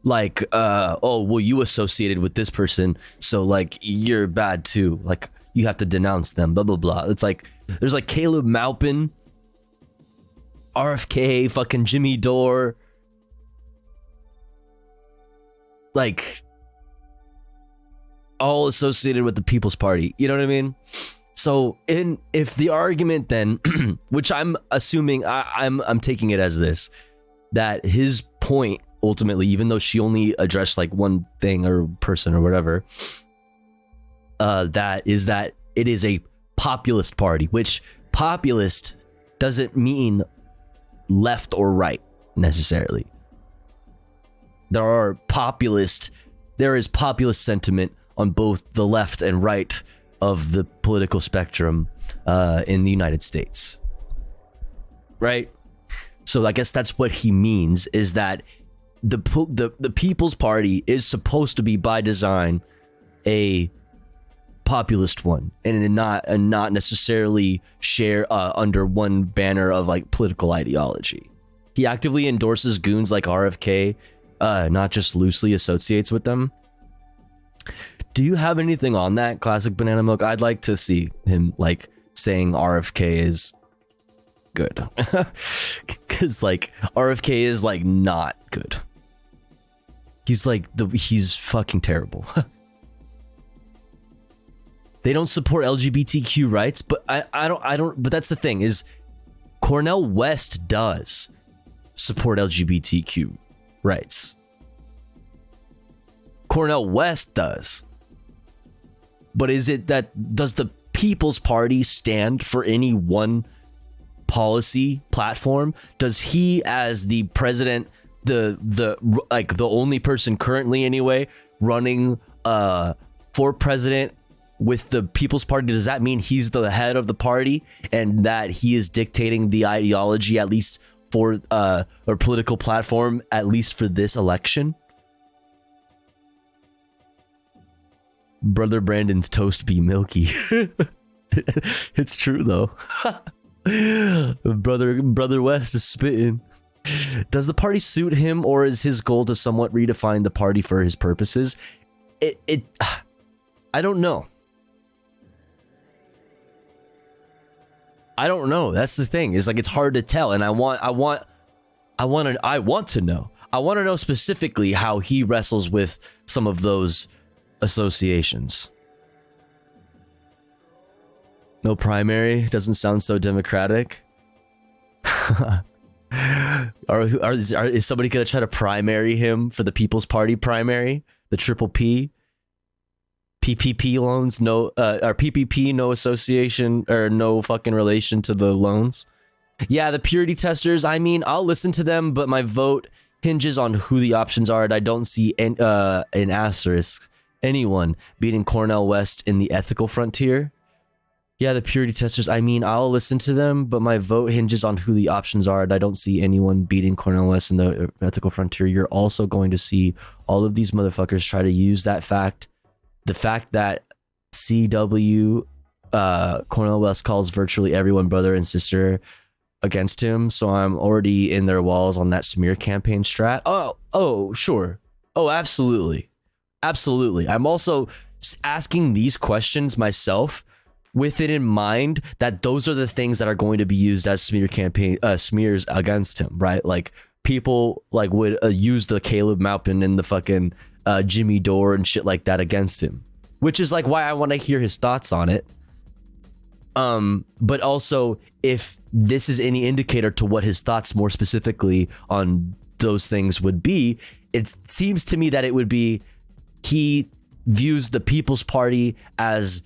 like, oh, well, you associated with this person, so like you're bad too. Like you have to denounce them, blah blah blah. It's like there's like Caleb Maupin, RFK, fucking Jimmy Dore, like all associated with the People's Party. You know what I mean? So if the argument then, which I'm assuming, I'm taking it as this, that his point ultimately, even though she only addressed like one thing or person or whatever, that it is a populist party, which populist doesn't mean left or right necessarily. There is populist sentiment on both the left and right of the political spectrum in the United States. Right? So I guess that's what he means, is that the People's Party is supposed to be by design a populist one, and not necessarily share under one banner of like political ideology. He actively endorses goons like RFK, not just loosely associates with them. Do you have anything on that, Classic Banana Milk? I'd like to see him like saying RFK is good. Because like RFK is like not good. He's fucking terrible. They don't support LGBTQ rights, but I don't, but that's the thing, is Cornel West does support LGBTQ rights. Cornel West does. But is it that, does the People's Party stand for any one policy platform? Does he, as the president, the only person currently anyway running for president with the People's Party, does that mean he's the head of the party and that he is dictating the ideology, at least for or political platform, at least for this election? Brother Brandon's toast be milky. It's true though. Brother West is spitting. Does the party suit him, or is his goal to somewhat redefine the party for his purposes? I don't know. I don't know. That's the thing. It's like, it's hard to tell, and I want to know. I want to know specifically how he wrestles with some of those associations. No primary doesn't sound so democratic. Is somebody gonna try to primary him for the People's Party primary, the triple P? PPP loans, no, or PPP, no association or no fucking relation to the loans. Yeah, the purity testers, I mean, I'll listen to them, but my vote hinges on who the options are, and I don't see an asterisk anyone beating Cornel West in the ethical frontier. Yeah, the purity testers, I mean, I'll listen to them, but my vote hinges on who the options are, and I don't see anyone beating Cornel West in the ethical frontier. You're also going to see all of these motherfuckers try to use that fact, the fact that CW, Cornel West calls virtually everyone brother and sister against him, so I'm already in their walls on that smear campaign strat. Oh, sure. Oh, absolutely. Absolutely. I'm also asking these questions myself with it in mind that those are the things that are going to be used as smears against him, right? Like, people like would use the Caleb Maupin and the fucking Jimmy Dore and shit like that against him, which is like why I want to hear his thoughts on it. But also, if this is any indicator to what his thoughts more specifically on those things would be, it seems to me that it would be, he views the People's Party as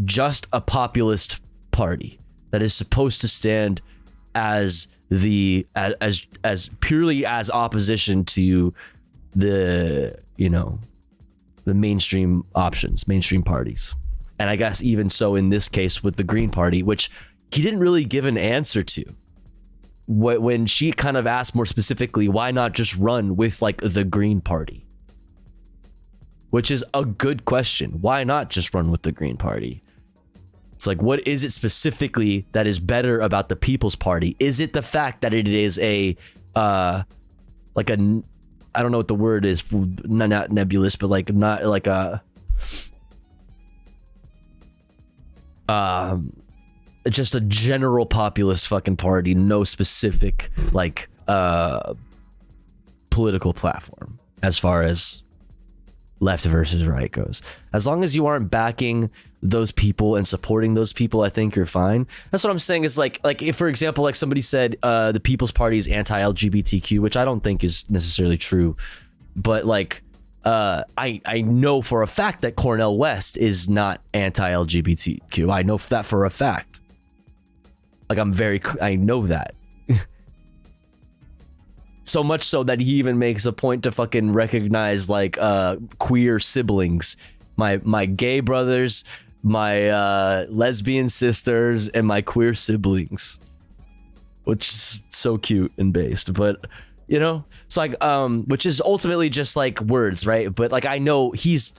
just a populist party that is supposed to stand as the as purely as opposition to the, you know, the mainstream options, mainstream parties. And I guess even so in this case with the Green Party, which he didn't really give an answer to. When she kind of asked more specifically, why not just run with like the Green Party? Which is a good question. Why not just run with the Green Party? It's like, what is it specifically that is better about the People's Party? Is it the fact that it is a like a I don't know what the word is, not nebulous, but like not like a just a general populist fucking party, no specific like political platform as far as left versus right goes. As long as you aren't backing those people and supporting those people, I think you're fine. That's what I'm saying. Is like if, for example, like somebody said the People's Party is anti-LGBTQ, which I don't think is necessarily true, but like I know for a fact that Cornel West is not anti-LGBTQ. I know that for a fact. Like I know that. So much so that he even makes a point to fucking recognize like queer siblings, my gay brothers, my lesbian sisters, and my queer siblings, which is so cute and based. But you know, it's like which is ultimately just like words, right? But like I know he's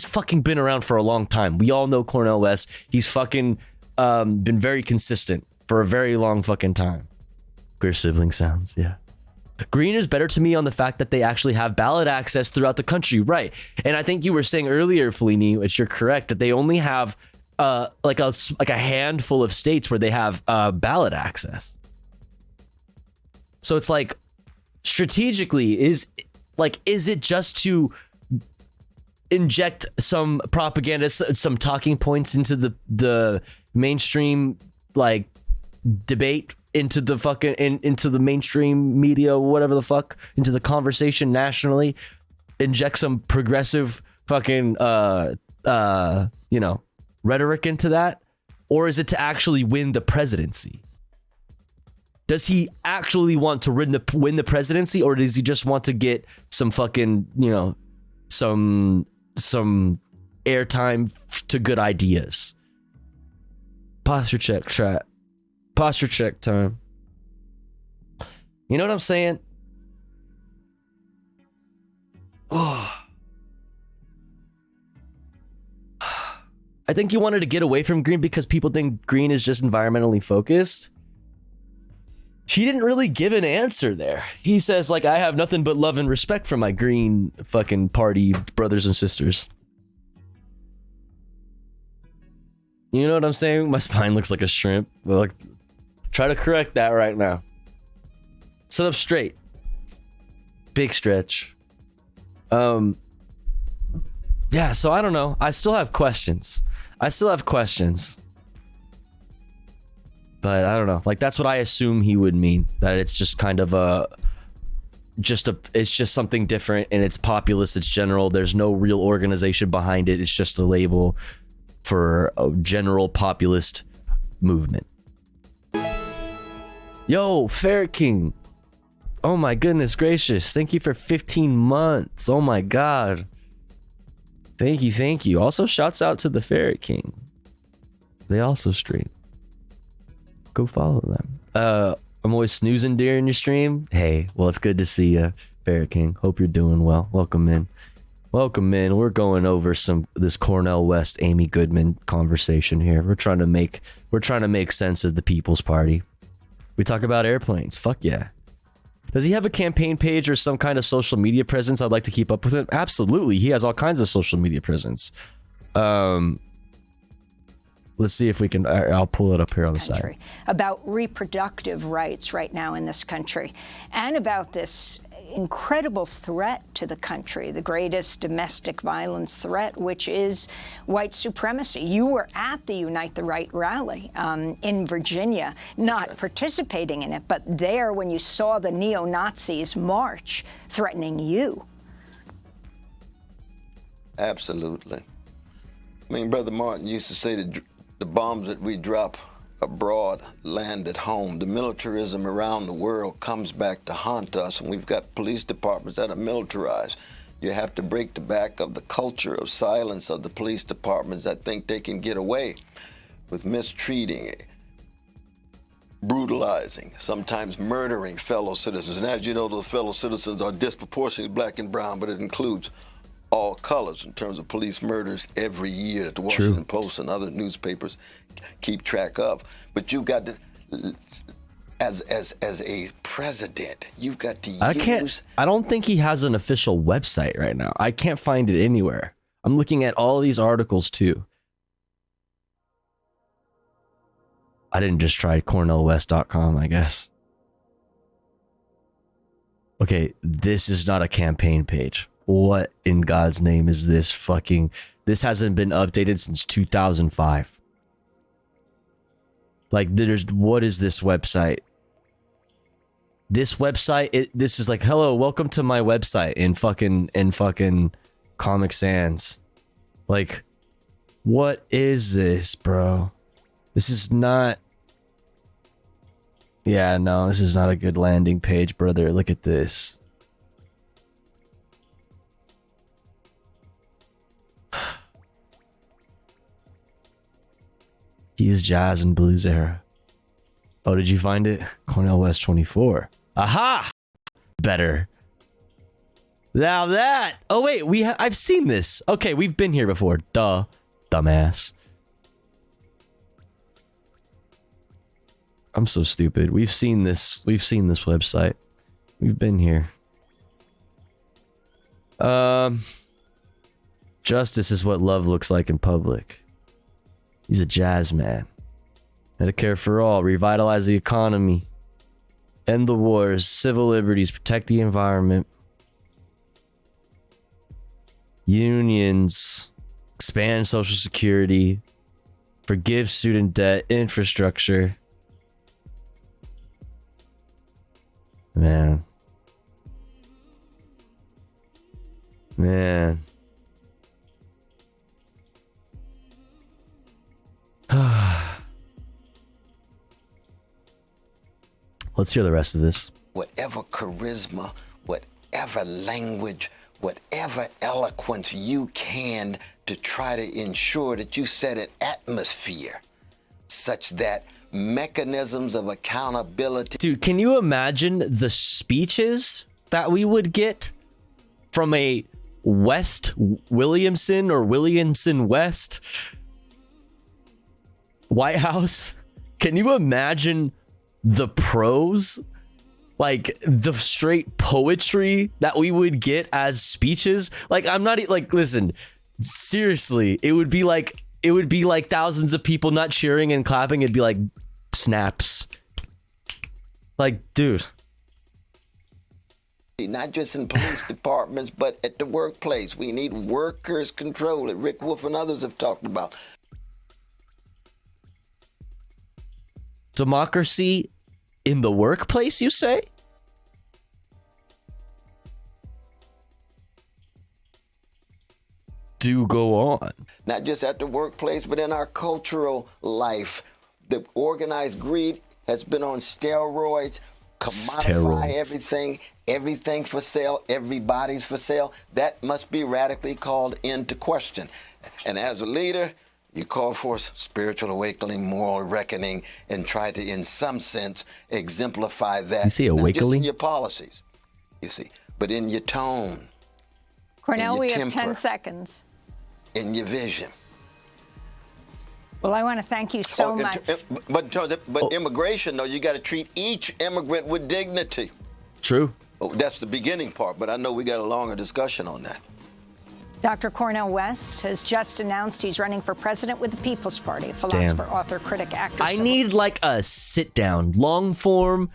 fucking been around for a long time. We all know Cornel West. He's fucking been very consistent for a very long fucking time. Queer sibling sounds, yeah. Green is better to me on the fact that they actually have ballot access throughout the country, right? And I think you were saying earlier, Fellini, which you're correct, that they only have like a handful of states where they have ballot access. So it's like strategically is it just to inject some propaganda, some talking points into the mainstream like debate, into the fucking into the mainstream media, whatever the fuck, into the conversation nationally, inject some progressive fucking rhetoric into that? Or is it to actually win the presidency? Does he actually want to win the presidency, or does he just want to get some fucking, some airtime to good ideas? Posture check, chat. Posture check time. You know what I'm saying? Oh. I think he wanted to get away from Green because people think Green is just environmentally focused. He didn't really give an answer there. He says, like, I have nothing but love and respect for my Green fucking party brothers and sisters. You know what I'm saying? My spine looks like a shrimp. Like, try to correct that right now. Sit up straight. Big stretch. Yeah, so I don't know. I still have questions. But I don't know. Like, that's what I assume he would mean. That it's just kind of it's just something different, and it's populist, it's general. There's no real organization behind it. It's just a label for a general populist movement. Yo, Ferret King. Oh my goodness gracious. Thank you for 15 months. Oh my god. Thank you. Also, shouts out to the Ferret King. They also stream. Go follow them. I'm always snoozing during your stream. Hey, well, it's good to see you, Ferret King. Hope you're doing well. Welcome in. We're going over this Cornel West, Amy Goodman conversation here. We're trying to make sense of the People's Party. We talk about airplanes. Fuck yeah. Does he have a campaign page or some kind of social media presence? I'd like to keep up with him. Absolutely. He has all kinds of social media presence. Let's see if we can. I'll pull it up here on the side. About reproductive rights right now in this country, and about this incredible threat to the country, the greatest domestic violence threat, which is white supremacy. You were at the Unite the Right rally in Virginia, not participating in it, but there when you saw the neo-Nazis march threatening you. Absolutely. I mean, Brother Martin used to say that the bombs that we drop abroad land at home. The militarism around the world comes back to haunt us, and we've got police departments that are militarized. You have to break the back of the culture of silence of the police departments that think they can get away with mistreating, brutalizing, sometimes murdering fellow citizens. And as you know, those fellow citizens are disproportionately black and brown, but it includes all colors in terms of police murders every year that the Washington Post and other newspapers keep track of. But you've got this as a president, you've got to I don't think he has an official website right now. I can't find it anywhere. I'm looking at all these articles too. I didn't just try CornellWest.com, I guess. Okay, this is not a campaign page. What in God's name is this fucking... This hasn't been updated since 2005. Like, what is this website? This website, this is like, hello, welcome to my website in fucking Comic Sans. Like, what is this, bro? This is not... Yeah, no, this is not a good landing page, brother. Look at this. He's jazz and blues era. Oh, did you find it? Cornell West 24. Aha! Better. Now that... Oh, wait, I've seen this. Okay, we've been here before. Duh. Dumbass. I'm so stupid. We've seen this website. We've been here. Justice is what love looks like in public. He's a jazz man. Medicare for all, revitalize the economy, end the wars, civil liberties, protect the environment, unions, expand Social Security, forgive student debt, infrastructure. Man. Let's hear the rest of this. Whatever charisma, whatever language, whatever eloquence you can to try to ensure that you set an atmosphere such that mechanisms of accountability. Dude, can you imagine the speeches that we would get from a West Williamson or Williamson West White House? Can you imagine the prose? Like the straight poetry that we would get as speeches? Like, I'm not like, listen, seriously, it would be like thousands of people not cheering and clapping. It'd be like snaps. Like, dude. Not just in police departments, but at the workplace. We need workers' control that Rick Wolf and others have talked about. Democracy in the workplace, you say? Do go on. Not just at the workplace, but in our cultural life. The organized greed has been on steroids. Commodify everything for sale, everybody's for sale. That must be radically called into question. And as a leader, you call for spiritual awakening, moral reckoning, and try to, in some sense, exemplify that. You see awakening? Not just in your policies, you see, but in your tone. Cornell, we temper, have 10 seconds. In your vision. Well, I want to thank you so much. But immigration, though, you got to treat each immigrant with dignity. True. Oh, that's the beginning part, but I know we got a longer discussion on that. Dr. Cornell West has just announced he's running for president with the People's Party. Philosopher, author, critic, actor. I need like a sit down, long form,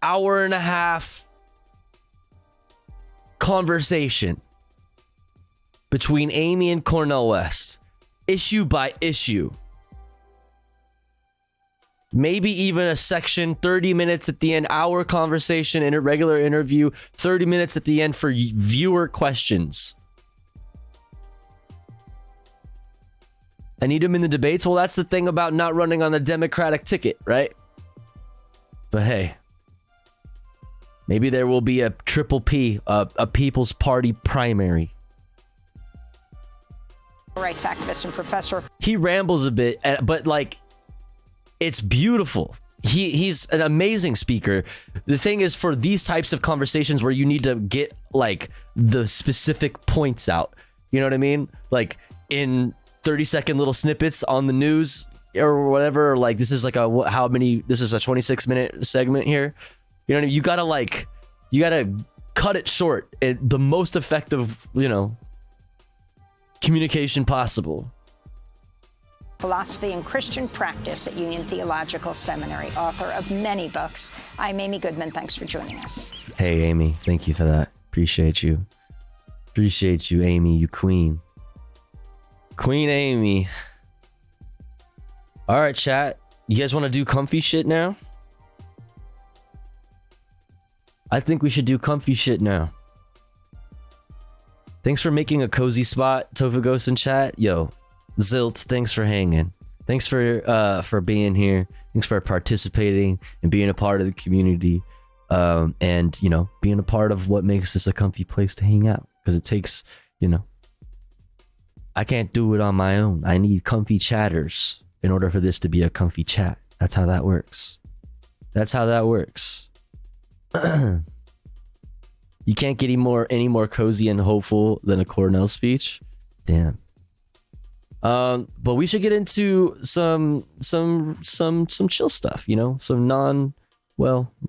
hour and a half conversation between Amy and Cornell West, issue by issue. Maybe even a section, 30 minutes at the end, hour conversation in a regular interview, 30 minutes at the end for viewer questions. I need him in the debates. Well, that's the thing about not running on the Democratic ticket, right? But hey, maybe there will be a triple P, a People's Party primary. Rights activist and professor. He rambles a bit, but like, it's beautiful. He's an amazing speaker. The thing is, for these types of conversations where you need to get like the specific points out, you know what I mean? Like in 30-second little snippets on the news, or whatever, like this is like this is a 26-minute segment here. You know what I mean? You gotta cut it short at the most effective, communication possible. Philosophy and Christian Practice at Union Theological Seminary, author of many books. I'm Amy Goodman. Thanks for joining us. Hey, Amy. Thank you for that. Appreciate you. Appreciate you, Amy, you queen. Queen Amy. All right, chat. You guys want to do comfy shit now? I think we should do comfy shit now. Thanks for making a cozy spot, Tofu Ghost in chat. Yo, Zilt, thanks for hanging. Thanks for being here. Thanks for participating and being a part of the community. And being a part of what makes this a comfy place to hang out. Because it takes, I can't do it on my own. I need comfy chatters in order for this to be a comfy chat. That's how that works. That's how that works. You can't get any more cozy and hopeful than a Cornell speech. Damn. But we should get into some chill stuff, some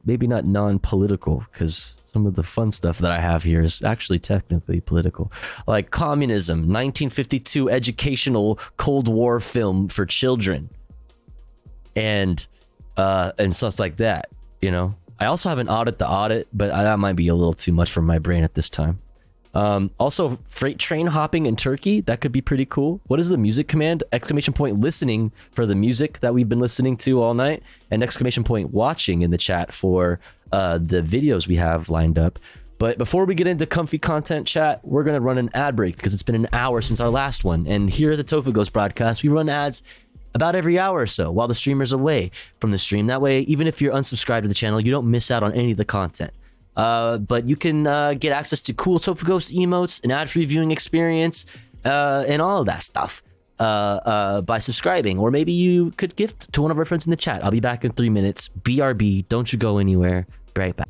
maybe not non-political, because some of the fun stuff that I have here is actually technically political, like communism, 1952 educational Cold War film for children, and stuff like that. I also have an audit the audit, but that might be a little too much for my brain at this time. Also, freight train hopping in Turkey, that could be pretty cool. What is the music command? ! Listening for the music that we've been listening to all night, and ! Watching in the chat for the videos we have lined up. But before we get into comfy content, chat, we're going to run an ad break because it's been an hour since our last one. And here at the Tofu Ghost broadcast, we run ads about every hour or so while the streamer's away from the stream. That way, even if you're unsubscribed to the channel, you don't miss out on any of the content. But you can get access to cool Tofu Ghost emotes, an ad-free viewing experience, and all of that stuff by subscribing. Or maybe you could gift to one of our friends in the chat. I'll be back in 3 minutes. BRB, don't you go anywhere. Be right back.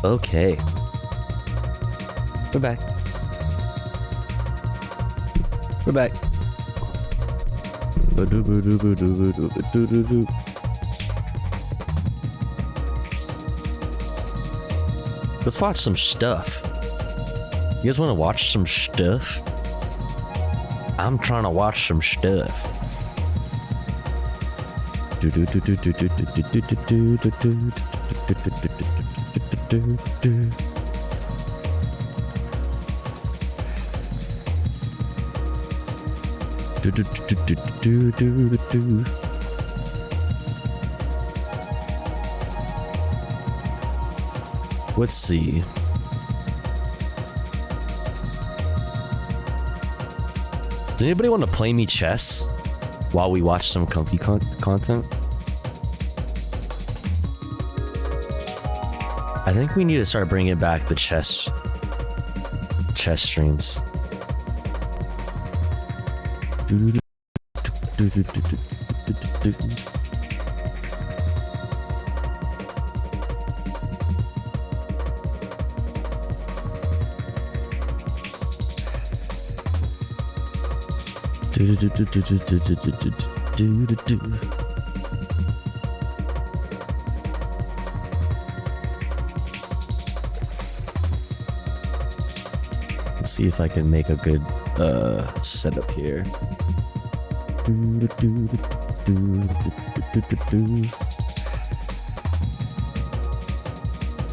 Okay. We're back. We're back. Let's watch some stuff. You guys want to watch some stuff? I'm trying to watch some stuff. Let's see. Does anybody want to play me chess while we watch some comfy content? I think we need to start bringing back the chess streams. Let's see if I can make a good setup here.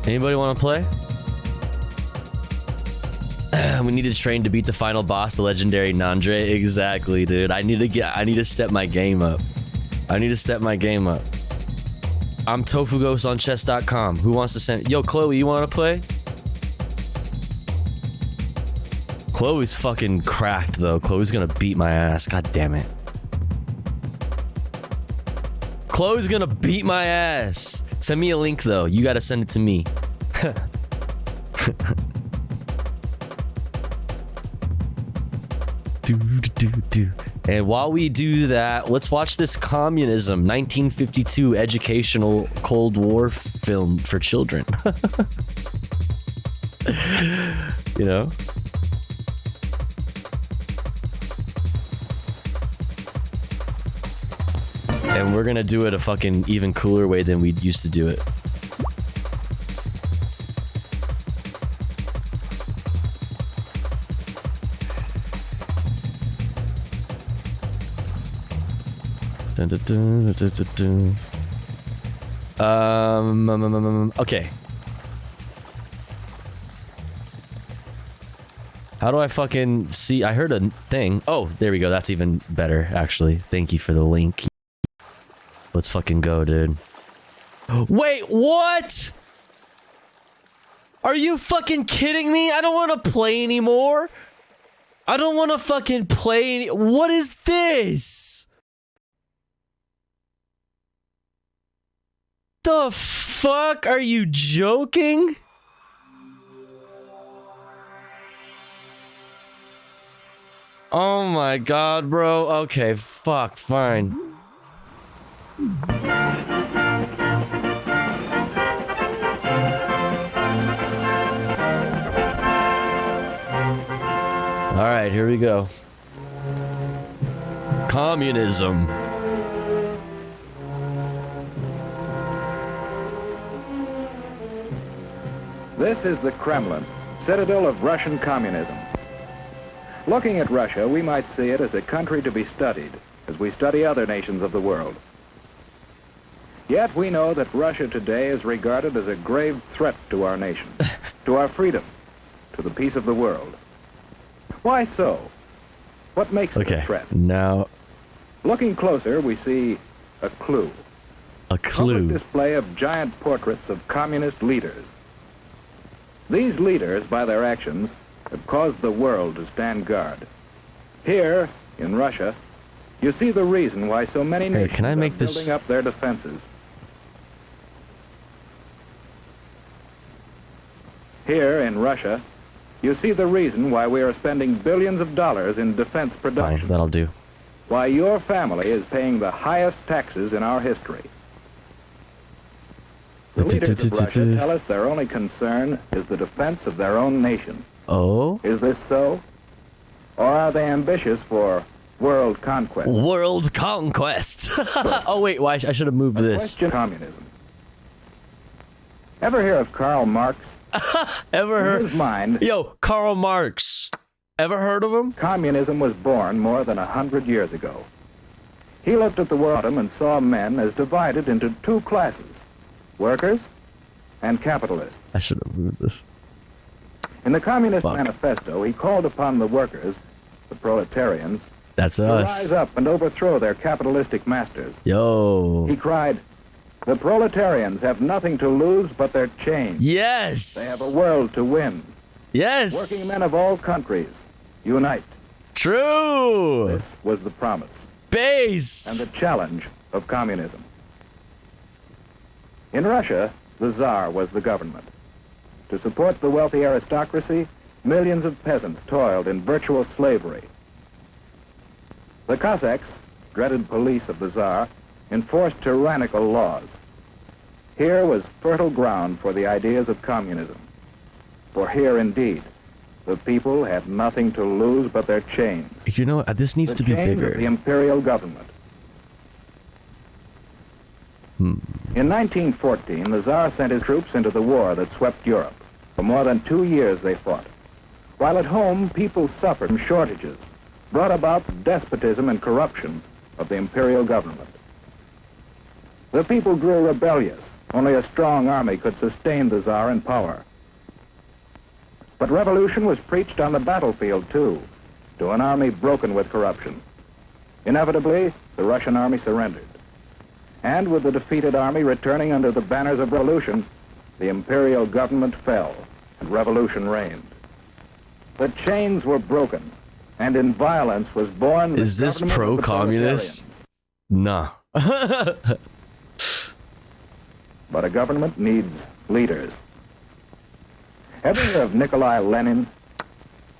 Anybody want to play? We need to train to beat the final boss, the legendary Nandre. Exactly, dude. I need to step my game up. I'm Tofughost on chess.com. Who wants to send? Yo, Chloe, you want to play? Chloe's fucking cracked though. Chloe's gonna beat my ass. God damn it. Chloe's gonna beat my ass. Send me a link though. You gotta send it to me. And while we do that, let's watch this Communism 1952 educational Cold War film for children. You know? And we're gonna do it a fucking even cooler way than we used to do it. Okay. How do I fucking see? I heard a thing. Oh, there we go. That's even better, actually. Thank you for the link. Let's fucking go, dude. Wait, what? Are you fucking kidding me? I don't want to play anymore. I don't want to fucking play. What is this? The fuck? Are you joking? Oh my god, bro. Okay, fuck, fine. Alright, here we go. Communism. This is the Kremlin, citadel of Russian communism. Looking at Russia, we might see it as a country to be studied, as we study other nations of the world. Yet we know that Russia today is regarded as a grave threat to our nation, to our freedom, to the peace of the world. Why so? What makes it a threat? Now, looking closer, we see a clue. A clue. Public display of giant portraits of communist leaders. These leaders, by their actions, have caused the world to stand guard. Here, in Russia, you see the reason why so many nations are building up their defenses. Here, in Russia, you see the reason why we are spending billions of dollars in defense production. Fine, that'll do. Why your family is paying the highest taxes in our history. The leaders of Russia tell us their only concern is the defense of their own nation. Oh? Is this so? Or are they ambitious for world conquest? World conquest. Oh, wait, why? I should have moved this. Question communism. Ever hear of Karl Marx? Ever heard? In his mind, yo, Karl Marx. Ever heard of him? Communism was born more than 100 years ago. He looked at the world and saw men as divided into two classes, workers and capitalists. I should have moved this. In the Communist Manifesto, he called upon the workers, the proletarians, That's to us. rise up and overthrow their capitalistic masters. Yo. He cried, "The proletarians have nothing to lose but their chains. Yes. They have a world to win. Yes. Working men of all countries, unite." True. This was the promise. Based. And the challenge of communism. In Russia, the Tsar was the government. To support the wealthy aristocracy, millions of peasants toiled in virtual slavery. The Cossacks, dreaded police of the Tsar, enforced tyrannical laws. Here was fertile ground for the ideas of communism. For here, indeed, the people had nothing to lose but their chains. You know, this needs to be chains bigger. of the imperial government. In 1914, the Tsar sent his troops into the war that swept Europe. For more than 2 years they fought. While at home, people suffered from shortages, brought about the despotism and corruption of the imperial government. The people grew rebellious. Only a strong army could sustain the Tsar in power. But revolution was preached on the battlefield, too, to an army broken with corruption. Inevitably, the Russian army surrendered. And with the defeated army returning under the banners of revolution, the imperial government fell and revolution reigned. The chains were broken, and in violence was born the Is this government of the pro-communist? Nah. But a government needs leaders. Ever heard of Nikolai Lenin?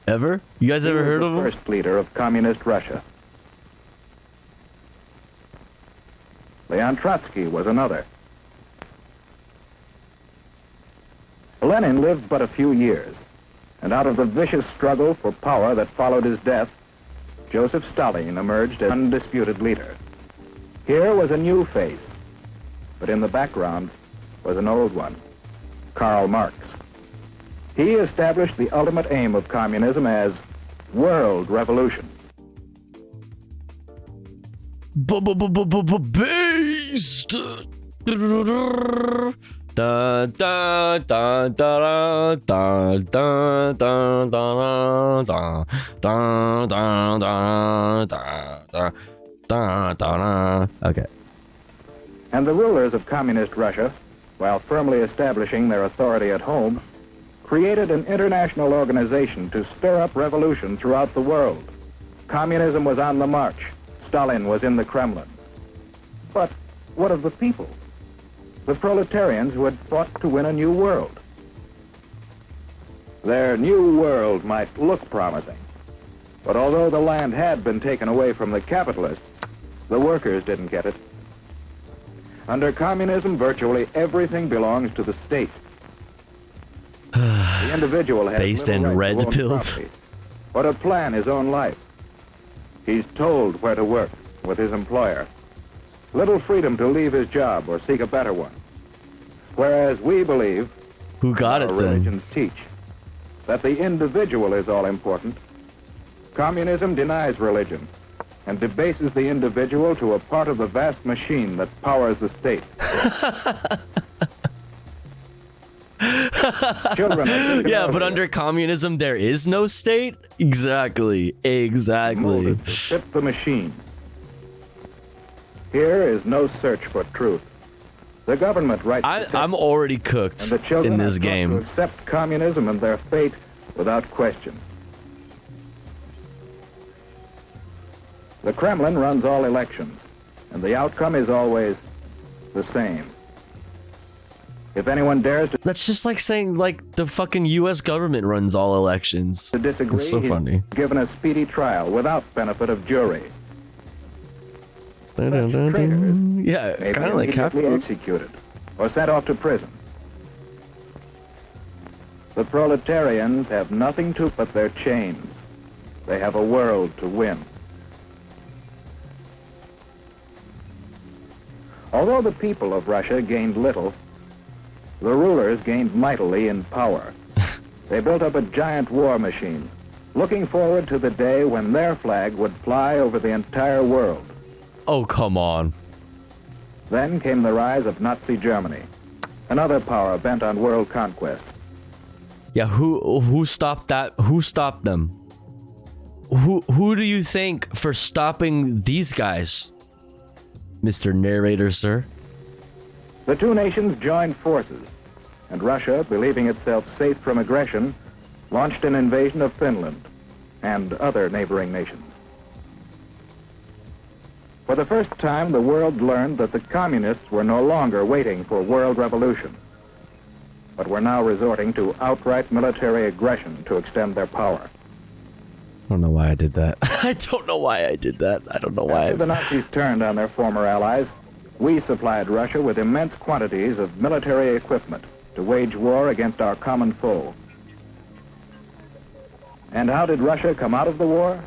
Ever? You guys ever heard of him? First leader of communist Russia. Leon Trotsky was another. Lenin lived but a few years, and out of the vicious struggle for power that followed his death, Joseph Stalin emerged as undisputed leader. Here was a new face, but in the background was an old one, Karl Marx. He established the ultimate aim of communism as world revolution. Based. Da da da da da da da da da da da da da da. Okay. And the rulers of communist Russia, while firmly establishing their authority at home, created an international organization to stir up revolution throughout the world. Communism was on the march. Stalin was in the Kremlin. But what of the people? The proletarians who had fought to win a new world. Their new world might look promising. But although the land had been taken away from the capitalists, the workers didn't get it. Under communism, virtually everything belongs to the state. The individual has Based little and right to red own pills. property, or to plan his own life. He's told where to work with his employer. Little freedom to leave his job or seek a better one. Whereas we believe, Who got it our then? religions teach, that the individual is all important. Communism denies religion and debases the individual to a part of the vast machine that powers the state. Children are taken Yeah, out but of under communism there is no state? Exactly. Exactly. molded to fit the machine. Here is no search for truth. The government writes I'm already cooked and the children in this are taught game. to accept communism and their fate without question. The Kremlin runs all elections, and the outcome is always the same. If anyone dares to That's just like saying like the fucking US government runs all elections. disagree, It's so he's funny. given a speedy trial without benefit of jury. Yeah, May be kind of like immediately capitalism. executed. or sent off to prison. The proletarians have nothing to but their chains. They have a world to win. Although the people of Russia gained little, the rulers gained mightily in power. They built up a giant war machine, looking forward to the day when their flag would fly over the entire world. Oh, come on. Then came the rise of Nazi Germany, another power bent on world conquest. Yeah, who stopped that? Who stopped them? Who do you think for stopping these guys, Mr. Narrator, sir? The two nations joined forces, and Russia, believing itself safe from aggression, launched an invasion of Finland and other neighboring nations. For the first time, the world learned that the communists were no longer waiting for world revolution, but were now resorting to outright military aggression to extend their power. I don't know why I did that. I don't know why I did that. I don't know why. After the Nazis turned on their former allies, we supplied Russia with immense quantities of military equipment to wage war against our common foe. And how did Russia come out of the war?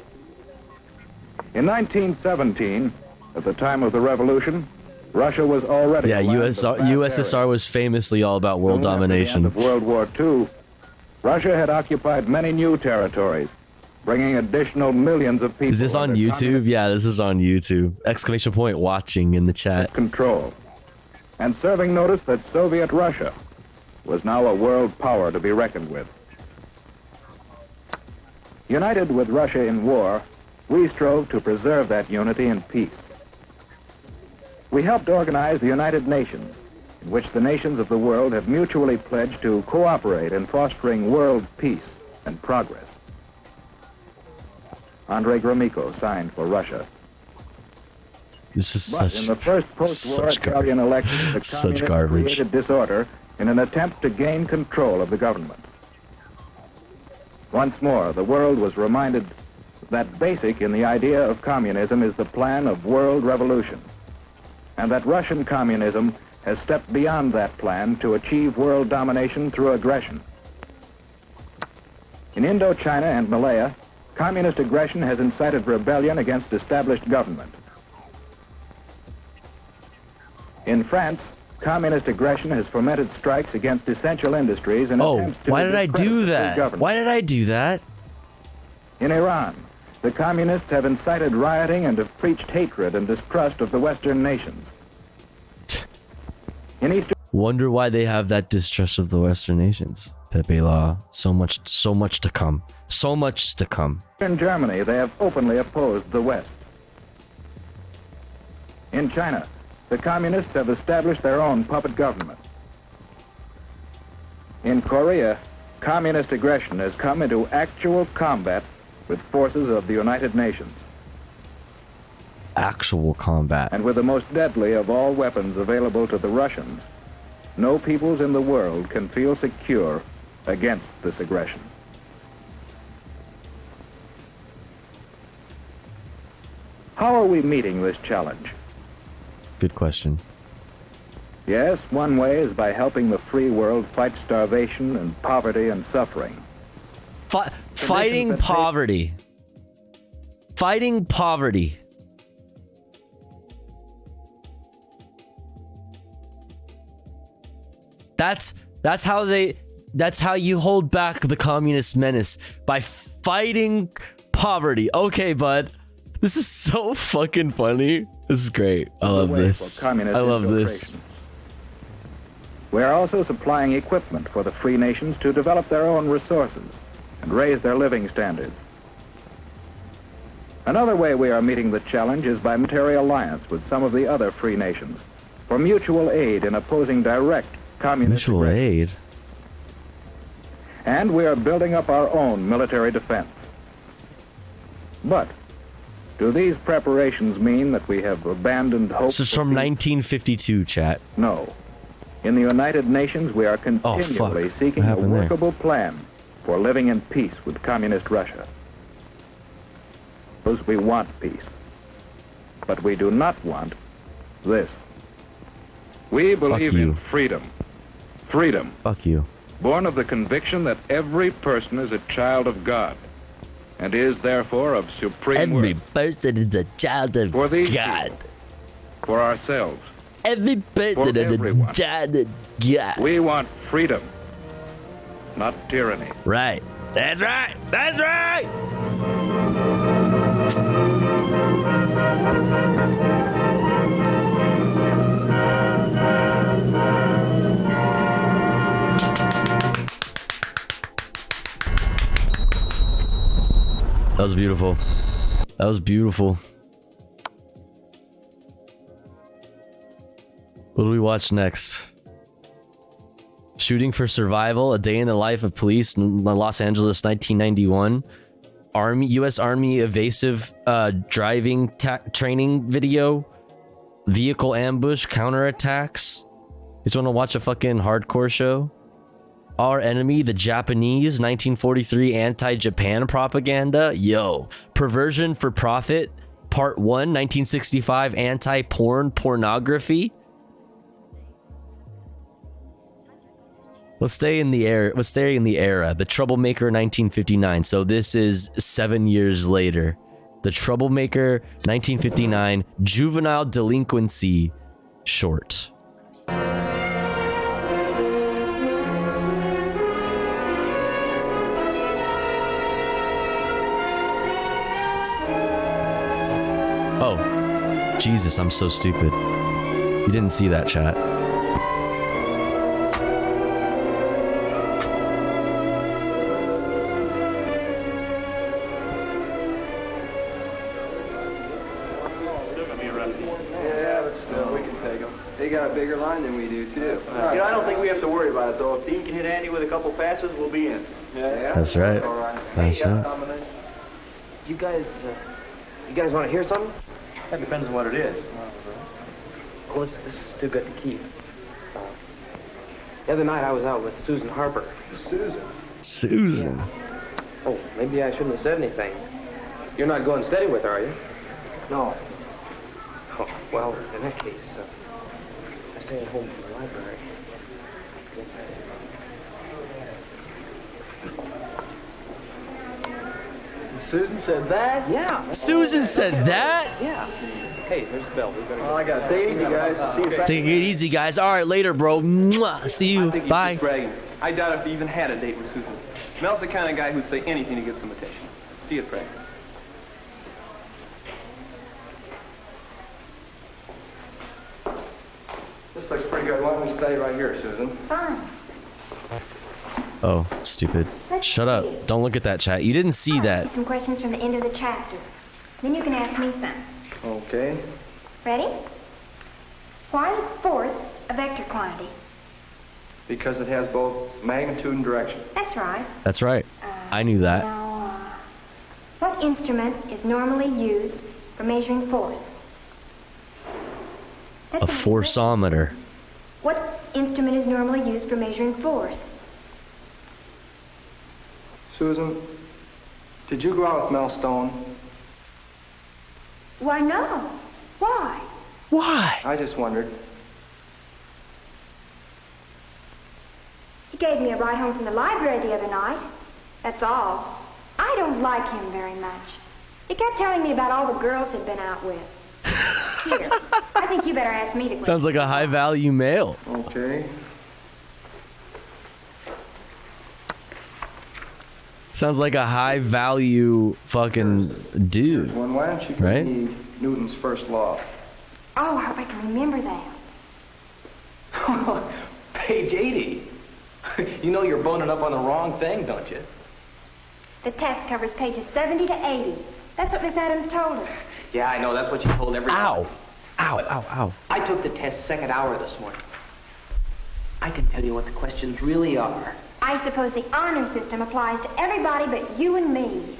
In 1917, at the time of the revolution, Russia was already USSR was famously all about world domination. At the end of World War II, Russia had occupied many new territories, bringing additional millions of people. Is this on YouTube? Yeah, this is on YouTube. Exclamation point watching in the chat. Control, and serving notice that Soviet Russia was now a world power to be reckoned with. United with Russia in war, we strove to preserve that unity in peace. We helped organize the United Nations, in which the nations of the world have mutually pledged to cooperate in fostering world peace and progress. Andrei Gromyko signed for Russia. This is But in the first post-war Italian election, the communists created disorder in an attempt to gain control of the government. Once more, the world was reminded that basic in the idea of communism is the plan of world revolution, and that Russian communism has stepped beyond that plan to achieve world domination through aggression. In Indochina and Malaya, communist aggression has incited rebellion against established government. In France, communist aggression has fomented strikes against essential industries and attempts to why did I do discredit the that? government. Why did I do that? In Iran, the communists have incited rioting and have preached hatred and distrust of the Western nations. In Eastern Wonder why they have that distrust of the Western nations. Pepe Law. So much to come. So much to come. Germany, they have openly opposed the West. In China, the communists have established their own puppet government. In Korea, communist aggression has come into actual combat with forces of the United Nations. Actual combat. And with the most deadly of all weapons available to the Russians, no peoples in the world can feel secure against this aggression. How are we meeting this challenge? Good question. Yes, one way is by helping the free world fight starvation and poverty and suffering. Fighting poverty. Fighting poverty. That's how you hold back the communist menace, by fighting poverty. Okay, bud. This is so fucking funny. This is great. I love this. I love this. We are also supplying equipment for the free nations to develop their own resources and raise their living standards. Another way we are meeting the challenge is by military alliance with some of the other free nations for mutual aid in opposing direct communist mutual aid. And we are building up our own military defense. But do these preparations mean that we have abandoned hope? This is from 1952, chat. No. In the United Nations, we are continually seeking a workable plan for living in peace with communist Russia. Because we want peace. But we do not want this. We believe in you. freedom. Freedom. Fuck you. Born of the conviction that every person is a child of God and is therefore of supreme Every worth. person is a child of For these God. people, for ourselves. Every person is a everyone. child of God. We want freedom, not tyranny. Right. That's right. That's right. That was beautiful. That was beautiful. What do we watch next? Shooting for Survival, A Day in the Life of Police in Los Angeles, 1991. U.S. Army evasive driving training video. Vehicle ambush, counterattacks. You just want to watch a fucking hardcore show? Our Enemy, the Japanese, 1943 anti-Japan propaganda. Yo. Perversion for Profit, Part 1, 1965 anti-porn pornography. Let's stay in the era. Let's stay in the era. The Troublemaker, 1959. So this is 7 years later. The Troublemaker, 1959, juvenile delinquency short. Oh, Jesus, I'm so stupid. You didn't see that, chat. Yeah, but still, we can take them. They got a bigger line than we do, too. I don't think we have to worry about it, though. If Dean can hit Andy with a couple passes, we'll be in. Yeah? That's right. All right. That's right. You guys want to hear something? That depends on what it is. Well, this is too good to keep. The other night I was out with Susan Harper. Susan. Oh, maybe I shouldn't have said anything. You're not going steady with her, are you? No. Oh, well, in that case, I stay at home from the library. Susan said that? Yeah. Susan said that? Yeah. Hey, there's the bell. Well, I got to take it easy, guys. See you. Take it easy, guys. All right, later, bro. Mwah. See you. Bye. Bragging. I doubt if he even had a date with Susan. Mel's the kind of guy who'd say anything to get some attention. See you, Frank. This looks pretty good. Why don't we stay right here, Susan? Fine. Oh, stupid. Shut up. Don't look at that, chat. You didn't see that. Some questions from the end of the chapter. Then you can ask me some. Okay. Ready? Why is force a vector quantity? Because it has both magnitude and direction. That's right. That's right. I knew that. Now, what instrument is normally used for measuring force? A forceometer. What instrument is normally used for measuring force? Susan, did you go out with Mel Stone? Why, no. Why? Why? I just wondered. He gave me a ride home from the library the other night. That's all. I don't like him very much. He kept telling me about all the girls he'd been out with. Here, I think you better ask me the question. Sounds like a high value male. Okay. Sounds like a high value fucking dude. Why don't you give Right? me Newton's first law? Oh, I hope I can remember that. Page 80. You know you're boning up on the wrong thing, don't you? The test covers pages 70 to 80. That's what Miss Adams told us. Yeah, I know. That's what you told everyone. Ow. Ow, ow, ow. I took the test second hour this morning. I can tell you what the questions really are. I suppose the honor system applies to everybody but you and me.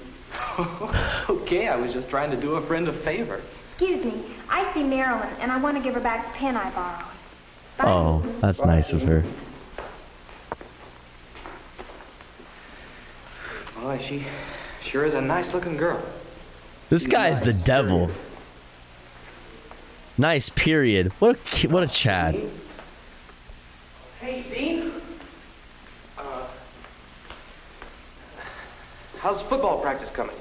Okay, I was just trying to do a friend a favor. Excuse me, I see Marilyn, and I want to give her back the pen I borrowed. Oh, that's nice of her. Boy, she sure is a nice-looking girl. This guy is the devil. Nice period. What a Chad. How's football practice coming?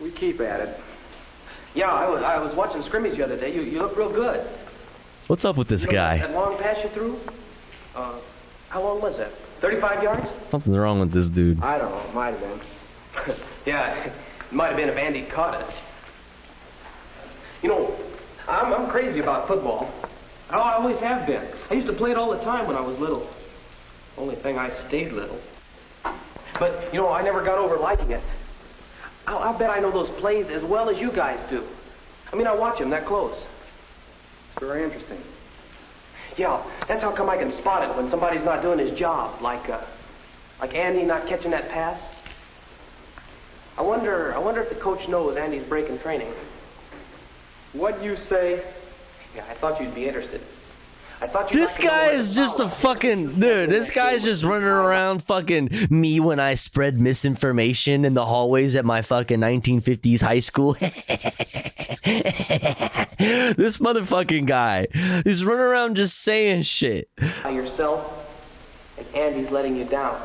We keep at it. Yeah, I was watching scrimmage the other day. You look real good. What's up with this guy? That long pass you threw? How long was that? 35 yards? Something's wrong with this dude. I don't know. It might have been. Yeah, it might have been if Andy caught us. You know, I'm crazy about football. I always have been. I used to play it all the time when I was little. Only thing I stayed little. But, you know, I never got over liking it. I'll bet I know those plays as well as you guys do. I mean, I watch them that close. It's very interesting. Yeah, that's how come I can spot it when somebody's not doing his job, like Andy not catching that pass. I wonder if the coach knows Andy's breaking training. What'd you say? Yeah, I thought you'd be interested. This guy is just a fucking dude. This guy's just running around fucking me when I spread misinformation in the hallways at my fucking 1950s high school. This motherfucking guy. He's running around just saying shit. By yourself, and Andy's letting you down.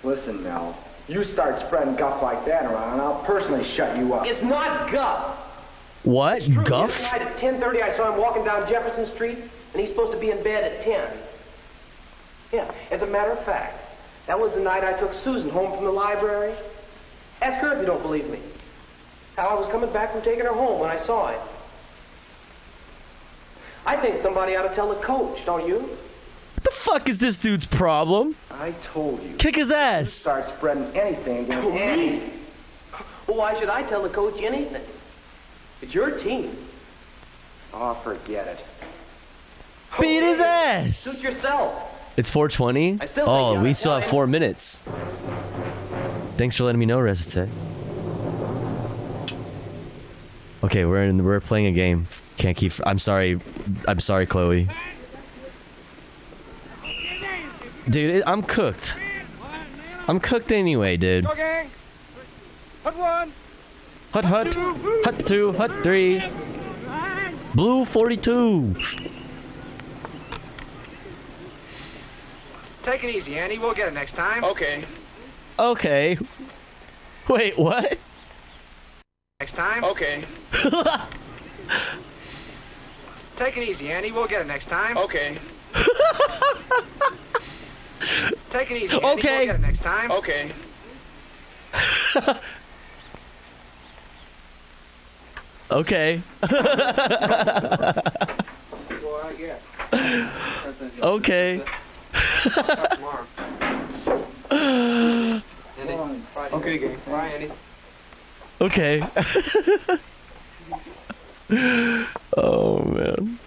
Listen, Mel. You start spreading guff like that around, and I'll personally shut you up. It's not guff. What? Guff? The other night at 10:30, I saw him walking down Jefferson Street, and he's supposed to be in bed at 10. Yeah, as a matter of fact, that was the night I took Susan home from the library. Ask her if you don't believe me. How I was coming back from taking her home when I saw it. I think somebody ought to tell the coach, don't you? What the fuck is this dude's problem? I told you. Kick his ass. You start spreading anything against Andy. Well, why should I tell the coach anything? It's your team. Oh, forget it. Beat his ass. Suit yourself. It's 4:20. Oh, we still have 4 minutes. Thanks for letting me know, Resite. Okay, we're playing a game. Can't keep. I'm sorry, Chloe. Dude, I'm cooked. I'm cooked anyway, dude. Okay. Hut one. Hut, hut two, hut three. Blue 42. Take it easy, Andy. We'll get it next time. Okay. Okay. Wait, what? Next time? Okay. Take it easy, Andy. We'll get it next time. Okay. Take it easy, Andy. Okay. We'll get it next time. Okay. Okay. Okay. Okay, gang. Bye, Andy. Okay. Oh, man.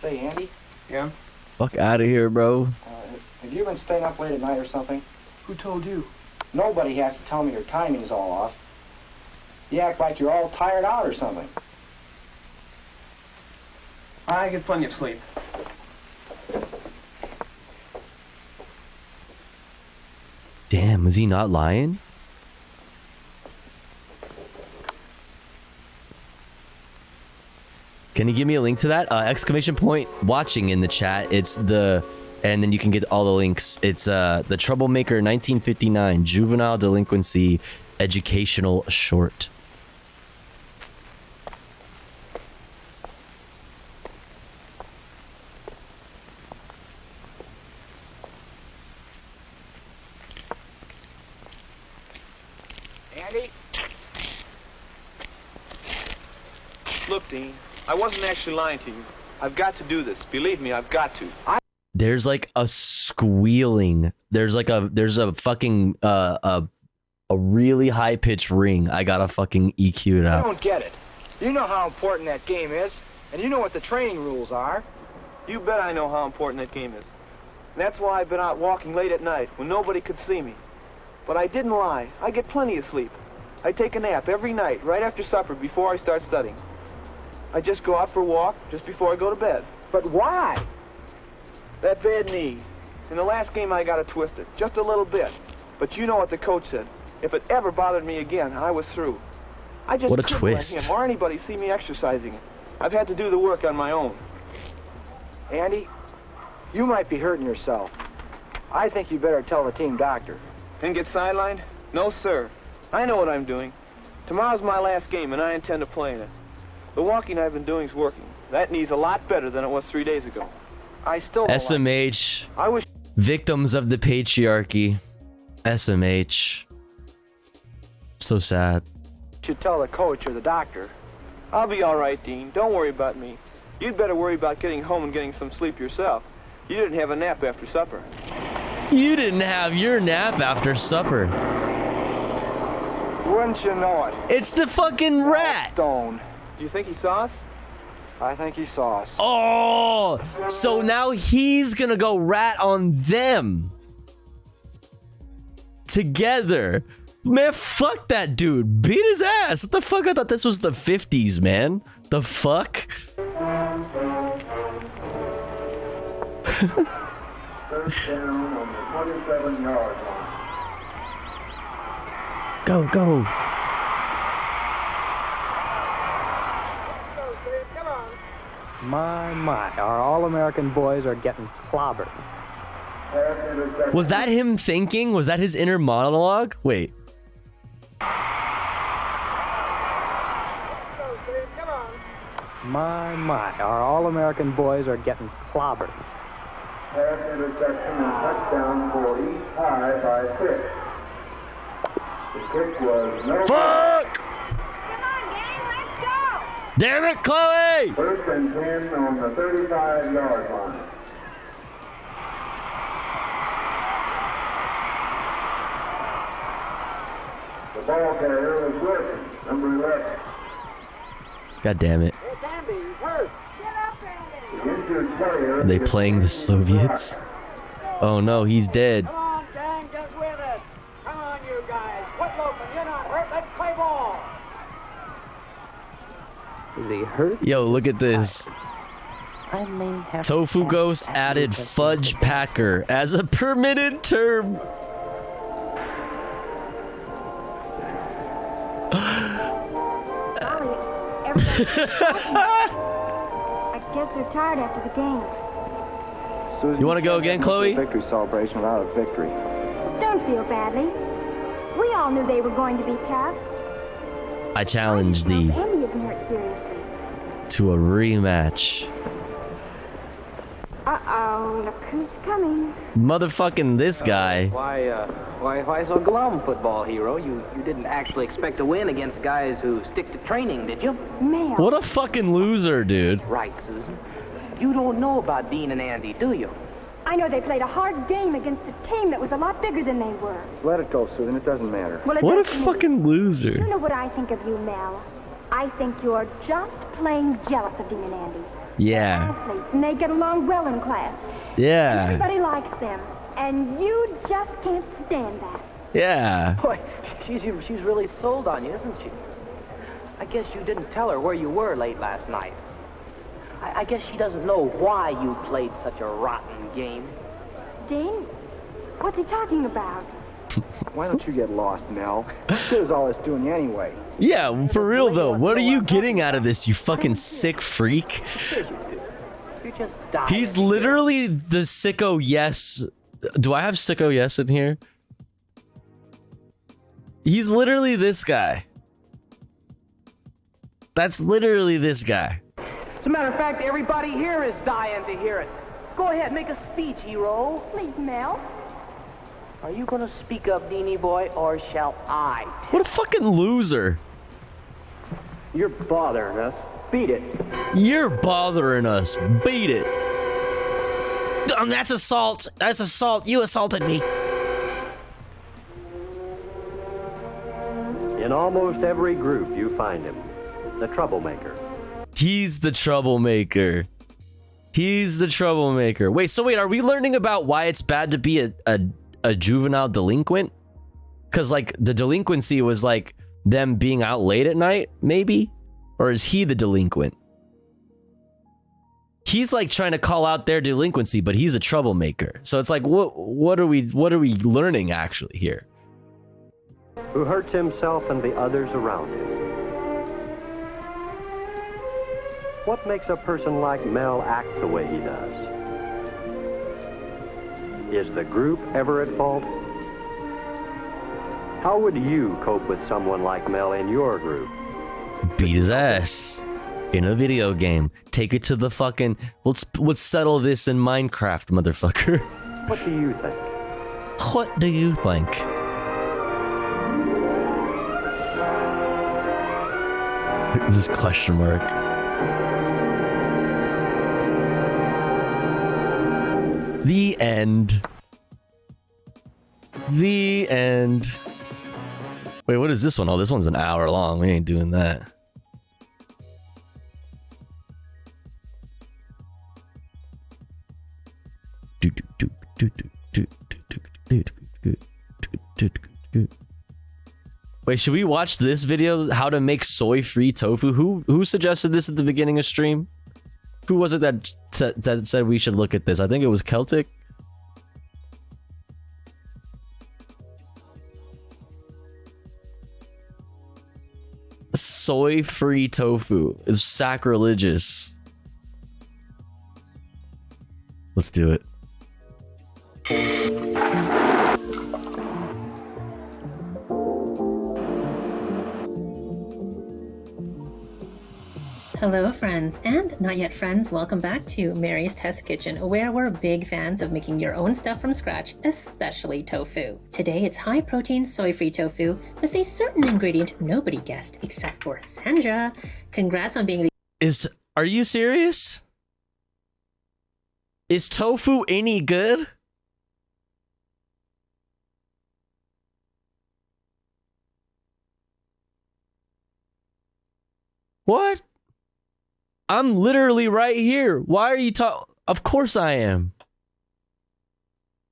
Say, Andy? Yeah? Fuck out of here, bro. Have you been staying up late at night or something? Who told you? Nobody has to tell me your timing's all off. You act like you're all tired out or something. I get plenty of sleep. Damn, is he not lying? Can you give me a link to that? Exclamation point watching in the chat. It's the, and then you can get all the links. It's the Troublemaker 1959 Juvenile Delinquency Educational Short. Andy? Look, Dean, I wasn't actually lying to you. I've got to do this. Believe me, I've got to. There's like a squealing. There's a fucking a really high pitched ring. I gotta fucking EQ it I out. don't get it. You know how important that game is, and you know what the training rules are. You bet I know how important that game is. And that's why I've been out walking late at night when nobody could see me. But I didn't lie. I get plenty of sleep. I take a nap every night, right after supper, before I start studying. I just go out for a walk just before I go to bed. But why? That bad knee. In the last game I got it twisted, just a little bit. But you know what the coach said. If it ever bothered me again, I was through. I just What a couldn't twist. let him or anybody see me exercising it. I've had to do the work on my own. Andy, You might be hurting yourself. I think you better tell the team doctor. And get sidelined? No, sir. I know what I'm doing. Tomorrow's my last game, and I intend to play in it. The walking I've been doing is working. That knee's a lot better than it was 3 days ago. I still don't SMH. I wish Victims of the patriarchy. SMH. So sad. you should tell the coach or the doctor. I'll be all right, Dean. Don't worry about me. You'd better worry about getting home and getting some sleep yourself. You didn't have a nap after supper. You didn't have your nap after supper. Wouldn't you know it? It's the fucking rat. Stone. Do you think he saw us? I think he saw us. Oh, so now he's gonna go rat on them. Together. Man, fuck that dude. Beat his ass. What the fuck? I thought this was the 50s, man. The fuck? First down on the 27-yard line. Go, go. My, our All-American boys are getting clobbered. Was that him thinking? Was that his inner monologue? Wait. My, our All-American boys are getting clobbered. Pass interception and touchdown for East High by 6. The kick was no. Fuck! Damn it, Chloe! First and 10 on the 35-yard line. The ball carrier is Wilson, number 11. God damn it. The injured player. Are they playing the Soviets? Oh no, he's dead. Come on, gang, get with it. Come on, you guys. Quit loafing. You're not hurt. Let's play ball. Is he hurt? Yo, look at this. I may have Tofu Ghost added Fudge Packer as a permitted term. I guess they're tired after the game. You want to go again, Chloe? Victory celebration without a victory. Don't feel badly. We all knew they were going to be tough. I challenge thee Andy isn't hurt seriously. to a rematch. Uh-oh, look who's coming. Motherfucking this guy. Why so glum, football hero? You didn't actually expect to win against guys who stick to training, did you? Male. What a fucking loser, dude. Right, Susan. You don't know about Dean and Andy, do you? I know they played a hard game against a team that was a lot bigger than they were. Let it go, Susan. It doesn't matter. Well, it What a does to me. fucking You loser. know what I think of you, Mel? I think you're just plain jealous of Dean and Andy. Yeah. Athletes, and they get along well in class. Yeah. Everybody likes them, and you just can't stand that. Yeah. Boy, she's really sold on you, isn't she? I guess you didn't tell her where you were late last night. I guess she doesn't know why you played such a rotten game. Dean, what's he talking about? Why don't you get lost, Mel? This is all it's doing you anyway. Yeah, for real though. What are you getting out of this, you fucking sick freak? You just died. He's literally the sicko yes. Do I have sicko yes in here? He's literally this guy. That's literally this guy. As a matter of fact, everybody here is dying to hear it. Go ahead, make a speech, hero. Please, Mel. Are you going to speak up, Deanie boy, or shall I? What a fucking loser. You're bothering us. Beat it. You're bothering us. Beat it. That's assault. That's assault. You assaulted me. In almost every group, you find him. The troublemaker. He's the troublemaker. He's the troublemaker. Wait, are we learning about why it's bad to be a juvenile delinquent? Because, like, the delinquency was, like, them being out late at night, maybe? Or is he the delinquent? He's, like, trying to call out their delinquency, but he's a troublemaker. So it's like, what are we learning, actually, here? Who hurts himself and the others around him. What makes a person like Mel act the way he does? Is the group ever at fault? How would you cope with someone like Mel in your group? Beat his ass in a video game. Take it to the fucking. Let's settle this in Minecraft, motherfucker. What do you think? What do you think? This question mark. The end. The end. Wait, what is this one? Oh, this one's an hour long. We ain't doing that. Wait, should we watch this video? How to make soy-free tofu? Who suggested this at the beginning of stream? Who was it that said we should look at this? I think it was Celtic. Soy-free tofu is sacrilegious. Let's do it. Hello friends, and not yet friends, welcome back to Mary's Test Kitchen, where we're big fans of making your own stuff from scratch, especially tofu. Today it's high protein soy-free tofu with a certain ingredient nobody guessed except for Sandra. Congrats on being the— Are you serious? Is tofu any good? What? I'm literally right here. Why are you talking? Of course I am.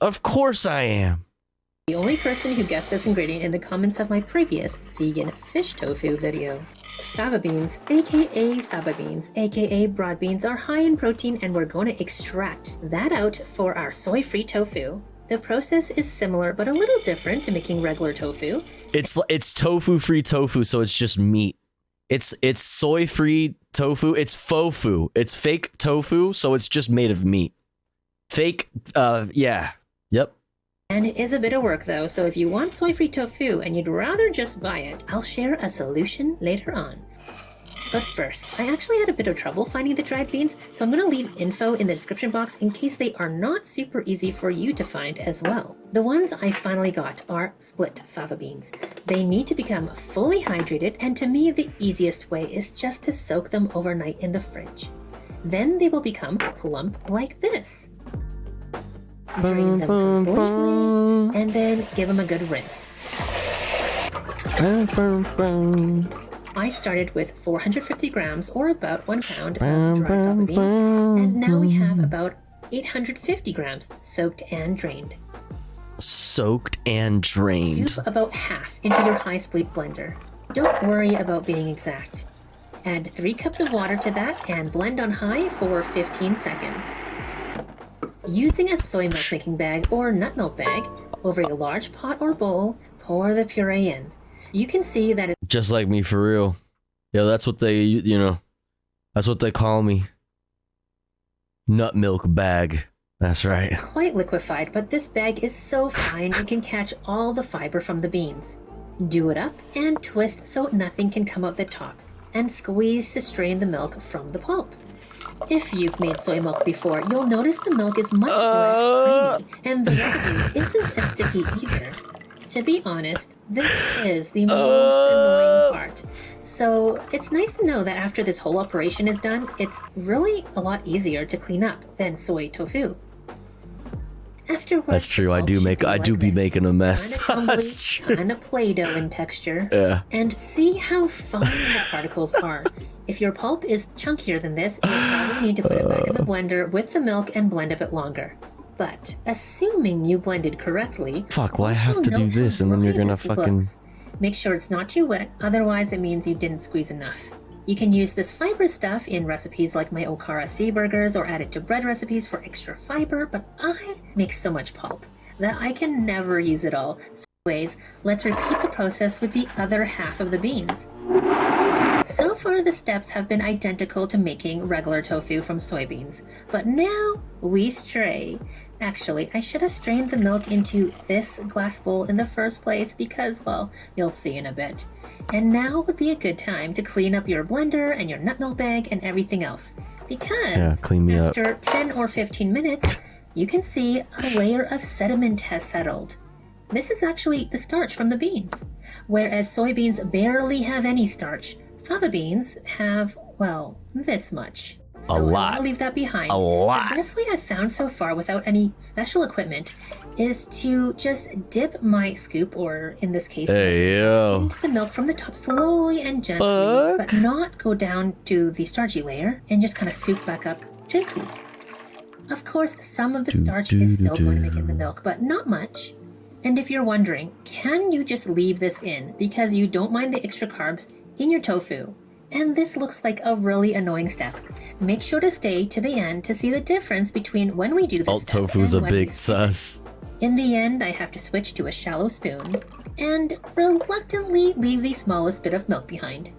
Of course I am. the only person who guessed this ingredient in the comments of my previous vegan fish tofu video. Fava beans, aka broad beans, are high in protein, and we're going to extract that out for our soy-free tofu. The process is similar but a little different to making regular tofu. It's tofu-free tofu, so it's just meat. It's soy-free tofu. It's fofu. It's fake tofu, so it's just made of meat. Fake, yeah. Yep. And it is a bit of work though, so if you want soy-free tofu and you'd rather just buy it, I'll share a solution later on. But first, I actually had a bit of trouble finding the dried beans, so I'm going to leave info in the description box in case they are not super easy for you to find as well. The ones I finally got are split fava beans. They need to become fully hydrated, and to me the easiest way is just to soak them overnight in the fridge. Then they will become plump like this. Drain them completely, and then give them a good rinse. I started with 450 grams, or about 1 pound, of dried fava beans, and now we have about 850 grams soaked and drained. Soaked and drained. Scoop about half into your high-speed blender. Don't worry about being exact. Add 3 cups of water to that and blend on high for 15 seconds. Using a soy milk making bag or nut milk bag, over a large pot or bowl, pour the puree in. You can see that it's Just like me, for real. Yeah, that's what they, that's what they call me. Nut milk bag. That's right. quite liquefied, but this bag is so fine it can catch all the fiber from the beans. Do it up and twist so nothing can come out the top, and squeeze to strain the milk from the pulp. If you've made soy milk before, you'll notice the milk is much less creamy, and the residue isn't as sticky either. To be honest, this is the most annoying part. So it's nice to know that after this whole operation is done, it's really a lot easier to clean up than soy tofu. Afterwards, That's true. I do be making a mess. That's true. Kind of Play-Doh in texture. Yeah. And see how fine the particles are. If your pulp is chunkier than this, you'll probably need to put it back in the blender with the milk and blend a bit longer. But assuming you blended correctly, Fuck, well, I have to do this, and then you're gonna fucking... make sure it's not too wet, otherwise it means you didn't squeeze enough. You can use this fiber stuff in recipes like my Okara Sea Burgers or add it to bread recipes for extra fiber, but I make so much pulp that I can never use it all. So anyways, let's repeat the process with the other half of the beans. So far, the steps have been identical to making regular tofu from soybeans, but now we stray. Actually, I should have strained the milk into this glass bowl in the first place because, well, you'll see in a bit. And now would be a good time to clean up your blender and your nut milk bag and everything else, because clean me up. after 10 or 15 minutes, you can see a layer of sediment has settled. This is actually the starch from the beans. Whereas soybeans barely have any starch, fava beans have, well, this much. So A lot. I want to leave that behind. A lot. The best way I've found so far without any special equipment is to just dip my scoop, or in this case, Hey, yo. into the milk from the top slowly and gently, but not go down to the starchy layer and just kind of scoop back up gently. Of course, some of the starch is still going to make in the milk, but not much. And if you're wondering, can you just leave this in because you don't mind the extra carbs in your tofu? And this looks like a really annoying step. Make sure to stay to the end to see the difference between when we do this Alt step tofu's a and when we big sus. In the end, I have to switch to a shallow spoon and reluctantly leave the smallest bit of milk behind.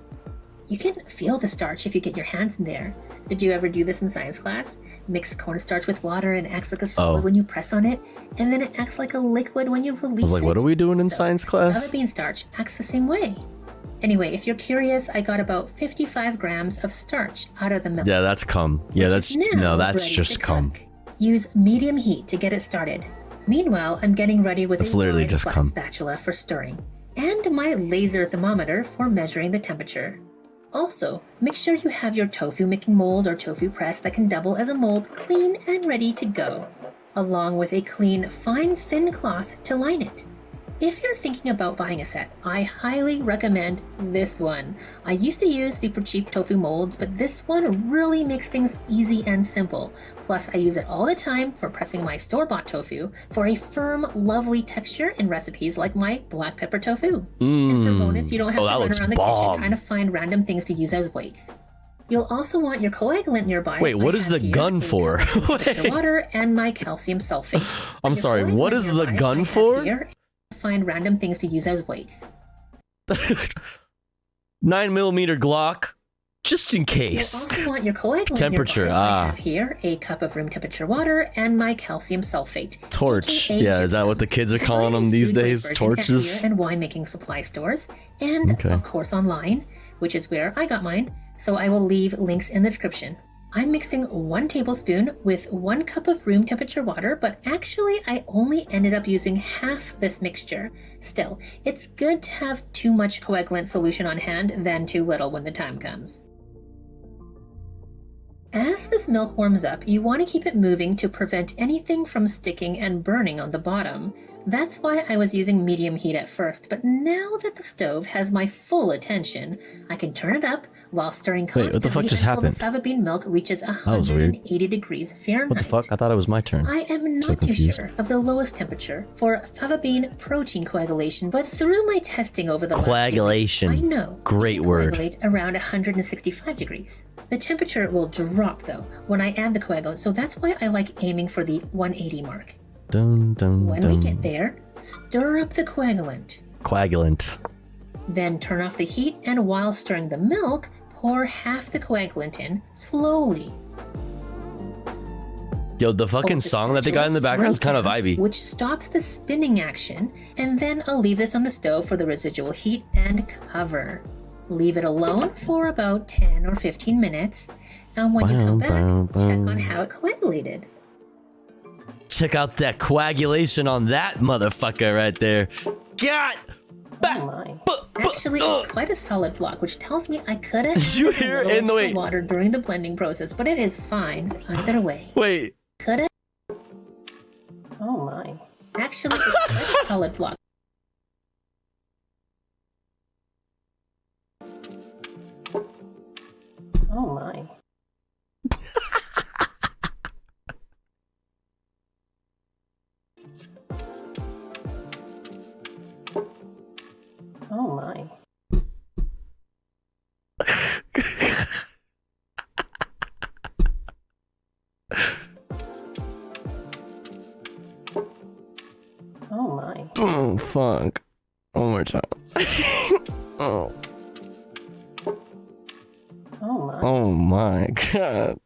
You can feel the starch if you get your hands in there. Did you ever do this in science class? Mix cornstarch with water and it acts like a solid when you press on it, and then it acts like a liquid when you release it. I was like, what are we doing in science class? Fava bean starch acts the same way. Anyway, if you're curious, I got about 55 grams of starch out of the milk. Yeah, that's cum. Yeah, that's now that's ready just to cum. Use medium heat to get it started. Meanwhile, I'm getting ready with That's a literally wide just flat cum. spatula for stirring, and my laser thermometer for measuring the temperature. Also, make sure you have your tofu making mold or tofu press that can double as a mold clean and ready to go, along with a clean, fine, thin cloth to line it. If you're thinking about buying a set, I highly recommend this one. I used to use super cheap tofu molds, but this one really makes things easy and simple. Plus, I use it all the time for pressing my store-bought tofu for a firm, lovely texture in recipes like my black pepper tofu. And for bonus, you don't have to run around the kitchen trying to find random things to use as weights. You'll also want your coagulant nearby. Wait, what I is have the here gun a for? cup of water and my calcium sulfate. I'm sorry, what is the gun for? Find random things to use as weights. 9mm Glock, just in You'll case. also want your coagulant Temperature, nearby. I have here a cup of room temperature water and my calcium sulfate. Torch. aka Yeah, is that what the kids are calling them these days? virgin Torches? and winemaking supply stores, and Okay. of course online, which is where I got mine. So I will leave links in the description. I'm mixing 1 tablespoon with 1 cup of room temperature water, but actually I only ended up using half this mixture. Still, it's good to have too much coagulant solution on hand than too little when the time comes. As this milk warms up, you want to keep it moving to prevent anything from sticking and burning on the bottom. That's why I was using medium heat at first, but now that the stove has my full attention, I can turn it up while stirring constantly Wait, what the fuck just until happened? the fava bean milk reaches was weird. 180 degrees Fahrenheit. What the fuck? I thought it was my turn. I am So not too confused. sure of the lowest temperature for fava bean protein coagulation, but through my testing over the last few weeks, Coagulation. I know Great word. coagulate around 165 degrees. The temperature will drop though when I add the coagulant, so that's why I like aiming for the 180 mark. Dun, dun, When dun. we get there, stir up the coagulant. Coagulant. Then turn off the heat, and while stirring the milk, pour half the coagulant in slowly. Yo, the fucking song that they got in the background is kind of vibey. Which stops the spinning action, and then I'll leave this on the stove for the residual heat and cover. Leave it alone for about 10 or 15 minutes, and when you come back, check on how it coagulated. Check out that coagulation on that motherfucker right there. God! Oh my. Actually, it's quite a solid block, which tells me I could have Did you hear it in the way? water during the blending process, but it is fine either way. Wait. Could have. Oh my. Actually, it's quite a solid block. Oh my. Oh my. Oh my. Oh, fuck. One more time. Oh. block. Oh my god.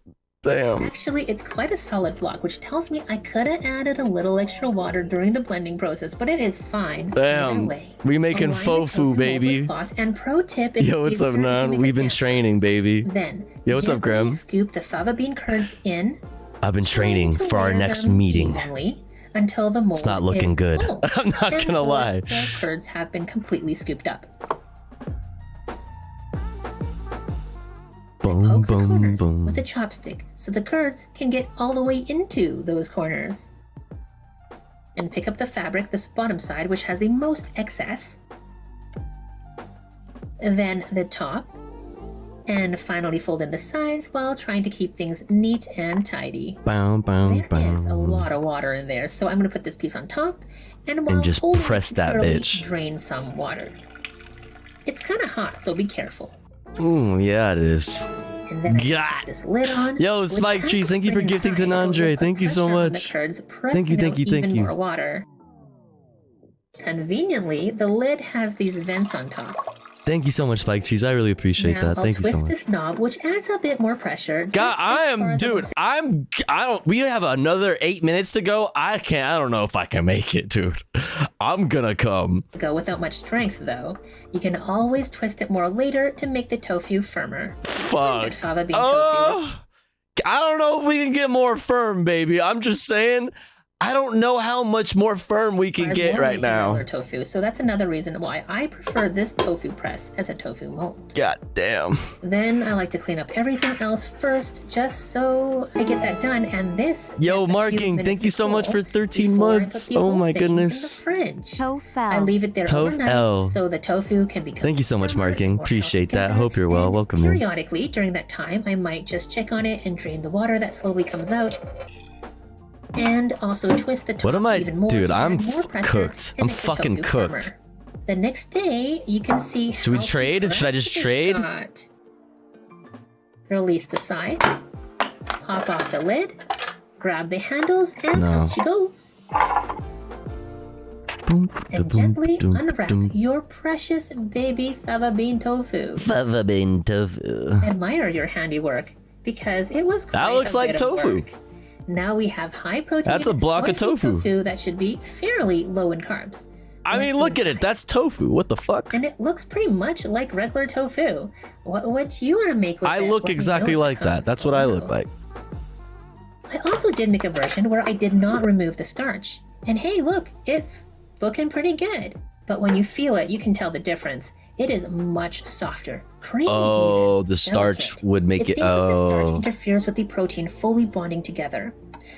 Damn. Actually, it's quite a solid block, which tells me I could have added a little extra water during the blending process, but it is fine. Damn. Either way. We making Align the tofu, tofu mold baby. with cloth, and pro tip is Yo, what's up, Nan? We've been training, baby. Then, Yo, what's up, gently Graham? Scoop the fava bean curds in I've been training for our next meeting. evenly until the mold It's not looking is good. full, I'm not and gonna all lie. The curds have been completely scooped up. Boom, boom, boom. With a chopstick so the curds can get all the way into those corners. And pick up the fabric, this bottom side, which has the most excess. Then the top. And finally fold in the sides while trying to keep things neat and tidy. Bow, bow, There is a bow. lot of water in there, so I'm going to put this piece on top and while just holding press it, that thoroughly bitch. drain some water. It's kind of hot, so be careful. Ooh, yeah, it is. And then I God. put this lid on. Yo, which Spike has Cheese, thank you for spring gifting to inside, so Nandre. with Thank you so pressure on the much. curds, press Thank you, thank out you, thank even you. more water. Conveniently, the lid has these vents on top. Thank you so much, Spike Cheese. I really appreciate Now that. I'll Thank you twist so much. this knob, which adds a bit more pressure. God, we have another 8 minutes to go. I don't know if I can make it, dude. I'm gonna come. Go without much strength, though. You can always twist it more later to make the tofu firmer. Fuck. Good fava bean tofu. I don't know if we can get more firm, baby. I'm just saying, I don't know how much more firm we can get right now. Regular tofu, so that's another reason why I prefer this tofu press as a tofu mold. God damn. Then I like to clean up everything else first, just so I get that done. And this. Yo, Marking, thank you so much for 13 months. Oh my goodness. Fridge. I leave it there overnight Tofel. so the tofu can become. Thank you so much, Marking. Appreciate that. Hope you're well. Welcome in. Periodically during that time, I might just check on it and drain the water that slowly comes out. And also twist the top What am I, even more dude? to I'm add more pressure cooked. and I'm make the fucking tofu cooked. firmer. The next day, you can see how Should we trade? Should I just trade? got. Release the sides, pop off the lid, grab the handles, and No. out she goes. And gently unwrap your precious baby fava bean tofu. Fava bean tofu. Admire your handiwork because it was quite That looks a like bit of tofu. work. Now we have high protein. That's a block of soy-free tofu. that should be fairly low in carbs. I mean, look at it. That's tofu. What the fuck? And it looks pretty much like regular tofu. What you want to make with I it? look let me exactly know in the like that. comments That's what I below. look like. I also did make a version where I did not remove the starch. And hey, look, it's looking pretty good. But when you feel it, you can tell the difference. It is much softer, creamy. Oh, the starch would make it. Seems that the starch Oh. interferes with the protein fully bonding together.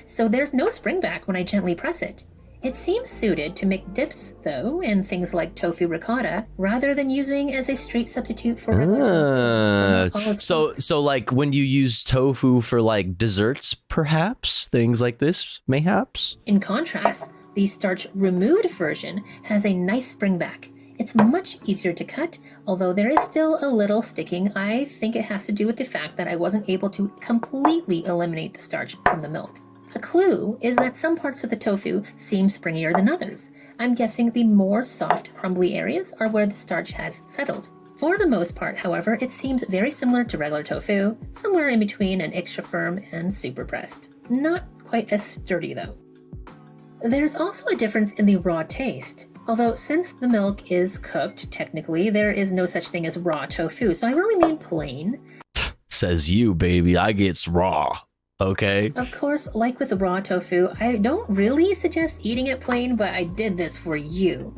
So there's no spring back when I gently press it. It seems suited to make dips, though, in things like tofu ricotta, rather than using as a straight substitute for regular tofu. So like when you use tofu for like desserts, perhaps things like this, mayhaps. In contrast, the starch-removed version has a nice spring back. It's much easier to cut, although there is still a little sticking. I think it has to do with the fact that I wasn't able to completely eliminate the starch from the milk. A clue is that some parts of the tofu seem springier than others. I'm guessing the more soft, crumbly areas are where the starch has settled. For the most part, however, it seems very similar to regular tofu, somewhere in between an extra firm and super pressed. Not quite as sturdy though. There's also a difference in the raw taste. Although since the milk is cooked, technically, there is no such thing as raw tofu, so I really mean plain. Says you, baby. I gets raw. Okay. Of course, like with raw tofu, I don't really suggest eating it plain, but I did this for you.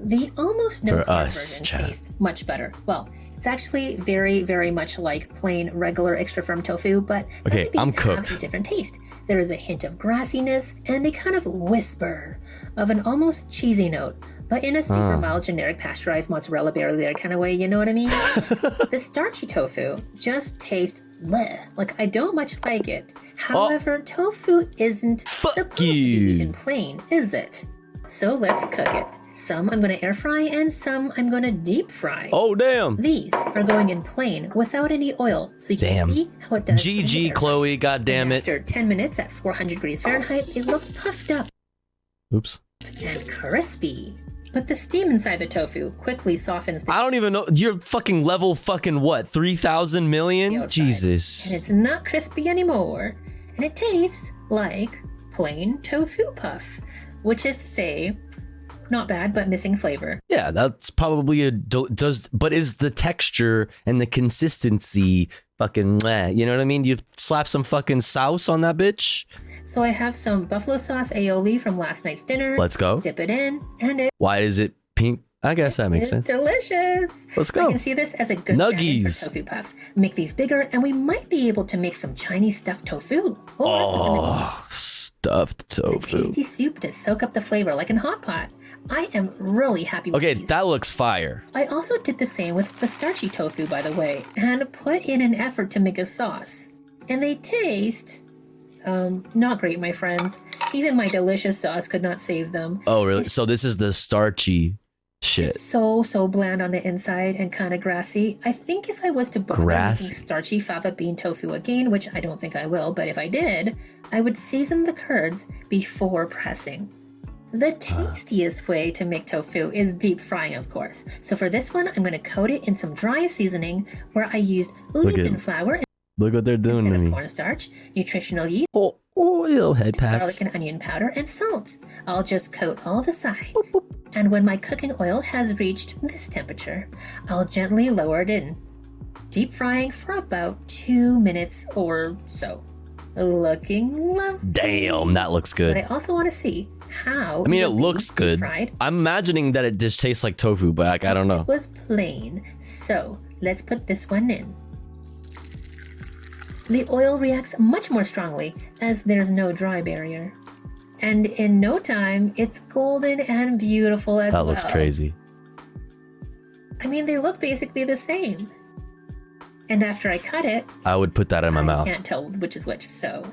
The almost no For carb us, version chat. tastes much better. Well, it's actually very, very much like plain, regular, extra firm tofu, but Okay, I'm beans have cooked. a different taste. There is a hint of grassiness and a kind of whisper of an almost cheesy note, but in a super Ah. mild, generic, pasteurized mozzarella barrier kind of way. You know what I mean? The starchy tofu just tastes bleh. Like I don't much like it. However, tofu isn't supposed to be eaten plain, is it? So let's cook it. Some I'm going to air fry and some I'm going to deep fry. Oh, damn. These are going in plain without any oil, so you can Damn. see how it does. in the GG, air. Chloe. God damn it. After 10 minutes at 400 degrees Fahrenheit, they look puffed up Oops. and crispy. but the steam inside the tofu quickly softens the I don't even know. You're fucking level fucking what? 3,000 million? Jesus. and it's not crispy anymore. And it tastes like plain tofu puff, which is to say, not bad, but missing flavor. Yeah, that's probably but is the texture and the consistency fucking meh? You know what I mean? You slap some fucking sauce on that bitch. So I have some buffalo sauce aioli from last night's dinner. Let's go. Dip it in, and it Why is it pink? I guess that makes sense. delicious. Let's go. I can see this as a good Nuggies. strategy for tofu puffs. Make these bigger, and we might be able to make some Chinese stuffed tofu. Oh, stuffed tofu. Tasty soup to soak up the flavor like in hot pot. I am really happy with Okay, these. that looks fire. I also did the same with the starchy tofu, by the way, and put in an effort to make a sauce. And they taste, not great, my friends. Even my delicious sauce could not save them. Oh, really? So this is the starchy shit. So bland on the inside and kind of grassy. I think if I was to bother Grassy. making starchy fava bean tofu again, which I don't think I will, but if I did, I would season the curds before pressing. The tastiest way to make tofu is deep frying, of course. So for this one, I'm going to coat it in some dry seasoning where I used Lupin flour Look what they're doing to instead of me. cornstarch, nutritional yeast, oil, head garlic pats. and onion powder, and salt. I'll just coat all the sides. And when my cooking oil has reached this temperature, I'll gently lower it in. Deep frying for about 2 minutes or so. Looking lovely. Damn, that looks But good. I also want to see how I mean, it will be looks good. fried. I'm imagining that it just tastes like tofu, but like, I don't know. It was plain, so let's put this one in. The oil reacts much more strongly as there's no dry barrier. And in no time, it's golden and beautiful as well. That looks crazy. I mean, they look basically the same. And after I cut it, I would put that in my I mouth. can't tell which is which, so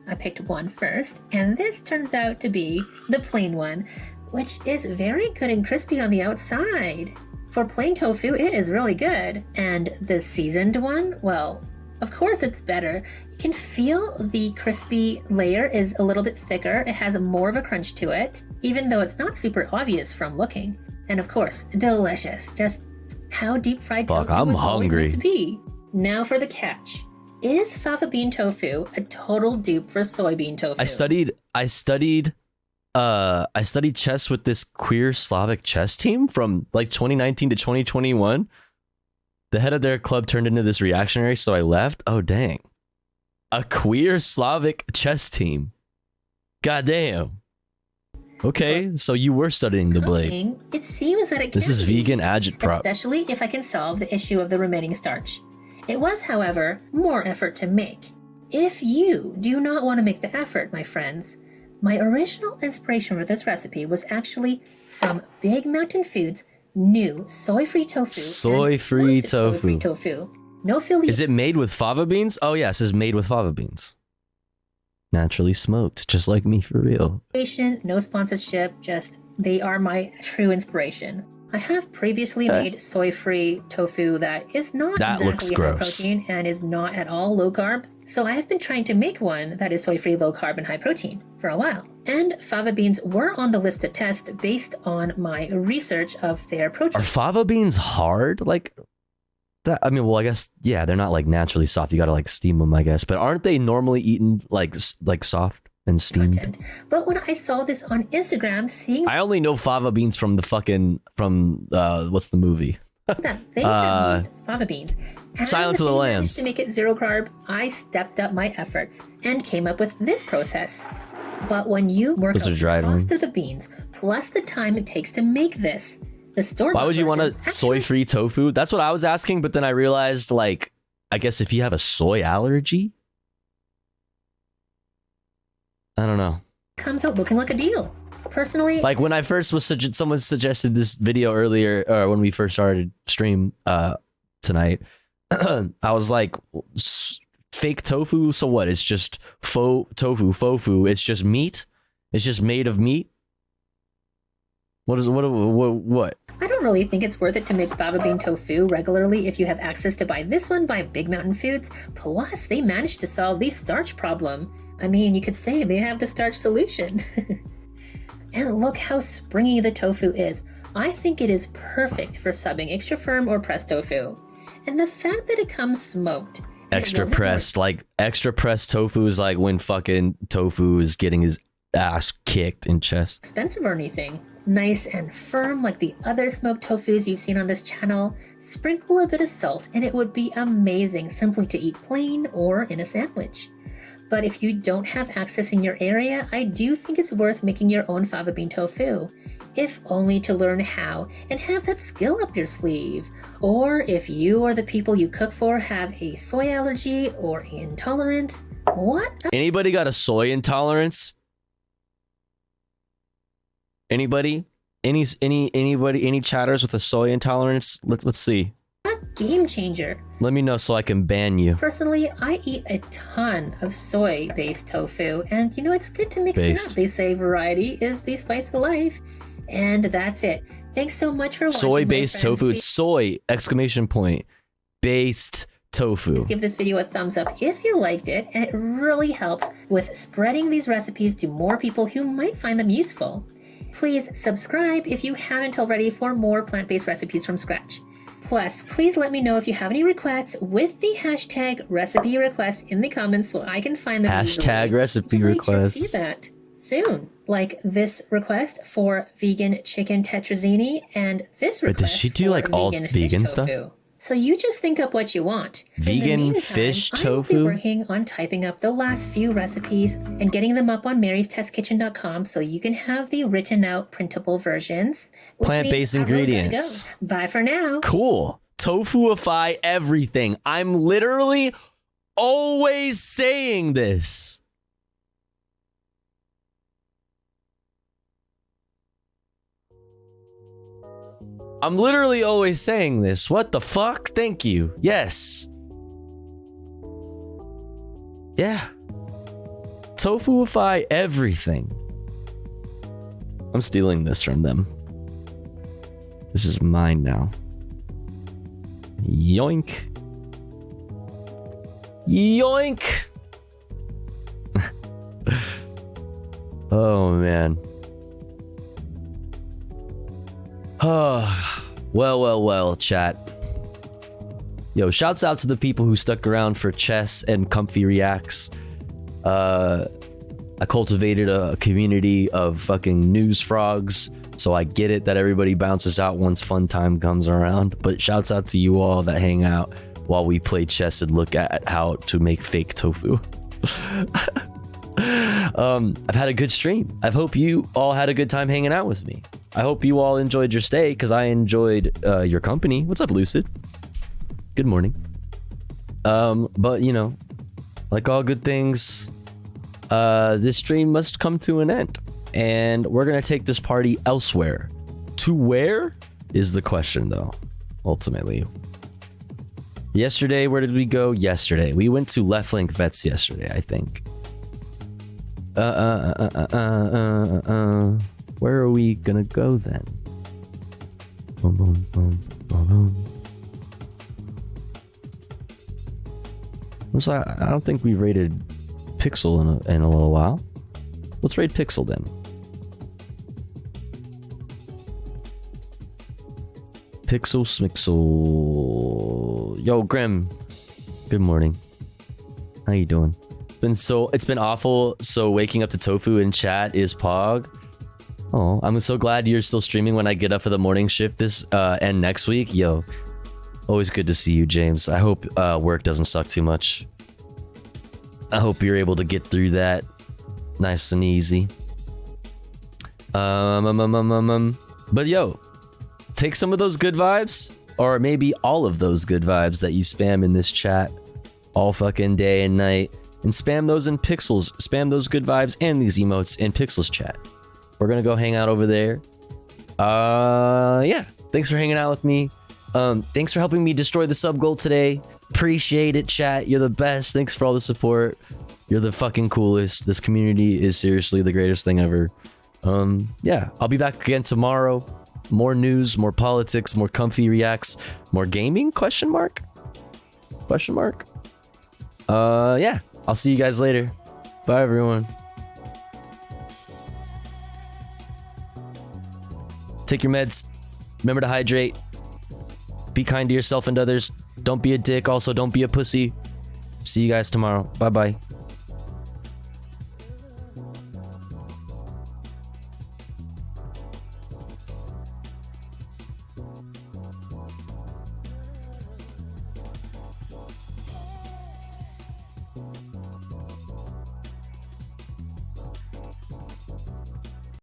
I picked one first, and this turns out to be the plain one, which is very good and crispy on the outside. For plain tofu, it is really good. And the seasoned one, well, of course it's better. You can feel the crispy layer is a little bit thicker. It has more of a crunch to it, even though it's not super obvious from looking. And of course, delicious. Just how deep fried Fuck, tofu I'm was always meant hungry. to be. Now for the catch. Is fava bean tofu a total dupe for soybean tofu? I studied chess with this queer Slavic chess team from like 2019 to 2021. The head of their club turned into this reactionary, so I left. Oh dang. A queer Slavic chess team. Goddamn. Okay, so you were studying the blade. Cooking, it seems that it This can is be, vegan agitprop. especially if I can solve the issue of the remaining starch. It was, however, more effort to make. If you do not want to make the effort, my friends, my original inspiration for this recipe was actually from Big Mountain Foods' new soy-free tofu. Soy-free tofu. Soy-free tofu. No affiliate. Is it made with fava beans? Oh yeah, it says made with fava beans. Naturally smoked, just like me for real. No sponsorship, just they are my true inspiration. I have previously made soy-free tofu that is not That looks exactly high gross. protein and is not at all low carb. So I have been trying to make one that is soy-free, low carb, and high protein for a while. And fava beans were on the list to test based on my research of their protein. Are fava beans hard? Like that? I mean, well, I guess yeah, they're not like naturally soft. You gotta like steam them, I guess. But aren't they normally eaten like soft and steamed? But when I saw this on Instagram, seeing I only know fava beans from the fucking what's the movie? that they have used fava beans. And Silence of the they Lambs. managed to make it zero carb, I stepped up my efforts and came up with this process. But when you work Those out are the dried cost ones. of the beans plus the time it takes to make this, the store. Why would you want a soy-free tofu? That's what I was asking, but then I realized, like, I guess if you have a soy allergy, I don't know. comes out looking like a deal. Personally, Like when I first was someone suggested this video earlier, when we first started stream tonight. I was like, fake tofu. So what? It's just faux tofu, fofu. It's just meat. It's just made of meat. What? I don't really think it's worth it to make fava bean tofu regularly if you have access to buy this one by Big Mountain Foods. Plus, they managed to solve the starch problem. I mean, you could say they have the starch solution. And look how springy the tofu is. I think it is perfect for subbing extra firm or pressed tofu. And the fact that it comes smoked. Extra pressed, like extra pressed tofu is like when fucking tofu is getting his ass kicked in chess. Expensive or anything. Nice and firm like the other smoked tofus you've seen on this channel. Sprinkle a bit of salt and it would be amazing simply to eat plain or in a sandwich. But if you don't have access in your area, I do think it's worth making your own fava bean tofu. If only to learn how and have that skill up your sleeve. Or if you or the people you cook for have a soy allergy or intolerance. What? Anybody got a soy intolerance? Anybody? Any chatters with a soy intolerance? Let's see. A game changer. Let me know so I can ban you. Personally, I eat a ton of soy-based tofu, and you know, it's good to mix it up. They say variety is the spice of life. And that's it. Thanks so much for watching. Soy-based tofu. It's soy! Exclamation point. Based tofu. Give this video a thumbs up if you liked it, and it really helps with spreading these recipes to more people who might find them useful. Please subscribe if you haven't already for more plant-based recipes from scratch. Plus, please let me know if you have any requests with the hashtag recipe request in the comments so I can find them. Hashtag recipe request. See that soon. Like this request for vegan chicken tetrazzini and this request. Wait, does she do like all vegan stuff? So you just think up what you want. Vegan fish tofu? I'll be working on typing up the last few recipes and getting them up on marystestkitchen.com so you can have the written out printable versions. Plant-based ingredients. Go. Bye for now. Cool. Tofuify everything. I'm literally always saying this. I'm literally always saying this. What the fuck? Thank you. Yes. Yeah. Tofuify everything. I'm stealing this from them. This is mine now. Yoink. Yoink. Oh, man. Well, chat. Yo, shouts out to the people who stuck around for chess and comfy reacts. I cultivated a community of fucking news frogs, so I get it that everybody bounces out once fun time comes around. But shouts out to you all that hang out while we play chess and look at how to make fake tofu. I've had a good stream. I hope you all had a good time hanging out with me. I hope you all enjoyed your stay, because I enjoyed your company. What's up, Lucid? Good morning. But, you know, like all good things, this stream must come to an end. And we're going to take this party elsewhere. To where is the question, though, ultimately. Yesterday, where did we go yesterday? We went to Left Link Vets yesterday, I think. Where are we gonna go then? Boom, boom, boom, boom, boom. So I don't think we rated Pixel in a little while. Let's rate Pixel then. Pixel Smixel. Yo, Grim. Good morning. How you doing? It's been awful. So waking up to tofu in chat is Pog. Oh, I'm so glad you're still streaming when I get up for the morning shift this and next week. Yo, always good to see you, James. I hope work doesn't suck too much. I hope you're able to get through that nice and easy. But yo, take some of those good vibes, or maybe all of those good vibes that you spam in this chat all fucking day and night, and spam those in Pixels. Spam those good vibes and these emotes in Pixels chat. We're gonna go hang out over there. Yeah. Thanks for hanging out with me. Thanks for helping me destroy the sub goal today. Appreciate it, chat. You're the best. Thanks for all the support. You're the fucking coolest. This community is seriously the greatest thing ever. Yeah. I'll be back again tomorrow. More news, more politics, more comfy reacts, more gaming? Question mark. Yeah. I'll see you guys later. Bye, everyone. Take your meds. Remember to hydrate. Be kind to yourself and others. Don't be a dick. Also, don't be a pussy. See you guys tomorrow. Bye-bye.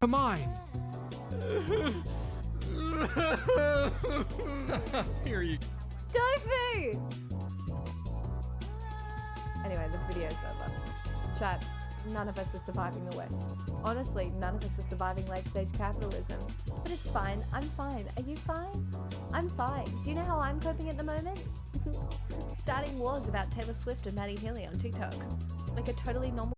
Mine. Here you Tofu! Anyway, the video's over. Chat, none of us are surviving the West. Honestly, none of us are surviving late-stage capitalism. But it's fine. I'm fine. Are you fine? I'm fine. Do you know how I'm coping at the moment? Starting wars about Taylor Swift and Maddie Healy on TikTok. Like a totally normal